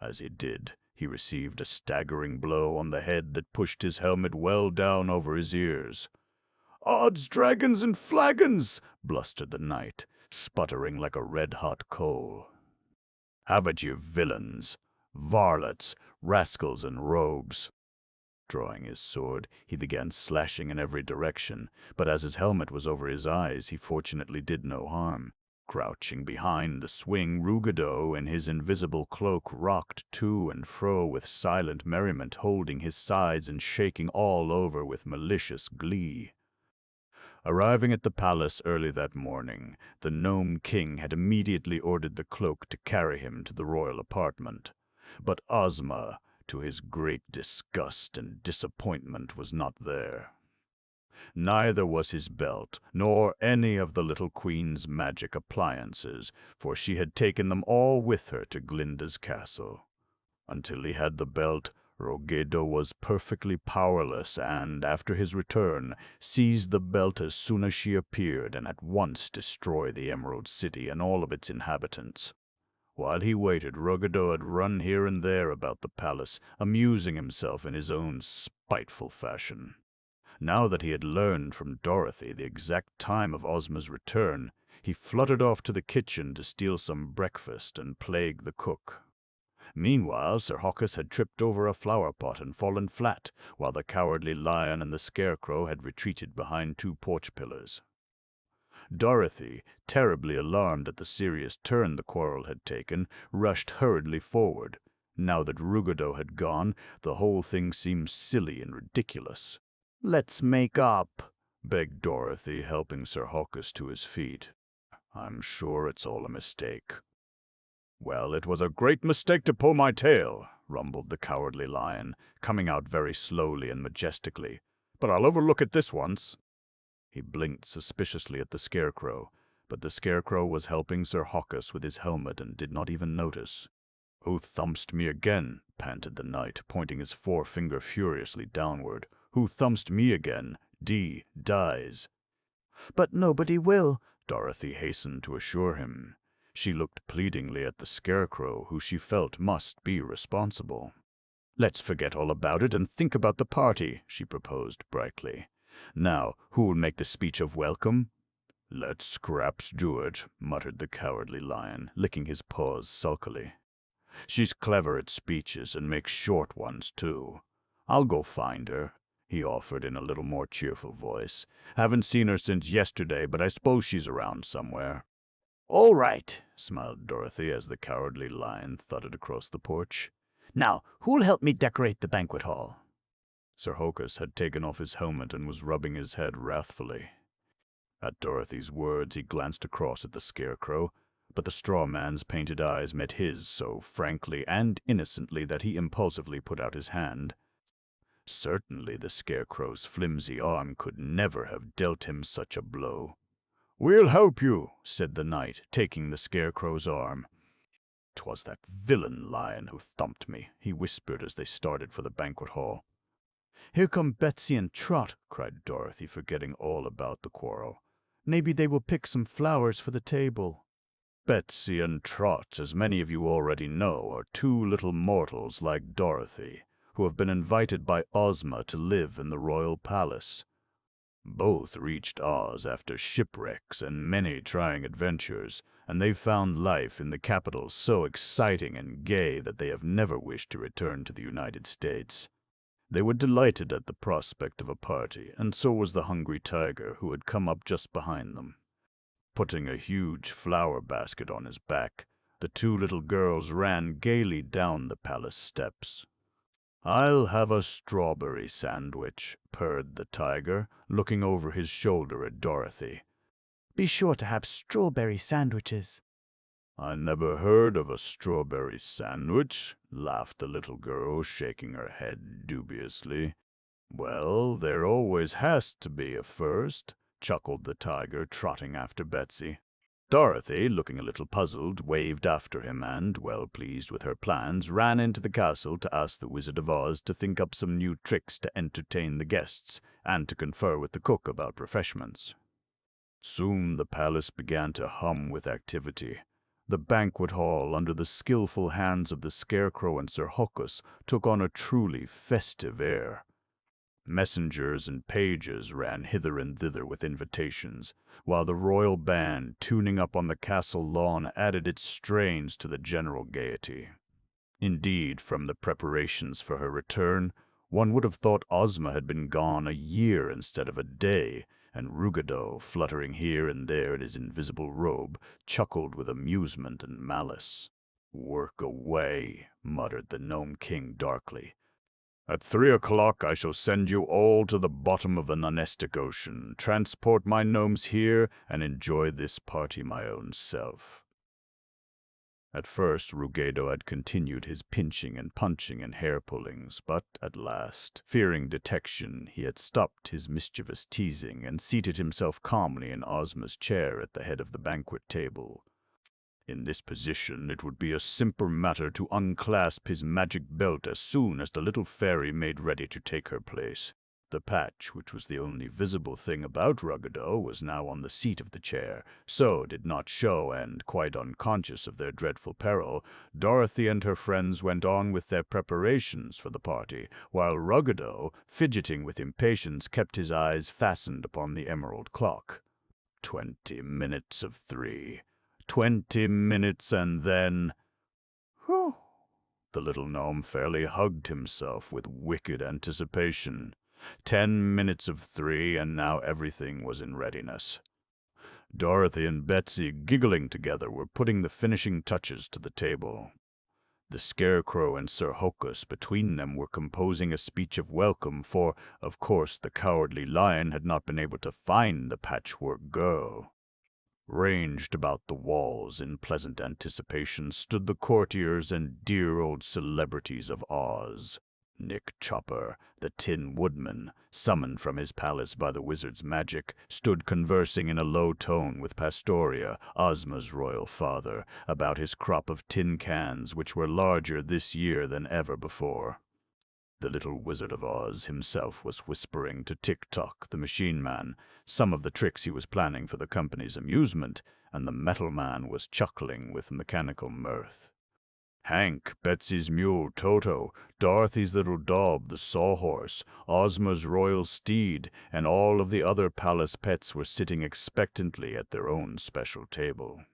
As he did, he received a staggering blow on the head that pushed his helmet well down over his ears. "Odds, dragons, and flagons!" blustered the knight, sputtering like a red-hot coal. "Have it, you villains, varlets, rascals, and rogues!" Drawing his sword, he began slashing in every direction, but as his helmet was over his eyes, he fortunately did no harm. Crouching behind the swing, Ruggedo, in his invisible cloak, rocked to and fro with silent merriment, holding his sides and shaking all over with malicious glee. Arriving at the palace early that morning, the Gnome King had immediately ordered the cloak to carry him to the royal apartment. But Ozma, to his great disgust and disappointment, was not there. Neither was his belt, nor any of the little queen's magic appliances, for she had taken them all with her to Glinda's castle. Until he had the belt, Ruggedo was perfectly powerless and, after his return, seized the belt as soon as she appeared and at once destroyed the Emerald City and all of its inhabitants. While he waited, Ruggedo had run here and there about the palace, amusing himself in his own spiteful fashion. Now that he had learned from Dorothy the exact time of Ozma's return, he fluttered off to the kitchen to steal some breakfast and plague the cook. Meanwhile, Sir Hokus had tripped over a flower pot and fallen flat, while the Cowardly Lion and the Scarecrow had retreated behind two porch pillars. Dorothy, terribly alarmed at the serious turn the quarrel had taken, rushed hurriedly forward. Now that Ruggedo had gone, the whole thing seemed silly and ridiculous. "Let's make up," begged Dorothy, helping Sir Hokus to his feet. "I'm sure it's all a mistake." "Well, it was a great mistake to pull my tail," rumbled the Cowardly Lion, coming out very slowly and majestically. "But I'll overlook it this once." He blinked suspiciously at the Scarecrow, but the Scarecrow was helping Sir Hokus with his helmet and did not even notice. "Who thumpsed me again?" panted the knight, pointing his forefinger furiously downward. "Who thumpsed me again? Dies." "But nobody will," Dorothy hastened to assure him. She looked pleadingly at the Scarecrow, who she felt must be responsible. "Let's forget all about it and think about the party," she proposed brightly. "Now, who'll make the speech of welcome?" "Let Scraps do it," muttered the Cowardly Lion, licking his paws sulkily. She's clever at speeches and makes short ones, too. I'll go find her," he offered in a little more cheerful voice. "Haven't seen her since yesterday, but I suppose she's around somewhere." "All right," smiled Dorothy as the Cowardly Lion thudded across the porch. "Now, who'll help me decorate the banquet hall?" Sir Hokus had taken off his helmet and was rubbing his head wrathfully. At Dorothy's words, he glanced across at the Scarecrow, but the straw man's painted eyes met his so frankly and innocently that he impulsively put out his hand. Certainly the Scarecrow's flimsy arm could never have dealt him such a blow. "We'll help you," said the knight, taking the Scarecrow's arm. "'Twas that villain lion who thumped me," he whispered as they started for the banquet hall. "Here come Betsy and Trot," cried Dorothy, forgetting all about the quarrel. "Maybe they will pick some flowers for the table." Betsy and Trot, as many of you already know, are two little mortals like Dorothy, who have been invited by Ozma to live in the royal palace. Both reached Oz after shipwrecks and many trying adventures, and they've found life in the capital so exciting and gay that they have never wished to return to the United States. They were delighted at the prospect of a party, and so was the Hungry Tiger, who had come up just behind them. Putting a huge flower basket on his back, the two little girls ran gaily down the palace steps. "I'll have a strawberry sandwich," purred the tiger, looking over his shoulder at Dorothy. "Be sure to have strawberry sandwiches." "I never heard of a strawberry sandwich," laughed the little girl, shaking her head dubiously. "Well, there always has to be a first," chuckled the tiger, trotting after Betsy. Dorothy, looking a little puzzled, waved after him and, well pleased with her plans, ran into the castle to ask the Wizard of Oz to think up some new tricks to entertain the guests and to confer with the cook about refreshments. Soon the palace began to hum with activity. The banquet hall, under the skillful hands of the Scarecrow and Sir Hokus, took on a truly festive air. Messengers and pages ran hither and thither with invitations, while the royal band, tuning up on the castle lawn, added its strains to the general gaiety. Indeed, from the preparations for her return, one would have thought Ozma had been gone a year instead of a day, and Ruggedo, fluttering here and there in his invisible robe, chuckled with amusement and malice. "Work away," muttered the Gnome King darkly. "At 3 o'clock I shall send you all to the bottom of the Nonestic Ocean, transport my gnomes here, and enjoy this party my own self." At first Ruggedo had continued his pinching and punching and hair-pullings, but at last, fearing detection, he had stopped his mischievous teasing and seated himself calmly in Ozma's chair at the head of the banquet table. In this position, it would be a simple matter to unclasp his magic belt as soon as the little fairy made ready to take her place. The patch, which was the only visible thing about Ruggedo, was now on the seat of the chair, so did not show, and, quite unconscious of their dreadful peril, Dorothy and her friends went on with their preparations for the party, while Ruggedo, fidgeting with impatience, kept his eyes fastened upon the emerald clock. 20 minutes of 3. 20 minutes, and then— "Whew!" The little gnome fairly hugged himself with wicked anticipation. 10 minutes of 3, and now everything was in readiness. Dorothy and Betsy, giggling together, were putting the finishing touches to the table. The Scarecrow and Sir Hokus between them were composing a speech of welcome, for, of course, the Cowardly Lion had not been able to find the Patchwork Girl. Ranged about the walls in pleasant anticipation stood the courtiers and dear old celebrities of Oz. Nick Chopper, the Tin Woodman, summoned from his palace by the wizard's magic, stood conversing in a low tone with Pastoria, Ozma's royal father, about his crop of tin cans, which were larger this year than ever before. The little Wizard of Oz himself was whispering to Tick-Tock, the Machine Man, some of the tricks he was planning for the company's amusement, and the Metal Man was chuckling with mechanical mirth. Hank, Betsy's mule Toto, Dorothy's little dog, the Sawhorse, Ozma's royal steed, and all of the other palace pets were sitting expectantly at their own special table.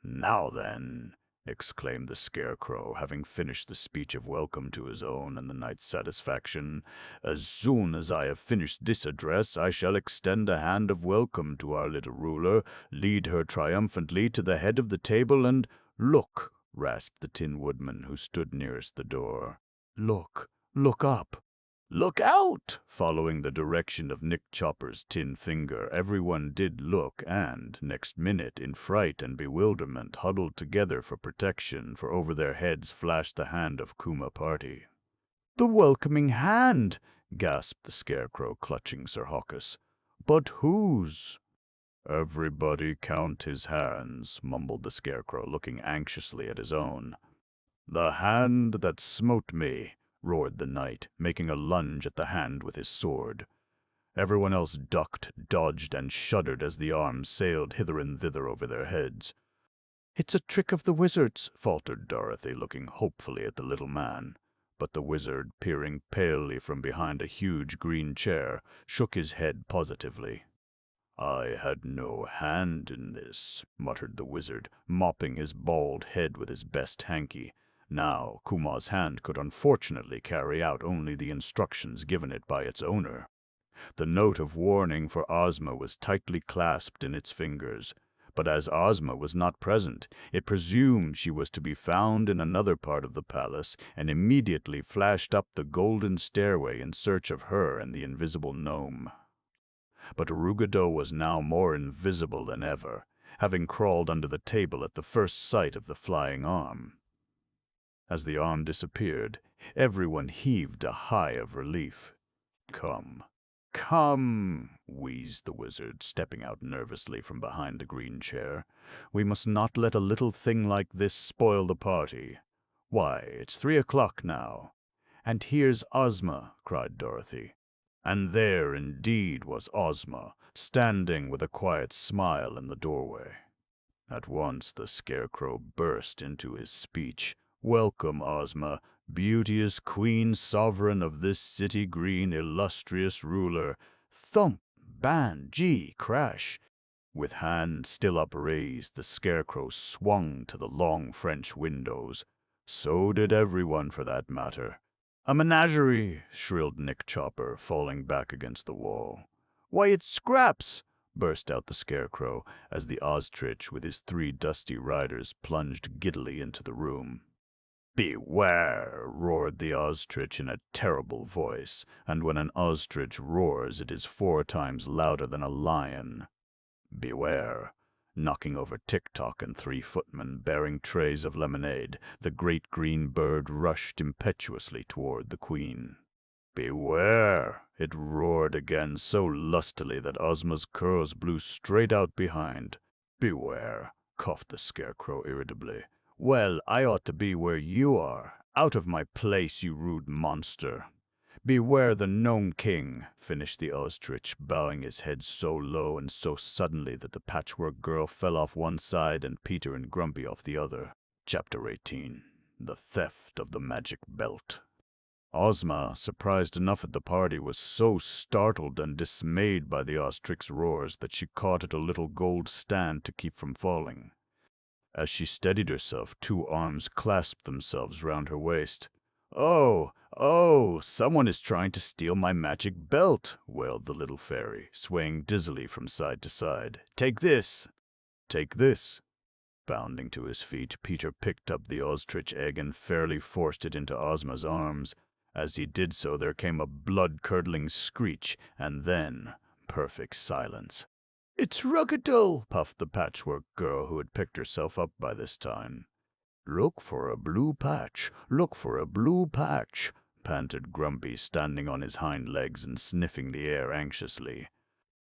"Now then," exclaimed the Scarecrow, having finished the speech of welcome to his own and the knight's satisfaction. "As soon as I have finished this address, I shall extend a hand of welcome to our little ruler, lead her triumphantly to the head of the table, and—" "Look!" rasped the Tin Woodman, who stood nearest the door. "Look! Look up!" "Look out!" Following the direction of Nick Chopper's tin finger, everyone did look, and, next minute, in fright and bewilderment, huddled together for protection, for over their heads flashed the hand of Kuma Party. "The welcoming hand!" gasped the Scarecrow, clutching Sir Hokus. "But whose?" "Everybody count his hands," mumbled the Scarecrow, looking anxiously at his own. "The hand that smote me," roared the knight, making a lunge at the hand with his sword. Everyone else ducked, dodged, and shuddered as the arm sailed hither and thither over their heads. "It's a trick of the wizard's," faltered Dorothy, looking hopefully at the little man. But the wizard, peering palely from behind a huge green chair, shook his head positively. "I had no hand in this," muttered the wizard, mopping his bald head with his best hanky. Now, Kuma's hand could unfortunately carry out only the instructions given it by its owner. The note of warning for Ozma was tightly clasped in its fingers, but as Ozma was not present, it presumed she was to be found in another part of the palace, and immediately flashed up the golden stairway in search of her and the invisible gnome. But Ruggedo was now more invisible than ever, having crawled under the table at the first sight of the flying arm. As the arm disappeared, everyone heaved a sigh of relief. "Come, come," wheezed the wizard, stepping out nervously from behind the green chair. "We must not let a little thing like this spoil the party. Why, it's 3 o'clock now." "And here's Ozma," cried Dorothy. And there indeed was Ozma, standing with a quiet smile in the doorway. At once the Scarecrow burst into his speech. "Welcome, Ozma, beauteous queen sovereign of this city green, illustrious ruler." Thump, ban, gee, crash. With hand still upraised, the Scarecrow swung to the long French windows. So did everyone, for that matter. "A menagerie!" shrilled Nick Chopper, falling back against the wall. "Why, it's Scraps!" burst out the Scarecrow, as the ostrich with his 3 dusty riders plunged giddily into the room. "Beware!" roared the ostrich in a terrible voice, and when an ostrich roars it is 4 times louder than a lion. "Beware!" Knocking over Tick-Tock and 3 footmen bearing trays of lemonade, the great green bird rushed impetuously toward the queen. "Beware!" it roared again so lustily that Ozma's curls blew straight out behind. "Beware!" coughed the Scarecrow irritably. "Well, I ought to be where you are. Out of my place, you rude monster." "Beware the Gnome King," finished the ostrich, bowing his head so low and so suddenly that the Patchwork Girl fell off one side and Peter and Grumpy off the other. Chapter 18. The Theft of the Magic Belt. Ozma, surprised enough at the party, was so startled and dismayed by the ostrich's roars that she caught at a little gold stand to keep from falling. As she steadied herself, 2 arms clasped themselves round her waist. "Oh, oh, someone is trying to steal my magic belt," wailed the little fairy, swaying dizzily from side to side. "Take this!" "Take this!" Bounding to his feet, Peter picked up the ostrich egg and fairly forced it into Ozma's arms. As he did so, there came a blood-curdling screech, and then perfect silence. "It's Ruggedo!" puffed the Patchwork Girl, who had picked herself up by this time. "Look for a blue patch, look for a blue patch," panted Grumpy, standing on his hind legs and sniffing the air anxiously.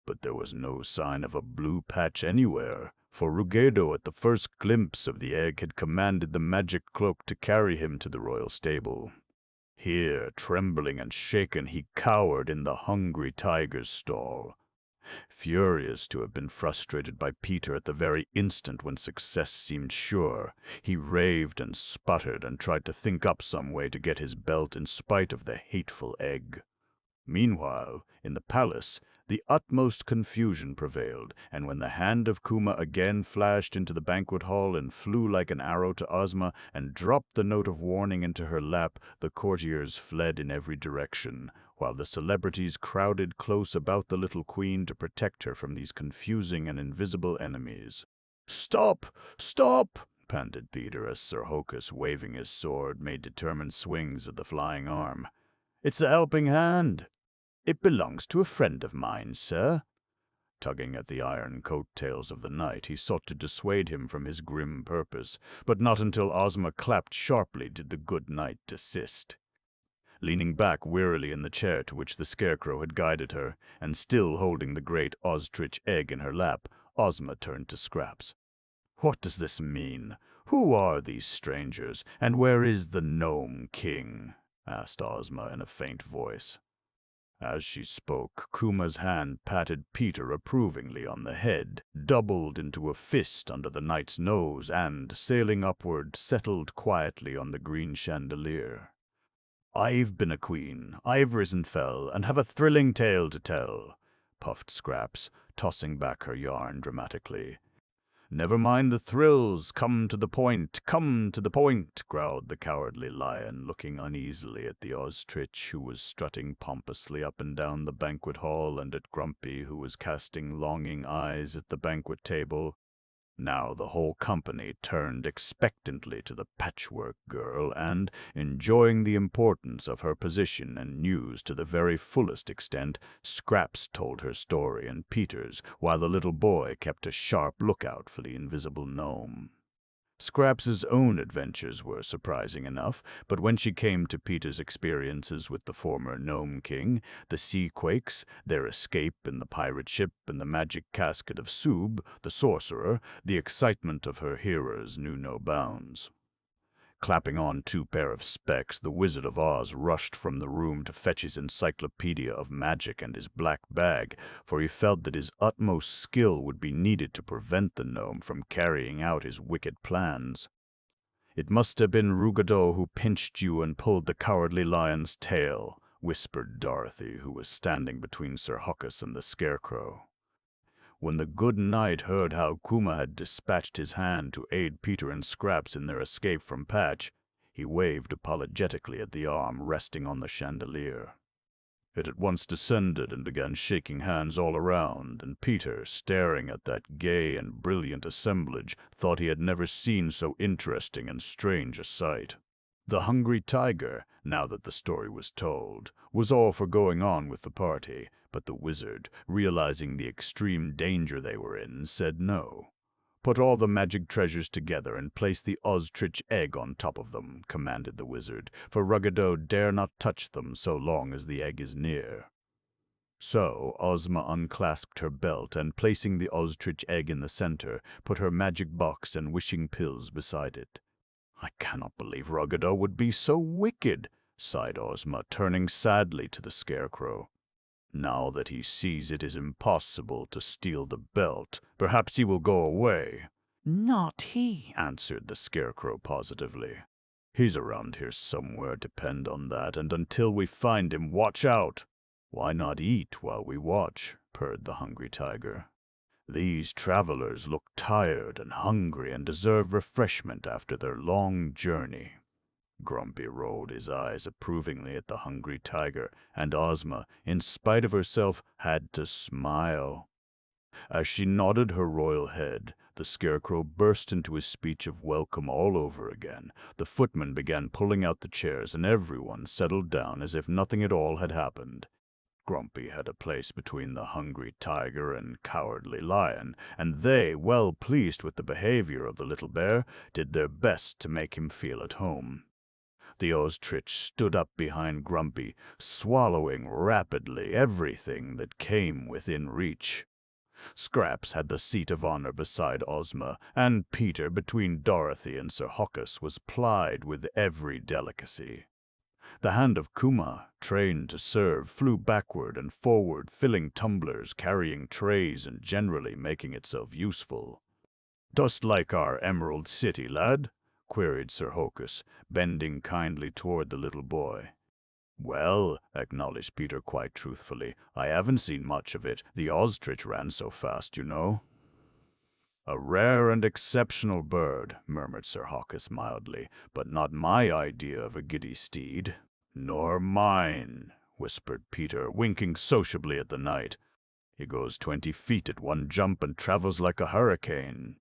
But there was no sign of a blue patch anywhere, for Ruggedo, at the first glimpse of the egg, had commanded the magic cloak to carry him to the royal stable. Here, trembling and shaken, he cowered in the hungry tiger's stall. Furious to have been frustrated by Peter at the very instant when success seemed sure, he raved and sputtered and tried to think up some way to get his belt in spite of the hateful egg. Meanwhile, in the palace, the utmost confusion prevailed, and when the hand of Kuma again flashed into the banquet hall and flew like an arrow to Ozma and dropped the note of warning into her lap, the courtiers fled in every direction, while the celebrities crowded close about the little queen to protect her from these confusing and invisible enemies. "Stop! Stop!" panted Peter as Sir Hokus, waving his sword, made determined swings at the flying arm. "It's the helping hand." "It belongs to a friend of mine, sir." Tugging at the iron coat-tails of the knight, he sought to dissuade him from his grim purpose, but not until Ozma clapped sharply did the good knight desist. Leaning back wearily in the chair to which the Scarecrow had guided her, and still holding the great ostrich egg in her lap, Ozma turned to Scraps. "What does this mean? Who are these strangers, and where is the Gnome King?" asked Ozma in a faint voice. As she spoke, Kuma's hand patted Peter approvingly on the head, doubled into a fist under the knight's nose, and, sailing upward, settled quietly on the green chandelier. "I've been a queen, I've risen fell, and have a thrilling tale to tell," puffed Scraps, tossing back her yarn dramatically. "Never mind the thrills, come to the point, growled the Cowardly Lion, looking uneasily at the ostrich, who was strutting pompously up and down the banquet hall, and at Grumpy, who was casting longing eyes at the banquet table. Now the whole company turned expectantly to the Patchwork Girl, and, enjoying the importance of her position and news to the very fullest extent, Scraps told her story and Peter's, while the little boy kept a sharp lookout for the invisible gnome. Scraps's own adventures were surprising enough, but when she came to Peter's experiences with the former Gnome King, the sea quakes, their escape in the pirate ship, and the magic casket of Soob, the sorcerer, the excitement of her hearers knew no bounds. Clapping on 2 pair of specs, the Wizard of Oz rushed from the room to fetch his encyclopedia of magic and his black bag, for he felt that his utmost skill would be needed to prevent the gnome from carrying out his wicked plans. "It must have been Ruggedo who pinched you and pulled the Cowardly Lion's tail," whispered Dorothy, who was standing between Sir Hokus and the Scarecrow. When the good knight heard how Kuma had dispatched his hand to aid Peter and Scraps in their escape from Patch, he waved apologetically at the arm resting on the chandelier. It at once descended and began shaking hands all around, and Peter, staring at that gay and brilliant assemblage, thought he had never seen so interesting and strange a sight. The Hungry Tiger, now that the story was told, was all for going on with the party, but the wizard, realizing the extreme danger they were in, said no. "Put all the magic treasures together and place the ostrich egg on top of them," commanded the wizard, "for Ruggedo dare not touch them so long as the egg is near." So Ozma unclasped her belt and, placing the ostrich egg in the center, put her magic box and wishing pills beside it. "I cannot believe Ruggedo would be so wicked," sighed Ozma, turning sadly to the Scarecrow. "Now that he sees it is impossible to steal the belt, perhaps he will go away." "Not he," answered the Scarecrow positively. "He's around here somewhere, depend on that, and until we find him, watch out." "Why not eat while we watch?" purred the Hungry Tiger. "These travelers look tired and hungry and deserve refreshment after their long journey." Grumpy rolled his eyes approvingly at the Hungry Tiger, and Ozma, in spite of herself, had to smile. As she nodded her royal head, the Scarecrow burst into his speech of welcome all over again. The footmen began pulling out the chairs, and everyone settled down as if nothing at all had happened. Grumpy had a place between the Hungry Tiger and Cowardly Lion, and they, well pleased with the behavior of the little bear, did their best to make him feel at home. The ostrich stood up behind Grumpy, swallowing rapidly everything that came within reach. Scraps had the seat of honor beside Ozma, and Peter, between Dorothy and Sir Hokus, was plied with every delicacy. The hand of Kuma, trained to serve, flew backward and forward, filling tumblers, carrying trays, and generally making itself useful. "Dost like our Emerald City, lad?" queried Sir Hokus, bending kindly toward the little boy. Well, acknowledged Peter quite truthfully, I haven't seen much of it. The ostrich ran so fast, you know. A rare and exceptional bird, murmured Sir Hawkus mildly, but not my idea of a giddy steed. Nor mine, whispered Peter, winking sociably at the knight. He goes 20 feet at one jump and travels like a hurricane.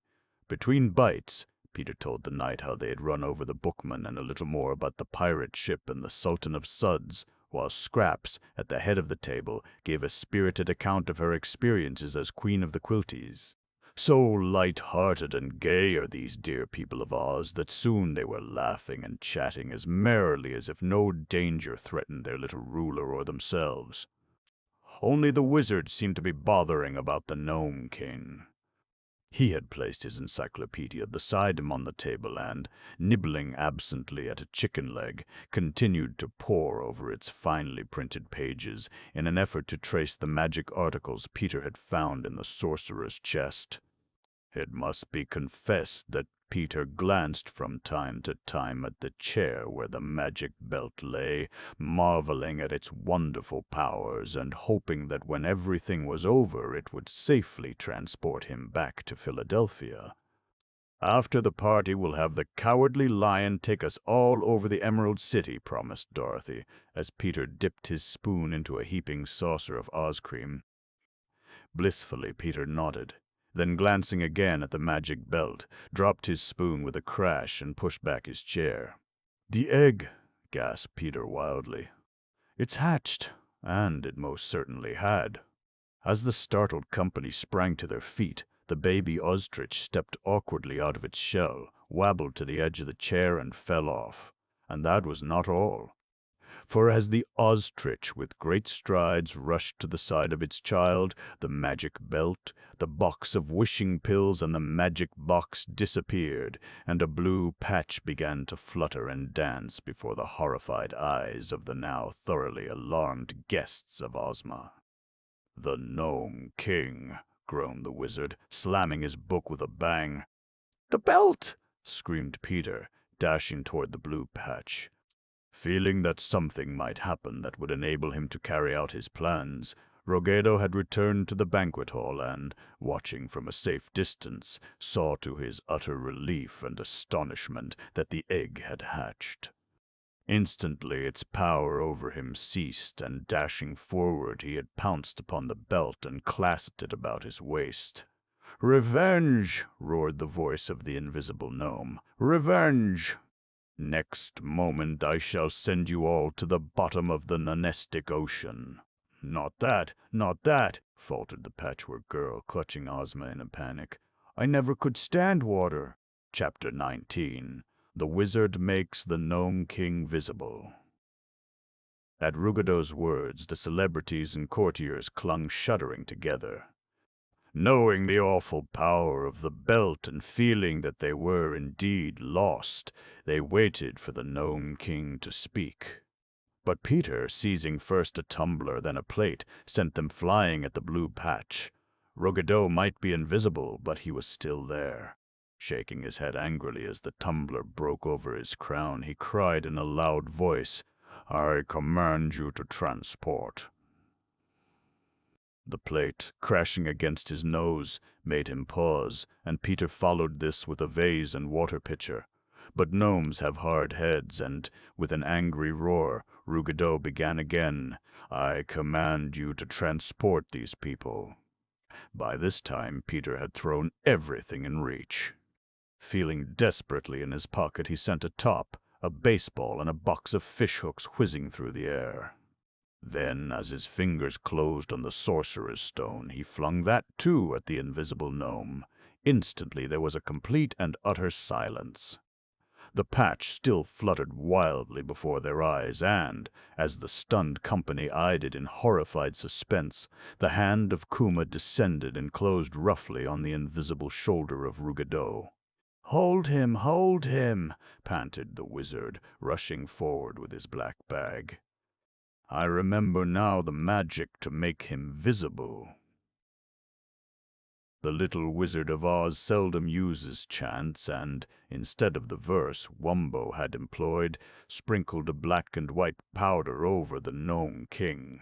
Between bites, Peter told the knight how they had run over the bookman and a little more about the pirate ship and the Sultan of Suds, while Scraps, at the head of the table, gave a spirited account of her experiences as Queen of the Quilties. So light-hearted and gay are these dear people of Oz that soon they were laughing and chatting as merrily as if no danger threatened their little ruler or themselves. Only the wizard seemed to be bothering about the Gnome King. He had placed his encyclopedia beside him on the table and, nibbling absently at a chicken leg, continued to pore over its finely printed pages in an effort to trace the magic articles Peter had found in the sorcerer's chest. It must be confessed that Peter glanced from time to time at the chair where the magic belt lay, marveling at its wonderful powers and hoping that when everything was over it would safely transport him back to Philadelphia. After the party we'll have the Cowardly Lion take us all over the Emerald City, promised Dorothy, as Peter dipped his spoon into a heaping saucer of Oz cream. Blissfully Peter nodded. Then, glancing again at the magic belt, dropped his spoon with a crash and pushed back his chair. "The egg!" gasped Peter wildly. "It's hatched!" And it most certainly had. As the startled company sprang to their feet, the baby ostrich stepped awkwardly out of its shell, wabbled to the edge of the chair, and fell off. And that was not all. For as the ostrich with great strides rushed to the side of its child, the magic belt, the box of wishing pills, and the magic box disappeared, and a blue patch began to flutter and dance before the horrified eyes of the now thoroughly alarmed guests of Ozma. "The Gnome King," groaned the wizard, slamming his book with a bang. "The belt!" screamed Peter, dashing toward the blue patch. Feeling that something might happen that would enable him to carry out his plans, Ruggedo had returned to the banquet hall and, watching from a safe distance, saw to his utter relief and astonishment that the egg had hatched. Instantly its power over him ceased, and dashing forward he had pounced upon the belt and clasped it about his waist. "Revenge!" roared the voice of the invisible gnome. "Revenge! Next moment I shall send you all to the bottom of the Nonestic Ocean." Not that," faltered the Patchwork Girl, clutching Ozma in a panic. "I never could stand water." Chapter 19. The Wizard Makes the Gnome King Visible. At Ruggedo's words, the celebrities and courtiers clung shuddering together. Knowing the awful power of the belt and feeling that they were indeed lost, they waited for the Gnome King to speak. But Peter, seizing first a tumbler, then a plate, sent them flying at the blue patch. Ruggedo might be invisible, but he was still there. Shaking his head angrily as the tumbler broke over his crown, he cried in a loud voice, "I command you to transport." The plate, crashing against his nose, made him pause, and Peter followed this with a vase and water pitcher. But gnomes have hard heads, and, with an angry roar, Ruggedo began again, "I command you to transport these people." By this time, Peter had thrown everything in reach. Feeling desperately in his pocket, he sent a top, a baseball, and a box of fishhooks whizzing through the air. Then, as his fingers closed on the sorcerer's stone, he flung that too at the invisible gnome. Instantly there was a complete and utter silence. The patch still fluttered wildly before their eyes, and, as the stunned company eyed it in horrified suspense, the hand of Kuma descended and closed roughly on the invisible shoulder of Ruggedo. Hold him," panted the wizard, rushing forward with his black bag. "I remember now the magic to make him visible." The little Wizard of Oz seldom uses chants, and, instead of the verse Wumbo had employed, sprinkled a black and white powder over the Gnome King.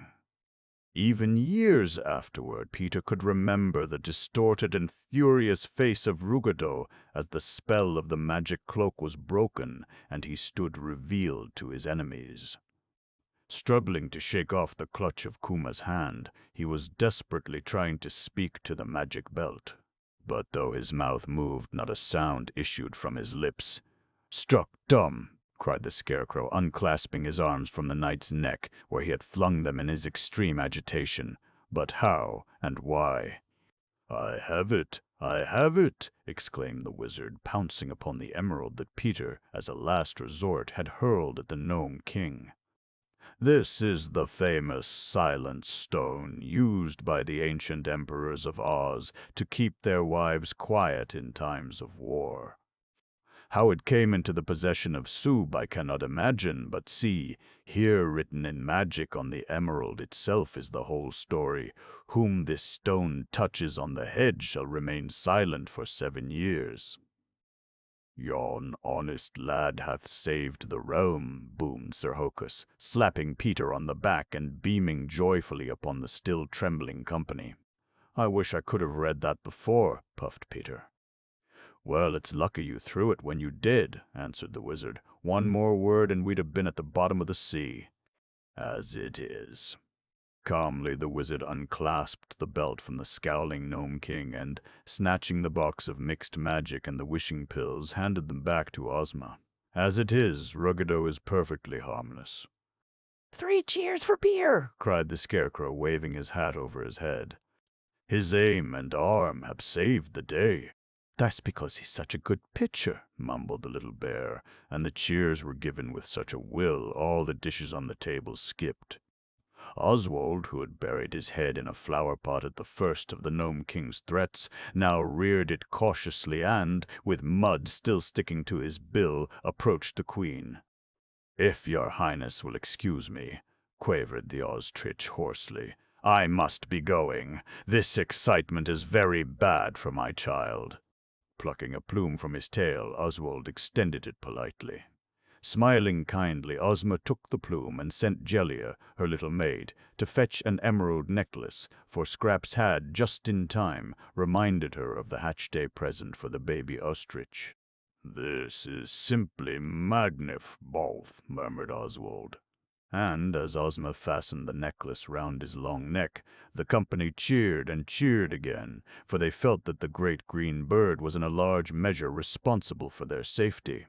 Even years afterward, Peter could remember the distorted and furious face of Ruggedo as the spell of the magic cloak was broken and he stood revealed to his enemies. Struggling to shake off the clutch of Kuma's hand, he was desperately trying to speak to the magic belt. But though his mouth moved, not a sound issued from his lips. "Struck dumb!" cried the Scarecrow, unclasping his arms from the knight's neck, where he had flung them in his extreme agitation. "But how and why?" "I have it! I have it!" exclaimed the wizard, pouncing upon the emerald that Peter, as a last resort, had hurled at the Gnome King. "This is the famous Silent Stone used by the ancient emperors of Oz to keep their wives quiet in times of war. How it came into the possession of Soob I cannot imagine, but see, here written in magic on the emerald itself is the whole story. Whom this stone touches on the head shall remain silent for 7 years. "Yon honest lad hath saved the realm," boomed Sir Hokus, slapping Peter on the back and beaming joyfully upon the still trembling company. "I wish I could have read that before," puffed Peter. "Well, it's lucky you threw it when you did," answered the wizard. "One more word and we'd have been at the bottom of the sea." "As it is." Calmly the wizard unclasped the belt from the scowling Gnome King and, snatching the box of mixed magic and the wishing pills, handed them back to Ozma. "As it is, Ruggedo is perfectly harmless." "3 cheers for Peter!" cried the Scarecrow, waving his hat over his head. "His aim and arm have saved the day." "That's because he's such a good pitcher," mumbled the little bear, and the cheers were given with such a will all the dishes on the table skipped. Oswald, who had buried his head in a flower-pot at the first of the Gnome King's threats, now reared it cautiously and, with mud still sticking to his bill, approached the Queen. "If your Highness will excuse me," quavered the ostrich hoarsely, "I must be going. This excitement is very bad for my child." Plucking a plume from his tail, Oswald extended it politely. Smiling kindly, Ozma took the plume and sent Jellia, her little maid, to fetch an emerald necklace, for Scraps had, just in time, reminded her of the hatch-day present for the baby ostrich. "This is simply both," murmured Oswald. And, as Ozma fastened the necklace round his long neck, the company cheered and cheered again, for they felt that the great green bird was in a large measure responsible for their safety.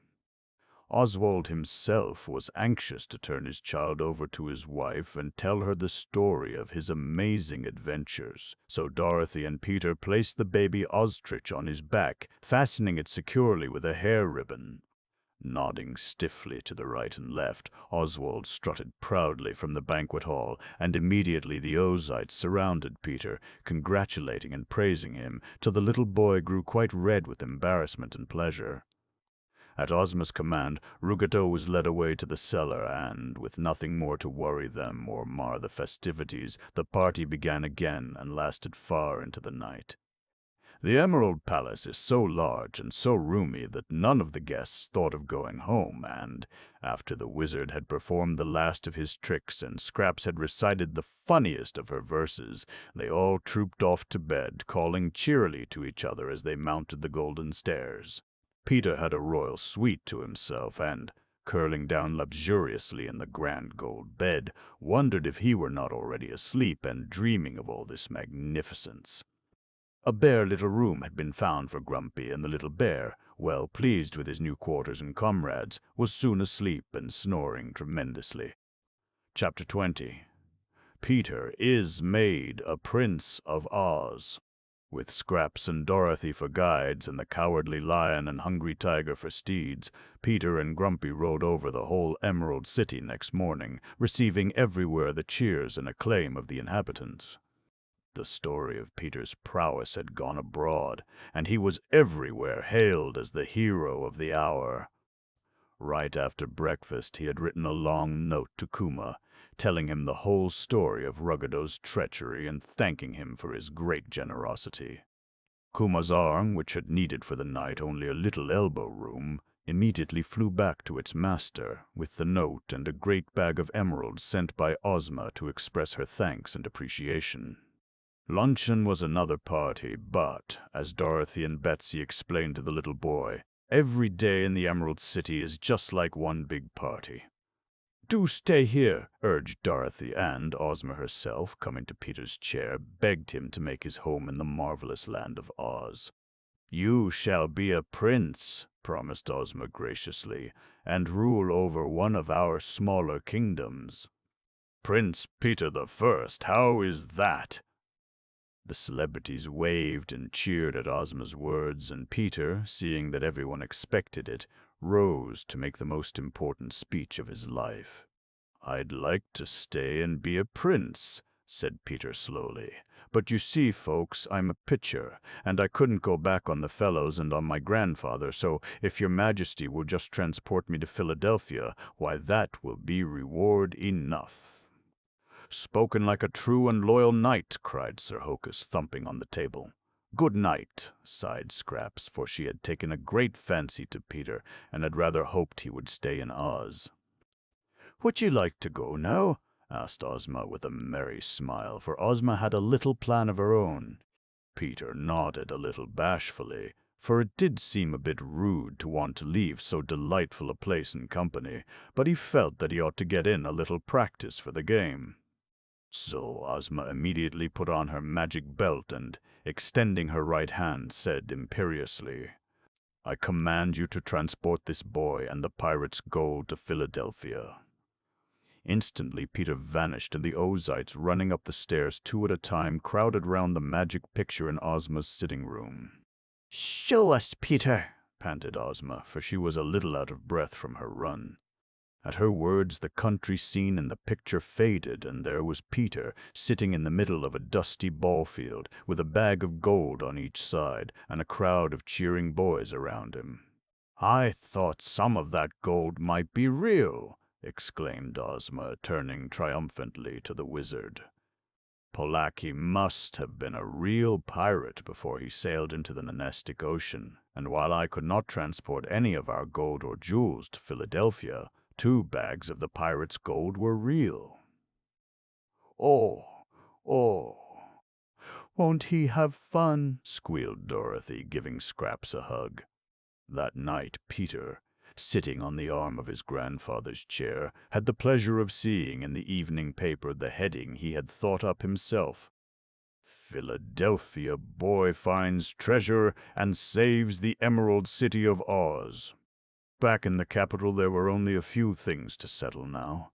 Oswald himself was anxious to turn his child over to his wife and tell her the story of his amazing adventures, so Dorothy and Peter placed the baby ostrich on his back, fastening it securely with a hair ribbon. Nodding stiffly to the right and left, Oswald strutted proudly from the banquet hall, and immediately the Ozites surrounded Peter, congratulating and praising him, till the little boy grew quite red with embarrassment and pleasure. At Ozma's command, Ruggedo was led away to the cellar, and, with nothing more to worry them or mar the festivities, the party began again and lasted far into the night. The Emerald Palace is so large and so roomy that none of the guests thought of going home, and, after the wizard had performed the last of his tricks and Scraps had recited the funniest of her verses, they all trooped off to bed, calling cheerily to each other as they mounted the golden stairs. Peter had a royal suite to himself, and, curling down luxuriously in the grand gold bed, wondered if he were not already asleep and dreaming of all this magnificence. A bare little room had been found for Grumpy, and the little bear, well pleased with his new quarters and comrades, was soon asleep and snoring tremendously. Chapter 20. Peter is made a Prince of Oz. With Scraps and Dorothy for guides and the Cowardly Lion and Hungry Tiger for steeds, Peter and Grumpy rode over the whole Emerald City next morning, receiving everywhere the cheers and acclaim of the inhabitants. The story of Peter's prowess had gone abroad, and he was everywhere hailed as the hero of the hour. Right after breakfast he had written a long note to Kuma, telling him the whole story of Ruggedo's treachery and thanking him for his great generosity. Kuma's arm, which had needed for the night only a little elbow room, immediately flew back to its master, with the note and a great bag of emeralds sent by Ozma to express her thanks and appreciation. Luncheon was another party, but, as Dorothy and Betsy explained to the little boy, every day in the Emerald City is just like one big party. "Do stay here," urged Dorothy, and Ozma herself, coming to Peter's chair, begged him to make his home in the marvelous land of Oz. "You shall be a prince," promised Ozma graciously, "and rule over one of our smaller kingdoms." "Prince Peter the First, how is that?" The celebrities waved and cheered at Ozma's words, and Peter, seeing that everyone expected it, rose to make the most important speech of his life. "I'd like to stay and be a prince," said Peter slowly. "But you see, folks, I'm a pitcher, and I couldn't go back on the fellows and on my grandfather, so if your majesty will just transport me to Philadelphia, why that will be reward enough." "Spoken like a true and loyal knight," cried Sir Hokus, thumping on the table. "Good night," sighed Scraps, for she had taken a great fancy to Peter, and had rather hoped he would stay in Oz. "Would you like to go now?" asked Ozma with a merry smile, for Ozma had a little plan of her own. Peter nodded a little bashfully, for it did seem a bit rude to want to leave so delightful a place and company, but he felt that he ought to get in a little practice for the game. So Ozma immediately put on her magic belt and, extending her right hand, said imperiously, "I command you to transport this boy and the pirate's gold to Philadelphia." Instantly Peter vanished, and the Ozites, running up the stairs 2 at a time, crowded round the magic picture in Ozma's sitting room. "Show us, Peter," panted Ozma, for she was a little out of breath from her run. At her words, the country scene in the picture faded, and there was Peter, sitting in the middle of a dusty ball field, with a bag of gold on each side, and a crowd of cheering boys around him. "I thought some of that gold might be real," exclaimed Ozma, turning triumphantly to the wizard. "Polaki must have been a real pirate before he sailed into the Nonestic Ocean, and while I could not transport any of our gold or jewels to Philadelphia, 2 bags of the pirate's gold were real." "Oh, oh, won't he have fun?" squealed Dorothy, giving Scraps a hug. That night Peter, sitting on the arm of his grandfather's chair, had the pleasure of seeing in the evening paper the heading he had thought up himself: "Philadelphia Boy Finds Treasure and Saves the Emerald City of Oz." Back in the capital there were only a few things to settle now.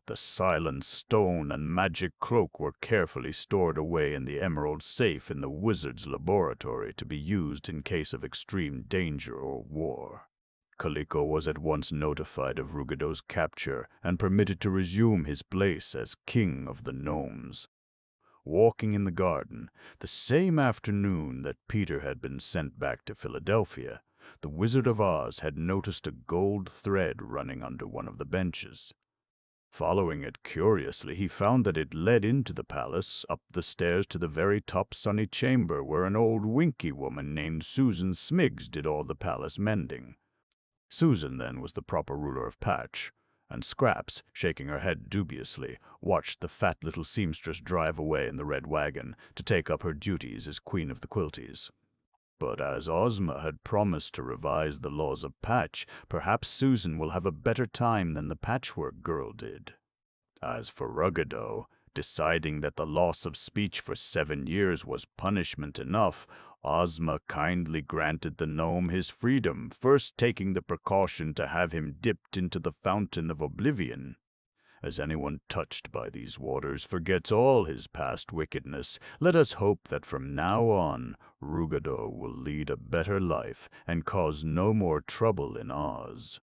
The silent stone and magic cloak were carefully stored away in the emerald safe in the wizard's laboratory to be used in case of extreme danger or war. Kaliko was at once notified of Ruggedo's capture and permitted to resume his place as king of the gnomes. Walking in the garden, the same afternoon that Peter had been sent back to Philadelphia, the Wizard of Oz had noticed a gold thread running under one of the benches. Following it curiously, he found that it led into the palace, up the stairs to the very top sunny chamber where an old winky woman named Susan Smiggs did all the palace mending. Susan, then, was the proper ruler of Patch, and Scraps, shaking her head dubiously, watched the fat little seamstress drive away in the red wagon to take up her duties as Queen of the Quilties. But as Ozma had promised to revise the laws of Patch, perhaps Susan will have a better time than the Patchwork Girl did. As for Ruggedo, deciding that the loss of speech for 7 years was punishment enough, Ozma kindly granted the gnome his freedom, first taking the precaution to have him dipped into the Fountain of Oblivion. As anyone touched by these waters forgets all his past wickedness, let us hope that from now on Ruggedo will lead a better life and cause no more trouble in Oz.